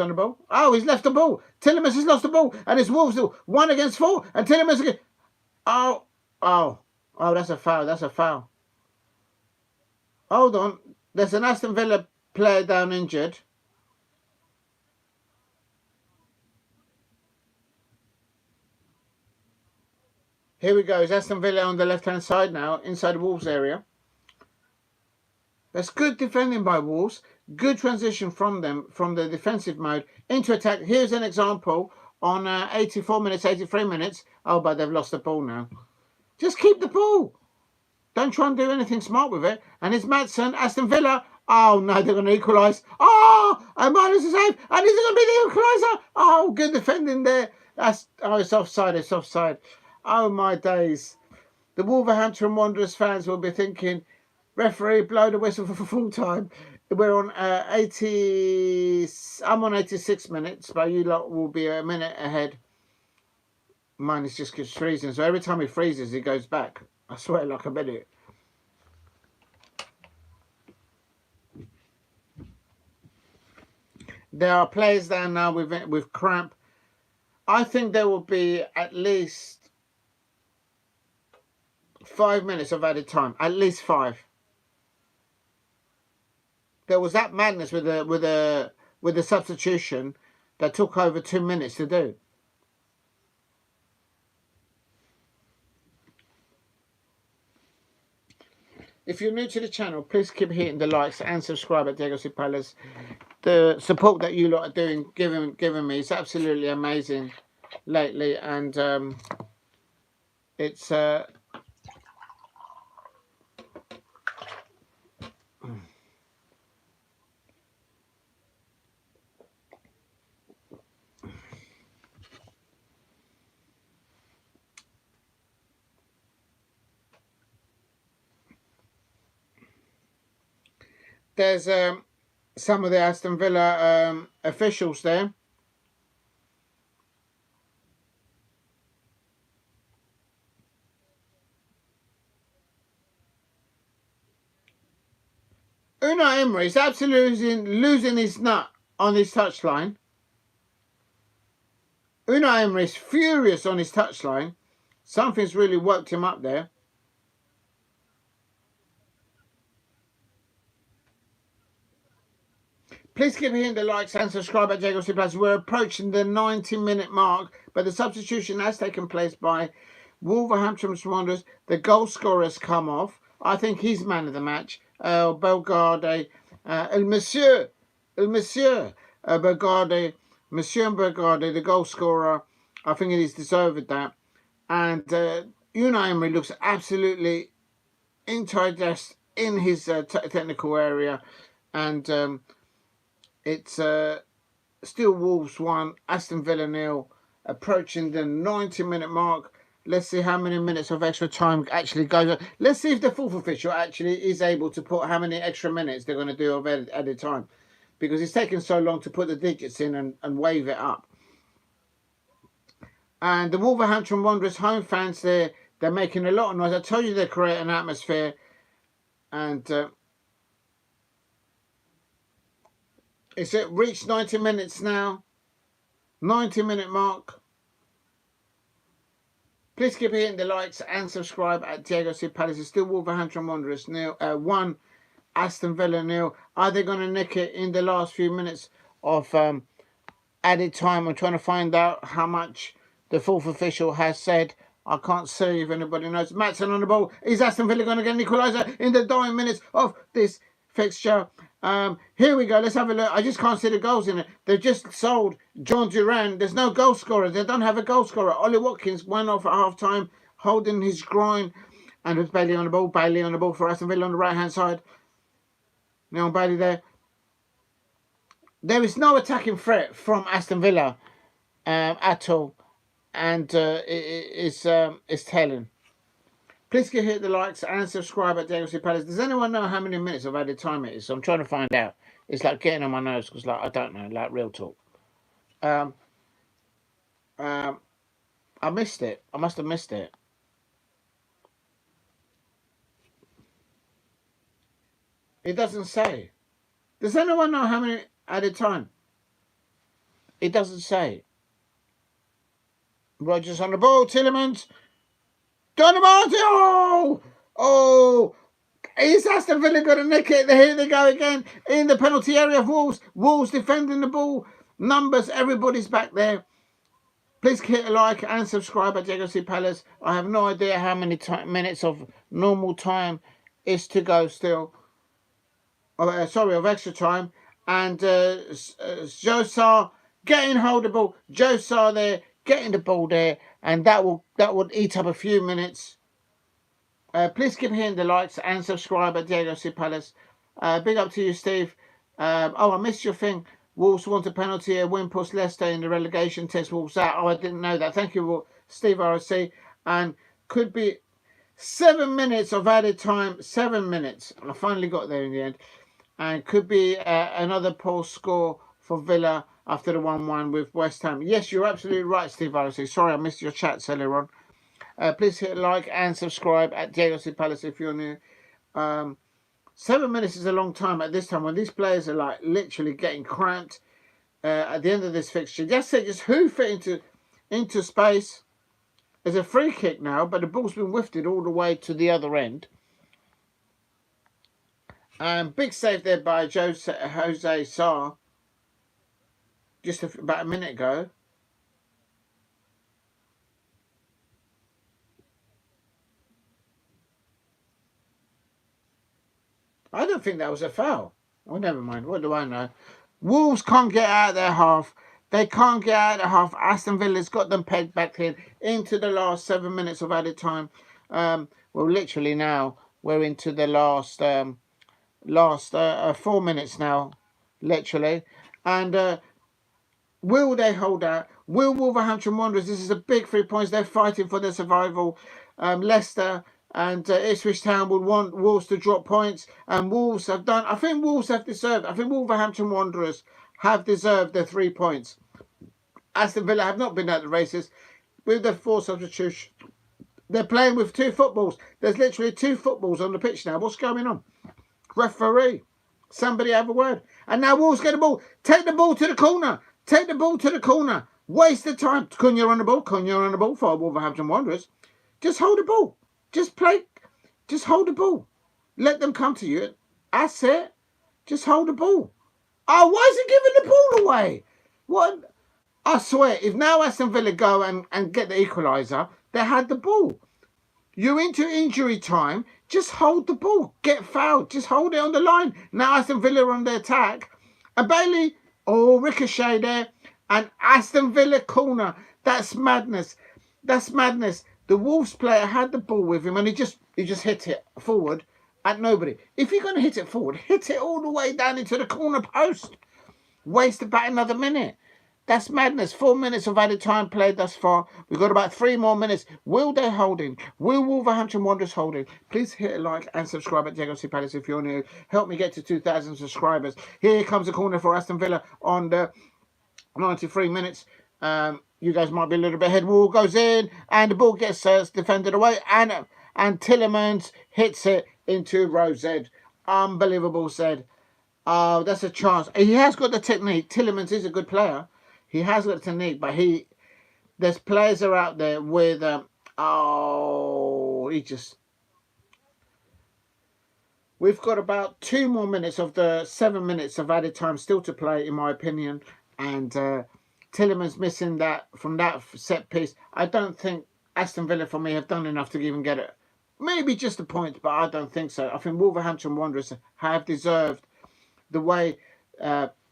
the ball. Oh, he's left the ball. Tillemans has lost the ball. And it's Wolves 1 against 4. And Tillemans again. Oh, that's a foul. Hold on. There's an Aston Villa player down injured. Here we go. It's Aston Villa on the left-hand side now, inside the Wolves area. That's good defending by Wolves. Good transition from them, from the defensive mode into attack. Here's an example on 84 minutes, 83 minutes. Oh, but they've lost the ball now. Just keep the ball. Don't try and do anything smart with it. And it's Madsen, Aston Villa. Oh, no, they're going to equalise. Oh, and minus a save. And is it going to be the equaliser? Oh, good defending there. It's offside. Oh, my days. The Wolverhampton Wanderers fans will be thinking, referee, blow the whistle for full time. We're on 80. I'm on 86 minutes, but you lot will be a minute ahead. Mine is just keeps freezing. So every time he freezes, he goes back. I swear, like a minute. There are players down now with cramp. I think there will be at least 5 minutes of added time. At least 5. There was that madness with the substitution that took over 2 minutes to do. If you're new to the channel, please keep hitting the likes and subscribe at Diego C. Palace. The support that you lot are giving me is absolutely amazing lately, and it's there's some of the Aston Villa officials there. Unai Emery is absolutely losing his nut on his touchline. Unai Emery is furious on his touchline. Something's really worked him up there. Please keep hitting the likes and subscribe at JGC Plus. We're approaching the 90-minute mark, but the substitution has taken place by Wolverhampton Wanderers. The goal scorer has come off. I think he's man of the match. Bellegarde, Monsieur Bellegarde, Monsieur Bellegarde, the goal scorer. I think he's deserved that. And Unai Emery looks absolutely indigested in his technical area, and it's still Wolves 1, Aston Villa 0, approaching the 90-minute mark. Let's see how many minutes of extra time actually goes on. Let's see if the fourth official actually is able to put how many extra minutes they're going to do of added time, because it's taken so long to put the digits in and wave it up. And the Wolverhampton Wanderers home fans, they're making a lot of noise. I told you they create an atmosphere. And it's reached 90 minutes now. 90-minute mark. Please keep hitting the likes and subscribe at Diego C. Palace. It's still Wolverhampton Wanderers 1, Aston Villa 0. Are they going to nick it in the last few minutes of added time? I'm trying to find out how much the fourth official has said. I can't see if anybody knows. Matson on the ball. Is Aston Villa going to get an equaliser in the dying minutes of this fixture? Here we go. Let's have a look. I just can't see the goals in it. They've just sold John Duran. There's no goal scorer. They don't have a goal scorer. Ollie Watkins went off at half-time, holding his groin. And there's Bailey on the ball. Bailey on the ball for Aston Villa on the right-hand side. Now Bailey there. There is no attacking threat from Aston Villa at all. And it's telling. Please hit the likes and subscribe at Diego C. Palace. Does anyone know how many minutes of added time it is? So I'm trying to find out. It's like getting on my nerves because, like, I don't know, like, real talk. I missed it. I must have missed it. It doesn't say. Does anyone know how many added time? It doesn't say. Rodgers on the ball, Tillemans. Donovan! Oh! Is Aston Villa going to nick it? Here they go again in the penalty area of Wolves. Wolves defending the ball. Numbers, everybody's back there. Please hit a like and subscribe at Diego C. Palace. I have no idea how many minutes of normal time is to go still. Sorry, of extra time. And Josar getting hold of the ball. Josar there. Getting the ball there, and that would eat up a few minutes. Please keep hitting the likes and subscribe at Diego C. Palace. Big up to you, Steve. Oh, I missed your thing. Wolves want a penalty, a win puts Leicester in the relegation test. Wolves out. Oh, I didn't know that. Thank you, Steve RSC. And could be 7 minutes of added time. 7 minutes. I finally got there in the end. And could be another poor score for Villa after the 1-1 with West Ham. Yes, you're absolutely right, Steve RSC. Sorry, I missed your chat earlier on. Please hit like and subscribe at Diego C. Palace if you're new. 7 minutes is a long time at this time when these players are like literally getting cramped at the end of this fixture. Just hoof it into space. There's a free kick now, but the ball's been whiffed all the way to the other end. Big save there by Jose Sarr just about a minute ago. I don't think that was a foul. Oh, never mind. What do I know? Wolves can't get out of their half. They can't get out of their half. Aston Villa's got them pegged back in into the last 7 minutes of added time. Well, literally now we're into the last 4 minutes now, literally. And will they hold out? Will Wolverhampton Wanderers? This is a big 3 points. They're fighting for their survival. Leicester and Ipswich Town will want Wolves to drop points, and Wolves have done. I think Wolves have deserved. I think Wolverhampton Wanderers have deserved their 3 points. Aston Villa have not been at the races with the 4 substitutions. They're playing with 2 footballs. There's literally 2 footballs on the pitch now. What's going on? Referee, somebody have a word. And now Wolves get the ball. Take the ball to the corner. Take the ball to the corner. Waste the time. Cunha on the ball. Cunha on the ball for Wolverhampton Wanderers. Just hold the ball. Just play. Just hold the ball. Let them come to you. That's it. Just hold the ball. Oh, why is he giving the ball away? What? I swear, if now Aston Villa go and get the equaliser, they had the ball. You're into injury time, just hold the ball. Get fouled, just hold it on the line. Now Aston Villa are on the attack. And Bailey, oh, ricochet there. And Aston Villa corner. That's madness. That's madness. The Wolves player had the ball with him and he just hit it forward at nobody. If you're going to hit it forward, hit it all the way down into the corner post. Waste about another minute. That's madness. 4 minutes of added time played thus far. We've got about 3 more minutes. Will they holding? Will Wolverhampton Wanderers holding? Please hit a like and subscribe at Diego C. Palace if you're new. Help me get to 2,000 subscribers. Here comes a corner for Aston Villa on the 93 minutes. You guys might be a little bit ahead. Wall goes in and the ball gets defended away. And Tillemans hits it into row Z. Unbelievable, said. Oh, that's a chance. He has got the technique. Tillemans is a good player. He has got the technique, but there's players are out there with we've got about 2 more minutes of the 7 minutes of added time still to play, in my opinion, and Tillemans missing that from that set piece. I don't think Aston Villa for me have done enough to even get it. Maybe just a point, but I don't think so. I think Wolverhampton Wanderers have deserved the way.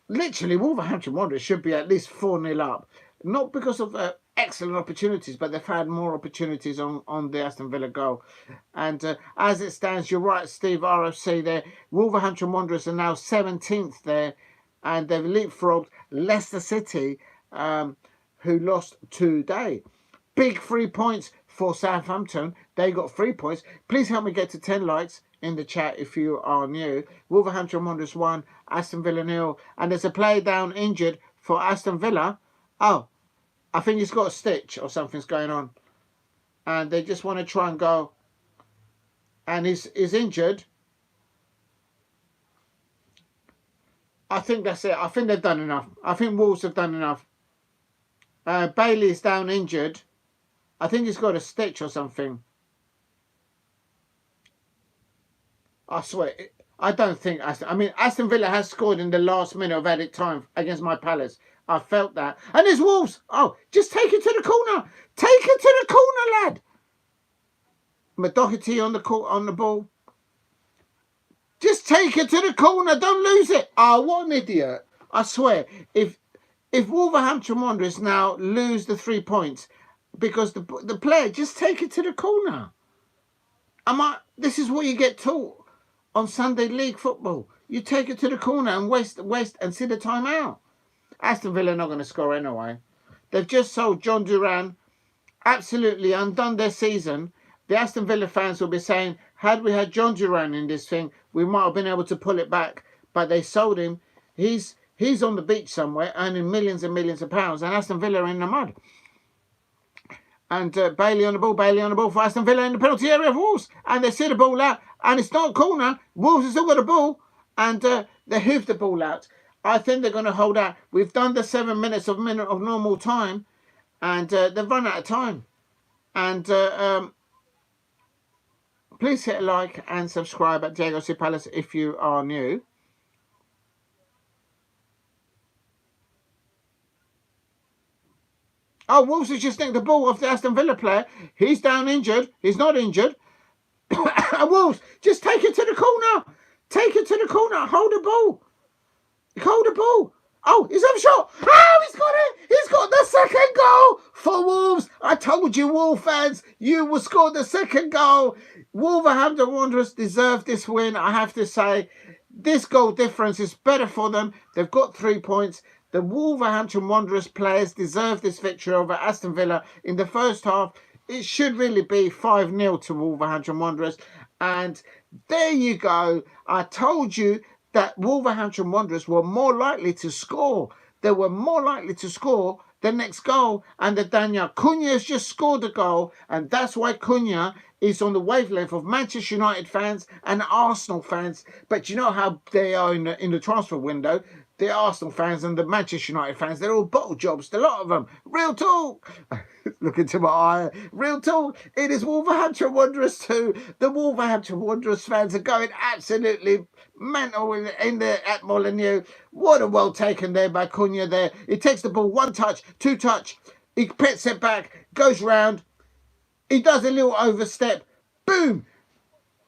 Literally, Wolverhampton Wanderers should be at least 4-0 up. Not because of excellent opportunities, but they've had more opportunities on the Aston Villa goal. And as it stands, you're right, Steve, RFC there. Wolverhampton Wanderers are now 17th there. And they've leapfrogged Leicester City, who lost today. Big 3 points for Southampton. They got 3 points. Please help me get to 10 likes in the chat if you are new. Wolverhampton Wanderers 1, Aston Villa 0, and there's a player down injured for Aston Villa. Oh, I think he's got a stitch or something's going on, and they just want to try and go, and he's injured. I think that's it. I think they've done enough. I think Wolves have done enough. Bailey's down injured. I think he's got a stitch or something. I swear, I don't think Aston Villa has scored in the last minute of added time against my Palace. I felt that. And there's Wolves. Oh, just take it to the corner. Take it to the corner, lad. McDoherty on the ball. Just take it to the corner. Don't lose it. Oh, what an idiot. I swear, if Wolverhampton Wanderers now lose the 3 points because the player, just take it to the corner. This is what you get taught on Sunday League football. You take it to the corner and waste and see the time out. Aston Villa are not going to score anyway. They've just sold John Duran, absolutely undone their season. The Aston Villa fans will be saying, had we had John Duran in this thing, we might have been able to pull it back. But they sold him. He's on the beach somewhere earning millions and millions of pounds, and Aston Villa are in the mud. And Bailey on the ball for Aston Villa in the penalty area of Wolves. And they see the ball out, and it's not a corner. Wolves have still got the ball, and they hoof the ball out. I think they're going to hold out. We've done the 7 minutes of normal time, and they've run out of time. And please hit a like and subscribe at Diego C. Palace if you are new. Oh, Wolves has just nicked the ball off the Aston Villa player. He's down injured. He's not injured. Wolves, just take it to the corner. Take it to the corner. Hold the ball. Hold the ball. Oh, he's off shot. Oh, he's got it. He's got the second goal for Wolves. I told you, Wolves fans, you will score the second goal. Wolverhampton Wanderers deserve this win, I have to say. This goal difference is better for them. They've got 3 points. The Wolverhampton Wanderers players deserve this victory over Aston Villa in the first half. It should really be 5-0 to Wolverhampton Wanderers. And there you go. I told you that Wolverhampton Wanderers were more likely to score. They were more likely to score the next goal. And the Daniel Cunha has just scored a goal. And that's why Cunha is on the wavelength of Manchester United fans and Arsenal fans. But you know how they are in the transfer window. the Arsenal fans and the Manchester United fans, they're all bottle jobs, a lot of them. Real talk. Look into my eye. Real talk. It is Wolverhampton Wanderers too. The Wolverhampton Wanderers fans are going absolutely mental at Molineux. What a well taken there by Cunha there. He takes the ball, one touch, two touch. He pets it back, goes round. He does a little overstep. Boom.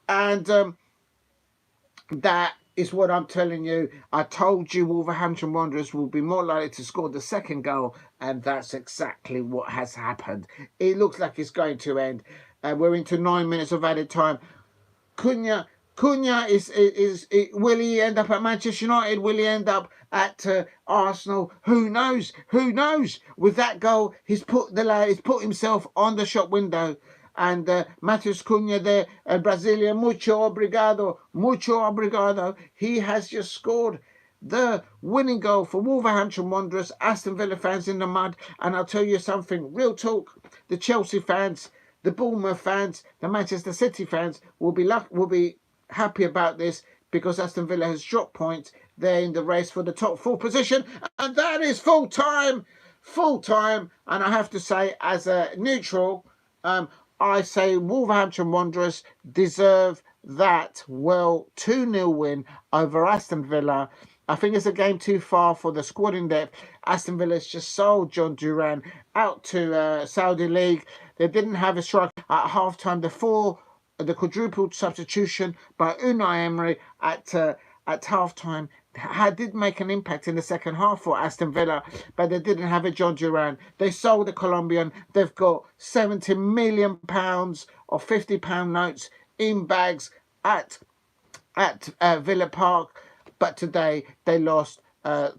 And that is what I'm telling you. I told you Wolverhampton Wanderers will be more likely to score the second goal, and that's exactly what has happened. It looks like it's going to end. We're into 9 minutes of added time. Cunha is will he end up at Manchester United? Will he end up at Arsenal? Who knows? Who knows? With that goal, he's put himself on the shop window. And Matheus Cunha there, Brazilian, mucho obrigado. He has just scored the winning goal for Wolverhampton Wanderers. Aston Villa fans in the mud. And I'll tell you something, real talk, the Chelsea fans, the Bournemouth fans, the Manchester City fans will be happy about this, because Aston Villa has dropped points. They're in the race for the top 4 position, and that is full time. And I have to say, as a neutral, I say Wolverhampton Wanderers deserve that 2-0 win over Aston Villa. I think it's a game too far for the squad in depth. Aston Villa's just sold John Duran out to Saudi League. They didn't have a strike at half-time. The quadrupled substitution by Unai Emery at half-time did make an impact in the second half for Aston Villa, but they didn't have a John Duran. They sold the Colombian. They've got £70 million or £50 notes in bags at Villa Park, but today they lost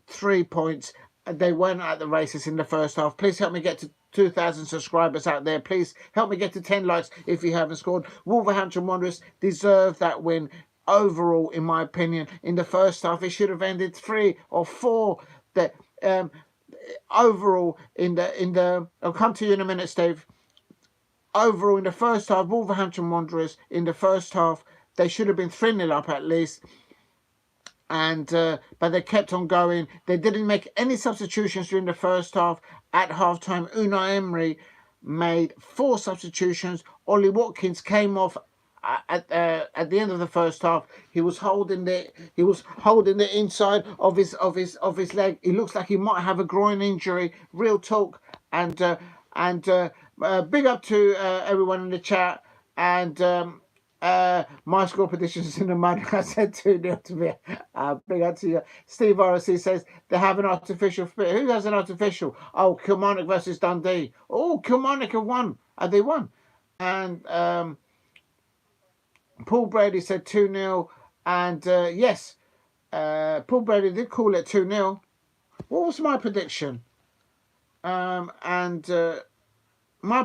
3 points. They weren't at the races in the first half. Please help me get to 2,000 subscribers out there. Please help me get to 10 likes if you haven't scored. Wolverhampton Wanderers deserve that win. Overall, in my opinion, in the first half, it should have ended 3 or 4. That overall in the I'll come to you in a minute, Steve. Overall, in the first half, Wolverhampton Wanderers in the first half, they should have been 3-0 up at least. And but they kept on going. They didn't make any substitutions during the first half. At half-time, Unai Emery made 4 substitutions. Ollie Watkins came off at the end of the first half. He was holding the inside of his leg. He looks like he might have a groin injury. Real talk. And big up to everyone in the chat. And my score predictions in the mud. I said 2-0 to me. Big up to you. Steve RC says they have an artificial fit. Who has an artificial? Oh, Kilmarnock versus Dundee. Oh, Kilmarnock have won. They won. And Paul Brady said 2-0. And yes, Paul Brady did call it 2-0. What was my prediction? My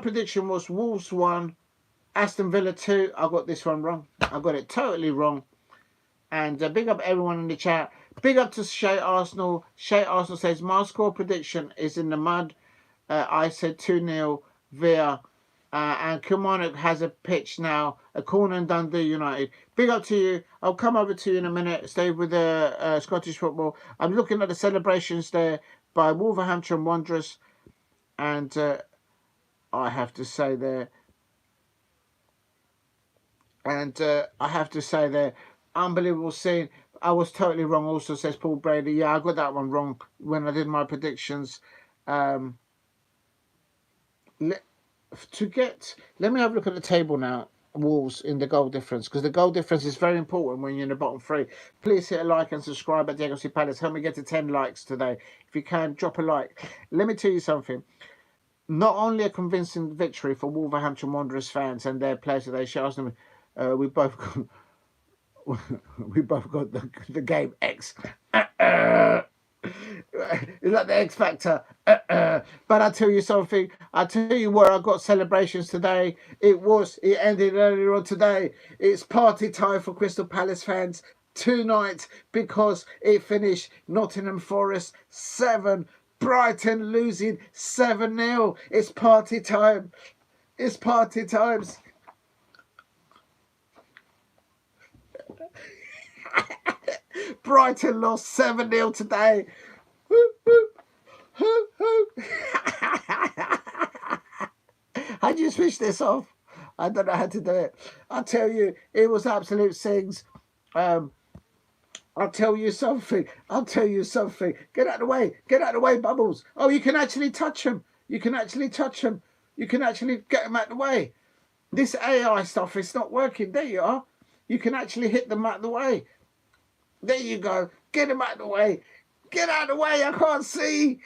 prediction was Wolves 1. Aston Villa 2. I got this one wrong. I got it totally wrong. And big up everyone in the chat. Big up to Shay Arsenal. Shay Arsenal says, my score prediction is in the mud. I said 2-0 Villa. And Kilmarnock has a pitch now. A corner in Dundee United. Big up to you. I'll come over to you in a minute. Stay with the Scottish football. I'm looking at the celebrations there by Wolverhampton Wanderers. And I have to say there. And I have to say there, unbelievable scene. I was totally wrong also, says Paul Brady. Yeah, I got that one wrong when I did my predictions. Let me have a look at the table now. Wolves in the goal difference, because the goal difference is very important when you're in the bottom 3. Please hit a like and subscribe at Diego C. Palace. Help me get to 10 likes today. If you can, drop a like. Let me tell you something. Not only a convincing victory for Wolverhampton Wanderers fans and their players today, shows them. We both got the game X. It's like the X Factor. But I tell you something. I tell you where I got celebrations today. It ended earlier on today. It's party time for Crystal Palace fans tonight, because it finished Nottingham Forest 7, Brighton losing 7-0. It's party time. It's party times. Brighton lost 7-0 today. I just switched this off. I don't know how to do it. I tell you, it was absolute sings. I'll tell you something. I'll tell you something. Get out of the way. Get out of the way, Bubbles. Oh, you can actually touch them. You can actually touch them. You can actually get them out of the way. This AI stuff is not working. There you are. You can actually hit them out of the way. There you go. Get them out of the way. Get out of the way. I can't see.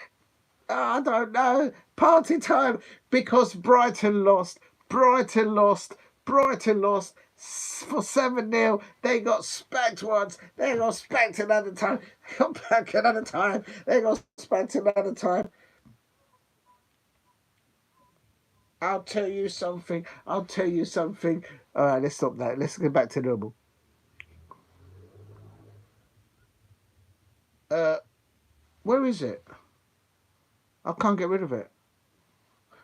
Oh, I don't know. Party time. Because Brighton lost. Brighton lost. Brighton lost for 7-0. They got spanked once. They got spanked another time. They got back another time. They got spanked another time. I'll tell you something. I'll tell you something. All right, let's stop that. Let's get back to normal. Where is it? I can't get rid of it.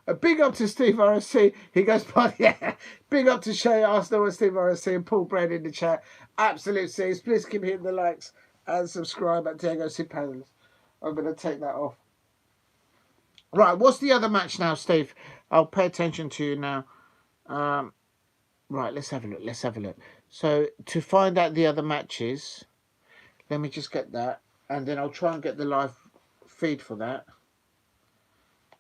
A big up to Steve RSC. He goes, yeah. Big up to Shay Arsenal and Steve RSC and Paul Brand in the chat. Absolute C's. Please keep hitting the likes and subscribe at Diego C. Panels. I'm going to take that off. Right, what's the other match now, Steve? I'll pay attention to you now. Right, let's have a look. Let's have a look. So, to find out the other matches, let me just get that. And then I'll try and get the live feed for that.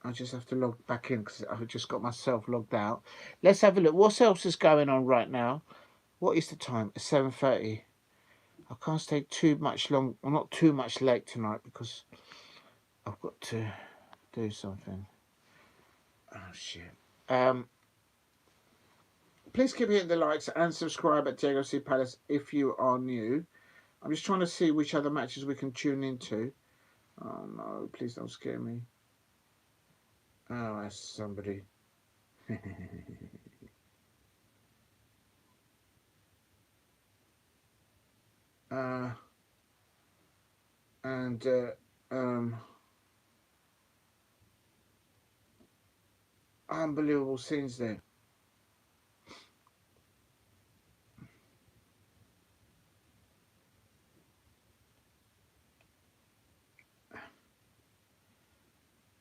I just have to log back in because I've just got myself logged out. Let's have a look. What else is going on right now? What is the time? It's 7:30. I can't stay too much long. Well, not too much late tonight because I've got to do something. Oh, shit. Please keep hitting the likes and subscribe at Diego C. Palace if you are new. I'm just trying to see which other matches we can tune into. Oh, no. Please don't scare me. Oh, that's somebody. Unbelievable scenes there.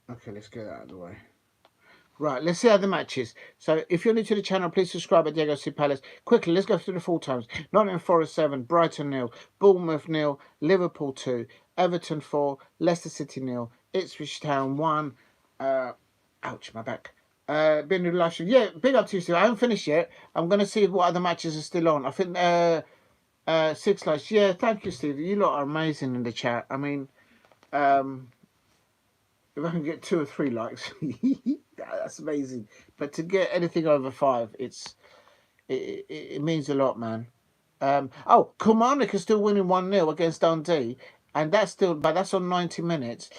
Okay, let's get that out of the way. Right, let's see how the matches. So, if you're new to the channel, please subscribe at Diego C. Palace. Quickly, let's go through the full times. Nottingham Forest 7, Brighton 0, Bournemouth 0, Liverpool 2, Everton 4, Leicester City 0, Ipswich Town 1. Ouch, my back. Been to the live stream. Yeah, big up to you, Steve. I haven't finished yet. I'm going to see what other matches are still on. I think 6 likes. Yeah, thank you, Steve. You lot are amazing in the chat. I mean, if I can get 2 or 3 likes, that's amazing. But to get anything over 5, it means a lot, man. Oh, Kilmarnock is still winning 1-0 against Dundee, and that's on 90 minutes.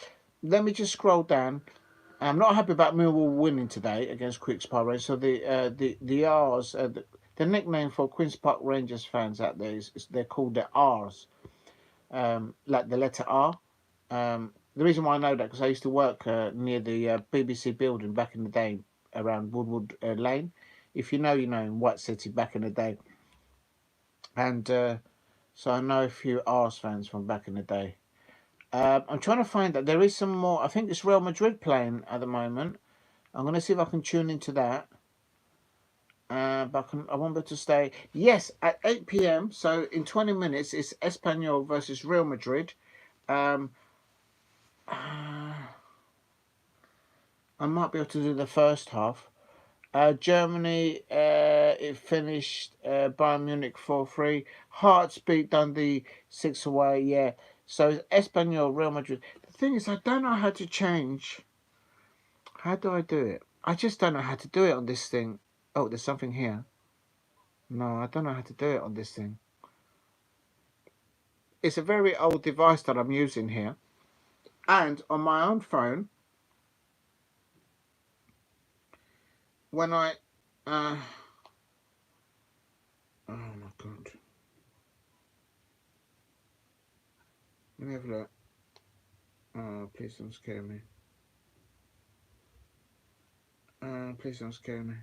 Let me just scroll down. I'm not happy about Millwall winning today against Queen's Park Rangers. So the R's, the nickname for Queen's Park Rangers fans out there is they're called the R's, like the letter R. The reason why I know that because I used to work near the BBC building back in the day around Woodward Lane. If you know, you know, in White City back in the day. And so I know a few Ars fans from back in the day. I'm trying to find that there is some more. I think it's Real Madrid playing at the moment. I'm going to see if I can tune into that. But I won't be able to stay. Yes, at 8 p.m. So in 20 minutes, it's Espanyol versus Real Madrid. I might be able to do the first half. Germany, it finished Bayern Munich 4-3. Hearts beat Dundee 6 away. Yeah. So Espanyol, Real Madrid. The thing is, I don't know how to change. How do I do it? I just don't know how to do it on this thing. Oh, there's something here. No, I don't know how to do it on this thing. It's a very old device that I'm using here. And on my own phone, when I... oh my God. Let me have a look. Oh, please don't scare me. Please don't scare me.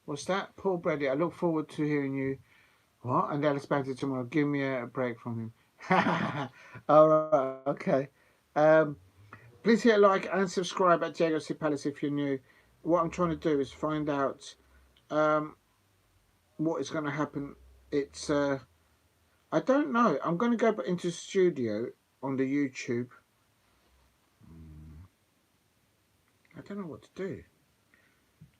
What's that? Paul Brady, I look forward to hearing you. What? And Alice Banter tomorrow. Give me a break from him. All right, okay. Um, please hit like and subscribe at Diego C. Palace if you're new. What I'm trying to do is find out um, what is going to happen. It's I don't know. I'm going to go into studio on the YouTube. I don't know what to do.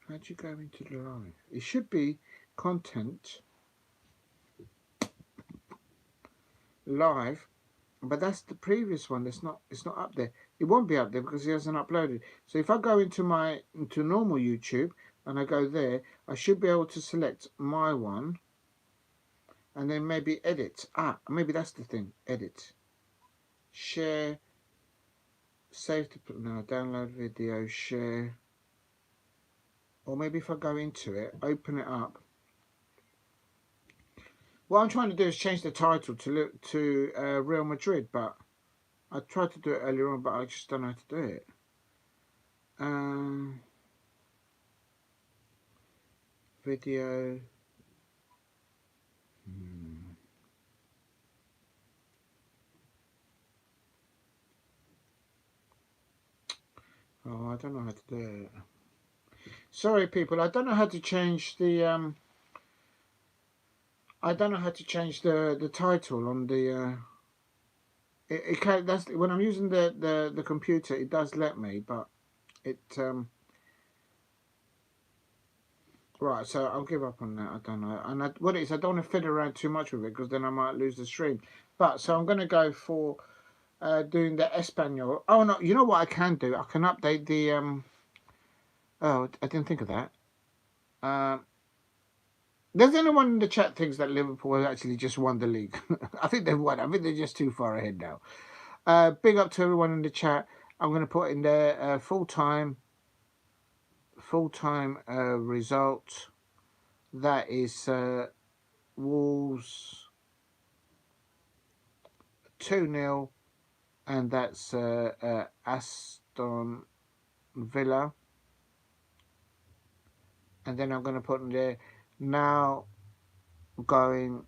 How do you go into the live? It should be content live, but that's the previous one. It's not up there. It won't be up there because he hasn't uploaded. So if I go into normal YouTube and I go there, I should be able to select my one and then maybe edit. Maybe that's the thing. Edit, share, save to no, download video, share. Or maybe if I go into it, open it up. What I'm trying to do is change the title to Real Madrid, but I tried to do it earlier on, but I just don't know how to do it. Video. Oh, I don't know how to do it. Sorry, people. I don't know how to change the I don't know how to change the title on the. It can, that's when I'm using the computer. It does let me, but it Right, so I'll give up on that. I don't know. And what it is, I don't want to fiddle around too much with it because then I might lose the stream. But so I'm going to go for doing the Espanyol. Oh no, you know what I can do? I can update the Oh, I didn't think of that. Does anyone in the chat thinks that Liverpool has actually just won the league? I think they've won. I think they're just too far ahead now. Big up to everyone in the chat. I'm going to put in their full-time result. That is Wolves 2-0, and that's Aston Villa. And then I'm going to put in there now going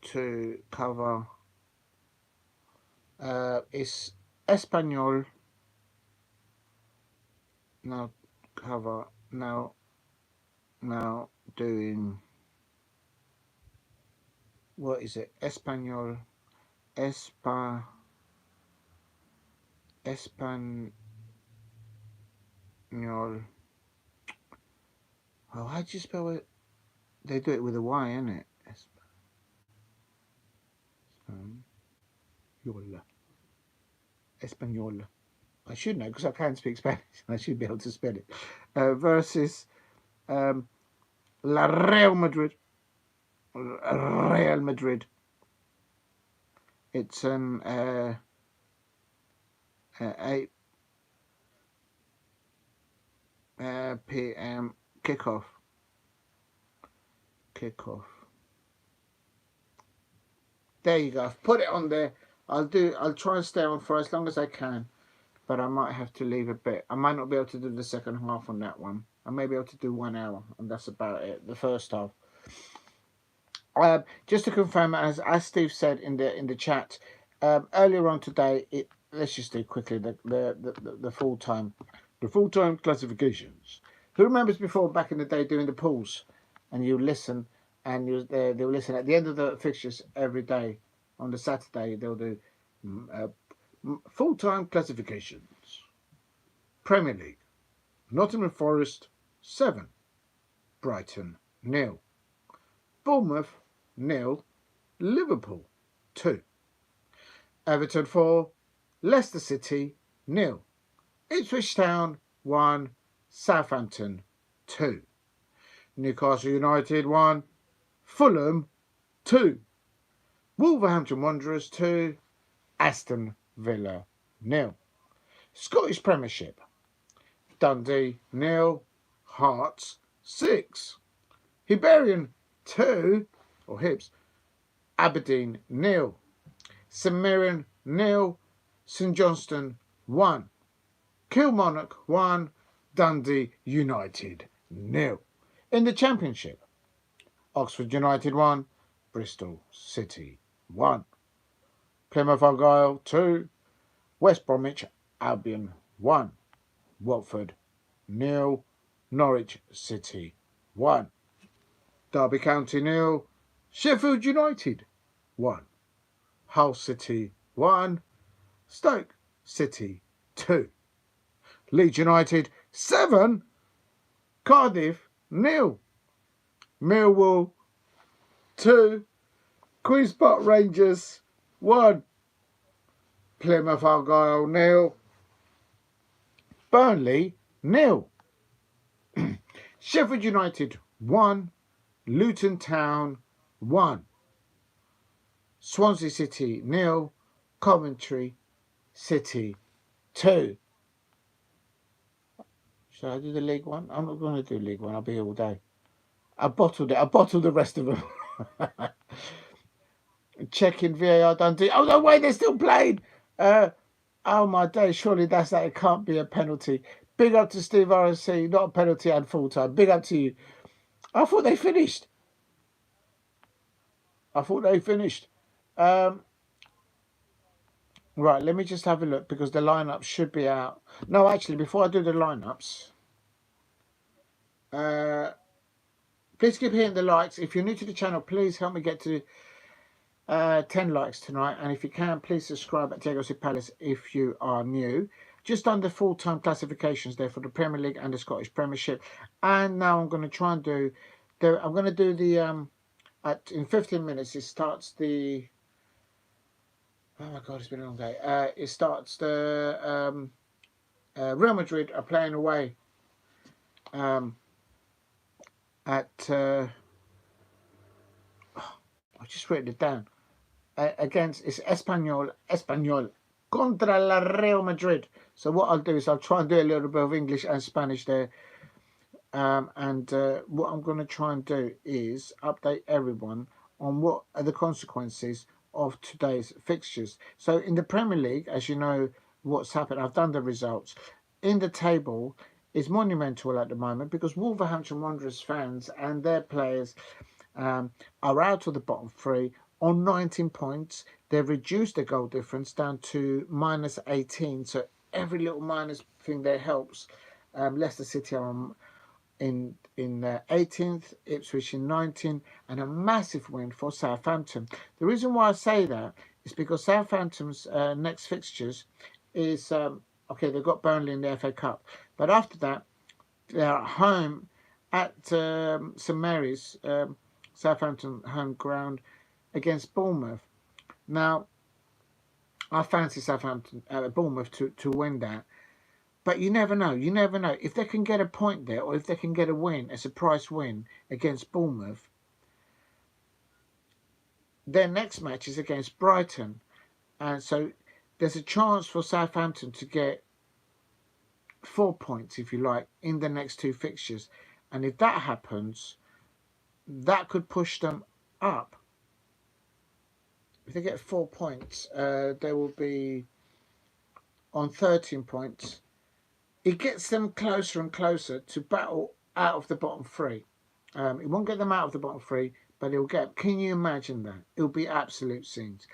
to cover it's Espanyol. Now cover now doing what is it? Espanyol Oh, how'd you spell it? They do it with a Y, innit? Espanyol. I should know because I can speak Spanish. I should be able to spell it. Versus La Real Madrid. Real Madrid. It's an 8 p.m. kickoff. There you go. I've put it on there. I'll try and stay on for as long as I can, but I might have to leave a bit. I might not be able to do the second half on that one. I may be able to do 1 hour, and that's about it. The first half. Just to confirm, as Steve said in the chat earlier on today, let's just do quickly the full time classifications. Who remembers before back in the day doing the pools, and you listen, and they'll listen at the end of the fixtures every day. On the Saturday they'll do full time classifications. Premier League: Nottingham Forest 7, Brighton 0, Bournemouth 0, Liverpool 2, Everton 4, Leicester City 0, Ipswich Town 1, Southampton 2, Newcastle United 1, Fulham 2, Wolverhampton Wanderers 2, Aston Villa 0. Scottish Premiership: Dundee 0, Hearts 6, Hibernian 2, or Hibs, Aberdeen 0, St Mirren 0, St Johnstone 1, Kilmarnock 1, Dundee United nil. In the Championship, Oxford United 1, Bristol City 1. Plymouth Argyle 2, West Bromwich Albion 1. Watford 0, Norwich City 1. Derby County 0, Sheffield United 1. Hull City 1, Stoke City 2. Leeds United 7, Cardiff 0. Millwall 2, Queen's Park Rangers 1. Plymouth Argyle 0, Burnley 0. Sheffield United 1, Luton Town 1. Swansea City 0, Coventry City 2. Shall I do the League One? I'm not going to do League One. I'll be here all day. I bottled it. I bottled the rest of them. Checking VAR done. Oh, no way. They're still playing. Oh, my day. Surely that's that. It can't be a penalty. Big up to Steve RSC. Not a penalty and full time. Big up to you. I thought they finished. Right, let me just have a look because the lineup should be out. No, actually, before I do the lineups, please keep hitting the likes. If you're new to the channel, please help me get to 10 likes tonight. And if you can, please subscribe at Diego C. Palace if you are new. Just under full-time classifications there for the Premier League and the Scottish Premiership. And now I'm going to try and do the in 15 minutes it starts the, oh my god, it's been a long day. It starts the Real Madrid are playing away at I just written it down, against, it's Espanyol contra la Real Madrid. So what I'll do is I'll try and do a little bit of English and Spanish there. And what I'm going to try and do is update everyone on what are the consequences of today's fixtures. So in the Premier League, as you know what's happened, I've done the results. In the table is monumental at the moment because Wolverhampton Wanderers fans and their players are out of the bottom three on 19 points. They've reduced their goal difference down to minus 18. So every little minus thing there helps. Leicester City are in 18th, Ipswich in 19th, and a massive win for Southampton. The reason why I say that is because Southampton's next fixtures is, okay, they've got Burnley in the FA Cup, but after that, they're at home at St Mary's, Southampton home ground, against Bournemouth. Now, I fancy Bournemouth to win that. But you never know. You never know. If they can get a point there or if they can get a win, a surprise win against Bournemouth, their next match is against Brighton. And so there's a chance for Southampton to get 4 points, if you like, in the next two fixtures. And if that happens, that could push them up. If they get 4 points, they will be on 13 points. It gets them closer and closer to battle out of the bottom three. It won't get them out of the bottom three, but it'll get. Can you imagine that? It'll be absolute scenes.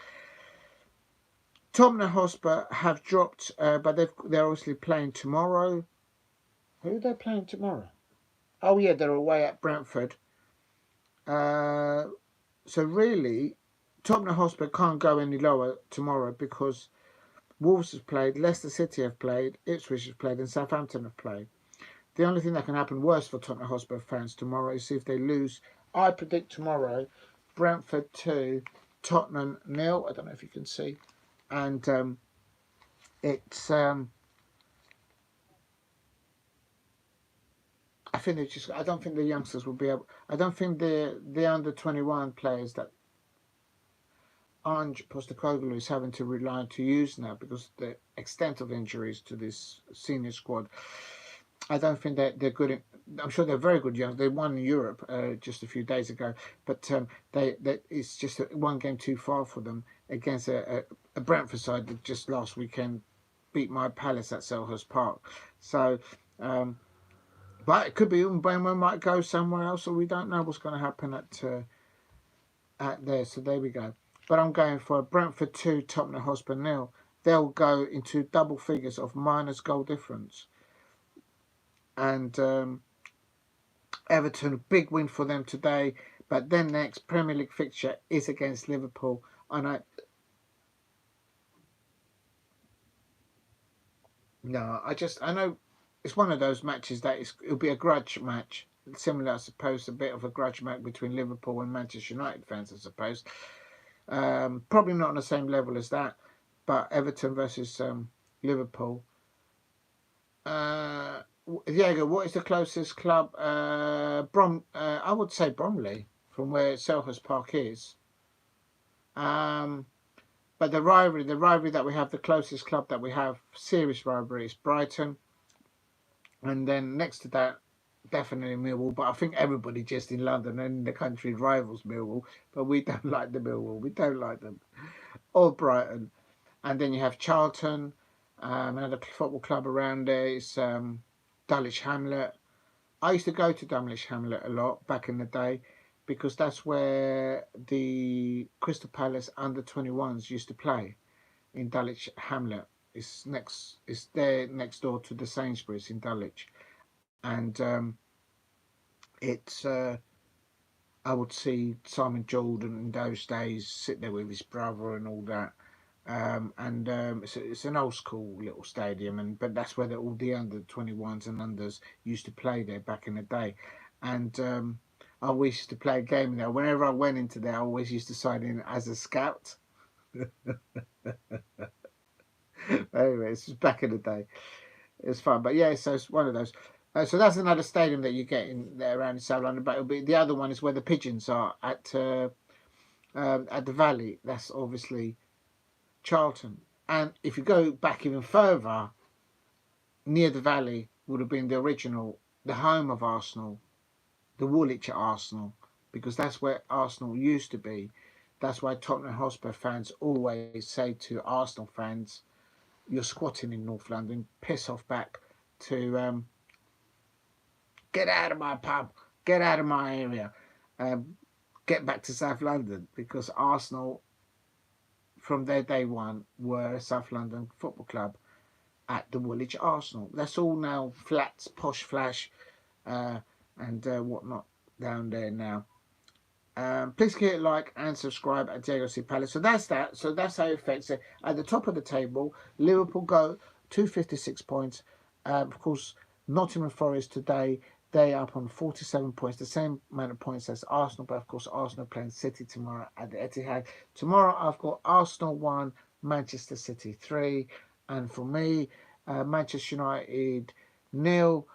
Tottenham Hotspur have dropped, but they're obviously playing tomorrow. Who are they playing tomorrow? Oh yeah, they're away at Brentford. So really, Tottenham Hotspur can't go any lower tomorrow because Wolves have played, Leicester City have played, Ipswich have played, and Southampton have played. The only thing that can happen worse for Tottenham Hotspur fans tomorrow is if they lose. I predict tomorrow, Brentford 2, Tottenham 0. I don't know if you can see. And it's, I think they just, I don't think the youngsters will be able, I don't think the under 21 players that Ange Postecoglou is having to rely on to use now because the extent of injuries to this senior squad. I don't think that they're good. I'm sure they're very good young. They won in Europe just a few days ago, but it's just one game too far for them against a Brentford side that just last weekend beat my Palace at Selhurst Park. So But it could be Mbeumo might go somewhere else, or we don't know what's going to happen at there. So there we go. But I'm going for Brentford 2, Tottenham Hotspur 0. They'll go into double figures of minus goal difference. And Everton, a big win for them today. But then next Premier League fixture is against Liverpool. And I know it's one of those matches that it'll be a grudge match. Similar, I suppose, a bit of a grudge match between Liverpool and Manchester United fans, I suppose. Probably not on the same level as that, but Everton versus Liverpool. Diego, what is the closest club? I would say Bromley, from where Selhurst Park is. But the rivalry that we have, the closest club that we have, serious rivalry, is Brighton. And then next to that, definitely Millwall. But I think everybody just in London and in the country rivals Millwall. But we don't like the Millwall. We don't like them. Or Brighton. And then you have Charlton. Another football club around there is Dulwich Hamlet. I used to go to Dulwich Hamlet a lot back in the day because that's where the Crystal Palace under-21s used to play, in Dulwich Hamlet. It's there next door to the Sainsbury's in Dulwich. And it's I would see Simon Jordan in those days sit there with his brother and all that. It's an old school little stadium, but that's where all the under-21s and unders used to play there back in the day. And I always used to play a game there. Whenever I went into there, I always used to sign in as a scout. Anyway, it's just back in the day. It was fun, but yeah, so it's one of those. So that's another stadium that you get in there around in South London. But it'll be the other one is where the Pigeons are at the Valley. That's obviously Charlton. And if you go back even further, near the Valley would have been the original, the home of Arsenal, the Woolwich Arsenal, because that's where Arsenal used to be. That's why Tottenham Hotspur fans always say to Arsenal fans, "You're squatting in North London, piss off back to get out of my pub, get out of my area, get back to South London," because Arsenal, from their day one, were a South London football club at the Woolwich Arsenal. That's all now flats, posh flash, and whatnot down there now. Please hit like and subscribe at Diego C. Palace. So that's that. So that's how it affects it. At the top of the table, Liverpool go 256 points. Of course, Nottingham Forest today, they up on 47 points, the same amount of points as Arsenal. But of course, Arsenal playing City tomorrow at the Etihad. Tomorrow, I've got Arsenal 1, Manchester City 3. And for me, Manchester United 0,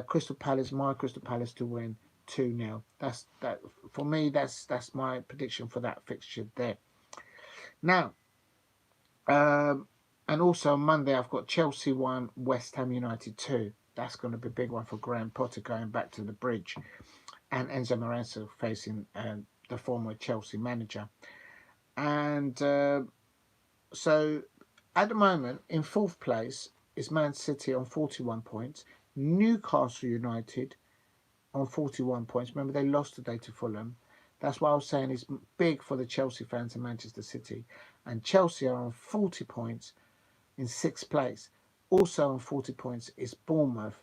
Crystal Palace, my Crystal Palace to win 2-0. That's that for me. That's my prediction for that fixture there. Now, and also on Monday I've got Chelsea 1, West Ham United 2. That's going to be a big one for Graham Potter going back to the bridge, and Enzo Maresca facing the former Chelsea manager. And so at the moment in fourth place is Man City on 41 points, Newcastle United on 41 points. Remember, they lost today to Fulham. That's why I was saying it's big for the Chelsea fans in Manchester City. And Chelsea are on 40 points in sixth place. Also on 40 points is Bournemouth.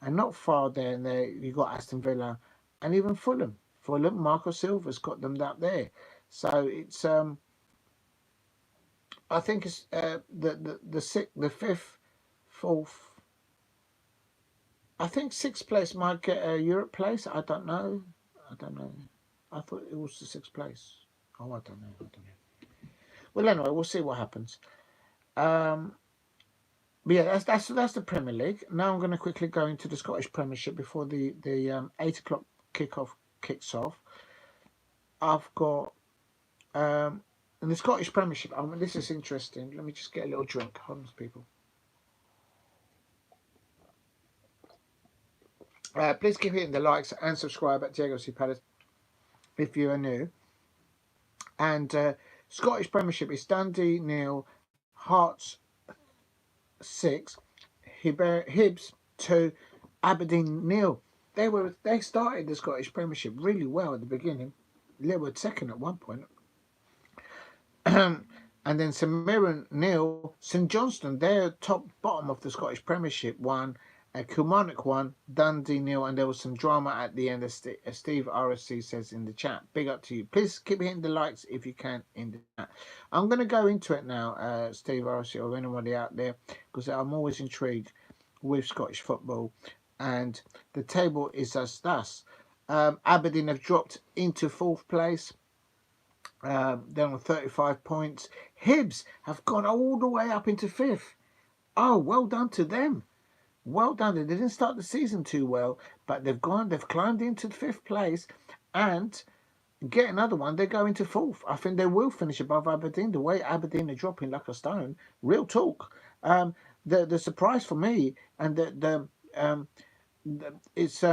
And not far there, and there you got Aston Villa and even Fulham. Marco Silva's got them up there. So it's I think it's the fifth, fourth. I think sixth place might get a Europe place. I don't know. I thought it was the sixth place. Oh, I don't know. Well, anyway, we'll see what happens. But yeah, that's the Premier League. Now I'm going to quickly go into the Scottish Premiership before the 8 o'clock kicks off. I've got in the Scottish Premiership. This is interesting. Let me just get a little drink. Hold on, people. Please keep hitting the likes and subscribe at Diego C. Palace if you are new. And Scottish Premiership is Dundee 0, Hearts 6, Hibs 2, Aberdeen nil. They started the Scottish Premiership really well at the beginning. They were second at one point. And then St Mirren nil, St Johnstone, they're top bottom of the Scottish Premiership, won. Kilmarnock won, Dundee nil, and there was some drama at the end. Steve RSC says in the chat, big up to you. Please keep hitting the likes if you can in the chat. I'm going to go into it now, Steve RSC, or anybody out there, because I'm always intrigued with Scottish football. And the table is as thus. Aberdeen have dropped into fourth place. Down on 35 points. Hibs have gone all the way up into fifth. Oh, well done to them. Well done. They didn't start the season too well, but they've climbed into fifth place and get another one. They go into fourth. I think they will finish above Aberdeen. The way Aberdeen are dropping like a stone, real talk. The surprise for me and it's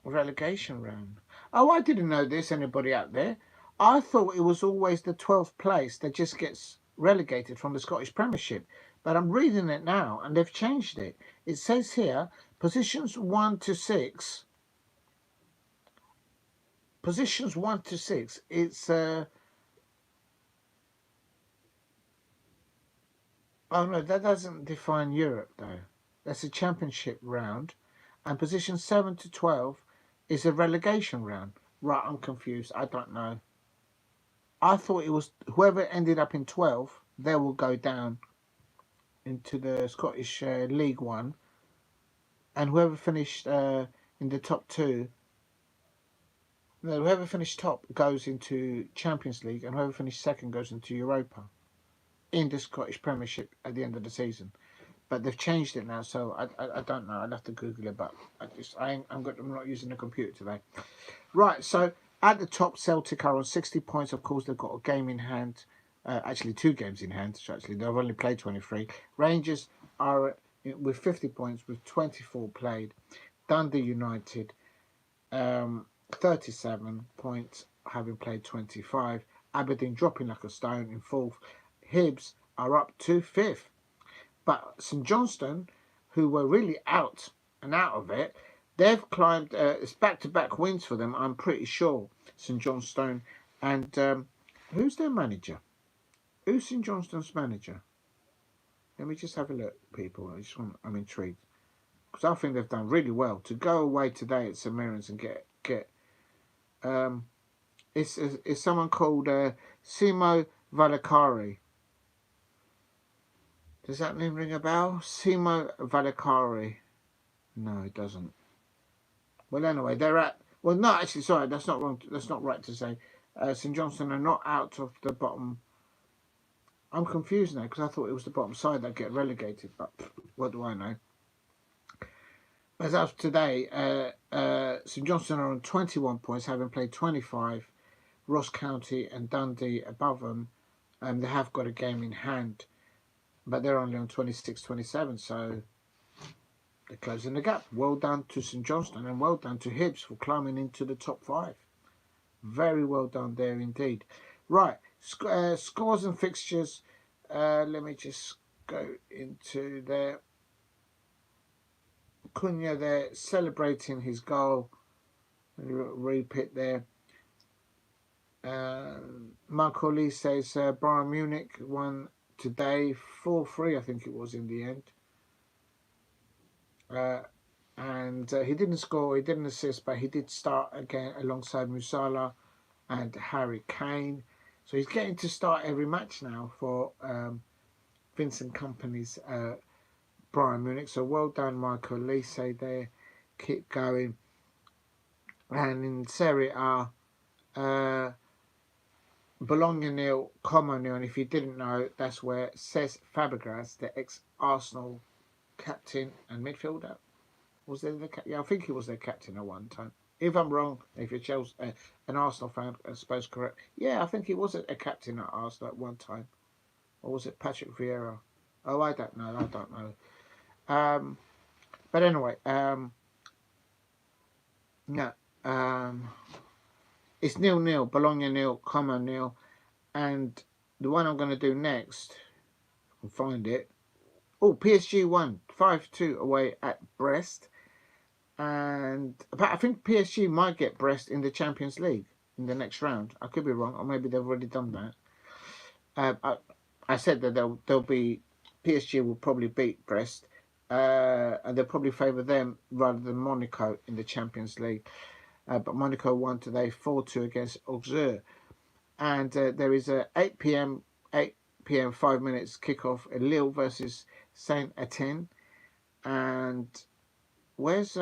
relegation round. Oh, I didn't know this. Anybody out there? I thought it was always the 12th place that just gets relegated from the Scottish Premiership. But I'm reading it now and they've changed it. It says here, positions 1 to 6. Positions 1 to 6. It's oh no, that doesn't define Europe though. That's a championship round. And position 7 to 12 is a relegation round. Right, I'm confused. I don't know. I thought it was whoever ended up in 12, they will go down into the Scottish League One, and whoever finished in the top two, no, whoever finished top goes into Champions League, and whoever finished second goes into Europa in the Scottish Premiership at the end of the season. But they've changed it now, so I don't know. I'd have to Google it, but I'm not using the computer today. Right, so at the top, Celtic are on 60 points. Of course, they've got a game in hand. Actually, 2 games in hand. So actually, they've only played 23. Rangers are with 50 points with 24 played. Dundee United, 37 points, having played 25. Aberdeen dropping like a stone in fourth. Hibs are up to fifth. But St Johnstone, who were really out of it, they've climbed. It's back-to-back wins for them, I'm pretty sure. St Johnstone, and who's their manager? Who's St Johnstone's manager? Let me just have a look, people. I'm intrigued because I think they've done really well to go away today at St Mirren's and get. It's someone called Simo Valakari. Does that name ring a bell? Simo Valakari. No, it doesn't. Well, anyway, they're at. Well, no, actually, sorry, that's not wrong. That's not right to say. St Johnstone are not out of the bottom. I'm confused now because I thought it was the bottom side that get relegated, but what do I know? As of today, St Johnstone are on 21 points, having played 25. Ross County and Dundee above them. They have got a game in hand, but they're only on 26-27, so they're closing the gap. Well done to St Johnstone and well done to Hibs for climbing into the top 5. Very well done there indeed. Right, scores and fixtures. Let me just go into there. Cunha there celebrating his goal. Repeat there. Marco Lee says Bayern Munich won today 4-3, I think it was in the end. And he didn't score, he didn't assist, but he did start again alongside Musala and Harry Kane. So he's getting to start every match now for Vincent Kompany's Bayern Munich. So well done, Michael Lise there. Keep going. And in Serie A, Bologna nil, Como nil. And if you didn't know, that's where Cesc Fabregas, the ex-Arsenal captain and midfielder, was there yeah, I think he was their captain at one time. If I'm wrong, if you're Chelsea, an Arsenal fan, I suppose correct. Yeah, I think he was a captain at Arsenal at one time. Or was it Patrick Vieira? Oh, I don't know. But anyway, it's 0-0, Bologna nil, Como nil, and the one I'm going to do next, I'll find it. Oh, PSG won 5-2 away at Brest. And I think PSG might get Brest in the Champions League in the next round. I could be wrong, or maybe they've already done that. I said that they'll be PSG will probably beat Brest, and they'll probably favour them rather than Monaco in the Champions League. But Monaco won today 4-2 against Auxerre, and there is a 8 p.m. 5 minutes kickoff at Lille versus Saint Etienne, and where's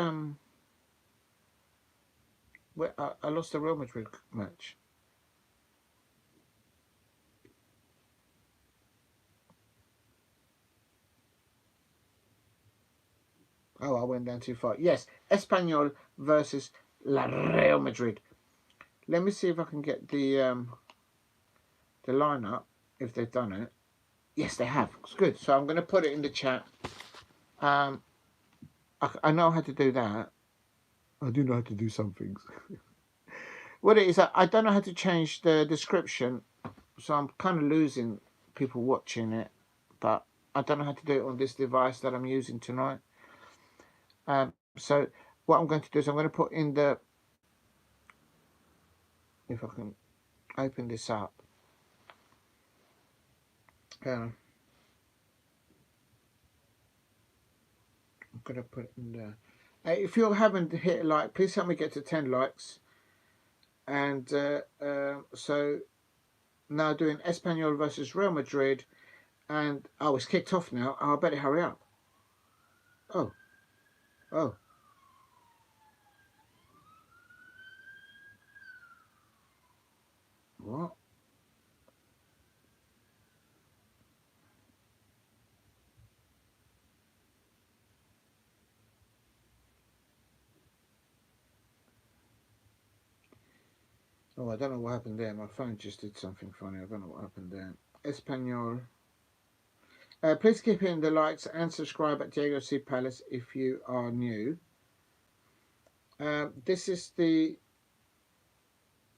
where I lost the Real Madrid match. Oh, I went down too far. Yes, Espanyol versus Real Madrid. Let me see if I can get the lineup, if they've done it. Yes, they have. It's good. So I'm going to put it in the chat. I know how to do that. I do know how to do some things. What it is, I don't know how to change the description, so I'm kind of losing people watching it, but I don't know how to do it on this device that I'm using tonight. So what I'm going to do is I'm going to put in the, if I can open this up. I'm going to put it in there. If you haven't hit a like, please help me get to 10 likes. And so now doing Espanyol versus Real Madrid. And, oh, it's kicked off now. Oh, I better hurry up. Oh. What? Oh, I don't know what happened there. My phone just did something funny. I don't know what happened there. Espanyol. Please keep hitting the likes and subscribe at Diego C. Palace if you are new. This is the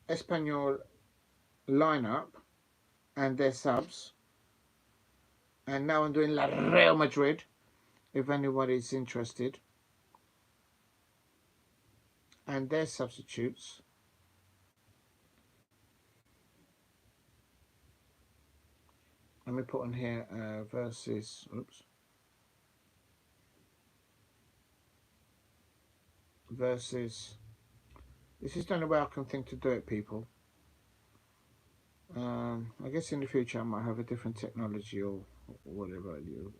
Espanyol lineup and their subs. And now I'm doing La Real Madrid, if anybody's interested. And their substitutes. Let me put on here versus, versus, this is the only way I can think to do it, people. I guess in the future I might have a different technology or whatever you.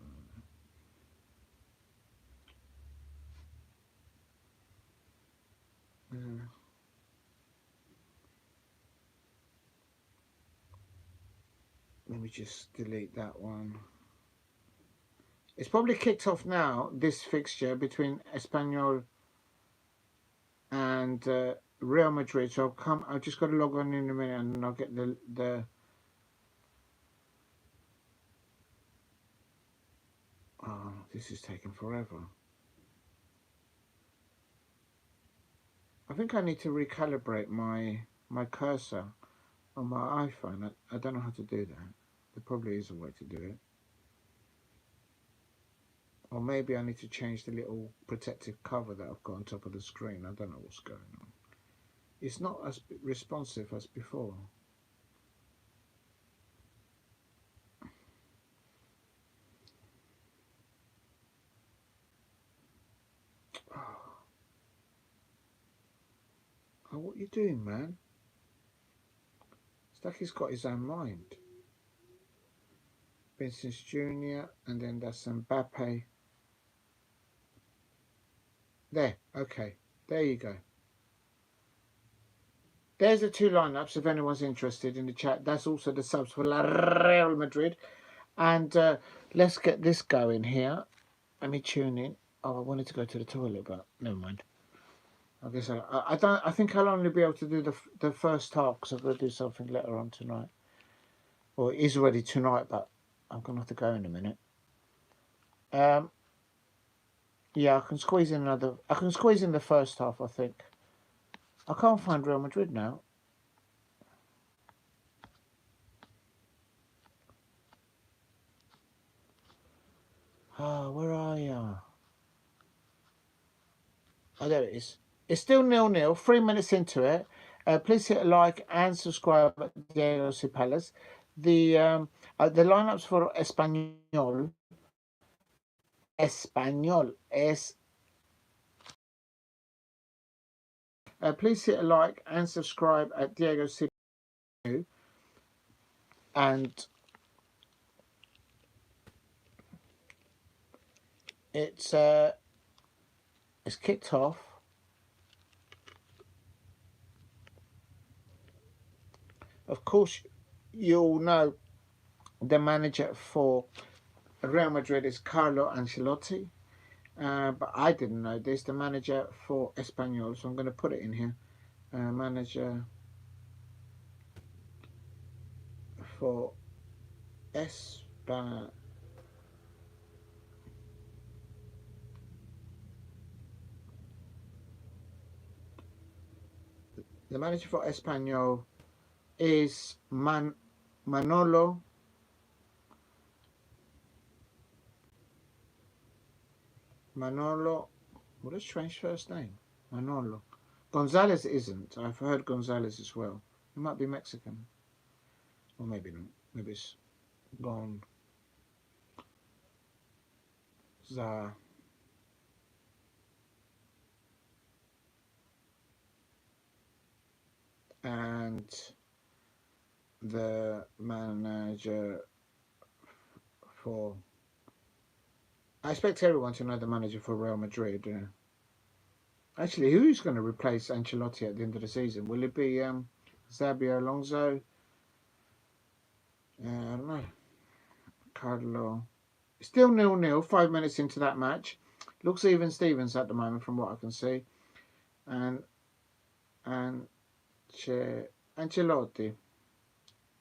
Let me just delete that one. It's probably kicked off now, this fixture between Espanyol and Real Madrid. So I've just got to log on in a minute and I'll get the oh, this is taking forever. I think I need to recalibrate my cursor on my iPhone. I don't know how to do that. There probably is a way to do it. Or maybe I need to change the little protective cover that I've got on top of the screen. I don't know what's going on. It's not as responsive as before. Oh, what you doing, man? It's like he's got his own mind. Vincent Jr. and then that's Mbappe. There, okay. There you go. There's the two lineups if anyone's interested in the chat. That's also the subs for La Real Madrid. And let's get this going here. Let me tune in. Oh, I wanted to go to the toilet, but never mind. I guess I think I'll only be able to do the first half because I've got to do something later on tonight. Well, it is already tonight, but I'm gonna have to go in a minute. Yeah, I can squeeze in the first half, I think. I can't find Real Madrid now. Oh, where are you? Oh, there it is. It's still 0-0, 3 minutes into it. Please hit a like and subscribe at Diego C. Palace. The lineups for Espanyol. Espanyol is. Please hit a like and subscribe at Diego C. And it's kicked off. Of course, you all know the manager for Real Madrid is Carlo Ancelotti. But I didn't know this. The manager for Espanyol, so I'm going to put it in here. Manager for Espanyol. The manager for Espanyol is Manolo. What a strange first name. Manolo. Gonzalez isn't. I've heard Gonzalez as well. He might be Mexican. Or maybe not. Maybe it's gone. And the manager for... I expect everyone to know the manager for Real Madrid. Actually, who's going to replace Ancelotti at the end of the season? Will it be Xabi Alonso? I don't know. Carlo. Still 0-0, 5 minutes into that match. Looks even Stevens at the moment from what I can see. And Ancelotti,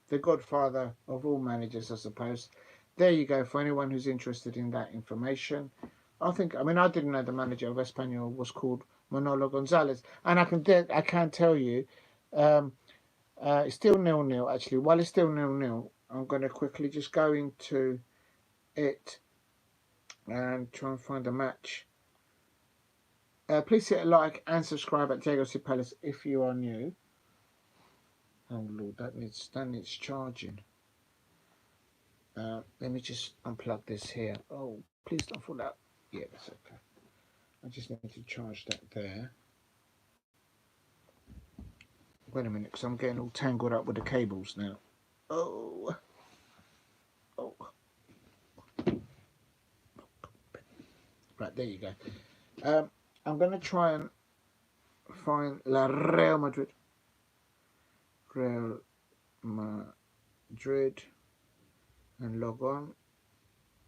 the godfather of all managers, I suppose. There you go for anyone who's interested in that information. I didn't know the manager of Espanyol was called Manolo Gonzalez, and I can tell you, it's still 0-0 actually. While it's still 0-0, I'm going to quickly just go into it and try and find a match. Please hit a like and subscribe at Diego C. Palace if you are new. Oh Lord, that needs charging. Let me just unplug this here. Oh, please don't fall out. Yeah, that's okay. I just need to charge that there. Wait a minute, because I'm getting all tangled up with the cables now. Oh. Right, there you go. I'm going to try and find La Real Madrid. Real Madrid. And log on.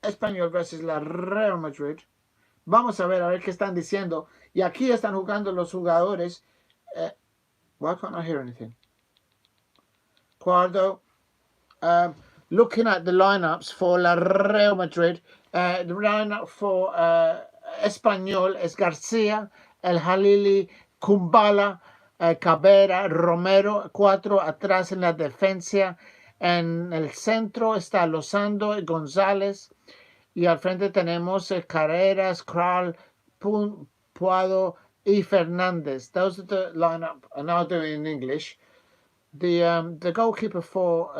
Espanyol versus la Real Madrid. Vamos a ver qué están diciendo. Y aquí están jugando los jugadores. Why can't I hear anything? Cuardo. Looking at the lineups for la Real Madrid. The lineup for Espanyol es García, El Halili, Kumbala, Cabrera, Romero, 4 atrás en la defensa. En el centro está Lozano y González. Y al frente tenemos Carreras, Kral, Puado y Fernández. Those are the lineup. And I'll do it in English. The goalkeeper for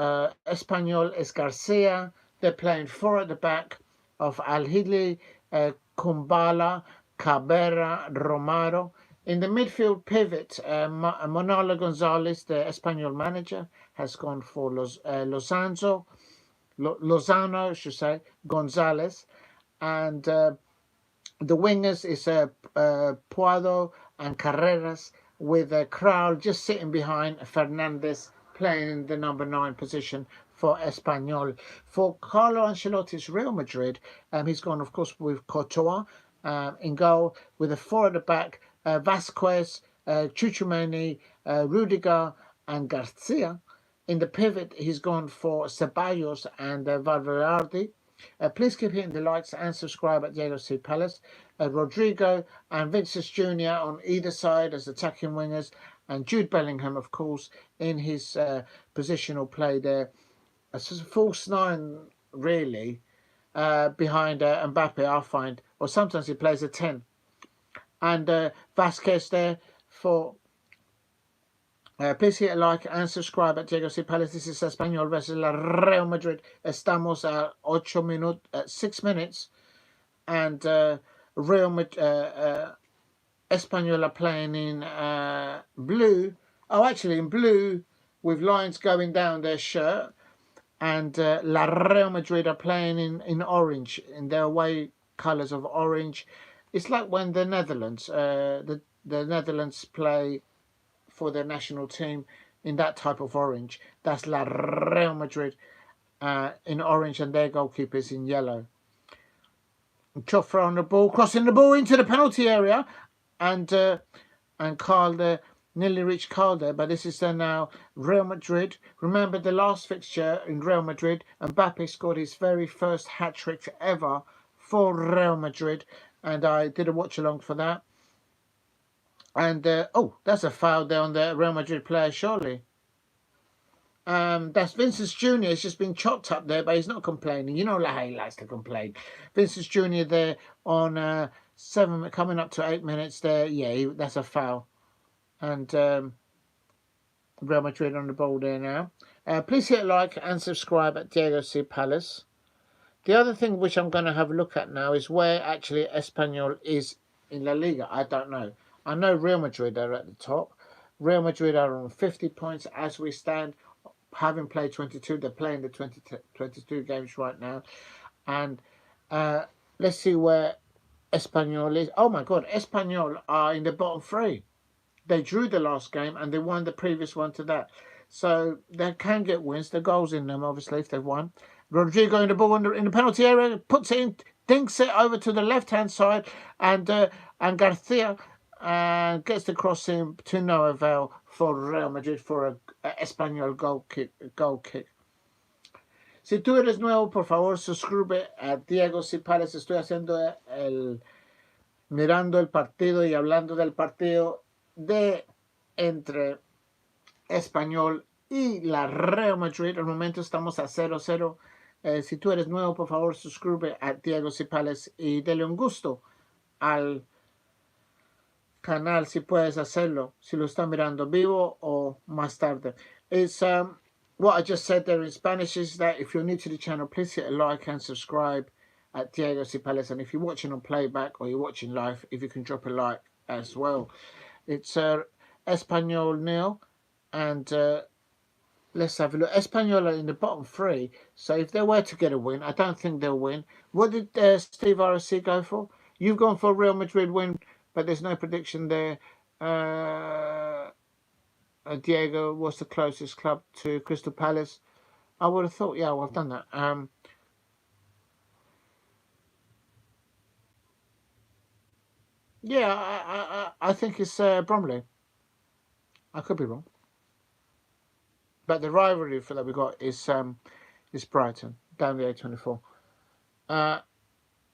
Espanyol is Garcia. They're playing 4 at the back of Al-Hidli, Kumbala, Cabrera, Romero. In the midfield pivot, Manolo Gonzalez, the Espanyol manager, has gone for Lozano, I should say, Gonzalez. And the wingers is Puado and Carreras, with Kral just sitting behind Fernandez, playing in the number 9 position for Espanyol. For Carlo Ancelotti's Real Madrid, he's gone, of course, with Courtois in goal, with a 4 at the back, Vasquez, Tchouaméni, Rudiger and Garcia. In the pivot, he's gone for Ceballos and Valverde. Please keep hitting the likes and subscribe at Diego C. Palace. Rodrigo and Vinicius Jr. on either side as attacking wingers, and Jude Bellingham, of course, in his positional play there. It's just a false 9, really. behind Mbappe, I find. Or sometimes he plays a 10. And Vasquez there for... please hit a like and subscribe at Diego C. Palace. This is Espanyol versus la Real Madrid. Estamos at 6 minutes. And Real Madrid... Espanyol are playing in blue. Oh, actually in blue with lines going down their shirt. And La Real Madrid are playing in orange, in their away colours of orange. It's like when the Netherlands, the Netherlands play for their national team in that type of orange. That's La Real Madrid in orange, and their goalkeepers in yellow. Chofra on the ball, crossing the ball into the penalty area. And Calder nearly reached Calder, but this is now Real Madrid. Remember the last fixture in Real Madrid, Mbappe scored his very first hat-trick ever for Real Madrid, and I did a watch-along for that. And, oh, that's a foul there on the Real Madrid player, surely. That's Vinicius Jr. He's just been chopped up there, but he's not complaining. You know how he likes to complain. Vinicius Jr. there on 7, coming up to 8 minutes there. Yeah, that's a foul. And Real Madrid on the ball there now. Please hit like and subscribe at Diego C. Palace. The other thing which I'm going to have a look at now is where actually Espanyol is in La Liga. I don't know. I know Real Madrid are at the top. Real Madrid are on 50 points as we stand, having played 22. They're playing the 22 games right now. And let's see where Espanyol is. Oh my God, Espanyol are in the bottom 3. They drew the last game and they won the previous one to that. So they can get wins. The goals in them, obviously, if they've won. Rodrigo in the ball in the penalty area, puts it in, dinks it over to the left-hand side, and Garcia gets the cross in to no avail for Real Madrid for a Espanyol goal kick. Si tú eres nuevo, por favor, suscríbete a Diego C. Palace. Estoy haciendo mirando el partido y hablando del partido de entre Espanyol y la Real Madrid. Al momento estamos a 0-0. Si tú eres nuevo, por favor, suscríbete a Diego C. Palace y dale un gusto al canal si puedes hacerlo, si lo están mirando vivo o más tarde. It's what I just said there in Spanish is that if you're new to the channel, please hit a like and subscribe at Diego C. Palace. And if you're watching on playback or you're watching live, if you can drop a like as well. It's Espanyol 0, and let's have a look. Espanyol are in the bottom 3, so if they were to get a win, I don't think they'll win. What did Steve RSC go for? You've gone for a Real Madrid win, but there's no prediction there. Diego, what's the closest club to Crystal Palace? I would have thought, yeah, well, I've done that. Yeah, I think it's Bromley. I could be wrong. But the rivalry for that we got is Brighton, down the A24.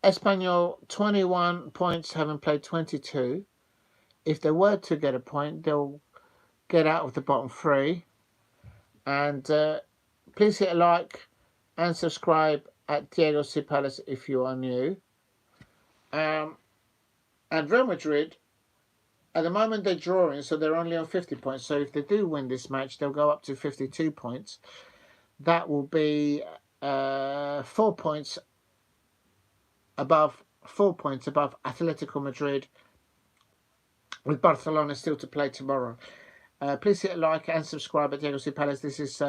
Espanyol, 21 points, having played 22. If they were to get a point, they'll get out of the bottom 3. And please hit a like and subscribe at Diego C. Palace if you are new. And Real Madrid, at the moment they're drawing, so they're only on 50 points. So if they do win this match, they'll go up to 52 points. That will be 4 points above Atletico Madrid, with Barcelona still to play tomorrow. Please hit a like and subscribe at Diego C. Palace. This is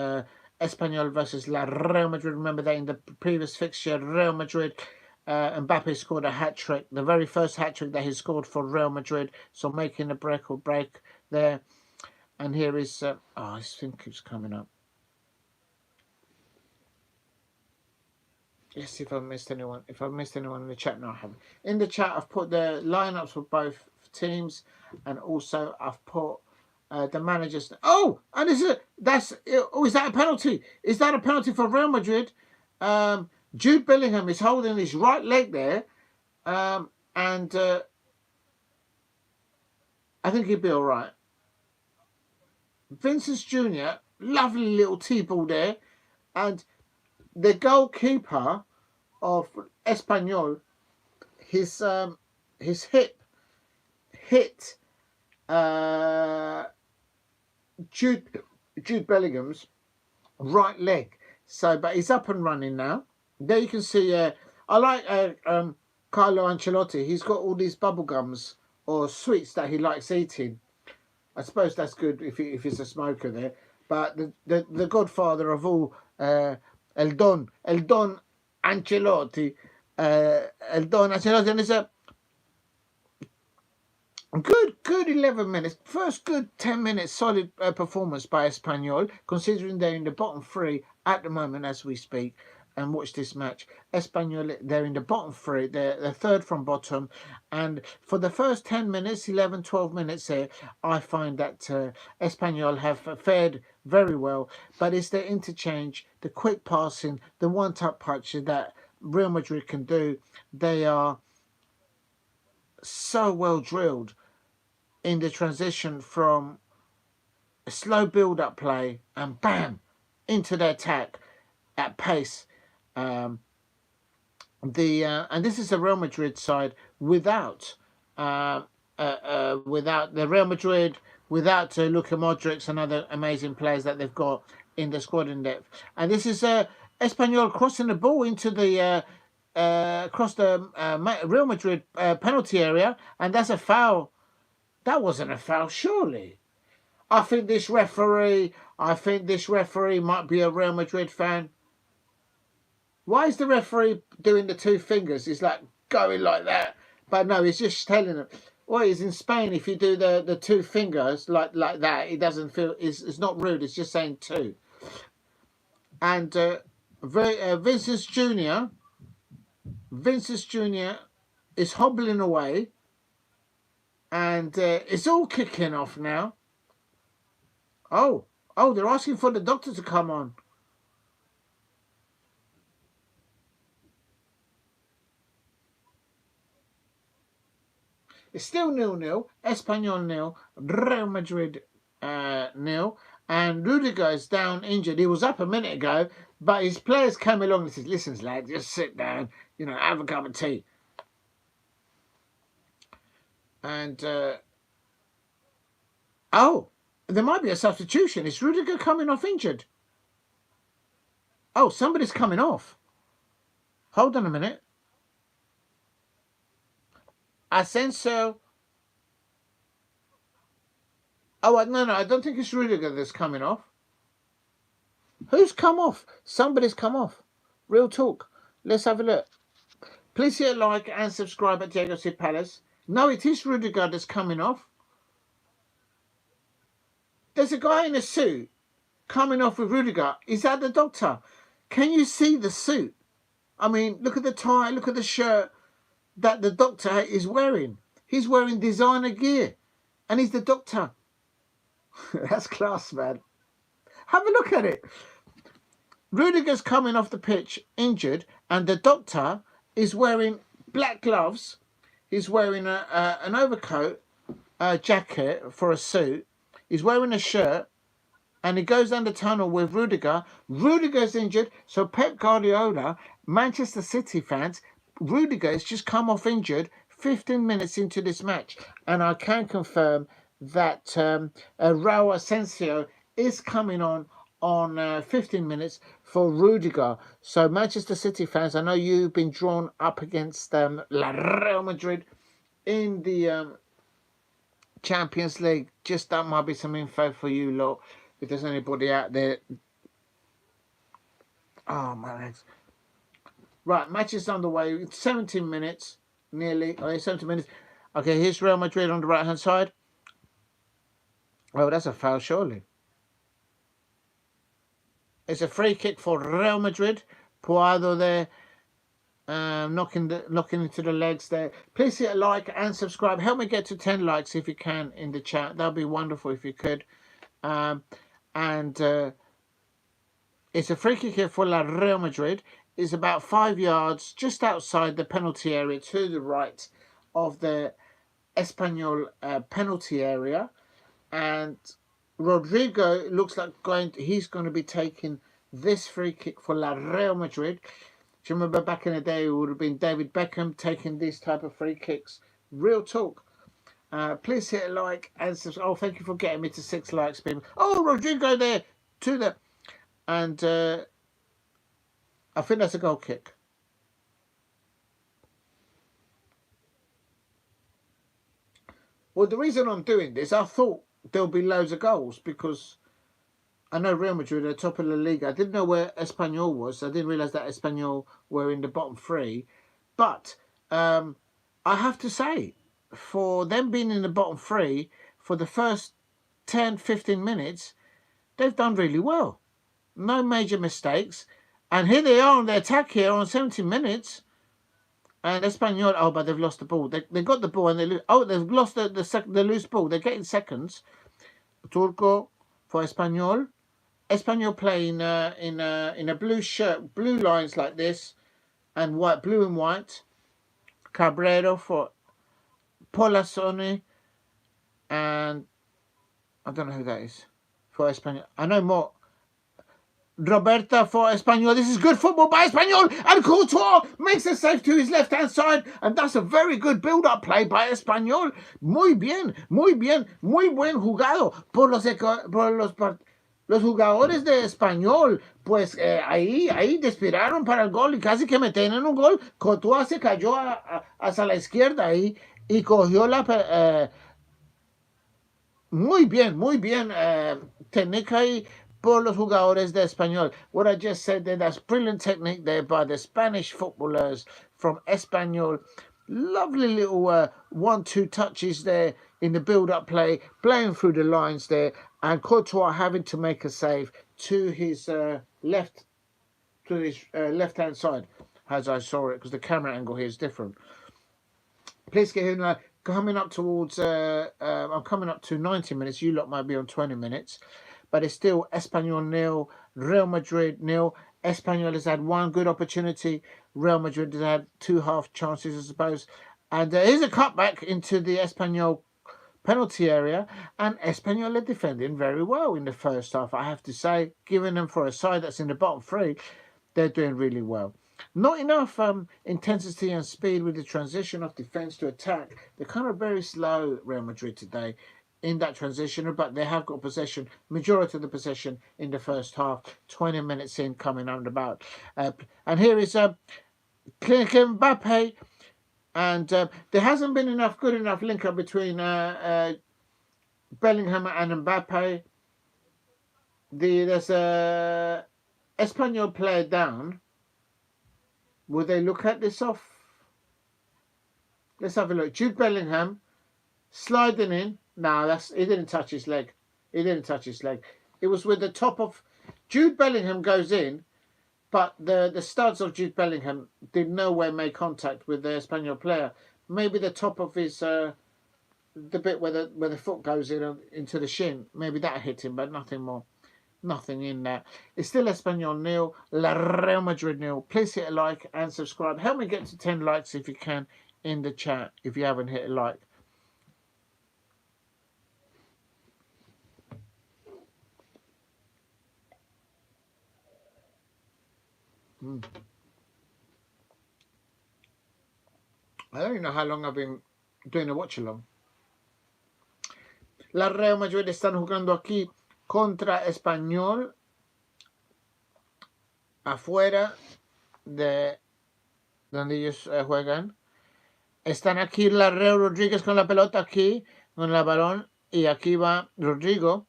Espanyol versus La Real Madrid. Remember that in the previous fixture, Real Madrid, Mbappe scored a hat-trick, the very first hat-trick that he scored for Real Madrid, so making a record break there. And here is, I think it's coming up. Let's see if I've missed anyone. If I've missed anyone in the chat, no, I haven't. In the chat, I've put the lineups for both teams, and also I've put the managers. Oh, and is that a penalty? Is that a penalty for Real Madrid? Jude Bellingham is holding his right leg there, and I think he'd be all right. Vinicius Jr., lovely little T-ball there, and the goalkeeper of Espanyol, his hip hit Jude Bellingham's right leg. So, but he's up and running now. There you can see. I like Carlo Ancelotti. He's got all these bubble gums or sweets that he likes eating. I suppose that's good if he's a smoker there. But the godfather of all, El Don Ancelotti, and it's a good 11 minutes. First good 10 minutes solid performance by Espanyol, considering they're in the bottom three at the moment as we speak. And watch this match. Espanyol, they're in the bottom three. They're third from bottom. And for the first 10 minutes, 11, 12 minutes here, I find that Espanyol have fared very well. But it's the interchange, the quick passing, the one-touch punches that Real Madrid can do. They are so well drilled in the transition from a slow build-up play and bam, into the attack at pace. And this is a Real Madrid side without the Real Madrid, without Luka Modric and other amazing players that they've got in the squad in depth. And this is Espanyol crossing the ball into the across the Real Madrid penalty area, and that's a foul. That wasn't a foul, surely. I think this referee might be a Real Madrid fan. Why is the referee doing the two fingers? He's like going like that. But no, he's just telling them. Well, it's in Spain. If you do the two fingers like that, it doesn't feel. It's not rude. It's just saying two. And Vinicius Junior is hobbling away. And it's all kicking off now. Oh, they're asking for the doctor to come on. It's still 0-0. Espanyol 0. Real Madrid 0. And Rudiger is down injured. He was up a minute ago, but his players came along and said, listen, lad, just sit down, have a cup of tea. And, there might be a substitution. Is Rudiger coming off injured? Oh, somebody's coming off. Hold on a minute. Asensio. Oh, no, I don't think it's Rudiger that's coming off. Who's come off? Somebody's come off. Real talk. Let's have a look. Please hit a like and subscribe at Diego C. Palace. No, it is Rudiger that's coming off. There's a guy in a suit coming off with Rudiger. Is that the doctor? Can you see the suit? I mean, look at the tie, look at the shirt that the doctor is wearing. He's wearing designer gear. And he's the doctor. That's class, man. Have a look at it. Rudiger's coming off the pitch injured, and the doctor is wearing black gloves. He's wearing an overcoat, a jacket for a suit. He's wearing a shirt, and he goes down the tunnel with Rudiger. Rudiger's injured, so Pep Guardiola, Manchester City fans, Rudiger has just come off injured 15 minutes into this match. And I can confirm that Raul Asensio is coming on 15 minutes for Rudiger. So Manchester City fans, I know you've been drawn up against Real Madrid in the Champions League. Just that might be some info for you lot, if there's anybody out there. Oh my legs. Right, match is underway. It's 17 minutes nearly. 17 minutes. Okay, here's Real Madrid on the right hand side. Oh, that's a foul, surely. It's a free kick for Real Madrid. Puado there, knocking into the legs there. Please hit a like and subscribe. Help me get to 10 likes if you can in the chat. That'd be wonderful if you could. It's a free kick here for Real Madrid. It's about 5 yards just outside the penalty area to the right of the Espanyol penalty area. And Rodrigo looks like he's going to be taking this free kick for Real Madrid. Do you remember back in the day, it would have been David Beckham taking these type of free kicks? Real talk. Please hit a like and subscribe. Oh, thank you for getting me to 6 likes, people. Oh, Rodrigo there to the, and I think that's a goal kick. Well, the reason I'm doing this, I thought there'll be loads of goals because I know Real Madrid are top of the league. I didn't know where Espanyol was. I didn't realise that Espanyol were in the bottom 3. But I have to say, for them being in the bottom 3, for the first 10, 15 minutes, they've done really well. No major mistakes. And here they are on the attack here on 70 minutes. And Espanyol, oh, but they've lost the ball. They got the ball and they lose. Oh, they've lost the loose ball. They're getting seconds. Turco for Espanyol. Espanyol playing in a blue shirt, blue lines like this, and white, blue and white. Cabrero for Polasone, and I don't know who that is for Espanyol. I know more. Roberta for Espanyol. This is good football by Espanyol, and Courtois makes a save to his left-hand side, and that's a very good build-up play by Espanyol. Muy bien, muy bien, muy buen jugado por los jugadores de Espanyol. Pues ahí despiraron para el gol y casi que meten en un gol. Courtois se cayó hacia la izquierda ahí y cogió la muy bien, técnica ahí por los jugadores de Espanyol. What I just said there, that's brilliant technique there by the Spanish footballers from Espanyol. Lovely little 1-2 touches there in the build-up play, playing through the lines there, and Courtois having to make a save to his left-hand side, as I saw it, because the camera angle here is different. Please get in. Coming up towards, I'm coming up to 90 minutes. You lot might be on 20 minutes. But it's still Espanyol 0, Real Madrid 0. Espanyol has had one good opportunity. Real Madrid has had 2 half chances, I suppose. And here's a cutback into the Espanyol penalty area. And Espanyol are defending very well in the first half, I have to say. Given them for a side that's in the bottom 3, they're doing really well. Not enough intensity and speed with the transition of defence to attack. They're kind of very slow, Real Madrid, today in that transition, but they have got possession, majority of the possession in the first half, 20 minutes in, coming roundabout. And here is Kylian Mbappe, and there hasn't been good enough link-up between Bellingham and Mbappe. There's a Espanyol player down. Will they look at this off? Let's have a look. Jude Bellingham sliding in. No, he didn't touch his leg. He didn't touch his leg. It was with the top of... Jude Bellingham goes in, but the studs of Jude Bellingham did nowhere make contact with the Espanyol player. Maybe the top of his... the bit where the foot goes into the shin. Maybe that hit him, but nothing more. Nothing in that. It's still Espanyol 0, Real Madrid 0. Please hit a like and subscribe. Help me get to 10 likes if you can in the chat, if you haven't hit a like. I don't even know how long I've been doing a watch along. La Real Madrid están jugando aquí contra Espanyol afuera de donde ellos juegan. Están aquí la Real Rodríguez con la pelota aquí, con el balón, y aquí va Rodrigo.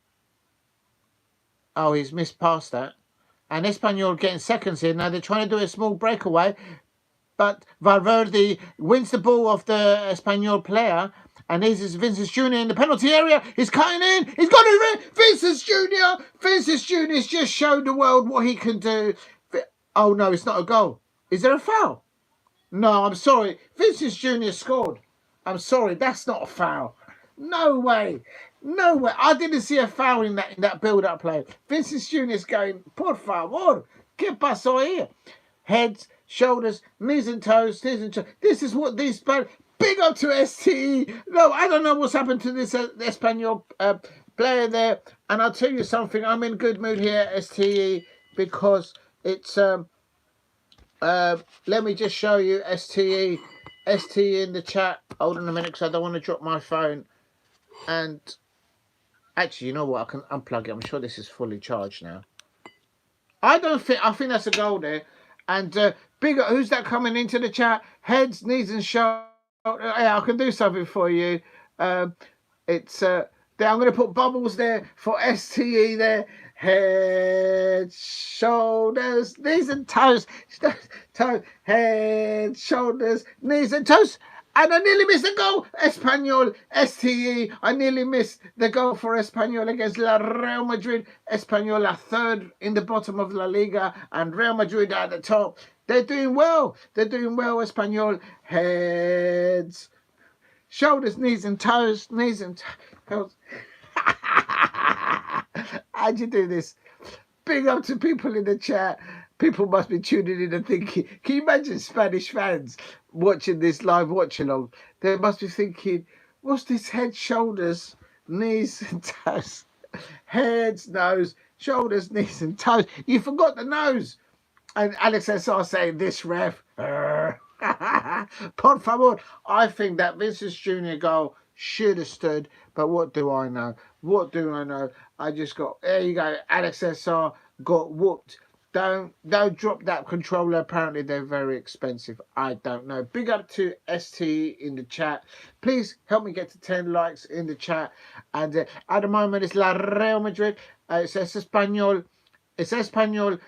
Oh, he's missed past that. And Espanyol getting seconds here. Now they're trying to do a small breakaway, but Valverde wins the ball off the Espanyol player. And this is Vinicius Jr. in the penalty area. He's cutting in. He's got it in. Vinicius Jr. Vinicius Jr.'s just showed the world what he can do. Oh, no, it's not a goal. Is there a foul? No, I'm sorry. Vinicius Jr. scored. I'm sorry. That's not a foul. No way. No way. I didn't see a foul in that build-up play. Vinicius Jr.'s going, por favor, ¿qué pasó here? Heads, shoulders, knees and toes, This is what these... Big up to STE. No, I don't know what's happened to this Espanyol player there. And I'll tell you something. I'm in good mood here, STE, because it's Let me just show you STE in the chat. Hold on a minute, because I don't want to drop my phone. And actually, you know what? I can unplug it. I'm sure this is fully charged now. I think that's a goal there. And bigger, who's that coming into the chat? Heads, knees, and shoulders. Yeah, I can do something for you. It's there. I'm going to put bubbles there for STE there. Head, shoulders, knees and toes. Toes, head, shoulders, knees and toes. And I nearly missed the goal. Espanyol, STE. I nearly missed the goal for Espanyol against Real Madrid. Espanyol are third in the bottom of La Liga, and Real Madrid are at the top. They're doing well. They're doing well, Espanyol. Heads, shoulders, knees and toes. Knees and toes. How'd you do this? Big up to people in the chat. People must be tuning in and thinking, can you imagine Spanish fans watching this live watch along? They must be thinking, what's this head, shoulders, knees and toes? Heads, nose, shoulders, knees and toes. You forgot the nose. And Alex SR saying, this ref. Por favor. I think that Vinicius Jr. goal should have stood, but what do I know? What do I know? I just got, there you go, Alex SR got whooped. Don't drop that controller. Apparently they're very expensive. I don't know. Big up to ST in the chat. Please help me get to 10 likes in the chat. And at the moment it's La Real Madrid. It says Espanyol. It's Espanyol.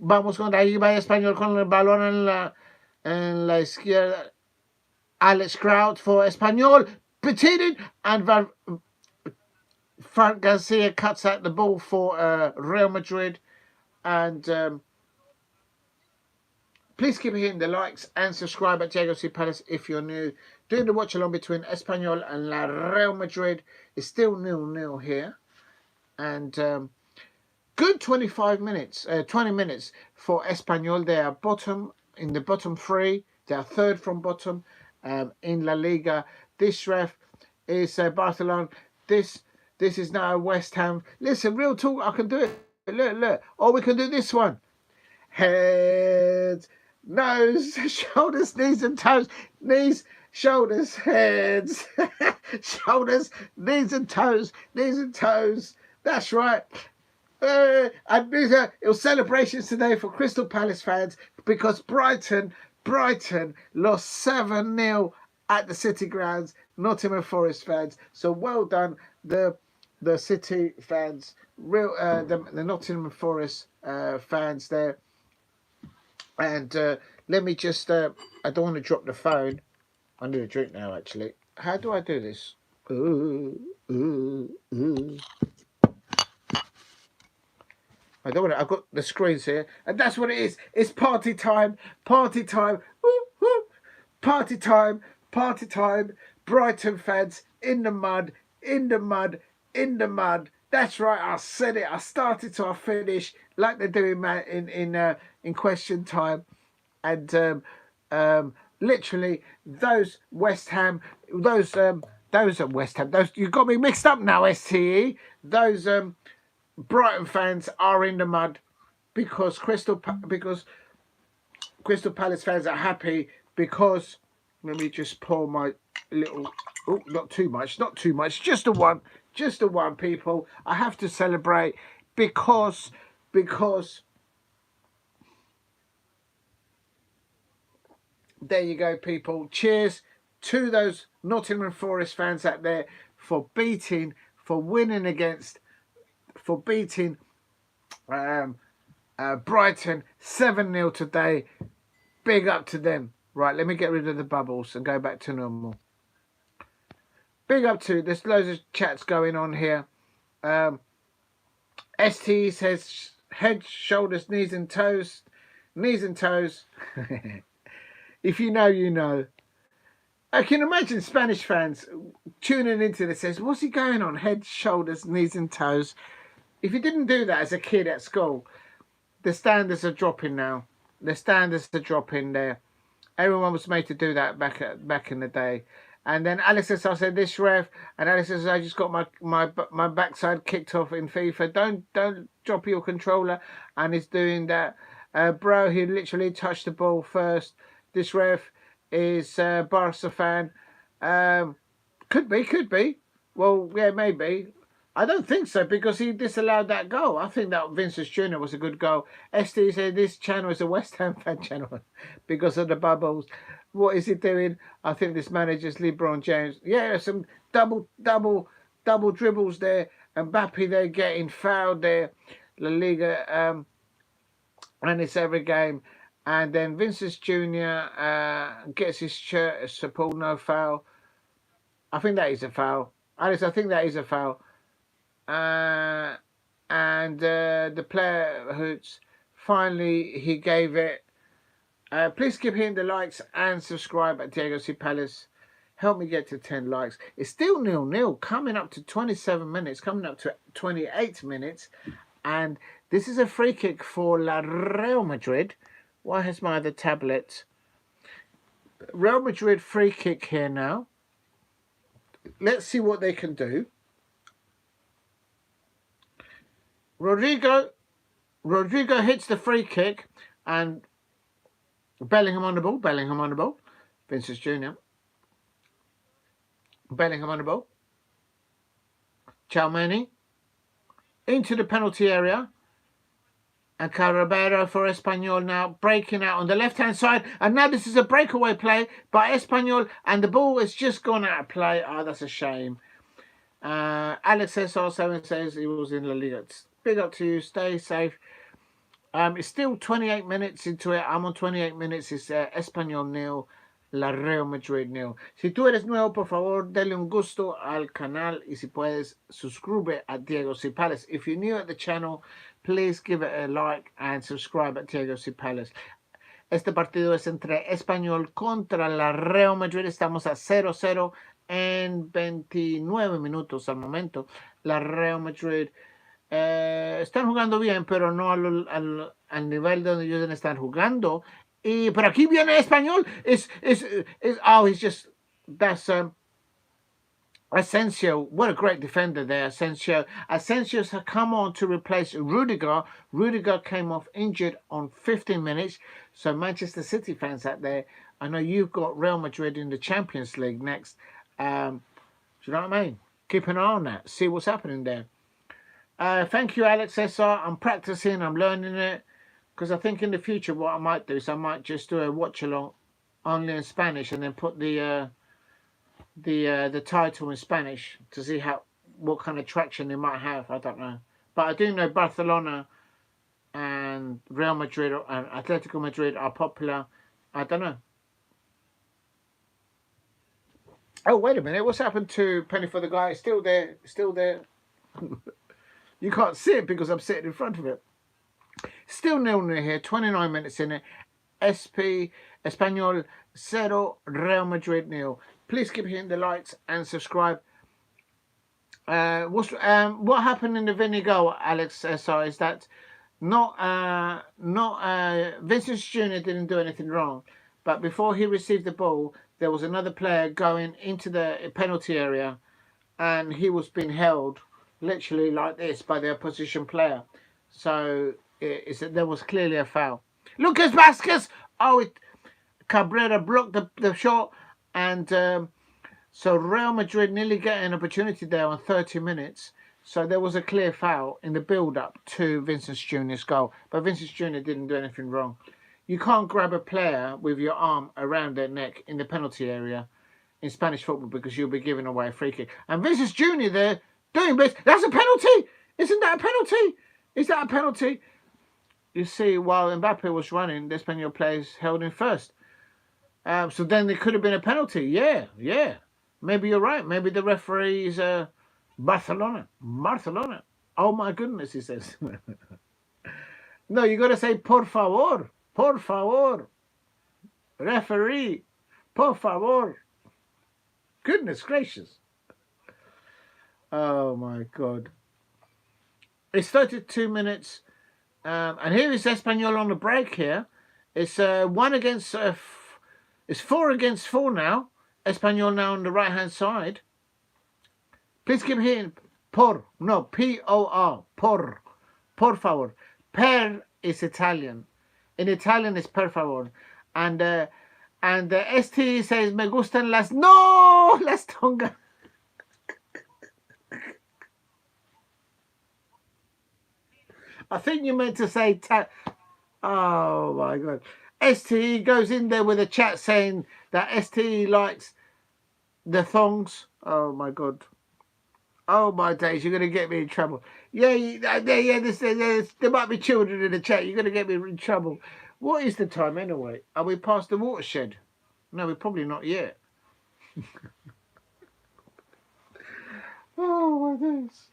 Vamos con ahí va Espanyol con el balón en la izquierda. Alex Kraut for Espanyol. Petitted and Frank Garcia cuts out the ball for Real Madrid. And please keep hitting the likes and subscribe at Diego C. Palace if you're new. Doing the watch along between Espanyol and La Real Madrid is still 0-0 here. And good 25 minutes, 20 minutes for Espanyol. They are bottom in the bottom three. They are third from bottom in La Liga. This ref is Barcelona. This is now West Ham. Listen, real talk, I can do it. Look. Or we can do this one. Heads, nose, shoulders, knees and toes. Knees, shoulders, heads, shoulders, knees and toes. Knees and toes. That's right. And it was celebrations today for Crystal Palace fans because Brighton lost 7-0 at the City grounds. Nottingham Forest fans. So well done, the City fans, the Nottingham Forest fans there. And let me just, I don't want to drop the phone. I need a drink now, actually. How do I do this? I don't want to, I've got the screens here. And that's what it is. It's party time. Party time. Party time. Party time. Brighton fans in the mud. In the mud. In the mud. That's right. I said it. I started to I finish like they're doing in question time. And literally those West Ham, those are West Ham. Those, you got me mixed up now. STE. Those Brighton fans are in the mud because Crystal Palace fans are happy because, let me just pour my little, oh, not too much, just a one, people. I have to celebrate because there you go, people. Cheers to those Nottingham Forest fans out there for beating Brighton 7-0 today. Big up to them. Right, let me get rid of the bubbles and go back to normal. Big up to, there's loads of chats going on here. ST says head, shoulders, knees and toes. Knees and toes. If you know, you know. I can imagine Spanish fans tuning into this says, what's he going on? Head, shoulders, knees and toes. If you didn't do that as a kid at school, the standards are dropping now. The standards are dropping there. Everyone was made to do that back in the day. And then Alex says, I said this ref, and Alex says, I just got my backside kicked off in FIFA. Don't drop your controller, and he's doing that. Bro, he literally touched the ball first. This ref is Barca fan. Could be. Well, yeah, maybe. I don't think so because he disallowed that goal. I think that Vinicius Junior was a good goal. ST said this channel is a West Ham fan channel because of the bubbles. What is he doing? I think this manager's LeBron James. Yeah, some double dribbles there. Mbappe there getting fouled there. La Liga, and it's every game. And then Vinicius Junior gets his shirt support, no foul. I think that is a foul. Alice, I think that is a foul. And the player hoots. Finally, he gave it. Please keep hitting the likes and subscribe at Diego C. Palace. Help me get to 10 likes. It's still 0-0, coming up to 27 minutes, coming up to 28 minutes. And this is a free kick for Real Madrid. Why has my other tablet? Real Madrid free kick here now. Let's see what they can do. Rodrigo hits the free kick and Bellingham on the ball. Vinicius Junior. Bellingham on the ball. Chalmani into the penalty area. And Carabero for Espanyol now breaking out on the left-hand side. And now this is a breakaway play by Espanyol. And the ball has just gone out of play. Oh, that's a shame. Alex SR7 says he was in La Liga. Big up to you. Stay safe. It's still 28 minutes into it. I'm on 28 minutes. It's Espanyol 0, La Real Madrid 0. Si tú eres nuevo, por favor, dale un gusto al canal. Y si puedes, suscribe at Diego C. Palace. If you're new at the channel, please give it a like and subscribe at Diego C. Palace. Este partido es entre Espanyol contra la Real Madrid. Estamos a 0-0 en 29 minutos al momento. La Real Madrid están jugando bien, pero no al nivel donde ellos están jugando. Pero aquí viene Espanyol. That's Asensio. What a great defender there, Asensio. Asensio's come on to replace Rudiger. Rudiger came off injured on 15 minutes. So Manchester City fans out there, I know you've got Real Madrid in the Champions League next. Do you know what I mean? Keep an eye on that. See what's happening there. Thank you, Alex SR. I'm practicing. I'm learning it. Because I think in the future what I might do is I might just do a watch-along only in Spanish and then put the title in Spanish to see what kind of traction they might have. I don't know. But I do know Barcelona and Real Madrid and Atletico Madrid are popular. I don't know. Oh, wait a minute. What's happened to Penny for the Guy? It's still there. Still there. You can't see it because I'm sitting in front of it. Still 0-0 here. 29 minutes in it. Espanyol 0, Real Madrid 0. Please keep hitting the likes and subscribe. What happened in the Vinny goal, Alex SR, is that Vinicius Junior didn't do anything wrong, but before he received the ball, there was another player going into the penalty area, and he was being held literally like this by the opposition player. So there was clearly a foul. Lucas Vázquez! Oh, Cabrera blocked the shot, and so Real Madrid nearly get an opportunity there on 30 minutes. So there was a clear foul in the build-up to Vinicius Junior's goal. But Vinicius Junior didn't do anything wrong. You can't grab a player with your arm around their neck in the penalty area in Spanish football because you'll be giving away a free kick. And Vinicius Junior there doing this. That's a penalty! Isn't that a penalty? Is that a penalty? You see, while Mbappe was running, the Espanyol players held him first. So then there could have been a penalty. Yeah. Maybe you're right. Maybe the referee is Barcelona. Oh my goodness, he says. No, you got to say por favor. Referee, por favor. Goodness gracious. Oh my God. It's 32 minutes. And here is Espanyol on the break here. It's 4 against 4 now. Espanyol now on the right-hand side. Please keep hitting. P-O-R. Por favor. Per is Italian. In Italian, it's per favor. And ST says, me gustan las... No! Las tongas. I think you meant to say... Oh, my God. STE goes in there with a chat saying that STE likes the thongs. Oh, my God. Oh, my days. You're going to get me in trouble. Yeah, there might be children in the chat. You're going to get me in trouble. What is the time anyway? Are we past the watershed? No, we're probably not yet. Oh, my days.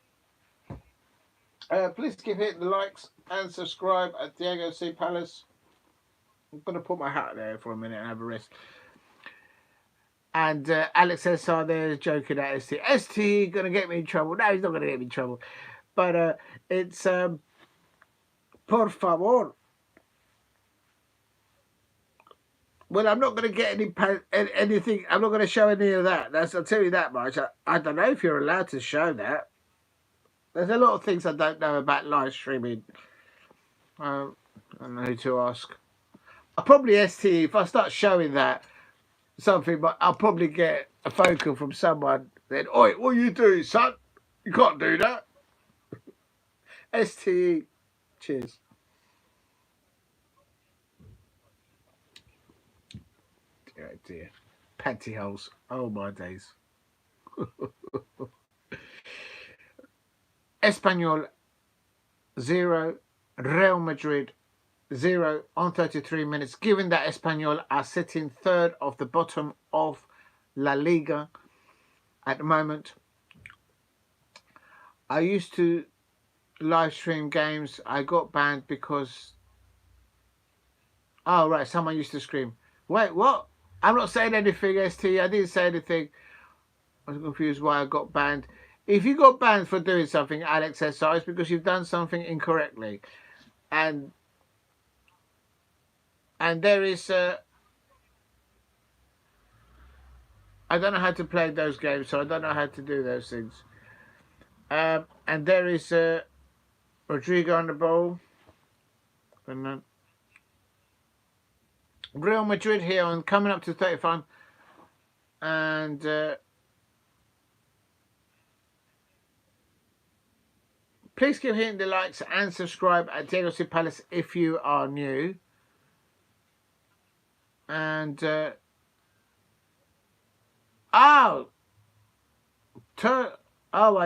Please keep hitting the likes and subscribe at Diego C. Palace. I'm going to put my hat there for a minute and have a rest. And Alex SR there is joking at ST. ST going to get me in trouble. No, he's not going to get me in trouble. But it's por favor. Well, I'm not going to get anything. I'm not going to show any of that. I'll tell you that much. I don't know if you're allowed to show that. There's a lot of things I don't know about live streaming. I don't know who to ask. I'll probably ST, if I start showing that something, but I'll probably get a phone call from someone. Then, oi, what are you doing, son? You can't do that. STE, cheers. Oh dear. Pantyhose. Oh my days. Espanyol 0, Real Madrid 0 on 33 minutes. Given that Espanyol are sitting third of the bottom of La Liga at the moment. I used to live stream games. I got banned because... Oh, right. Someone used to scream. Wait, what? I'm not saying anything, ST. I didn't say anything. I was confused why I got banned. If you got banned for doing something, Alex SR, it's because you've done something incorrectly. And there is... I don't know how to play those games, so I don't know how to do those things. And there is Rodrigo on the ball. And Real Madrid here on coming up to 35. And please keep hitting the likes and subscribe at Diego C. Palace if you are new. And I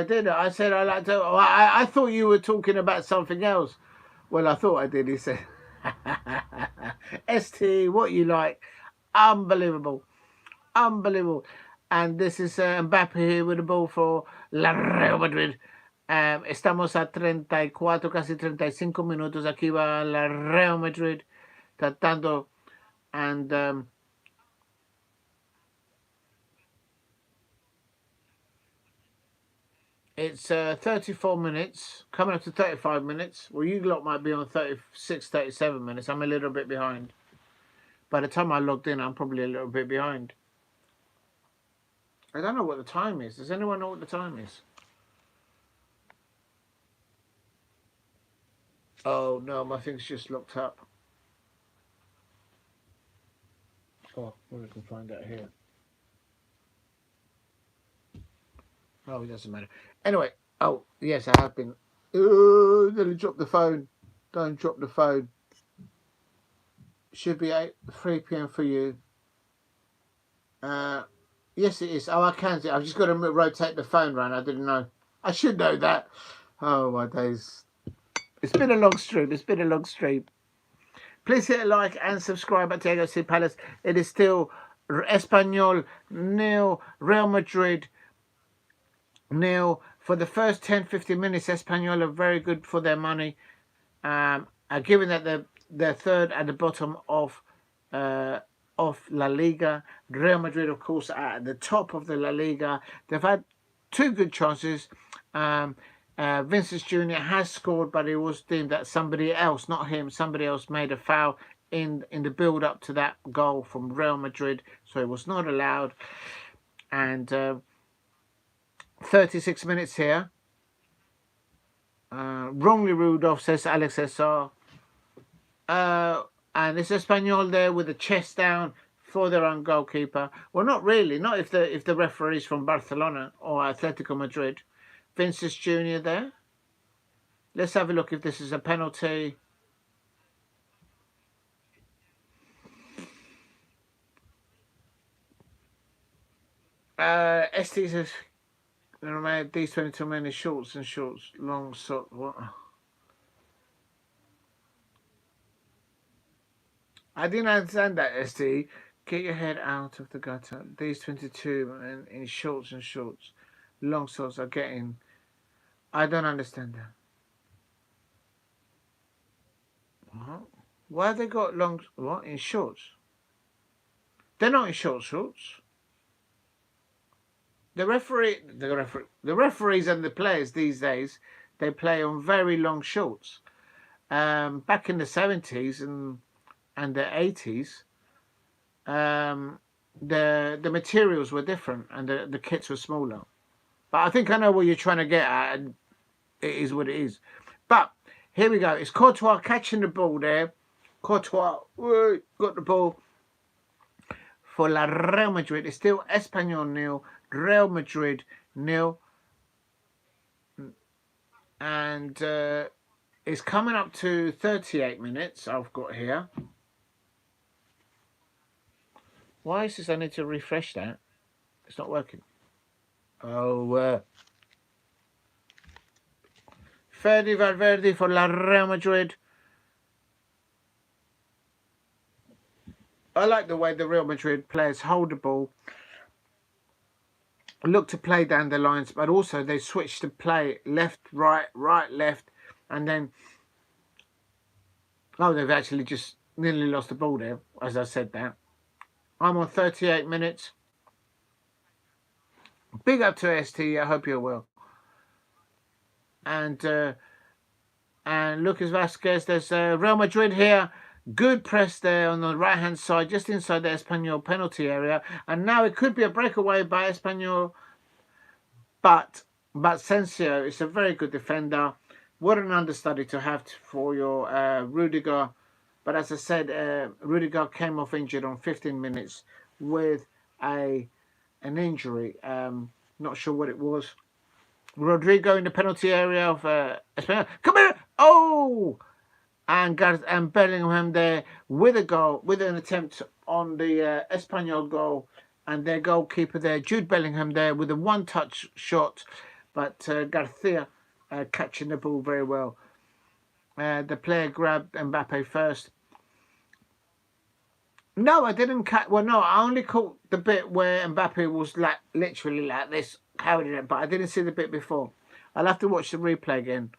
did. I said I like to. I thought you were talking about something else. Well, I thought I did. He said, "ST, what you like? Unbelievable, unbelievable." And this is Mbappe here with the ball for La Real Madrid. Estamos a 34, casi 35 minutos. Aquí va la Real Madrid tratando and it's 34 minutes, coming up to 35 minutes. Well, you lot might be on 36, 37 minutes. I'm a little bit behind. By the time I logged in, I'm probably a little bit behind. I don't know what the time is. Does anyone know what the time is? Oh, no, my thing's just locked up. Oh, well, we can find out here. Oh, it doesn't matter. Anyway, oh, yes, I have been. Nearly dropped the phone. Don't drop the phone. Should be 3 p.m. for you. Yes, it is. Oh, I can see. I've just got to rotate the phone around. I didn't know. I should know that. Oh, my days. It's been a long stream. It's been a long stream. Please hit a like and subscribe at Diego C. Palace. It is still Espanyol 0, Real Madrid 0. For the first 10-15 minutes, Espanyol are very good for their money. Given that they're third at the bottom of La Liga. Real Madrid, of course, are at the top of the La Liga. They've had 2 good chances. Vinicius Jr. has scored, but it was deemed that somebody else, not him, somebody else made a foul in the build-up to that goal from Real Madrid, so it was not allowed. And 36 minutes here. Wrongly ruled off, says Alex SR. And it's Espanyol there with the chest down for their own goalkeeper. Well, not really. Not if the referee's from Barcelona or Atletico Madrid. Vinicius Junior there. Let's have a look if this is a penalty. ST says, these 22 men is shorts and shorts, long socks. What? I didn't understand that, ST. Get your head out of the gutter. These 22 men in shorts and shorts, long socks are getting. I don't understand that. What? Why have they got long? What in shorts? They're not in shorts. The referees and the players these days, they play on very long shorts. Back in the 70s and the 80s, the materials were different and the kits were smaller. But I think I know what you're trying to get at, and it is what it is. But here we go. It's Courtois catching the ball there. Courtois got the ball for La Real Madrid. It's still Espanyol 0, Real Madrid 0. And it's coming up to 38 minutes I've got here. Why is this? I need to refresh that. It's not working. Oh, Fede Valverde for La Real Madrid. I like the way the Real Madrid players hold the ball, look to play down the lines, but also they switch to play left, right, right, left, and then they've actually just nearly lost the ball there, as I said that. I'm on 38 minutes. Big up to ST. I hope you're well. And Lucas Vasquez, there's Real Madrid here. Good press there on the right-hand side, just inside the Espanyol penalty area. And now it could be a breakaway by Espanyol. But Sensio is a very good defender. What an understudy to have for your Rudiger. But as I said, Rudiger came off injured on 15 minutes with an injury. Not sure what it was. Rodrigo in the penalty area of Espanyol. Come here! Oh! And Bellingham there with a goal, with an attempt on the Espanyol goal. And their goalkeeper there, Jude Bellingham there with a one-touch shot. But Garcia catching the ball very well. The player grabbed Mbappe first. No, I didn't catch. Well, no, I only caught the bit where Mbappe was like literally like this, carrying it, but I didn't see the bit before. I'll have to watch the replay again.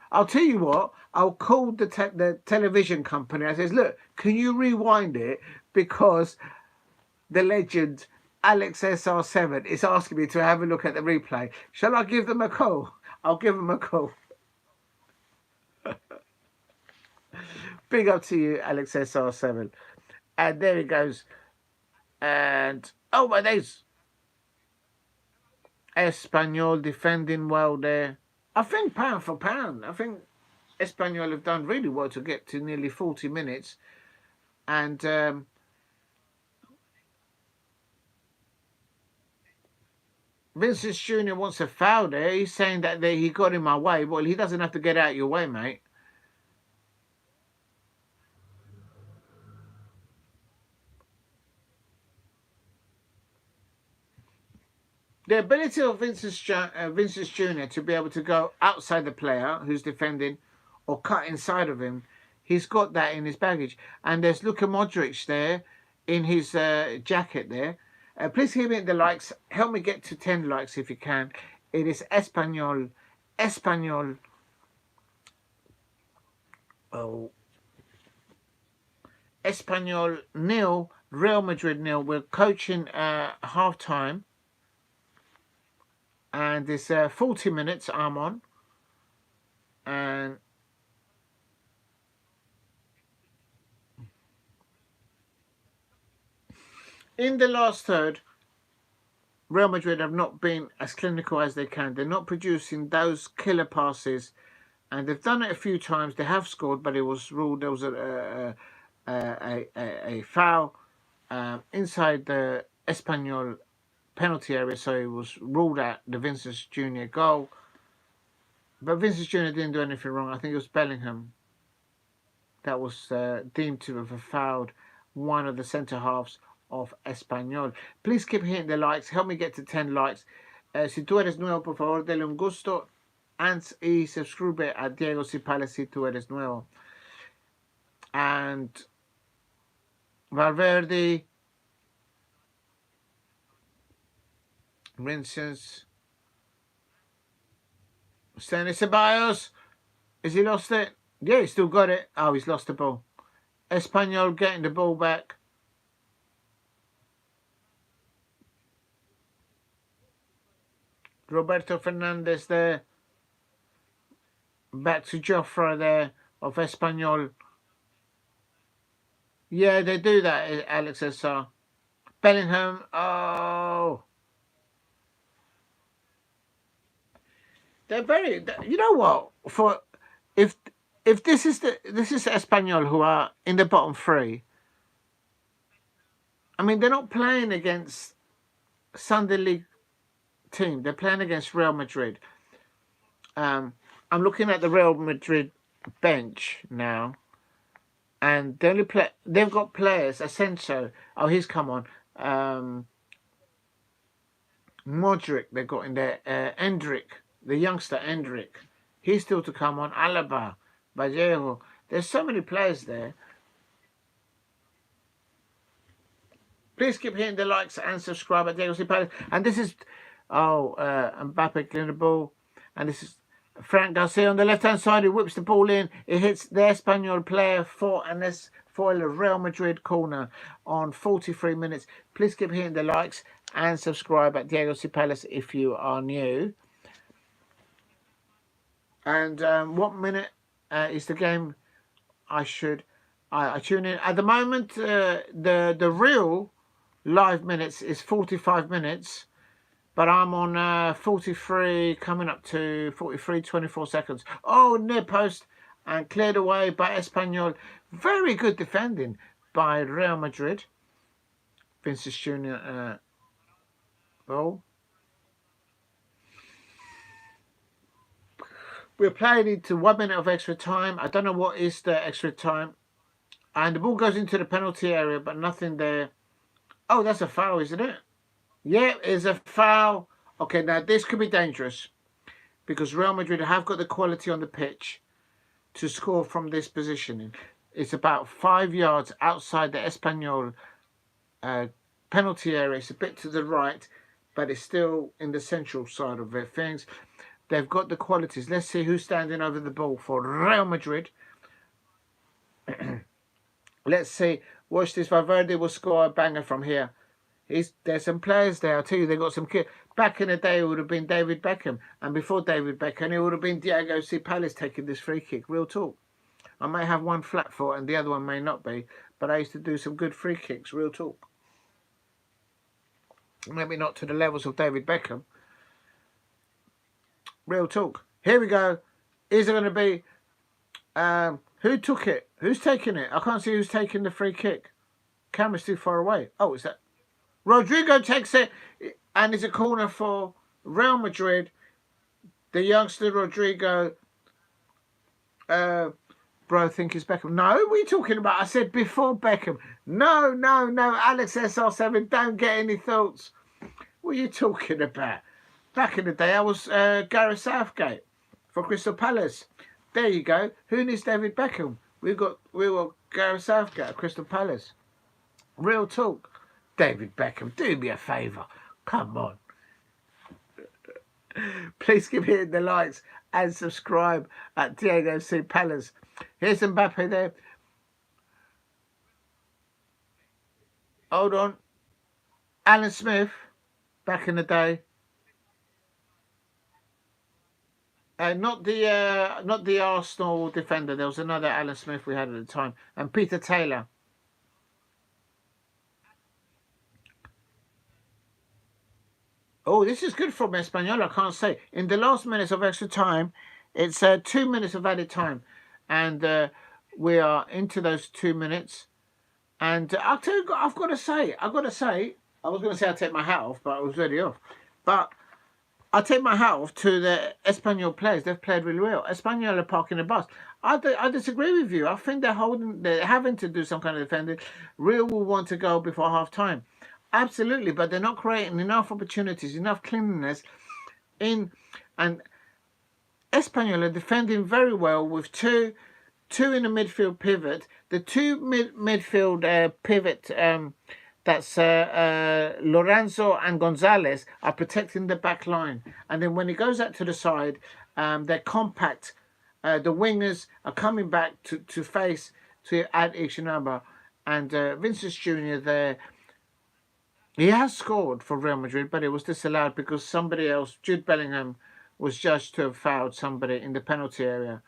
I'll tell you what, I'll call the television company. I says, look, can you rewind it? Because the legend Alex SR7 is asking me to have a look at the replay. Shall I give them a call? I'll give them a call. Big up to you, Alex SR7. And there he goes. And, oh my days. Espanyol defending well there. I think pound for pound, I think Espanyol have done really well to get to nearly 40 minutes. And Vinicius Junior wants a foul there. He's saying that he got in my way. Well, he doesn't have to get out of your way, mate. The ability of Vinicius Junior to be able to go outside the player who's defending or cut inside of him, he's got that in his baggage. And there's Luka Modric there in his jacket there. Please give me the likes. Help me get to 10 likes if you can. It is Espanyol. Oh. Espanyol 0, Real Madrid 0. We're coaching half-time. And it's 40 minutes I'm on. And in the last third, Real Madrid have not been as clinical as they can. They're not producing those killer passes. And they've done it a few times. They have scored, but it was ruled there was a foul inside the Espanyol penalty area, so it was ruled out the Vinicius Junior goal. But Vinicius Junior didn't do anything wrong. I think it was Bellingham that was deemed to have fouled one of the centre halves of Espanyol. Please keep hitting the likes. Help me get to 10 likes. Si tú eres nuevo, por favor, dale un gusto y suscribe a Diego Cipales si tú eres nuevo. And Valverde, Rinses, Stanley Ceballos, has he lost it? Yeah, he's still got it. Oh, he's lost the ball. Espanyol getting the ball back. Roberto Fernandez there. Back to Joffre there of Espanyol. Yeah, they do that, Alex SR. Bellingham, oh. They're very, you know what? For if this is Espanyol who are in the bottom three. I mean, they're not playing against Sunday League team. They're playing against Real Madrid. I'm looking at the Real Madrid bench now, and they only play. They've got players. Asensio. Oh, he's come on. Modric. They've got in there. Endrick, the youngster Endrick. He's still to come on. Alaba, Vallejo. There's so many players there. Please keep hitting the likes and subscribe at Diego Cipales. And this is, Mbappe getting the ball. And this is Frank Garcia on the left-hand side. He whips the ball in. It hits the Espanyol player for a Real Madrid corner on 43 minutes. Please keep hitting the likes and subscribe at Diego Cipales if you are new. And what minute is the game I tune in? At the moment, the real live minutes is 45 minutes, but I'm on 43, coming up to 43, 24 seconds. Oh, near post and cleared away by Espanyol. Very good defending by Real Madrid. Vinicius Junior ball. We're playing into 1 minute of extra time. I don't know what is the extra time. And the ball goes into the penalty area, but nothing there. Oh, that's a foul, isn't it? Yeah, it's a foul. Okay, now this could be dangerous because Real Madrid have got the quality on the pitch to score from this positioning. It's about 5 yards outside the Espanyol penalty area. It's a bit to the right, but it's still in the central side of their things. They've got the qualities. Let's see who's standing over the ball for Real Madrid. Let's see. Watch this. Valverde will score a banger from here. There's some players there. I'll tell you, they got some kids. Back in the day, it would have been David Beckham. And before David Beckham, it would have been Diego Cipales taking this free kick. Real talk. I may have one flat foot and the other one may not be. But I used to do some good free kicks. Real talk. Maybe not to the levels of David Beckham. Real talk. Here we go. Is it going to be... who took it? Who's taking it? I can't see who's taking the free kick. Camera's too far away. Oh, is that... Rodrigo takes it, and it's a corner for Real Madrid. The youngster Rodrigo, bro, I think it's Beckham. No, what are you talking about? I said before Beckham. No, Alex SR7, don't get any thoughts. What are you talking about? Back in the day, I was Gareth Southgate for Crystal Palace. There you go. Who needs David Beckham? We got Gareth Southgate at Crystal Palace. Real talk. David Beckham, do me a favour. Come on. Please give hitting the likes and subscribe at Diego Cipales. Here's Mbappe there. Hold on. Alan Smith, back in the day. Not the Arsenal defender. There was another Alan Smith we had at the time. And Peter Taylor. Oh, this is good from Espanyol, I can't say. In the last minutes of extra time, it's 2 minutes of added time. And we are into those 2 minutes. And I'll tell you, I've got to say, I was going to say I take my hat off, but I was already off. But I take my hat off to the Espanyol players. They've played really well. Espanyol are parking the bus. I disagree with you. I think they're having to do some kind of defending. Real will want to go before half time. Absolutely, but they're not creating enough opportunities, enough cleanliness in. And Espanyol are defending very well with two in the midfield pivot. The two midfield pivot. That's Lorenzo and Gonzalez are protecting the back line. And then when he goes out to the side, they're compact. The wingers are coming back to face to add Ichinaba. And Vinicius Jr. there, he has scored for Real Madrid, but it was disallowed because somebody else, Jude Bellingham, was judged to have fouled somebody in the penalty area.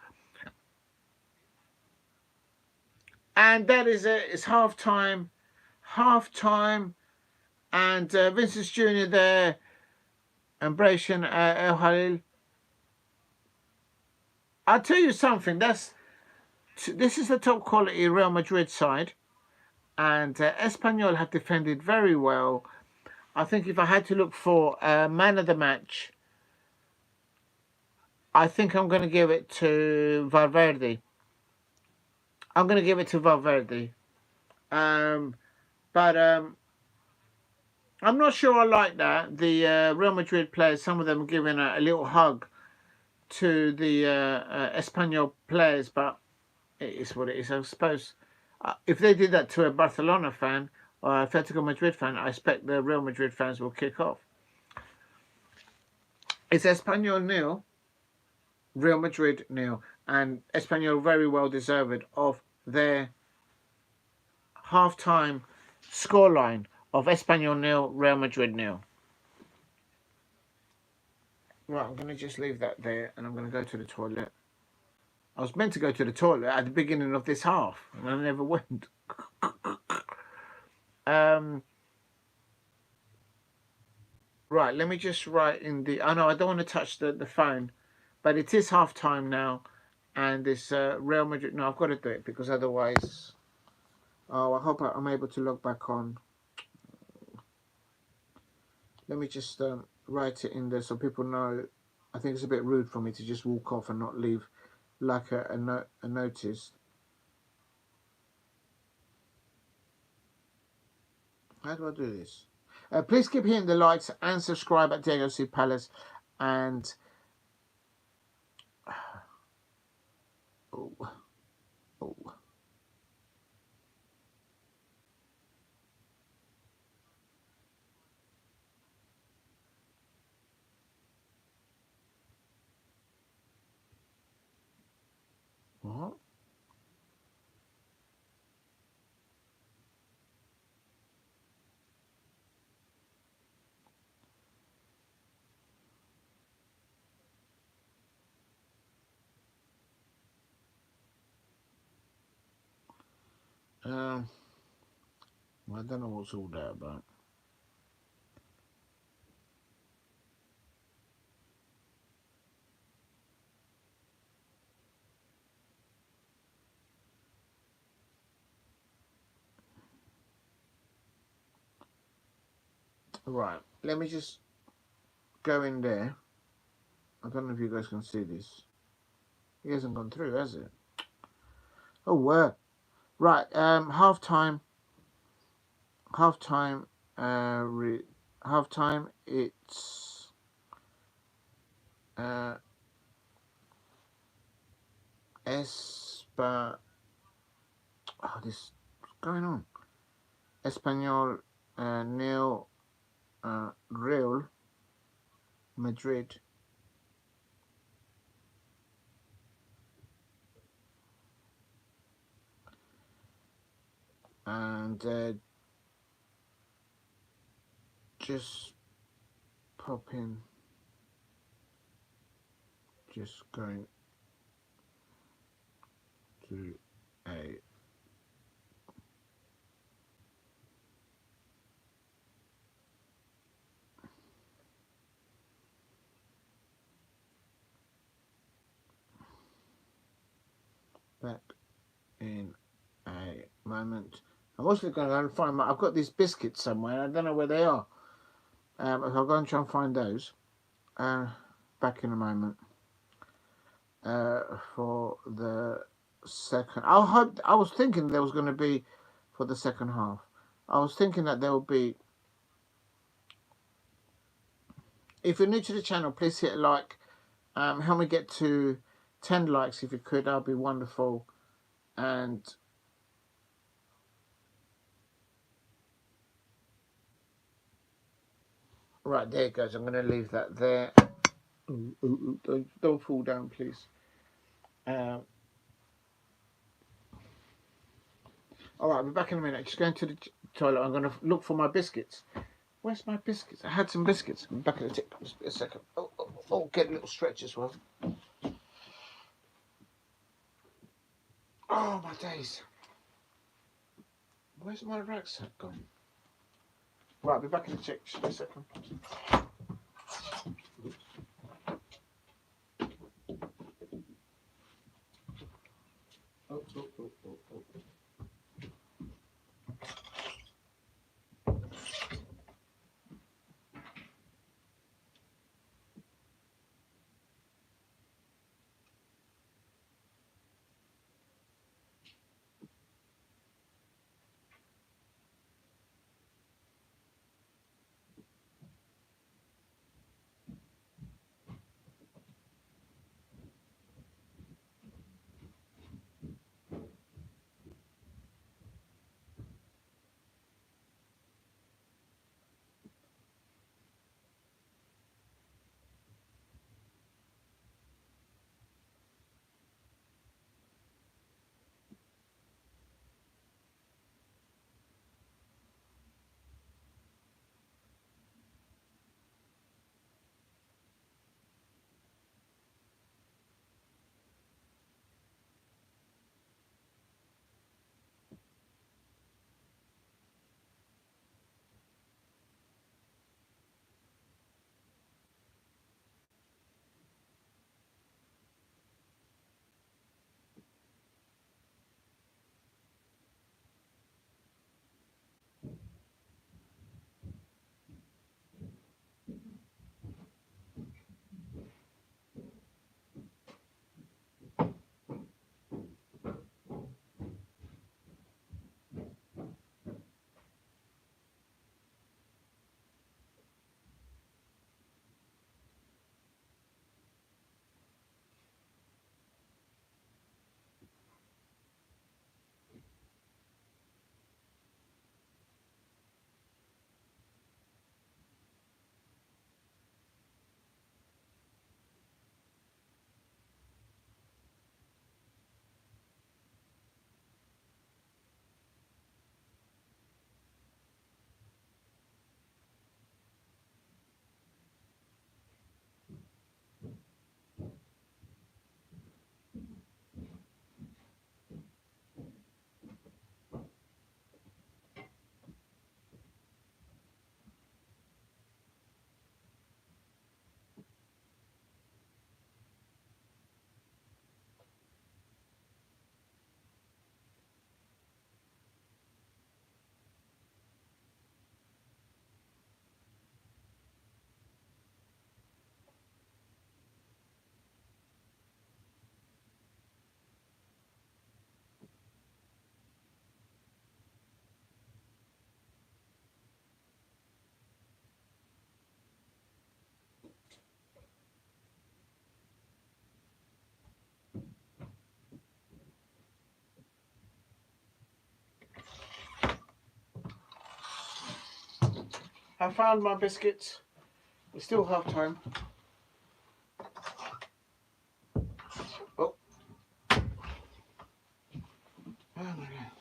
And that is it. It's half time. And Vinicius Jr. there, embracing El Halil. I'll tell you something. This is the top quality Real Madrid side, and Espanyol have defended very well. I think if I had to look for man of the match, I think I'm going to give it to Valverde. But I'm not sure I like that. The Real Madrid players, some of them are giving a little hug to the Espanyol players, but it is what it is. I suppose if they did that to a Barcelona fan or a Atletico Madrid fan, I expect the Real Madrid fans will kick off. It's Espanyol 0, Real Madrid 0, and Espanyol very well deserved of their half-time scoreline of Espanyol 0, Real Madrid 0. Right, I'm going to just leave that there, and I'm going to go to the toilet. I was meant to go to the toilet at the beginning of this half, and I never went. Right, let me just write in the... Oh, no, I don't want to touch the phone, but it is half-time now, and this Real Madrid... No, I've got to do it, because otherwise... Oh, I hope I'm able to log back on. Let me just write it in there so people know. I think it's a bit rude for me to just walk off and not leave like a notice. How do I do this? Please keep hitting the likes and subscribe at Diego C. Palace. And oh. What? I don't know what's all that about. Right, let me just go in there. I don't know if you guys can see this. It hasn't gone through, has it? Oh, where? Right, half-time, it's oh, this what's going on? Espanyol 0, Real Madrid. And just pop in, just going to a back in a moment. I'm also going to go and find my. I've got these biscuits somewhere. I don't know where they are. I'll go and try and find those. Back in a moment. For the second, I was thinking there was going to be for the second half. I was thinking that there will be. If you're new to the channel, please hit like. Help me get to 10 likes if you could. That'd be wonderful. And right, there it goes. I'm going to leave that there. Ooh, don't fall down, please. All right, I'll be back in a minute. Just going to the toilet. I'm going to look for my biscuits. Where's my biscuits? I had some biscuits. I'm back in the tip. Just a second. Oh, get a little stretch as well. Oh, my days. Where's my rucksack gone? Right, I'll be back in the tip. Just a second. Oh. I found my biscuits. It's still half time. Oh. Oh my God.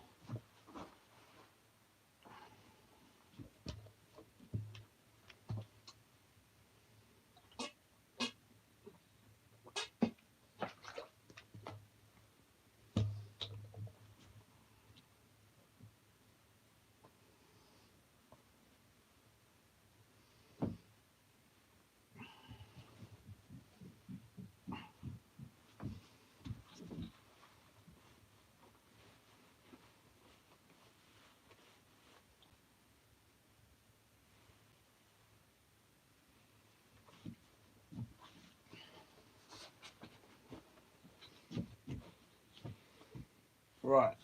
Right.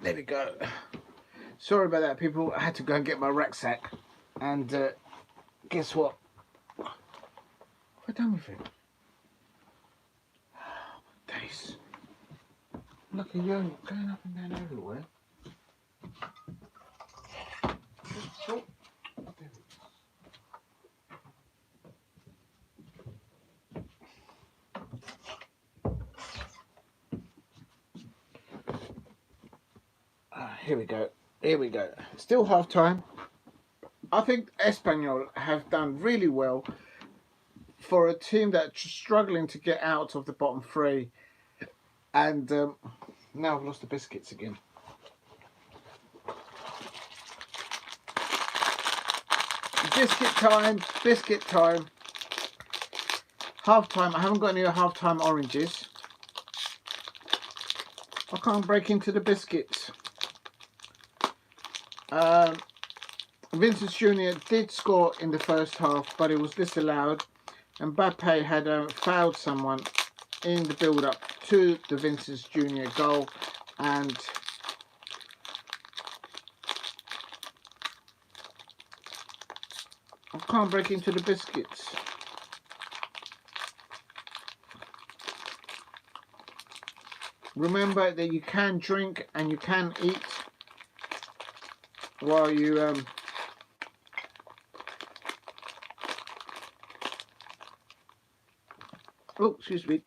There we go. Sorry about that, people. I had to go and get my rucksack. And guess what? What have I done with it? Days. Look at you going up and down everywhere. Oh, there it is. Here we go. Here we go. Still half time. I think Espanyol have done really well for a team that's struggling to get out of the bottom three. And now I've lost the biscuits again. Biscuit time. Biscuit time. Half time. I haven't got any half time oranges. I can't break into the biscuits. Vincent Jr. did score in the first half, but it was disallowed. Mbappe had fouled someone in the build-up to the Vincent Jr. goal, and I can't break into the biscuits. Remember that you can drink and you can eat while you oh, excuse me.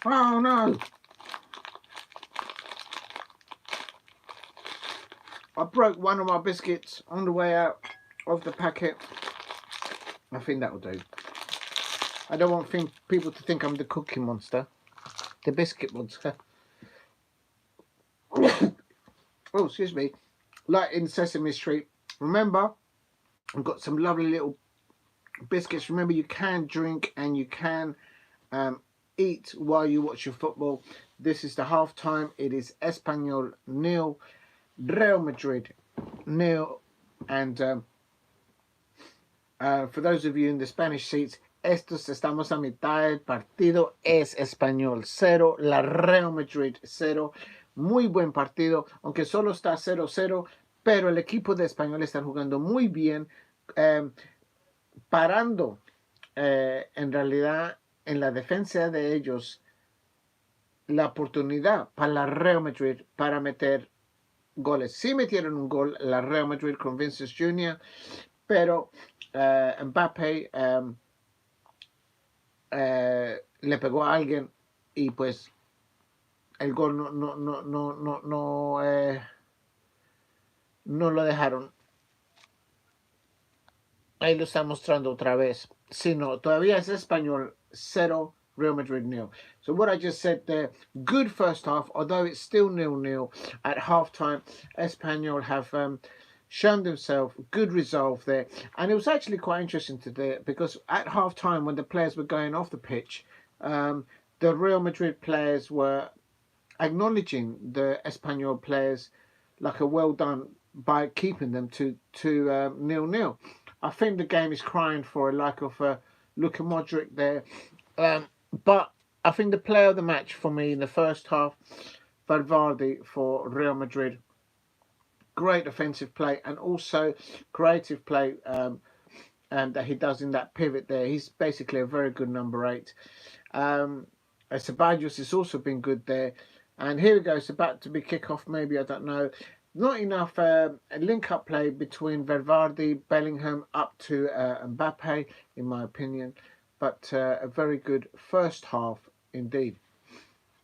Oh no! I broke one of my biscuits on the way out of the packet. I think that will do. I don't want people to think I'm the cookie monster. The biscuit monster. Oh, excuse me. Like in Sesame Street. Remember, I've got some lovely little biscuits. Remember, you can drink and you can eat while you watch your football. This is the half time. It is Espanyol 0, Real Madrid 0. And for those of you in the Spanish seats, estos estamos a mitad del partido. Es Espanyol 0, la Real Madrid 0. Muy buen partido, aunque solo está 0-0, pero el equipo de Espanyol está jugando muy bien, parando en realidad en la defensa de ellos la oportunidad para la Real Madrid para meter goles. Sí metieron un gol la Real Madrid con Vincent Jr., pero Mbappe le pegó a alguien y pues el gol no lo dejaron. Ahí lo está mostrando otra vez. Si no, todavía es Espanyol 0, Real Madrid 0. So what I just said there, good first half, although it's still 0-0 at half-time. Espanyol have shown themselves good resolve there. And it was actually quite interesting today because at half-time when the players were going off the pitch, the Real Madrid players were acknowledging the Espanyol players like a well done by keeping them to 0-0. I think the game is crying for a lack of Luka Modric there. But I think the player of the match for me in the first half, Valverde for Real Madrid. Great offensive play and also creative play that he does in that pivot there. He's basically a very good number 8. Ceballos has also been good there. And here we go. It's about to be kick-off, maybe, I don't know. Not enough link-up play between Valverde, Bellingham, up to Mbappe, in my opinion. But a very good first half indeed.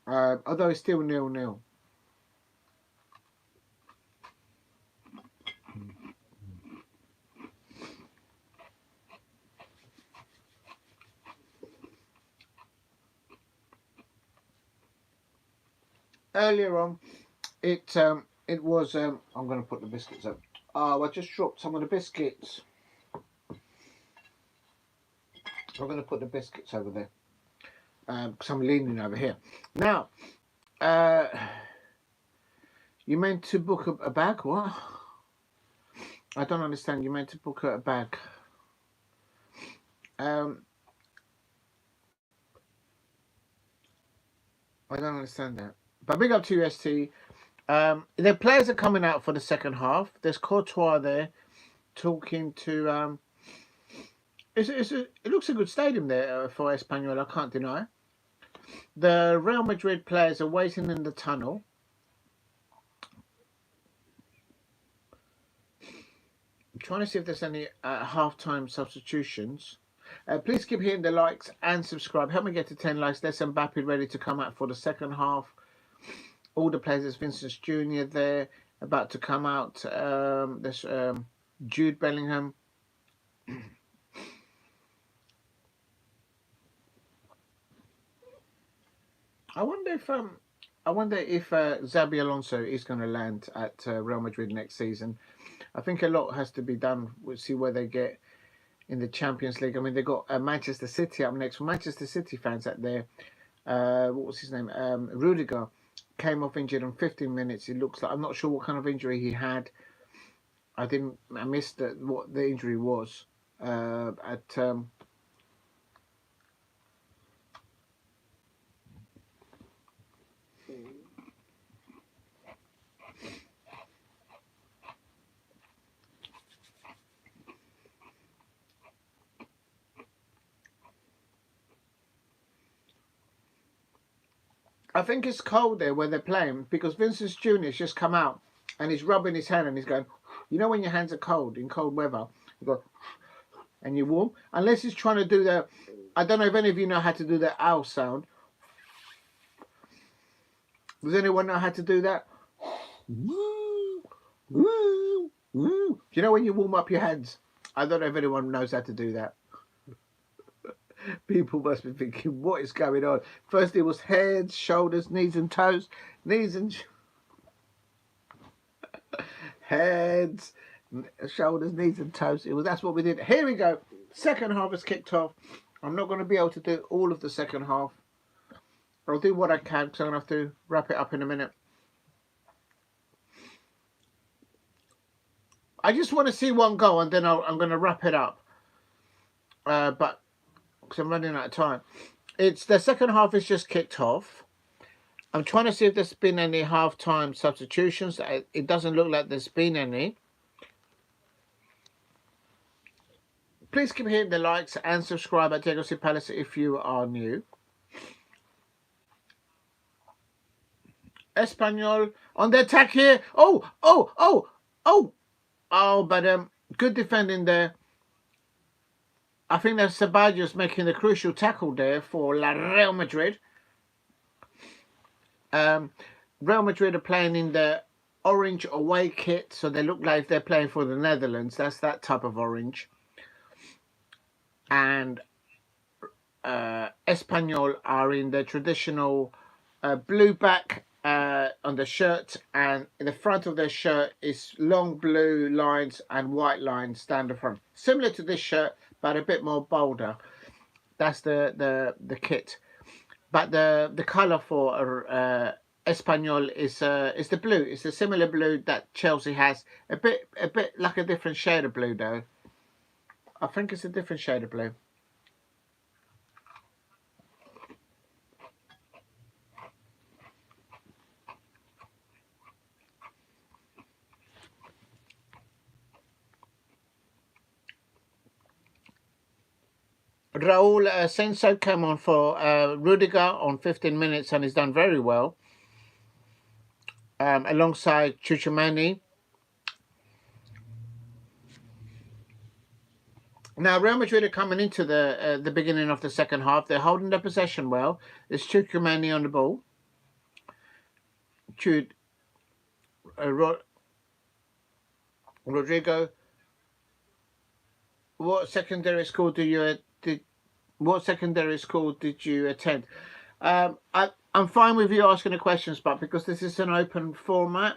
Although it's still 0-0. Earlier on, it was. I'm going to put the biscuits up. Oh, I just dropped some of the biscuits. I'm going to put the biscuits over there because I'm leaning over here. Now, you meant to book a bag? What? I don't understand. You meant to book a bag. I don't understand that. But big up to UST. The players are coming out for the second half. There's Courtois there talking to. It looks a good stadium there for Espanyol. I can't deny. The Real Madrid players are waiting in the tunnel. I'm trying to see if there's any half-time substitutions. Please keep hitting the likes and subscribe. Help me get to 10 likes. There's Mbappe ready to come out for the second half. All the players, there's Vincent Jr. there about to come out. There's Jude Bellingham. I wonder if Xabi Alonso is going to land at Real Madrid next season. I think a lot has to be done. We'll see where they get in the Champions League. I mean, they've got Manchester City up next. For Manchester City fans out there, what was his name? Rudiger came off injured in 15 minutes. It looks like, I'm not sure what kind of injury he had. I missed what the injury was. I think it's cold there where they're playing because Vincent Jr.'s just come out and he's rubbing his hand and he's going, you know when your hands are cold in cold weather, you go and you're warm. Unless he's trying to do the, I don't know if any of you know how to do the owl sound. Does anyone know how to do that? Do you know when you warm up your hands? I don't know if anyone knows how to do that. People must be thinking, what is going on? First it was heads, shoulders, knees and toes. Heads, shoulders, knees and toes. That's what we did. Here we go. Second half has kicked off. I'm not going to be able to do all of the second half. I'll do what I can because I'm going to have to wrap it up in a minute. I just want to see one goal and then I'm going to wrap it up. But because I'm running out of time. It's the second half is just kicked off. I'm trying to see if there's been any half-time substitutions. It doesn't look like there's been any. Please keep hitting the likes and subscribe at Diego C. Palace if you are new. Espanyol on the attack here. But good defending there. I think that's Ceballos making the crucial tackle there for Real Madrid. Real Madrid are playing in the orange away kit, so they look like they're playing for the Netherlands. That's that type of orange. And Espanyol are in the traditional blue back on the shirt, and in the front of their shirt is long blue lines and white lines down the front. Similar to this shirt, but a bit more bolder. That's the kit. But the colour for Espanyol is the blue. It's a similar blue that Chelsea has. A bit like a different shade of blue though. I think it's a different shade of blue. Raul Senso came on for Rudiger on 15 minutes and he's done very well. Alongside Chuchumani. Now Real Madrid are coming into the beginning of the second half. They're holding their possession well. There's Chuchumani on the ball. Rodrigo. What secondary school did you attend? I'm fine with you asking the questions, but because this is an open format,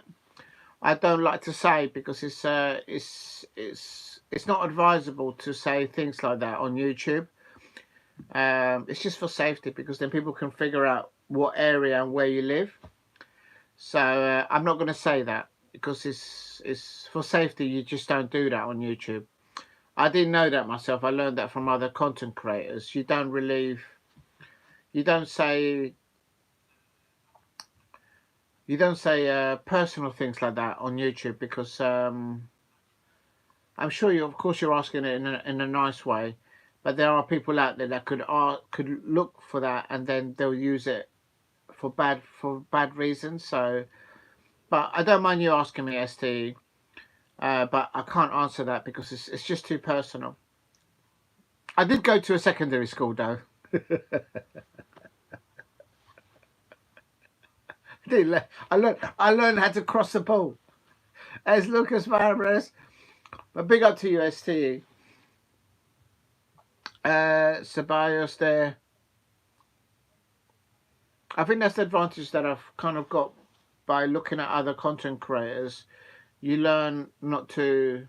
I don't like to say because it's not advisable to say things like that on YouTube. It's just for safety because then people can figure out what area and where you live. So I'm not going to say that because it's for safety. You just don't do that on YouTube. I didn't know that myself. I learned that from other content creators. You don't say You don't say personal things like that on YouTube because I'm sure you, of course, you're asking it in a nice way, but there are people out there that could look for that and then they'll use it for bad reasons. So, but I don't mind you asking me, ST, but I can't answer that because it's just too personal. I did go to a secondary school though. I learned how to cross the ball. As Lucas Fabres, but big up to you, ST. Ceballos there. I think that's the advantage that I've kind of got by looking at other content creators. You learn not to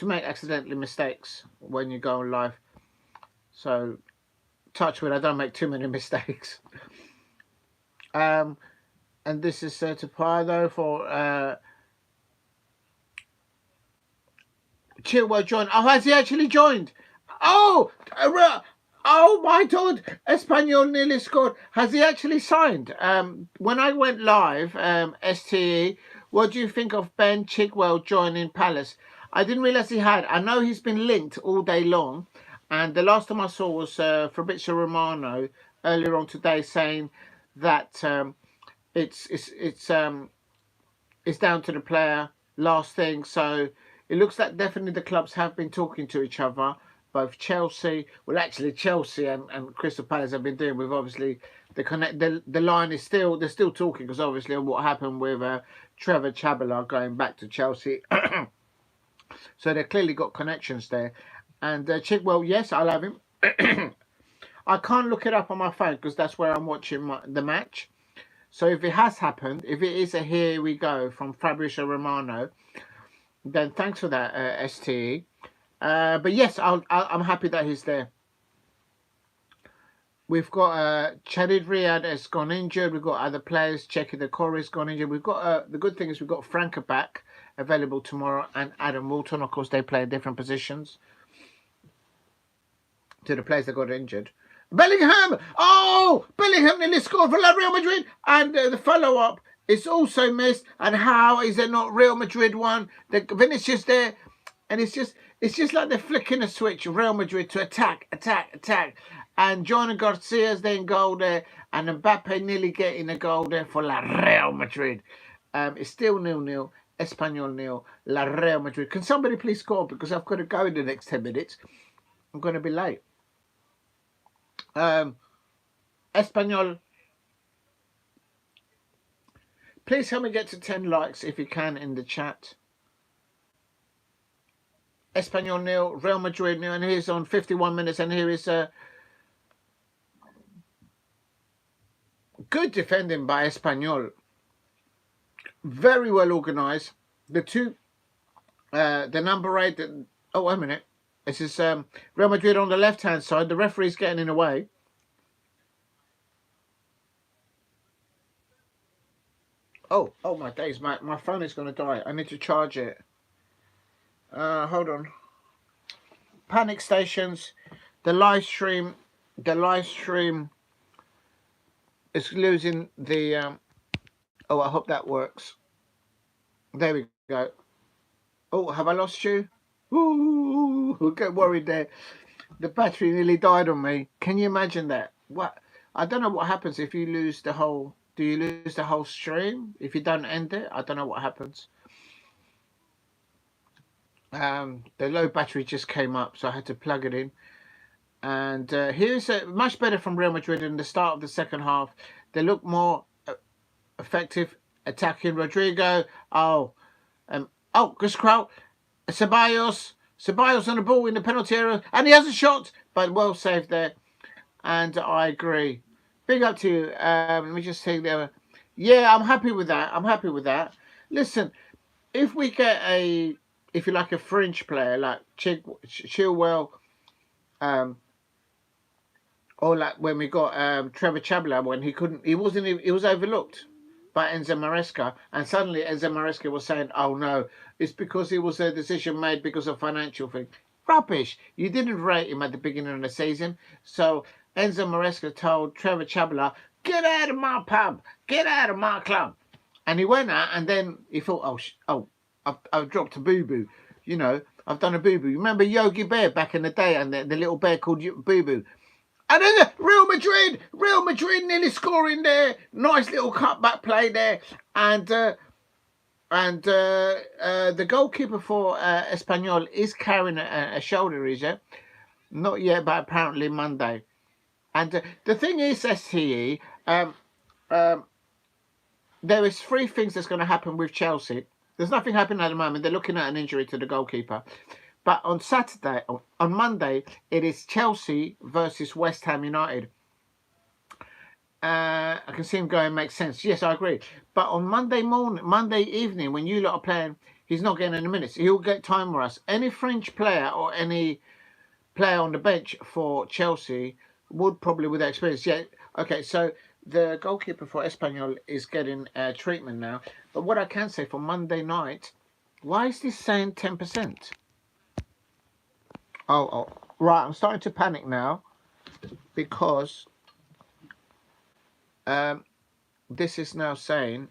make accidentally mistakes when you go on live. So, touch wood, I don't make too many mistakes. And this is to Pardo for Chilwell joined. Oh, has he actually joined? Oh, oh my God! Espanyol nearly scored. Has he actually signed? When I went live, STE, what do you think of Ben Chigwell joining Palace? I didn't realise he had. I know he's been linked all day long, and the last time I saw was Fabrizio Romano earlier on today saying that it's down to the player. Last thing, so it looks like definitely the clubs have been talking to each other. Both Chelsea, well, actually Chelsea and Crystal Palace have been doing with obviously the line is still they're still talking because obviously of what happened with Trevor Chabala going back to Chelsea, so they've clearly got connections there. And Chigwell, yes, I'll have him. I can't look it up on my phone because that's where I'm watching the match. So if it has happened, if it is a here we go from Fabrizio Romano, then thanks for that, STE. But yes, I'm happy that he's there. We've got Chadid Riyad has gone injured. We've got other players. Checky the Corey's gone injured. We've got the good thing is we've got Franca back available tomorrow and Adam Walton. Of course, they play in different positions to the players that got injured. Bellingham! Oh! Bellingham nearly scored for Real Madrid. And the follow-up is also missed. And how is it not Real Madrid one? The Vinicius there. And it's just like they're flicking a switch. Real Madrid to attack. And John Garcia's then goal there. And Mbappe nearly getting a goal there for La Real Madrid. It's still 0-0. Espanyol 0. La Real Madrid. Can somebody please score? Because I've got to go in the next 10 minutes. I'm going to be late. Espanyol, please help me get to 10 likes if you can in the chat. Espanyol 0, Real Madrid 0, and here's on 51 minutes, and here is good defending by Espanyol. Very well organised. The two, the number 8, oh, wait a minute. This is Real Madrid on the left-hand side. The referee's getting in the way. Oh my days, my phone is going to die. I need to charge it. Hold on. Panic stations. The live stream is losing the... oh, I hope that works. There we go. Oh, have I lost you? Ooh, get worried there. The battery nearly died on me. Can you imagine that? What? I don't know what happens if you lose the whole... Do you lose the whole stream? If you don't end it? I don't know what happens. The low battery just came up, so I had to plug it in. And here's much better from Real Madrid in the start of the second half. They look more effective attacking. Rodrigo. Oh, Gus Kraut. Ceballos on the ball in the penalty area, and he has a shot, but well saved there. And I agree. Big up to you. Let me just take there. Yeah, I'm happy with that. Listen, if we get if you like, a fringe player like Chilwell, or like when we got Trevor Chabala when he was overlooked by Enzo Maresca, and suddenly Enzo Maresca was saying, oh no, it's because it was a decision made because of financial thing. Rubbish. You didn't rate him at the beginning of the season, so Enzo Maresca told Trevor Chabala, get out of my pub, get out of my club. And he went out, and then he thought, I've dropped a boo-boo. You know, I've done a boo-boo. Remember Yogi Bear back in the day, and the little bear called Boo-boo? And then Real Madrid nearly scoring there. Nice little cutback play there. And the goalkeeper for Espanyol is carrying a shoulder injury. Not yet, but apparently Monday. And the thing is, STE, there is three things that's going to happen with Chelsea. There's nothing happening at the moment. They're looking at an injury to the goalkeeper. But on Monday, it is Chelsea versus West Ham United. I can see him going, makes sense. Yes, I agree. But on Monday evening, when you lot are playing, he's not getting any minutes. He'll get time for us. Any French player or any player on the bench for Chelsea would probably, with that experience. Yeah, okay, so the goalkeeper for Espanyol is getting treatment now. But what I can say for Monday night, why is this saying 10%? Oh, right, I'm starting to panic now because this is now saying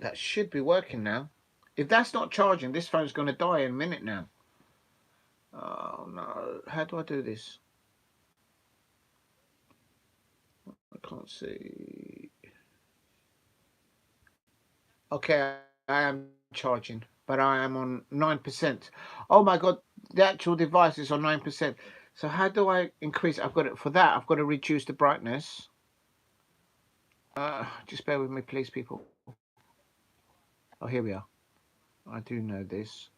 that should be working now. If that's not charging, this phone's going to die in a minute now. Oh no, how do I do this? I can't see. Okay, I am charging, but I am on 9%. Oh my god, the actual device is on 9%. So how do I increase? I've got it for that. I've got to reduce the brightness. Just bear with me, please, people. Oh, here we are. I do know this.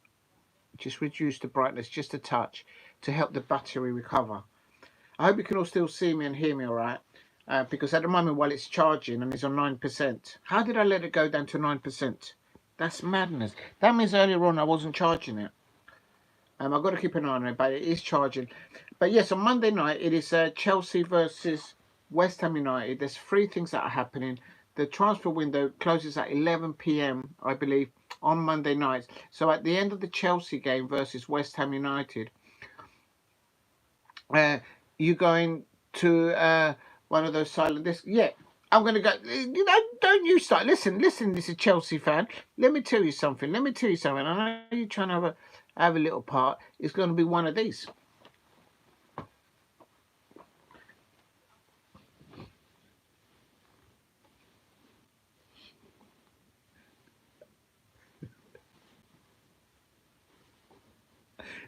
Just reduce the brightness just a touch to help the battery recover. I hope you can all still see me and hear me all right. Because at the moment, while it's charging and it's on 9%, how did I let it go down to 9%? That's madness. That means earlier on I wasn't charging it. I've got to keep an eye on it, but it is charging. But yes, on Monday night, it is Chelsea versus West Ham United. There's three things that are happening. The transfer window closes at 11 p.m, I believe, on Monday night. So at the end of the Chelsea game versus West Ham United, you're going to one of those silent discs. Yeah, I'm going to go. You know, don't you start. Listen. This is a Chelsea fan. Let me tell you something. I know you're trying to have a little part. It's going to be one of these.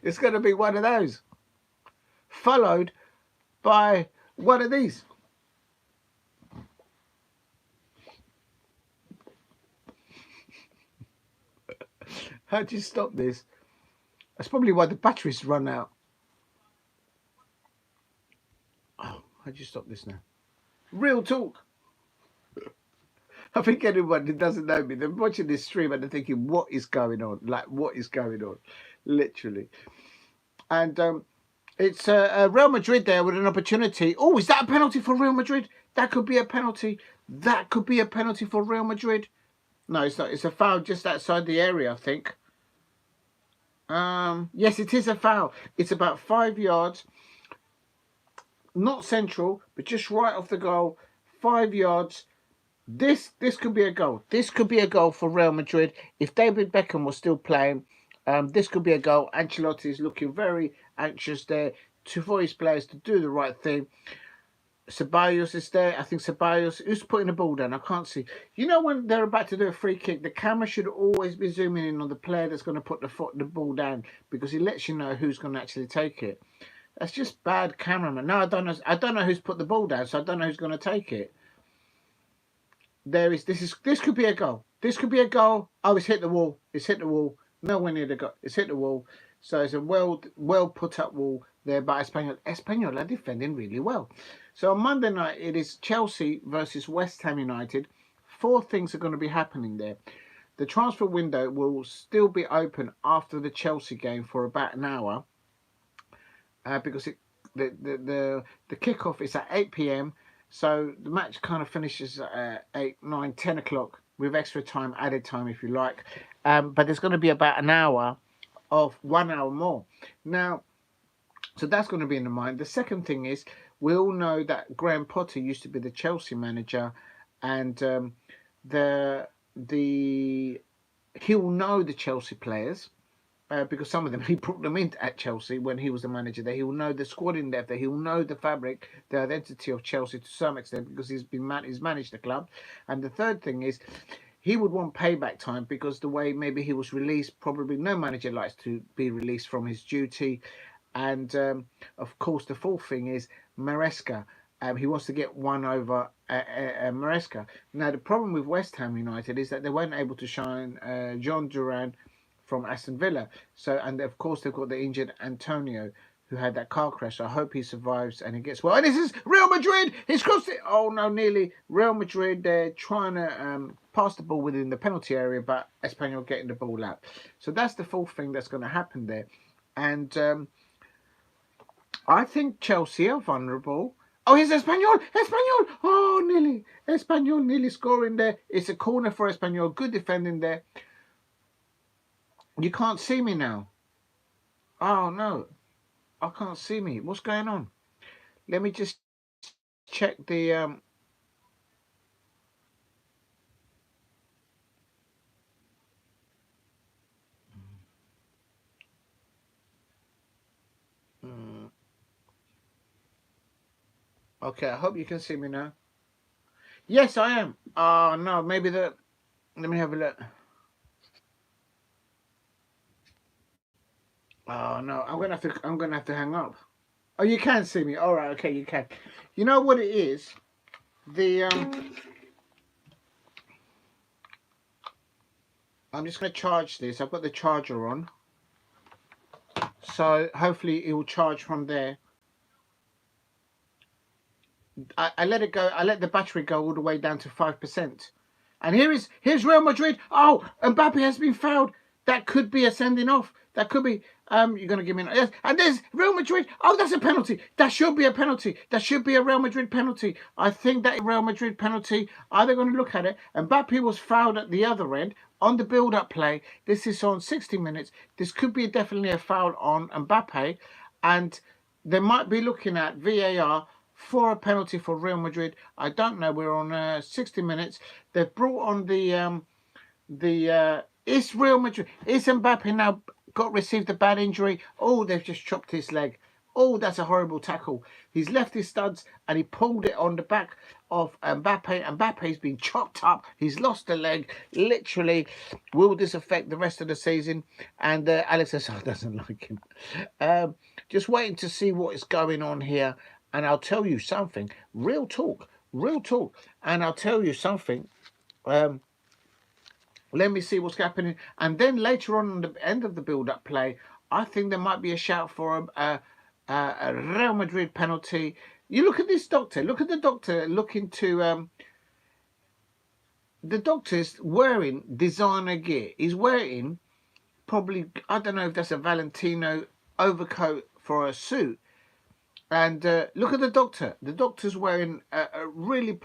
It's going to be one of those, followed by one of these. How do you stop this? That's probably why the batteries run out. Oh, how do you stop this now? Real talk. I think anyone who doesn't know me, they're watching this stream and they're thinking, what is going on? Like, what is going on? Literally. And it's Real Madrid there with an opportunity. Oh, is that a penalty for Real Madrid? That could be a penalty. That could be a penalty for Real Madrid. No, it's not. It's a foul just outside the area, I think. Yes, it is a foul. It's about 5 yards. Not central, but just right off the goal. 5 yards. This could be a goal. This could be a goal for Real Madrid. If David Beckham was still playing, this could be a goal. Ancelotti is looking very anxious there for his players to do the right thing. Ceballos is there. I think Ceballos, who's putting the ball down? I can't see. You know when they're about to do a free kick, the camera should always be zooming in on the player that's going to put the ball down because he lets you know who's going to actually take it. That's just bad cameraman. No, I don't know who's put the ball down, so I don't know who's going to take it. This could be a goal. This could be a goal. Oh, it's hit the wall. It's hit the wall. Nowhere near the goal. It's hit the wall. So it's a well put up wall there by Espanyol. Espanyol are defending really well. So on Monday night, it is Chelsea versus West Ham United. 4 things are going to be happening there. The transfer window will still be open after the Chelsea game for about an hour because the kickoff is at 8 p.m. So the match kind of finishes at 8, 9, 10 o'clock with extra time, added time if you like. But there's going to be about an hour of 1 hour more. Now, So that's going to be in the mind. The second thing is, we all know that Graham Potter used to be the Chelsea manager, and the the he'll know the Chelsea players. Because some of them he brought them in at Chelsea when he was the manager there. He will know the squad in depth. He will know the fabric, the identity of Chelsea to some extent because he's managed the club. And the third thing is he would want payback time because the way maybe he was released, probably no manager likes to be released from his duty. And of course, the fourth thing is Maresca. He wants to get one over Maresca. Now, the problem with West Ham United is that they weren't able to shine John Duran from Aston Villa. So, and of course, they've got the injured Antonio, who had that car crash. So I hope he survives and he gets well. And this is Real Madrid. He's crossed it. Oh no, nearly. Real Madrid. They're trying to pass the ball within the penalty area, but Espanyol getting the ball out. So that's the fourth thing that's going to happen there. And I think Chelsea are vulnerable. Oh, here's Espanyol! Espanyol! Oh, nearly. Espanyol nearly scoring there. It's a corner for Espanyol. Good defending there. You can't see me now. Oh, no. I can't see me. What's going on? Let me just check the... Okay, I hope you can see me now. Yes, I am. Oh, no, maybe the... Let me have a look. Oh, no, I'm gonna have to hang up. Oh, you can see me. All right, okay, you can. You know what it is? The I'm just gonna charge this. I've got the charger on, so hopefully it will charge from there. I let it go. I let the battery go all the way down to 5%. And here's Real Madrid. Oh, Mbappe has been fouled. That could be a sending off. That could be. You're gonna give me yes. And there's Real Madrid. Oh, that's a penalty. That should be a penalty. That should be a Real Madrid penalty. I think that Real Madrid penalty. Are they going to look at it? Mbappe was fouled at the other end on the build-up play. This is on 60 minutes. This could be definitely a foul on Mbappe, and they might be looking at VAR for a penalty for Real Madrid. I don't know. We're on 60 minutes. They've brought on it's Real Madrid. It's Mbappe now received a bad injury. Oh, they've just chopped his leg. Oh, that's a horrible tackle. He's left his studs and he pulled it on the back of Mbappe. Mbappe's been chopped up. He's lost a leg. Literally, will this affect the rest of the season? And Alex doesn't like him. Just waiting to see what is going on here. And I'll tell you something. Real talk. And I'll tell you something. Let me see what's happening. And then later on the end of the build-up play, I think there might be a shout for a Real Madrid penalty. You look at this doctor. Look at the doctor looking to... the doctor's wearing designer gear. He's wearing probably... I don't know if that's a Valentino overcoat for a suit. And look at the doctor. The doctor's wearing a really...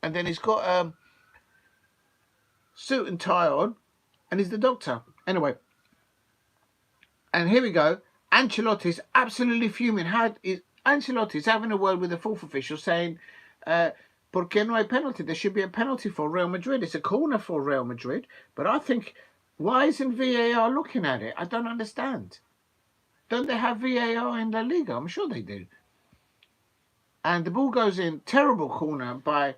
And then he's got... suit and tie on, and he's the doctor. Anyway, and here we go. Ancelotti's absolutely fuming. Ancelotti's having a word with the fourth official saying, ¿por qué no hay penalty? There should be a penalty for Real Madrid. It's a corner for Real Madrid. But I think, why isn't VAR looking at it? I don't understand. Don't they have VAR in La Liga? I'm sure they do. And the ball goes in. Terrible corner by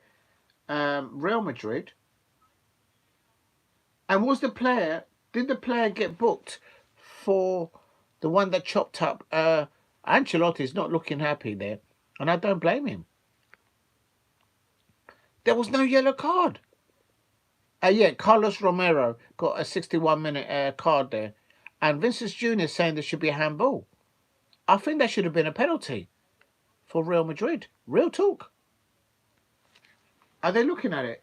Real Madrid. And did the player get booked for the one that chopped up? Ancelotti's not looking happy there, and I don't blame him. There was no yellow card. Yeah, Carlos Romero got a 61-minute card there. And Vinicius Jr. saying there should be a handball. I think that should have been a penalty for Real Madrid. Real talk. Are they looking at it?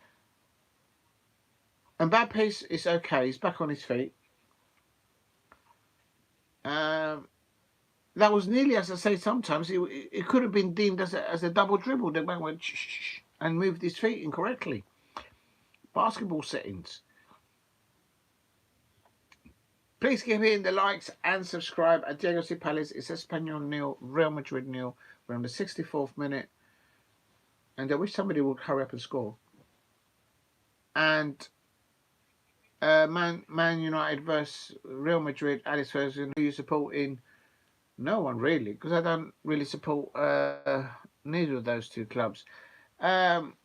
Mbappe is okay. He's back on his feet. That was nearly, as I say, sometimes it could have been deemed as a double dribble. The man went shh and moved his feet incorrectly. Basketball settings. Please keep hitting the likes and subscribe. At Diego C. Palace, it's Espanyol 0, Real Madrid 0. We're on the 64th minute. And I wish somebody would hurry up and score. And Man United versus Real Madrid, Alex Ferguson, who you supporting? No one really, because I don't really support neither of those two clubs. Um,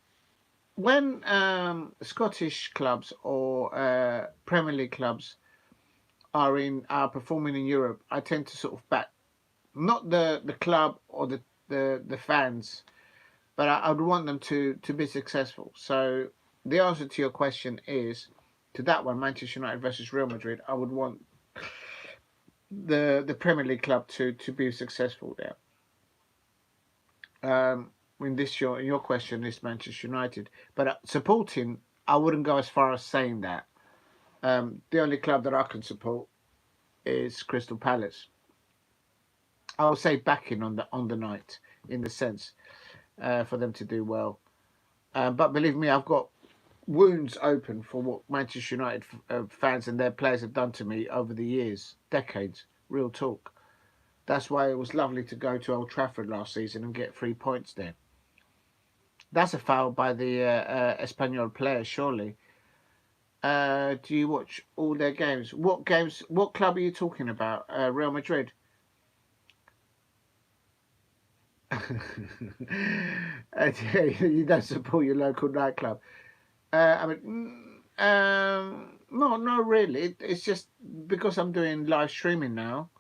when Scottish clubs or Premier League clubs are performing in Europe, I tend to sort of back not the club or the fans, but I would want them to be successful. So the answer to your question is to that one, Manchester United versus Real Madrid. I would want the Premier League club to be successful there. In your question is Manchester United, but supporting, I wouldn't go as far as saying that. The only club that I can support is Crystal Palace. I would say backing on the night in the sense for them to do well. But believe me, I've got wounds open for what Manchester United fans and their players have done to me over the years, decades. Real talk. That's why it was lovely to go to Old Trafford last season and get 3 points there. That's a foul by the Espanyol players, surely. Do you watch all their games? What games? What club are you talking about? Real Madrid. You don't support your local nightclub. I mean, no, not really. It's just because I'm doing live streaming now.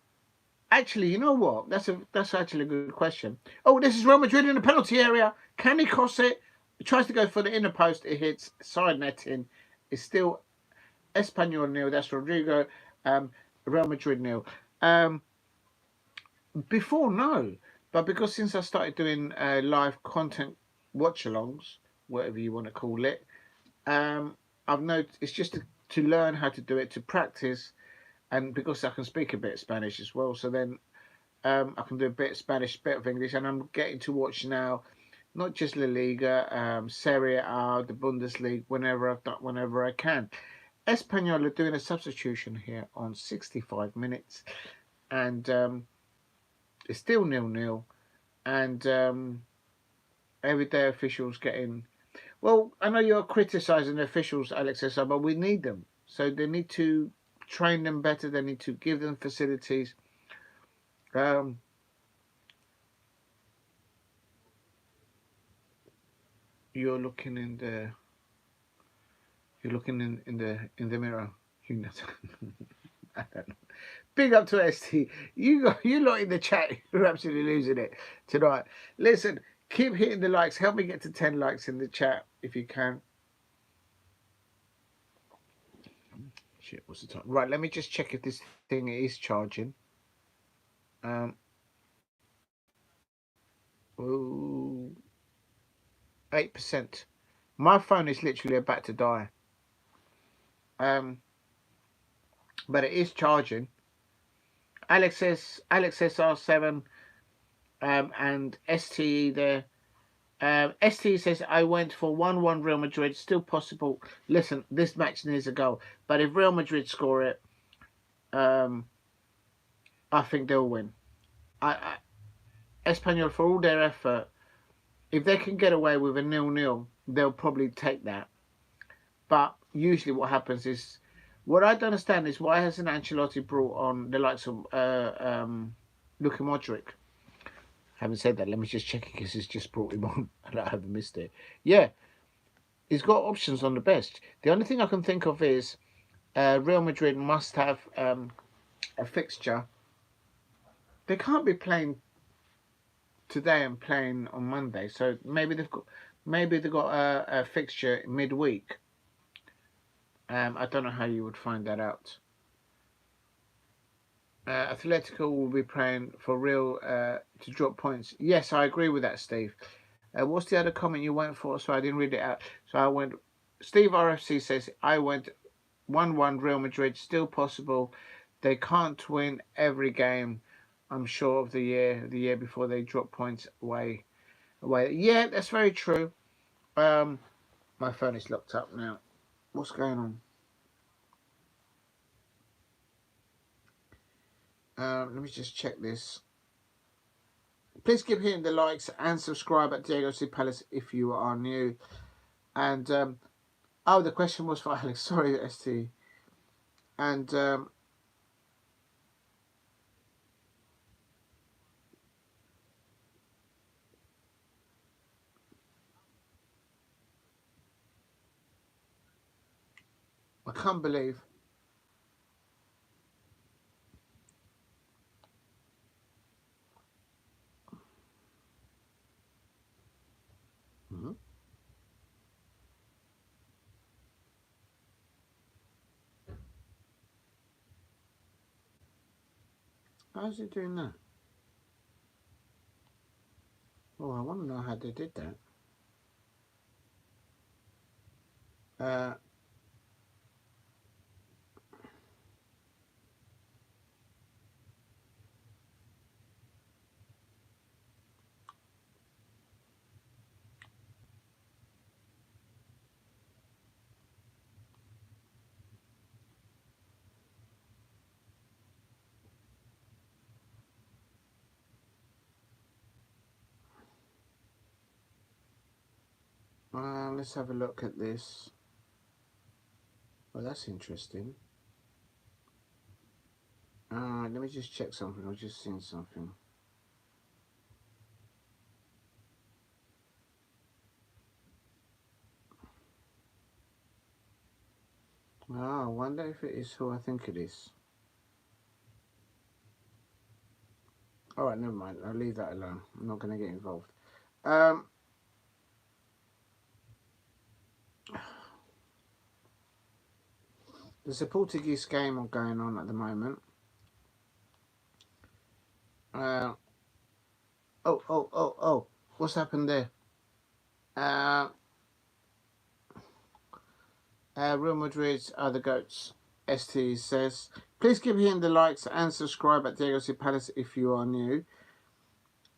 Actually, you know what? That's actually a good question. Oh, this is Real Madrid in the penalty area. Can he cross it? He tries to go for the inner post. It hits side netting. It's still Espanyol 0. That's Rodrigo. Real Madrid 0. Before, no. But because since I started doing live content watch-alongs, whatever you want to call it, I've noticed it's just to learn how to do it, to practice, and because I can speak a bit of Spanish as well, so then I can do a bit of Spanish, bit of English, and I'm getting to watch now, not just La Liga, Serie A, the Bundesliga, whenever I can. Espanyol are doing a substitution here on 65 minutes, and it's still 0-0, and everyday officials getting. Well, I know you're criticising the officials, Alex, but we need them. So they need to train them better. They need to give them facilities. You're looking in the. You're looking in the mirror. You know. I don't know. Big up to ST. You lot in the chat. You're absolutely losing it tonight. Listen, keep hitting the likes. Help me get to 10 likes in the chat if you can. Shit, what's the time? Right, let me just check if this thing is charging. 8%. My phone is literally about to die. But it is charging. Alex SR7 and STE there. ST says, I went for 1-1 Real Madrid. Still possible. Listen, this match needs a goal. But if Real Madrid score it, I think they'll win. Espanyol, for all their effort, if they can get away with a 0-0, they'll probably take that. But usually what happens is, what I don't understand is why hasn't Ancelotti brought on the likes of Luka Modric? Having said that, let me just check it because he's just brought him on and I haven't missed it. Yeah, he's got options on the bench. The only thing I can think of is Real Madrid must have a fixture. They can't be playing today and playing on Monday, so maybe they've got a fixture midweek. I don't know how you would find that out. Atletico will be playing for Real to drop points. Yes, I agree with that, Steve. What's the other comment you went for? So I didn't read it out. So I went. Steve RFC says I went 1-1 Real Madrid. Still possible. They can't win every game. I'm sure of the year before they drop points away. Yeah, that's very true. My phone is locked up now. What's going on? Let me just check this. Please keep hitting the likes and subscribe at Diego C Palace if you are new. And oh, the question was for Alex. Sorry, ST. And I can't believe. How's it doing that? Oh, I want to know how they did that. Let's have a look at this. Well, that's interesting. Let me just check something. I've just seen something. I wonder if it is who I think it is. All right, never mind. I'll leave that alone. I'm not going to get involved. There's a Portuguese game going on at the moment. Oh. What's happened there? Real Madrid are the goats. ST says, please keep hitting the likes and subscribe at Diego C Palace if you are new.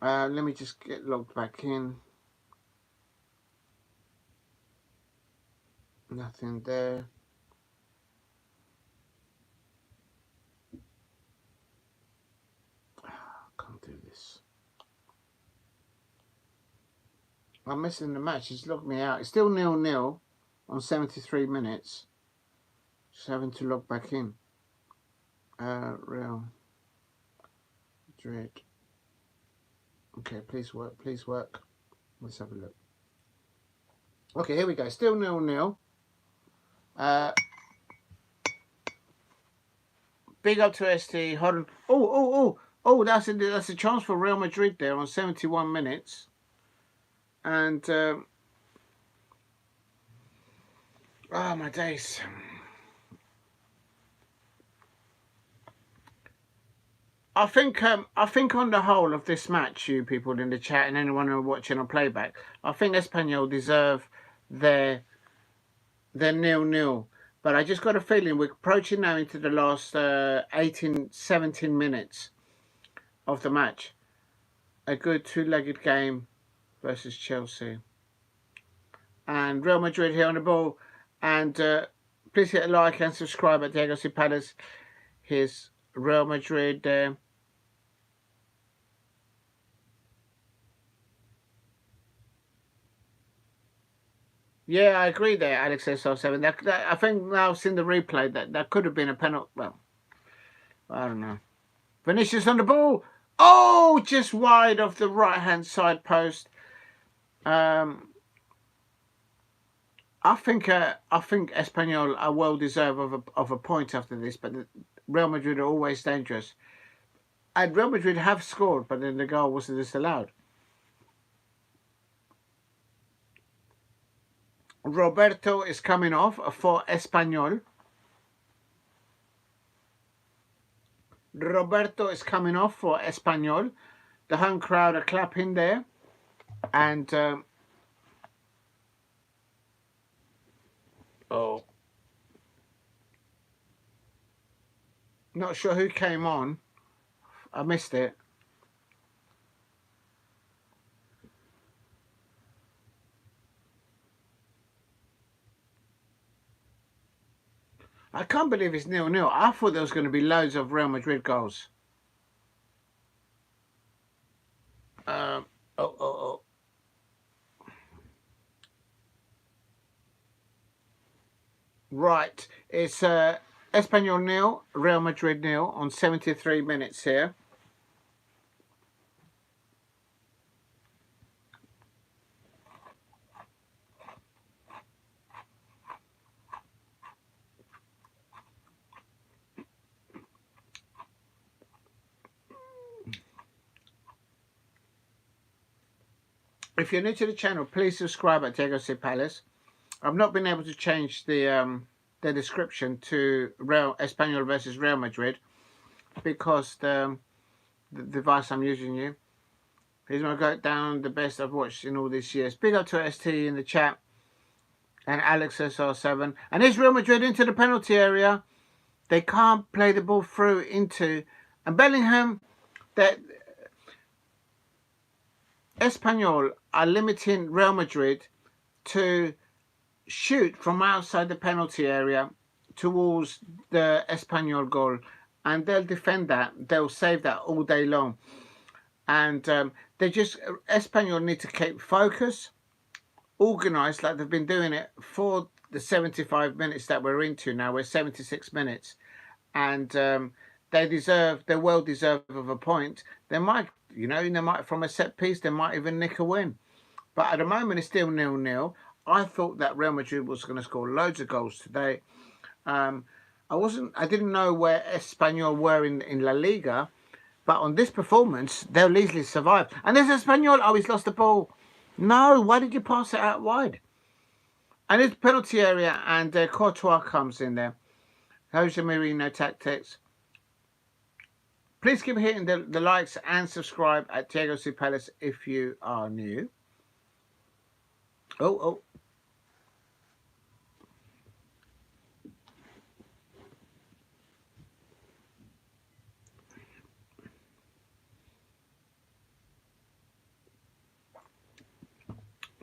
Let me just get logged back in. Nothing there. Can't do this. I'm missing the match. It's logged me out. It's still 0-0 on 73 minutes. Just having to log back in. Real Madrid. Okay, please work. Please work. Let's have a look. Okay, here we go. Still 0-0. Big up to ST. Hold on. Oh, that's a chance for Real Madrid there on 71 minutes. And my days. I think on the whole of this match, you people in the chat and anyone who are watching on playback, I think Espanyol deserve their 0-0. But I just got a feeling we're approaching now into the last 18, 17 minutes of the match. A good two-legged game versus Chelsea. And Real Madrid here on the ball. And please hit a like and subscribe at Diego C Palace. Here's Real Madrid there. Yeah, I agree there, Alex SR7. That, I think now I've seen the replay that could have been a penalty. Well, I don't know. Vinicius on the ball. Oh, just wide of the right-hand side post. I think Espanyol are well deserved of a point after this, but Real Madrid are always dangerous. And Real Madrid have scored, but then the goal wasn't disallowed. Roberto is coming off for Espanyol. Roberto is coming off for Espanyol. The home crowd are clapping there. And not sure who came on. I missed it. I can't believe it's 0-0. I thought there was going to be loads of Real Madrid goals. Right, it's Espanyol 0, Real Madrid 0 on 73 minutes here. If you're new to the channel, please subscribe at Diego C. Palace. I've not been able to change the description to Espanyol versus Real Madrid because the device I'm using he's going to go down the best I've watched in all these years. Big up to ST in the chat and Alex SR7. And here's Real Madrid into the penalty area. They can't play the ball through into, and Bellingham, that Espanyol are limiting Real Madrid to shoot from outside the penalty area towards the Espanyol goal, and they'll defend that. They'll save that all day long. And Espanyol need to keep focus, organised like they've been doing it for the 75 minutes that we're into now. We're 76 minutes, and they're well deserved of a point. They might, from a set piece, they might even nick a win. But at the moment, it's still 0-0. I thought that Real Madrid was going to score loads of goals today. I didn't know where Espanyol were in La Liga, but on this performance, they'll easily survive. And there's Espanyol. Oh, he's lost the ball. No, why did you pass it out wide? And it's penalty area, and Courtois comes in there. Jose Mourinho tactics. Please keep hitting the likes and subscribe at Diego C. Palace if you are new. Oh.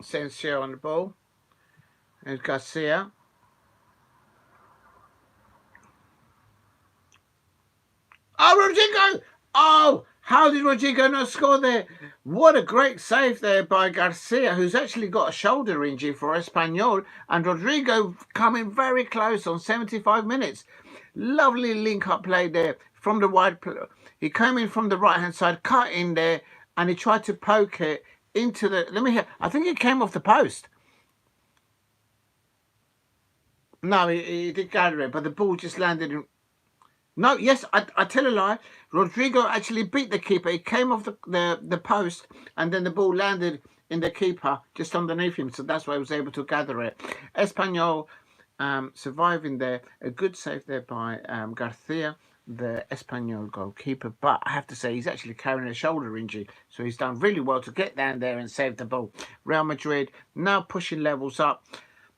Sensio on the ball. There's Garcia. Oh, Rodrigo! Oh, how did Rodrigo not score there? What a great save there by Garcia, who's actually got a shoulder injury for Espanyol. And Rodrigo coming very close on 75 minutes. Lovely link-up play there from the wide. He came in from the right-hand side, cut in there, and he tried to poke it into the... Let me hear. I think it came off the post. No, he did gather it, but the ball just landed in... No, yes, I tell a lie. Rodrigo actually beat the keeper. He came off the post, and then the ball landed in the keeper just underneath him. So that's why he was able to gather it. Espanyol surviving there. A good save there by Garcia, the Espanyol goalkeeper. But I have to say, he's actually carrying a shoulder injury. So he's done really well to get down there and save the ball. Real Madrid now pushing levels up.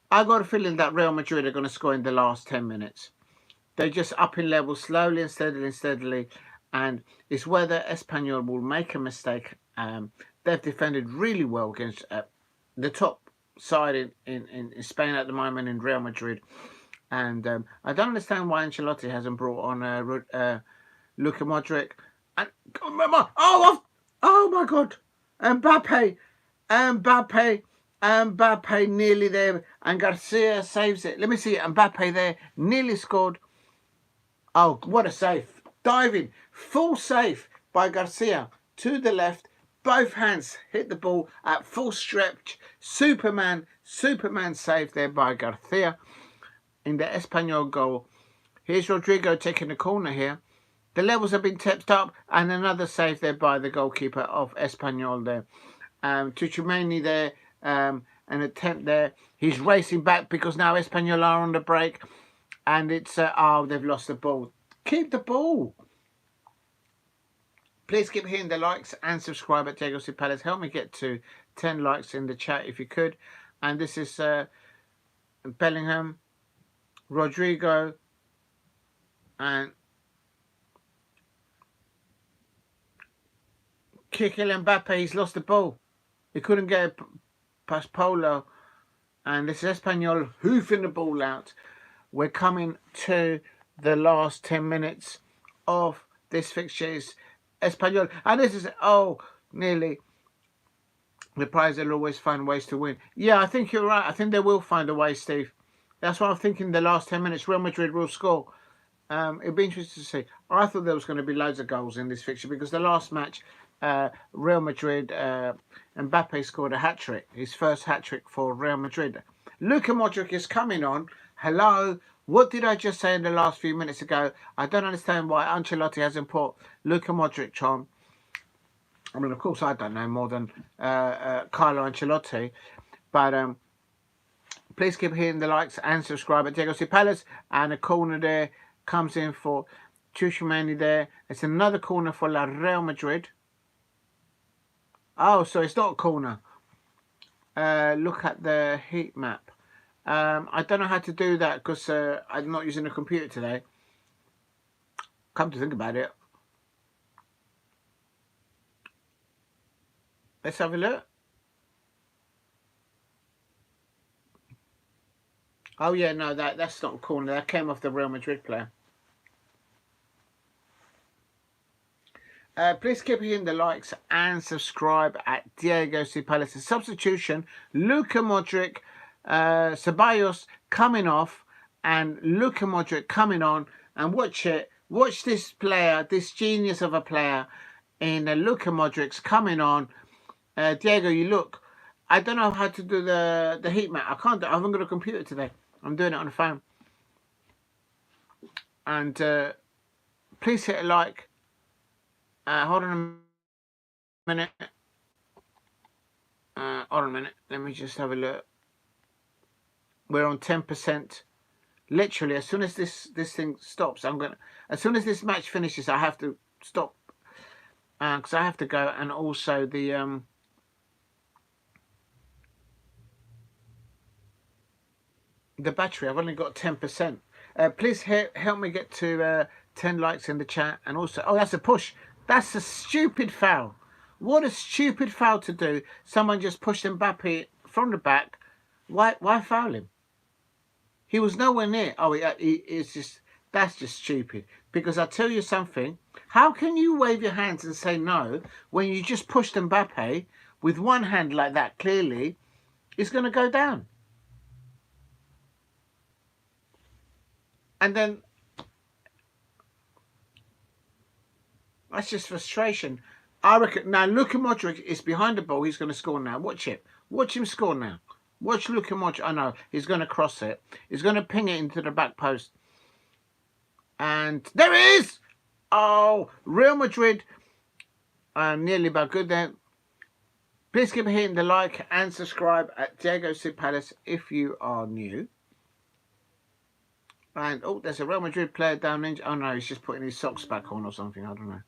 I got a feeling that Real Madrid are going to score in the last 10 minutes. They're just upping levels slowly and steadily, and it's whether Espanyol will make a mistake. They've defended really well against the top side in Spain at the moment, in Real Madrid. And I don't understand why Ancelotti hasn't brought on Luka Modric. And, oh my God, Mbappe nearly there, and Garcia saves it. Let me see it. Mbappe there, nearly scored. Oh, what a save. Diving. Full save by Garcia to the left. Both hands hit the ball at full stretch. Superman save there by Garcia in the Espanyol goal. Here's Rodrigo taking the corner here. The levels have been tipped up, and another save there by the goalkeeper of Espanyol there. Tuchumani there, an attempt there. He's racing back because now Espanyol are on the break. And it's, they've lost the ball. Keep the ball. Please keep hitting the likes and subscribe at Diego C. Palace. Help me get to 10 likes in the chat if you could. And this is Bellingham, Rodrigo, and Kylian Mbappe. He's lost the ball. He couldn't get it past Polo. And this is Espanyol hoofing the ball out. We're coming to the last 10 minutes of this fixture. Is Espanyol. And this is, nearly. The players will always find ways to win. Yeah, I think you're right. I think they will find a way, Steve. That's why I'm thinking the last 10 minutes, Real Madrid will score. It'd be interesting to see. I thought there was going to be loads of goals in this fixture because the last match, Real Madrid, Mbappe scored a hat-trick, his first hat-trick for Real Madrid. Luka Modric is coming on. Hello. What did I just say in the last few minutes ago? I don't understand why Ancelotti hasn't put Luka Modric on. I mean, of course, I don't know more than Carlo Ancelotti, but please keep hitting the likes and subscribe at Diego C. Palace. And a corner there comes in for Tchouameni there. It's another corner for La Real Madrid. Oh, so it's not a corner. Look at the heat map. I don't know how to do that because I'm not using a computer today. Come to think about it. Let's have a look. Oh yeah, no, that's not a corner. That came off the Real Madrid player. Please keep hitting the likes and subscribe at Diego C. Palace's substitution. Luka Modric, Ceballos coming off, and Luka Modric coming on. And watch it. Watch this player, this genius of a player, in Luka Modric's coming on. Diego, you look. I don't know how to do the heat map. I can't. I haven't got a computer today. I'm doing it on the phone. And please hit a like. Hold on a minute. Hold on a minute. Let me just have a look. We're on 10%. Literally, as soon as this thing stops, as soon as this match finishes, I have to stop because I have to go, and also the battery. I've only got 10%. Please help me get to 10 likes in the chat, and also, oh, that's a push. That's a stupid foul. What a stupid foul to do. Someone just pushed Mbappe from the back. Why foul him? He was nowhere near. Oh, it's just, that's just stupid. Because I tell you something, how can you wave your hands and say no when you just pushed Mbappe with one hand like that? Clearly, it's going to go down. And then that's just frustration. I reckon now Luka Modric is behind the ball. He's going to score now. Watch it. Watch him score now. Watch Luka Modric. I know he's going to cross it. He's going to ping it into the back post. And there it is. Oh, Real Madrid. Nearly about good there. Please keep hitting the like and subscribe at Diego C. Palace if you are new. And oh, there's a Real Madrid player down in. Oh no, he's just putting his socks back on or something. I don't know.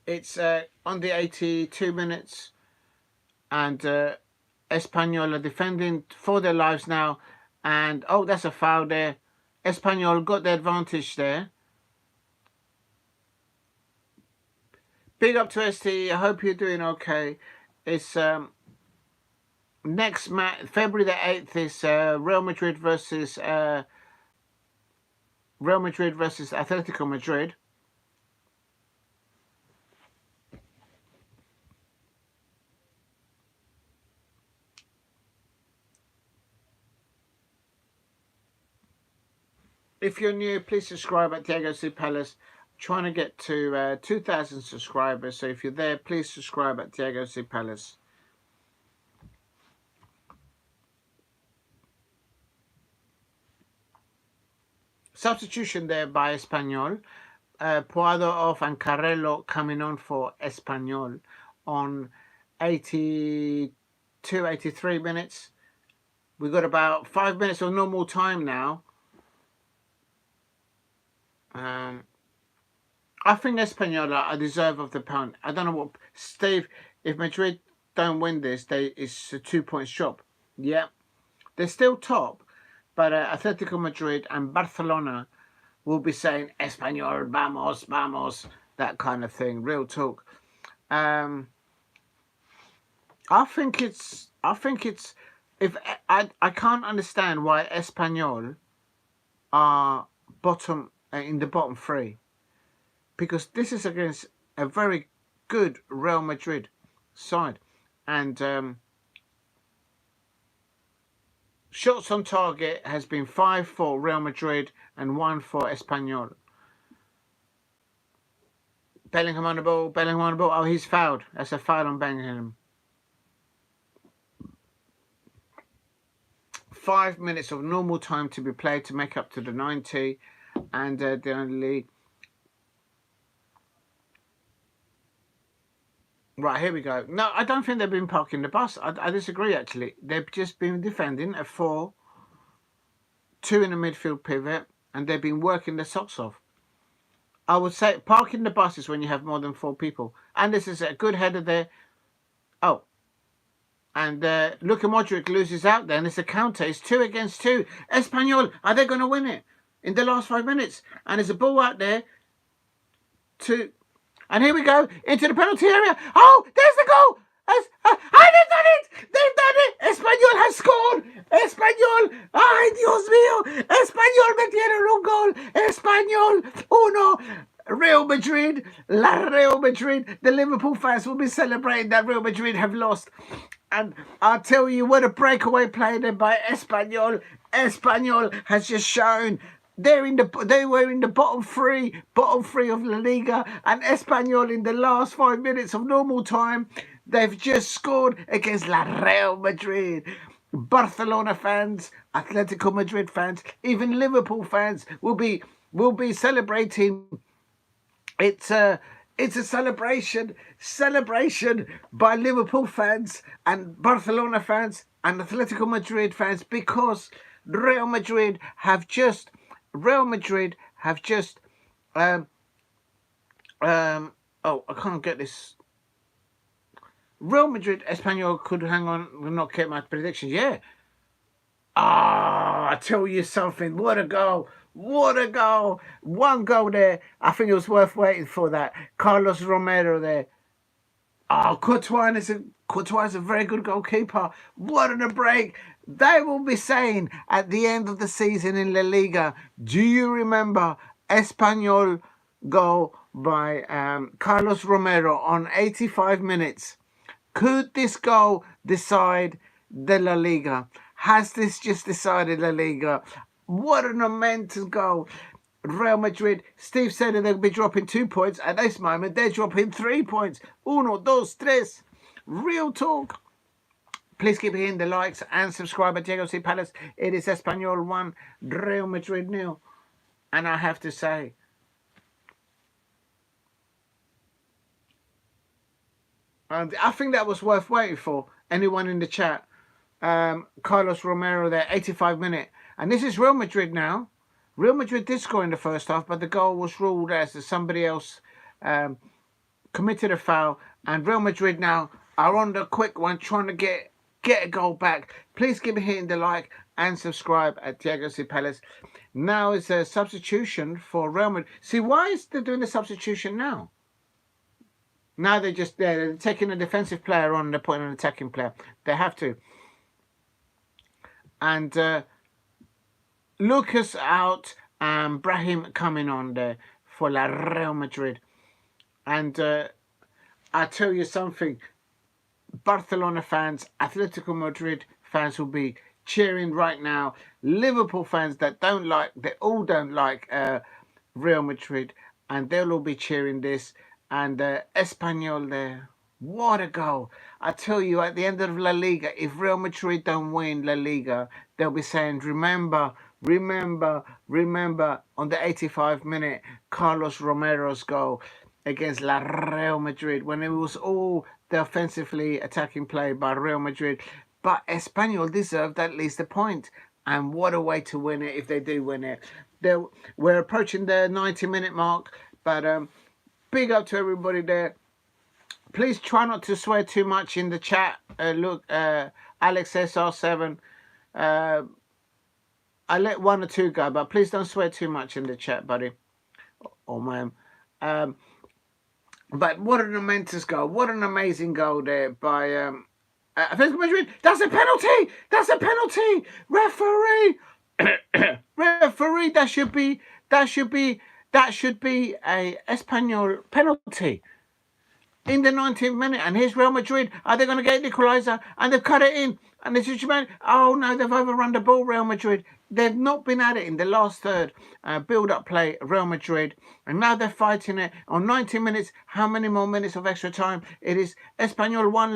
It's on the 82 minutes, and Espanyol are defending for their lives now. And oh, that's a foul there. Espanyol got the advantage there. Big up to ST. I hope you're doing okay. It's next match, February the 8th, is Real Madrid versus Atletico Madrid. If you're new, please subscribe at Diego C. Palace. Trying to get to 2,000 subscribers. So if you're there, please subscribe at Diego C. Palace. Substitution there by Espanyol. Puado off and Carrello coming on for Espanyol on 82, 83 minutes. We've got about 5 minutes of normal time now. I think Espanyol are deserve of the punt. I don't know what Steve. If Madrid don't win this, it's a 2 points drop. Yeah, they're still top, but Atletico Madrid and Barcelona will be saying Espanyol, vamos, vamos, that kind of thing. Real talk. I think it's. If I can't understand why Espanyol are bottom in the bottom three. Because this is against a very good Real Madrid side. And Shots on target has been 5 for Real Madrid and 1 for Espanyol. Bellingham on the ball. Bellingham on the ball. Oh, he's fouled. That's a foul on Bellingham. 5 minutes of normal time to be played to make up to the 90. And the only... Right, here we go. No, I don't think they've been parking the bus. I disagree, actually. They've just been defending a 4, 2 in the midfield pivot, and they've been working their socks off. I would say parking the bus is when you have more than 4 people. And this is a good header there. Oh. And Luka Modric loses out there, and it's a counter. It's 2 against 2. Espanyol, are they going to win it in the last 5 minutes? And there's a ball out there to... And here we go into the penalty area. Oh, there's the goal. And they've done it. They've done it. Espanyol has scored. Espanyol. Ay, Dios mío. Espanyol metieron un gol. Espanyol 1. Real Madrid. Real Madrid. The Liverpool fans will be celebrating that Real Madrid have lost. And I'll tell you what a breakaway play there by Espanyol. Espanyol has just shown... They were in the bottom three of La Liga, and Espanyol in the last 5 minutes of normal time, they've just scored against Real Madrid. Barcelona fans, Atletico Madrid fans, even Liverpool fans will be celebrating. It's a celebration by Liverpool fans and Barcelona fans and Atletico Madrid fans, because Real Madrid have just oh, I can't get this. Real Madrid, Espanyol could hang on and not get my predictions. Yeah. I tell you something. What a goal. What a goal. 1 goal there. I think it was worth waiting for that. Carlos Romero there. Courtois is a very good goalkeeper. What a break. They will be saying at the end of the season in La Liga, do you remember Espanyol goal by Carlos Romero on 85 minutes? Could this goal decide the La Liga? Has this just decided La Liga? What an momentous goal. Real Madrid, Steve said that they'll be dropping 2 points. At this moment, they're dropping 3 points. 1, 2, 3. Real talk. Please keep hitting the likes and subscribe at Diego C. Palace. It is Espanyol 1, Real Madrid 0. And I have to say, and I think that was worth waiting for. Anyone in the chat? Carlos Romero there, 85 minute. And this is Real Madrid now. Real Madrid did score in the first half, but the goal was ruled as somebody else committed a foul. And Real Madrid now are on the quick one, trying to get a goal back. Please keep hitting the like and subscribe at Diego C. Palace. Now it's a substitution for Real Madrid. See, why is they doing the substitution now? Now they're taking a defensive player on and they're putting an attacking player. They have to. And Lucas out and Brahim coming on there for Real Madrid. And I tell you something, Barcelona fans, Atletico Madrid fans will be cheering right now. Liverpool fans they all don't like Real Madrid, and they'll all be cheering this. And Espanyol there, what a goal. I tell you, at the end of La Liga, if Real Madrid don't win La Liga, they'll be saying, remember on the 85 minute Carlos Romero's goal against Real Madrid, when it was all the offensively attacking play by Real Madrid. But Espanyol deserved at least a point. And what a way to win it if they do win it. We're approaching the 90-minute mark, but big up to everybody there. Please try not to swear too much in the chat. Look, Alex SR7. I let 1 or 2 go, but please don't swear too much in the chat, buddy. Or ma'am. But what an momentous goal. What an amazing goal there by Atletico Madrid. That's a penalty. That's a penalty. Referee. Referee, that should be a Espanyol penalty in the 19th minute. And here's Real Madrid. Are they going to get the equaliser? And they've cut it in. And this is man, oh no, they've overrun the ball, Real Madrid. They've not been at it in the last third. Build-up play, Real Madrid. And now they're fighting it on 90 minutes. How many more minutes of extra time? It is Espanyol 1,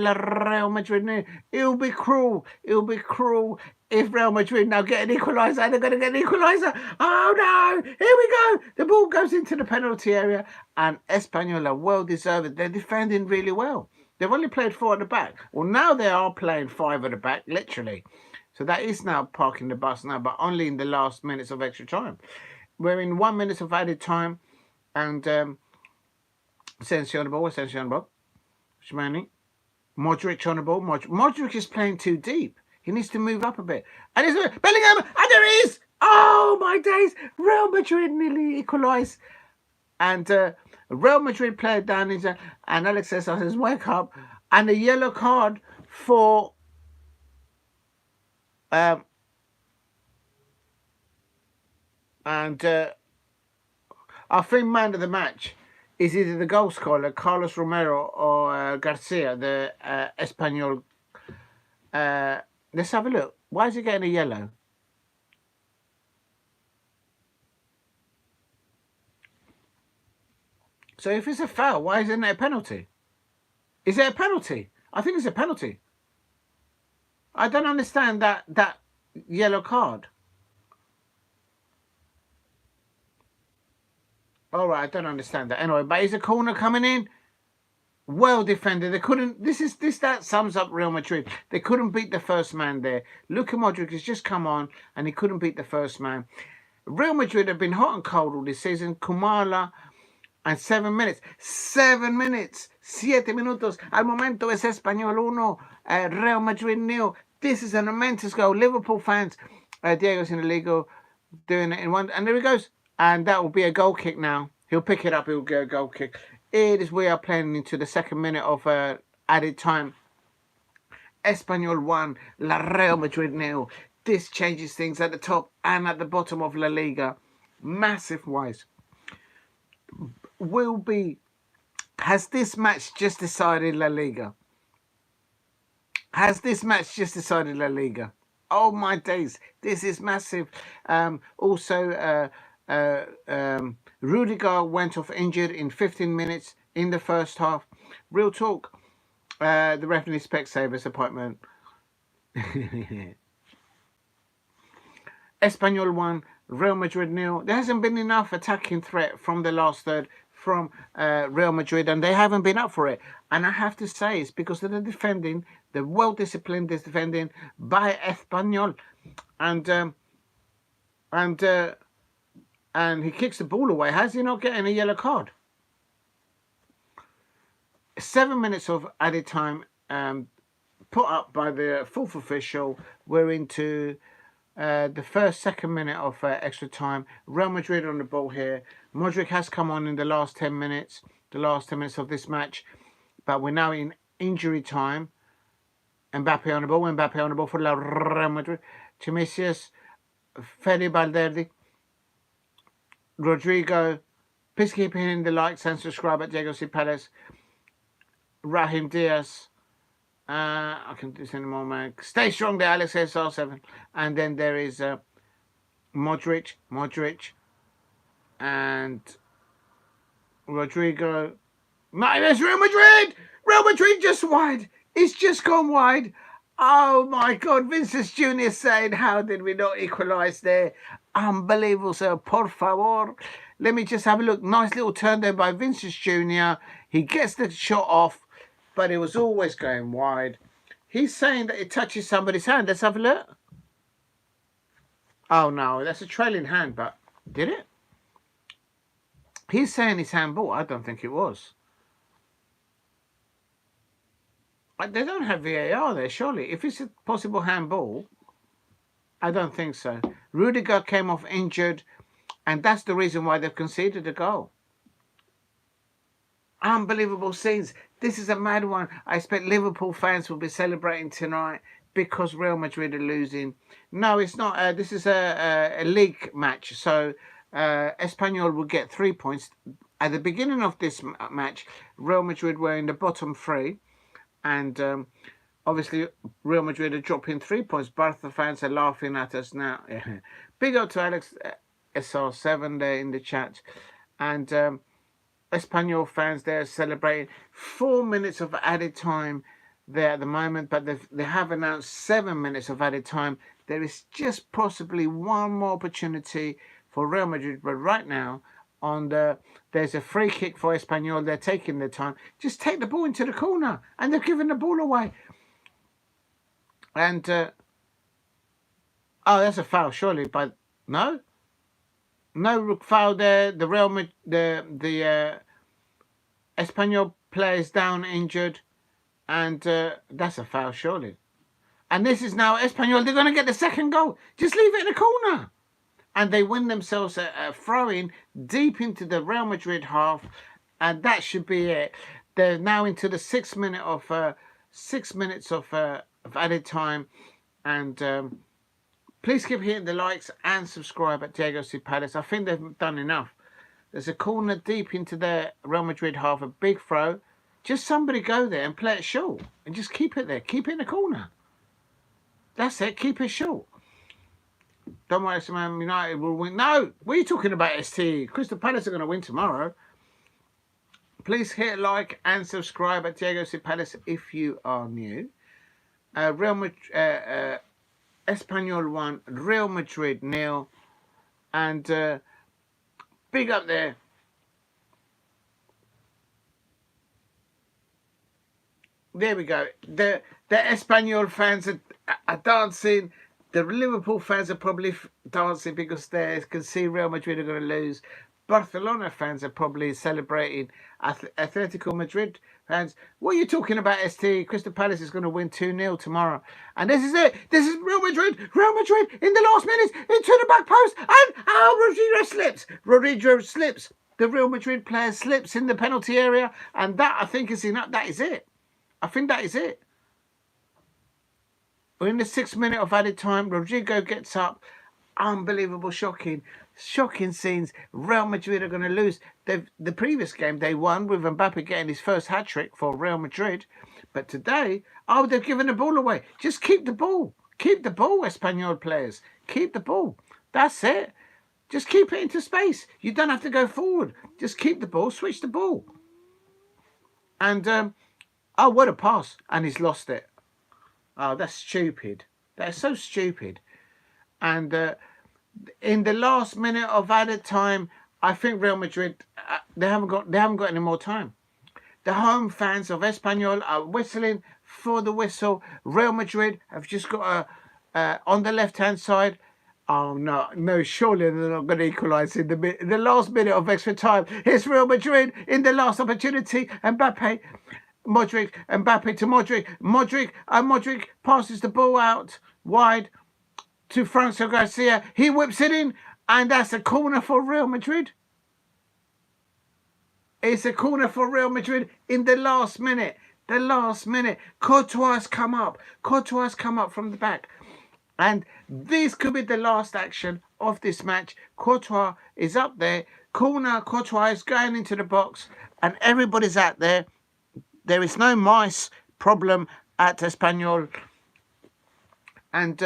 Real Madrid nil. It'll be cruel. It'll be cruel if Real Madrid now get an equaliser. They're going to get an equaliser. Oh no, here we go. The ball goes into the penalty area. And Espanyol are well deserved. They're defending really well. They've only played 4 at the back. Well, now they are playing 5 at the back, literally. So that is now parking the bus now, but only in the last minutes of extra time. We're in 1 minute of added time. And Sensi on the ball. Sensi on the ball. Shmani. Modric on the ball. Modric is playing too deep. He needs to move up a bit. And it's Bellingham. And there he is. Oh, my days. Real Madrid nearly equalised. And Real Madrid player down and Alex says, wake up. And a yellow card for I think man of the match is either the goal scorer, Carlos Romero, or Garcia, the Espanyol. Let's have a look. Why is he getting a yellow? So if it's a foul, why isn't it a penalty? Is it a penalty? I think it's a penalty. I don't understand that yellow card. All right, I don't understand that. Anyway, but is a corner coming in? Well defended. They couldn't. That sums up Real Madrid. They couldn't beat the first man there. Luka Modric has just come on, and he couldn't beat the first man. Real Madrid have been hot and cold all this season. Kumala. And 7 minutes. 7 minutes. 7 minutos. Al momento es Espanyol 1. Real Madrid 0. This is a momentous goal. Liverpool fans. Diego's in the league doing it in one. And there he goes. And that will be a goal kick now. He'll pick it up. He'll get a goal kick. We are playing into the 2nd minute of added time. Espanyol 1. Real Madrid 0. This changes things at the top and at the bottom of La Liga. Massive wise. Has this match just decided La Liga? Has this match just decided La Liga? Oh my days, this is massive. Also, Rudiger went off injured in 15 minutes in the first half. Real talk, the ref needs Specsavers appointment. Espanyol 1, Real Madrid 0. There hasn't been enough attacking threat from the last third from Real Madrid, and they haven't been up for it. And I have to say, it's because of the defending, the well-disciplined defending by Espanyol, and he kicks the ball away. How's he not getting a yellow card? 7 minutes of added time put up by the 4th official. We're into the 2nd minute of extra time. Real Madrid on the ball here. Modric has come on in the last 10 minutes, of this match. But we're now in injury time. Mbappe on the ball for Real Madrid. Timesius, Fede Valverde, Rodrigo. Please keep hitting the likes and subscribe at Diego C. Palace. Raheem Diaz. I can do this anymore, man. Stay strong there, Alex SR7. And then there is Modric, and Rodrigo. There's Real Madrid! Real Madrid just wide. It's just gone wide. Oh my God, Vinicius Jr. saying, how did we not equalise there? Unbelievable, sir. Por favor. Let me just have a look. Nice little turn there by Vinicius Jr. He gets the shot off, but it was always going wide. He's saying that it touches somebody's hand. Let's have a look. Oh no, that's a trailing hand, but did it? He's saying it's handball. I don't think it was. They don't have VAR there, surely. If it's a possible handball, I don't think so. Rudiger came off injured, and that's the reason why they've conceded a goal. Unbelievable scenes. This is a mad one. I expect Liverpool fans will be celebrating tonight because Real Madrid are losing. No, it's not. This is a league match, so Espanyol will get 3 points. At the beginning of this match, Real Madrid were in the bottom 3, and Obviously, Real Madrid are dropping 3 points. Barca fans are laughing at us now. Big up to Alex SR7 there in the chat. And Espanyol fans there celebrating 4 minutes of added time there at the moment. But they have announced 7 minutes of added time. There is just possibly one more opportunity for Real Madrid. But right now, there's a free kick for Espanyol. They're taking their time. Just take the ball into the corner. And they're giving the ball away. And oh, that's a foul, surely. But no foul there. The Espanyol players down injured, and that's a foul, surely. And this is now Espanyol. They're going to get the second goal. Just leave it in the corner, and they win themselves a throw-in deep into the Real Madrid half, and that should be it. They're now into the 6 minutes of added time. And please keep hitting the likes and subscribe at Diego C. Palace. I think they've done enough. There's a corner deep into the Real Madrid half, a big throw. Just somebody go there and play it short. And just keep it there. Keep it in the corner. That's it. Keep it short. Don't worry, Man United will win. No! What are you talking about, ST? Crystal Palace are going to win tomorrow. Please hit like and subscribe at Diego C. Palace if you are new. Espanyol 1, Real Madrid 0, and big up there. There we go. The Espanyol fans are dancing. The Liverpool fans are probably dancing because they can see Real Madrid are going to lose. Barcelona fans are probably celebrating. Atletico Madrid fans, what are you talking about, ST? Crystal Palace is going to win 2-0 tomorrow. And this is it. This is Real Madrid. Real Madrid in the last minutes into the back post. And Rodrigo slips. Rodrigo slips. The Real Madrid player slips in the penalty area. And that, I think, is enough. That is it. I think that is it. We're in the 6th minute of added time. Rodrigo gets up. Unbelievable, shocking scenes. Real Madrid are going to lose. The previous game they won with Mbappe getting his first hat-trick for Real Madrid. But today, oh, they've given the ball away. Just keep the ball. Keep the ball, Espanyol players. Keep the ball. That's it. Just keep it into space. You don't have to go forward. Just keep the ball. Switch the ball. And, oh, what a pass. And he's lost it. Oh, that's stupid. That's so stupid. And in the last minute of added time, I think Real Madrid they haven't got any more time. The home fans of Espanyol are whistling for the whistle. Real Madrid have just got on the left-hand side. Oh no! Surely they're not going to equalise in the last minute of extra time. It's Real Madrid in the last opportunity. Mbappe to Modric. Modric passes the ball out wide to Franco Garcia. He whips it in, and that's a corner for Real Madrid. It's a corner for Real Madrid in the last minute. The last minute. Courtois has come up from the back. And this could be the last action of this match. Courtois is up there. Corner, Courtois is going into the box. And everybody's out there. There is no mice problem at Espanyol. And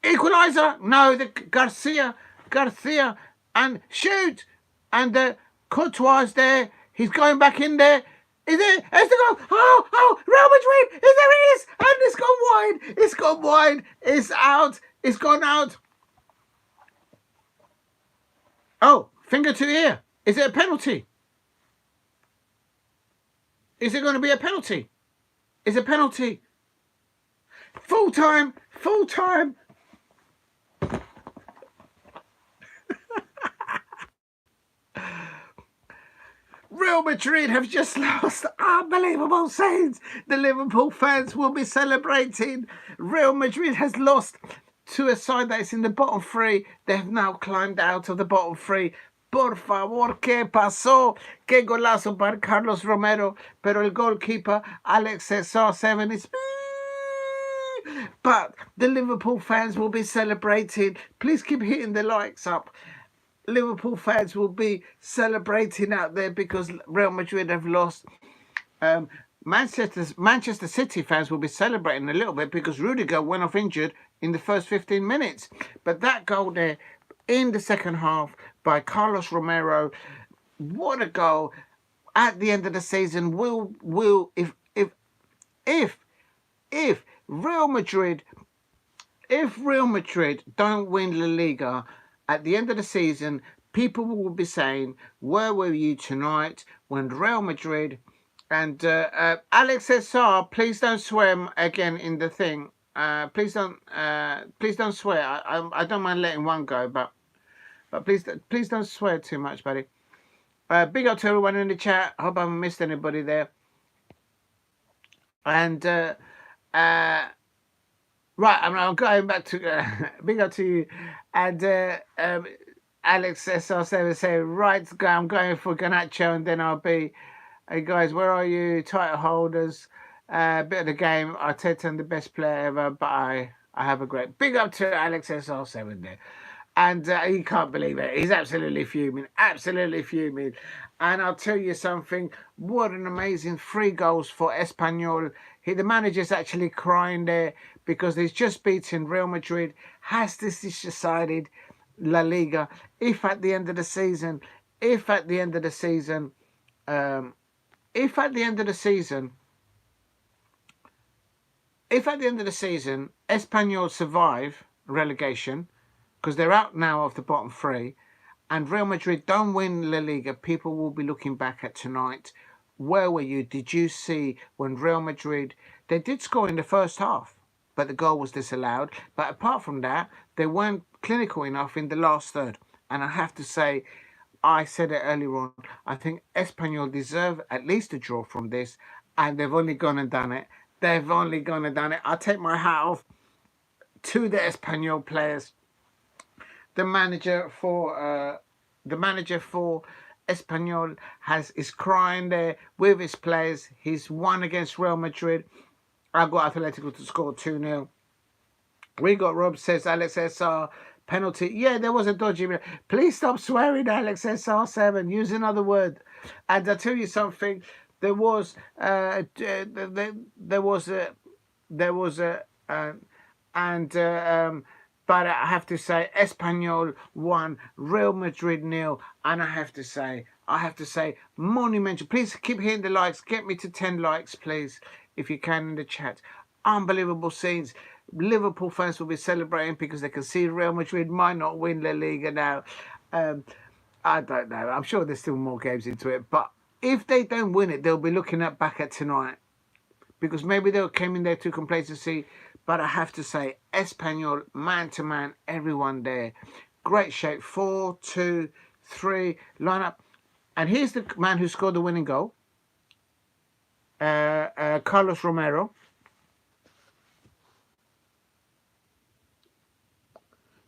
equaliser. No, the Garcia. And shoot. And Courtois is there. He's going back in there. Is it? It's the goal. Oh, Real Madrid. There it is. And it's gone wide. It's gone wide. It's out. It's gone out. Oh, finger to ear. Is it a penalty? Is it going to be a penalty? It's a penalty. Full time. Real Madrid have just lost. Unbelievable scenes. The Liverpool fans will be celebrating. Real Madrid has lost to a side that is in the bottom 3. They have now climbed out of the bottom 3. Por favor, ¿qué pasó? Qué golazo para Carlos Romero. Pero el goalkeeper, Alex Cesar 7 is... But the Liverpool fans will be celebrating. Please keep hitting the likes up. Liverpool fans will be celebrating out there because Real Madrid have lost. Manchester City fans will be celebrating a little bit because Rudiger went off injured in the first 15 minutes. But that goal there in the second half by Carlos Romero, what a goal! At the end of the season, if Real Madrid don't win La Liga at the end of the season, people will be saying, "Where were you tonight when Real Madrid?" And Alex Cesar, please don't swear again in the thing. Please don't swear. I don't mind letting one go, but please don't swear too much, buddy. Big up to everyone in the chat. Hope I haven't missed anybody there. And right, I'm going back to big up to you. And Alex SR7 say, right, I'm going for Garnacho, and then I'll be. Hey guys, where are you? Title holders. Bit of the game. Arteta, the best player ever, but I have a great. Big up to Alex SR7 there. And he can't believe it. He's absolutely fuming. Absolutely fuming. And I'll tell you something. What an amazing 3 goals for Espanyol. The manager's actually crying there because he's just beaten Real Madrid. Has this decided La Liga? If at the end of the season, Espanyol survive relegation, because they're out now of the bottom 3, and Real Madrid don't win La Liga, people will be looking back at tonight. Where were you? Did you see when Real Madrid, they did score in the first half, but the goal was disallowed. But apart from that, they weren't clinical enough in the last third. And I have to say, I said it earlier on, I think Espanyol deserve at least a draw from this, and they've only gone and done it. I take my hat off to the Espanyol players. The manager for Espanyol is crying there with his players. He's won against Real Madrid. I got Atletico to score 2-0. We got Rob says Alex SR penalty. Yeah, there was a dodgy. Please stop swearing, Alex SR7. Use another word. And I'll tell you something. But I have to say, Espanyol 1, Real Madrid 0, and I have to say, monumental. Please keep hitting the likes. Get me to 10 likes, please, if you can, in the chat. Unbelievable scenes. Liverpool fans will be celebrating because they can see Real Madrid might not win La Liga now. I don't know. I'm sure there's still more games into it, but if they don't win it, they'll be looking back at tonight, because maybe they came in there to complacency. But I have to say, Espanyol, man-to-man, everyone there. Great shape. 4-2-3 lineup. And here's the man who scored the winning goal. Carlos Romero.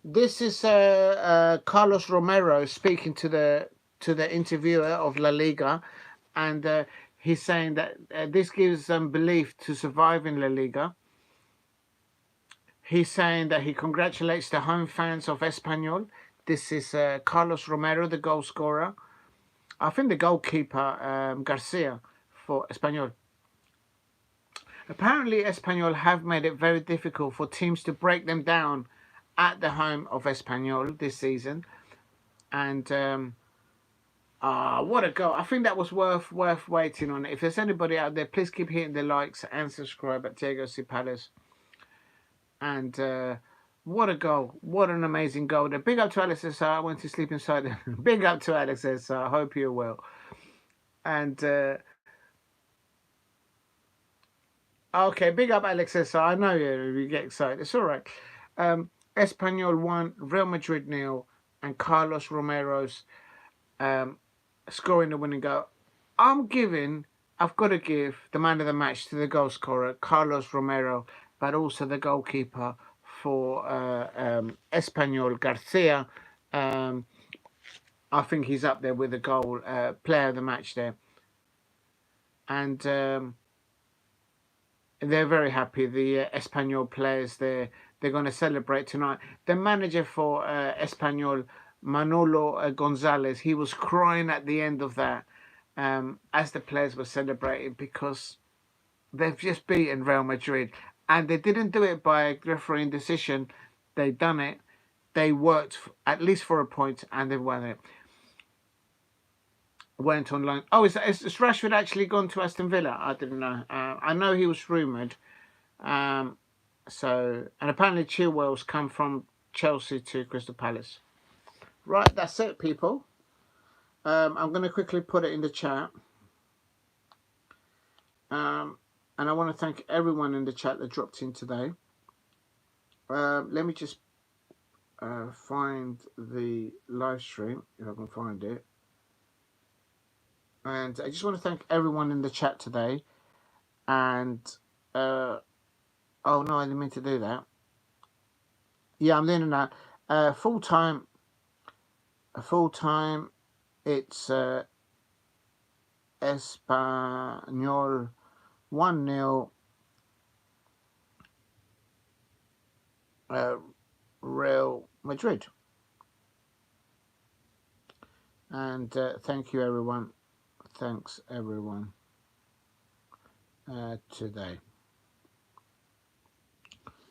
This is Carlos Romero speaking to the interviewer of La Liga. And he's saying that this gives them belief to survive in La Liga. He's saying that he congratulates the home fans of Espanyol. This is Carlos Romero, the goal scorer. I think the goalkeeper, Garcia, for Espanyol. Apparently, Espanyol have made it very difficult for teams to break them down at the home of Espanyol this season. And what a goal. I think that was worth waiting on. If there's anybody out there, please keep hitting the likes and subscribe at Diego C. Palace. And what a goal. What an amazing goal there. Big up to Alex SR. I went to sleep inside. Big up to Alex SR. I hope you're well. And okay, big up Alex SR. I know you get excited. It's all right. Espanyol 1, Real Madrid 0, and Carlos Romero's scoring the winning goal. I've got to give the man of the match to the goal scorer, Carlos Romero, but also the goalkeeper for Espanyol, Garcia. I think he's up there with the goal player of the match there. And they're very happy, the Espanyol players. They're going to celebrate tonight. The manager for Espanyol, Manolo Gonzalez, he was crying at the end of that as the players were celebrating, because they've just beaten Real Madrid, and they didn't do it by refereeing decision. They done it. They worked at least for a point, and they won it. Went on loan. Oh, is Rashford actually gone to Aston Villa? I didn't know. I know he was rumoured. So, and apparently Chilwell's come from Chelsea to Crystal Palace. Right, that's it, people. I'm going to quickly put it in the chat. And I want to thank everyone in the chat that dropped in today. Let me just find the live stream, if I can find it. And I just want to thank everyone in the chat today. And, oh no, I didn't mean to do that. Yeah, I'm doing that. Full time, it's Espanyol 1-0. Real Madrid. And thank you, everyone. Thanks, everyone, today.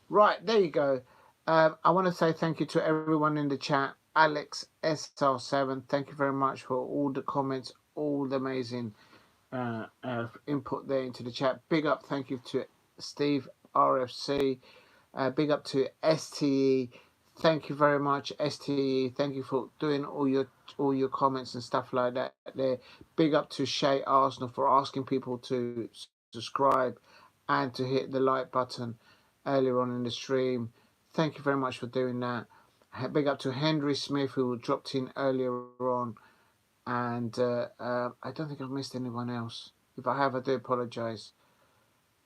Right, there you go. I want to say thank you to everyone in the chat. Alex SR7, thank you very much for all the comments, all the amazing input there into the chat. Big up, thank you to Steve RFC. Big up to STE. Thank you very much, STE. Thank you for doing all your comments and stuff like that there. Big up to Shay Arsenal for asking people to subscribe and to hit the like button earlier on in the stream. Thank you very much for doing that. Big up to Henry Smith, who dropped in earlier on. And I don't think I've missed anyone else. If I have, I do apologise.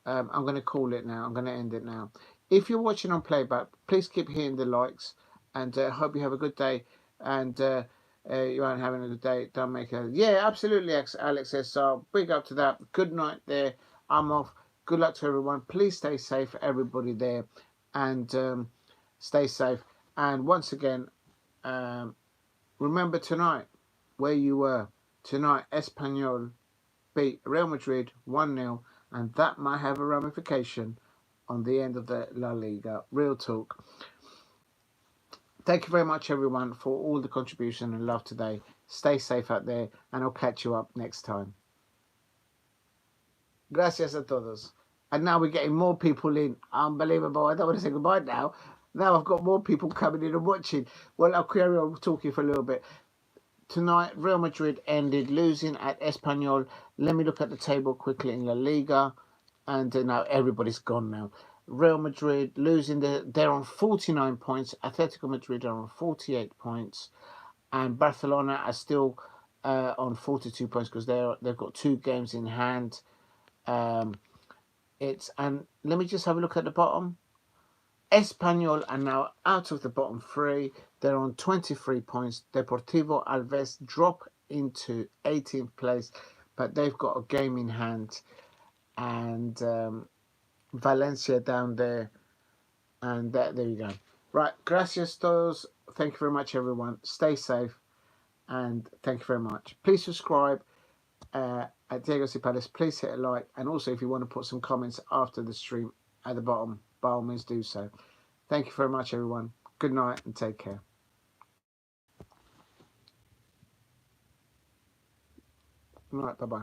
I'm going to call it now. I'm going to end it now. If you're watching on playback, please keep hitting the likes, and hope you have a good day. And you aren't having a good day, don't make it. Yeah, absolutely, Alex says so. Big up to that. Good night there. I'm off. Good luck to everyone. Please stay safe, everybody there, and stay safe. And once again, remember tonight where you were. Tonight, Espanyol beat Real Madrid 1-0, and that might have a ramification on the end of the La Liga. Real talk. Thank you very much, everyone, for all the contribution and love today. Stay safe out there, and I'll catch you up next time. Gracias a todos. And now we're getting more people in. Unbelievable. I don't want to say goodbye now. Now I've got more people coming in and watching. Well, I'll carry on talking for a little bit. Tonight, Real Madrid ended losing at Espanyol. Let me look at the table quickly in La Liga. And now everybody's gone now. Real Madrid losing, they're on 49 points. Atletico Madrid are on 48 points. And Barcelona are still on 42 points because they've got 2 games in hand. And let me just have a look at the bottom. Espanyol are now out of the bottom 3. They're on 23 points. Deportivo Alves drop into 18th place, but they've got a game in hand. And Valencia down there. And there you go. Right, gracias todos. Thank you very much, everyone. Stay safe. And thank you very much. Please subscribe at Diego C. Palace. Please hit a like. And also, if you want to put some comments after the stream at the bottom, by all means do so. Thank you very much, everyone. Good night and take care. All right, bye-bye.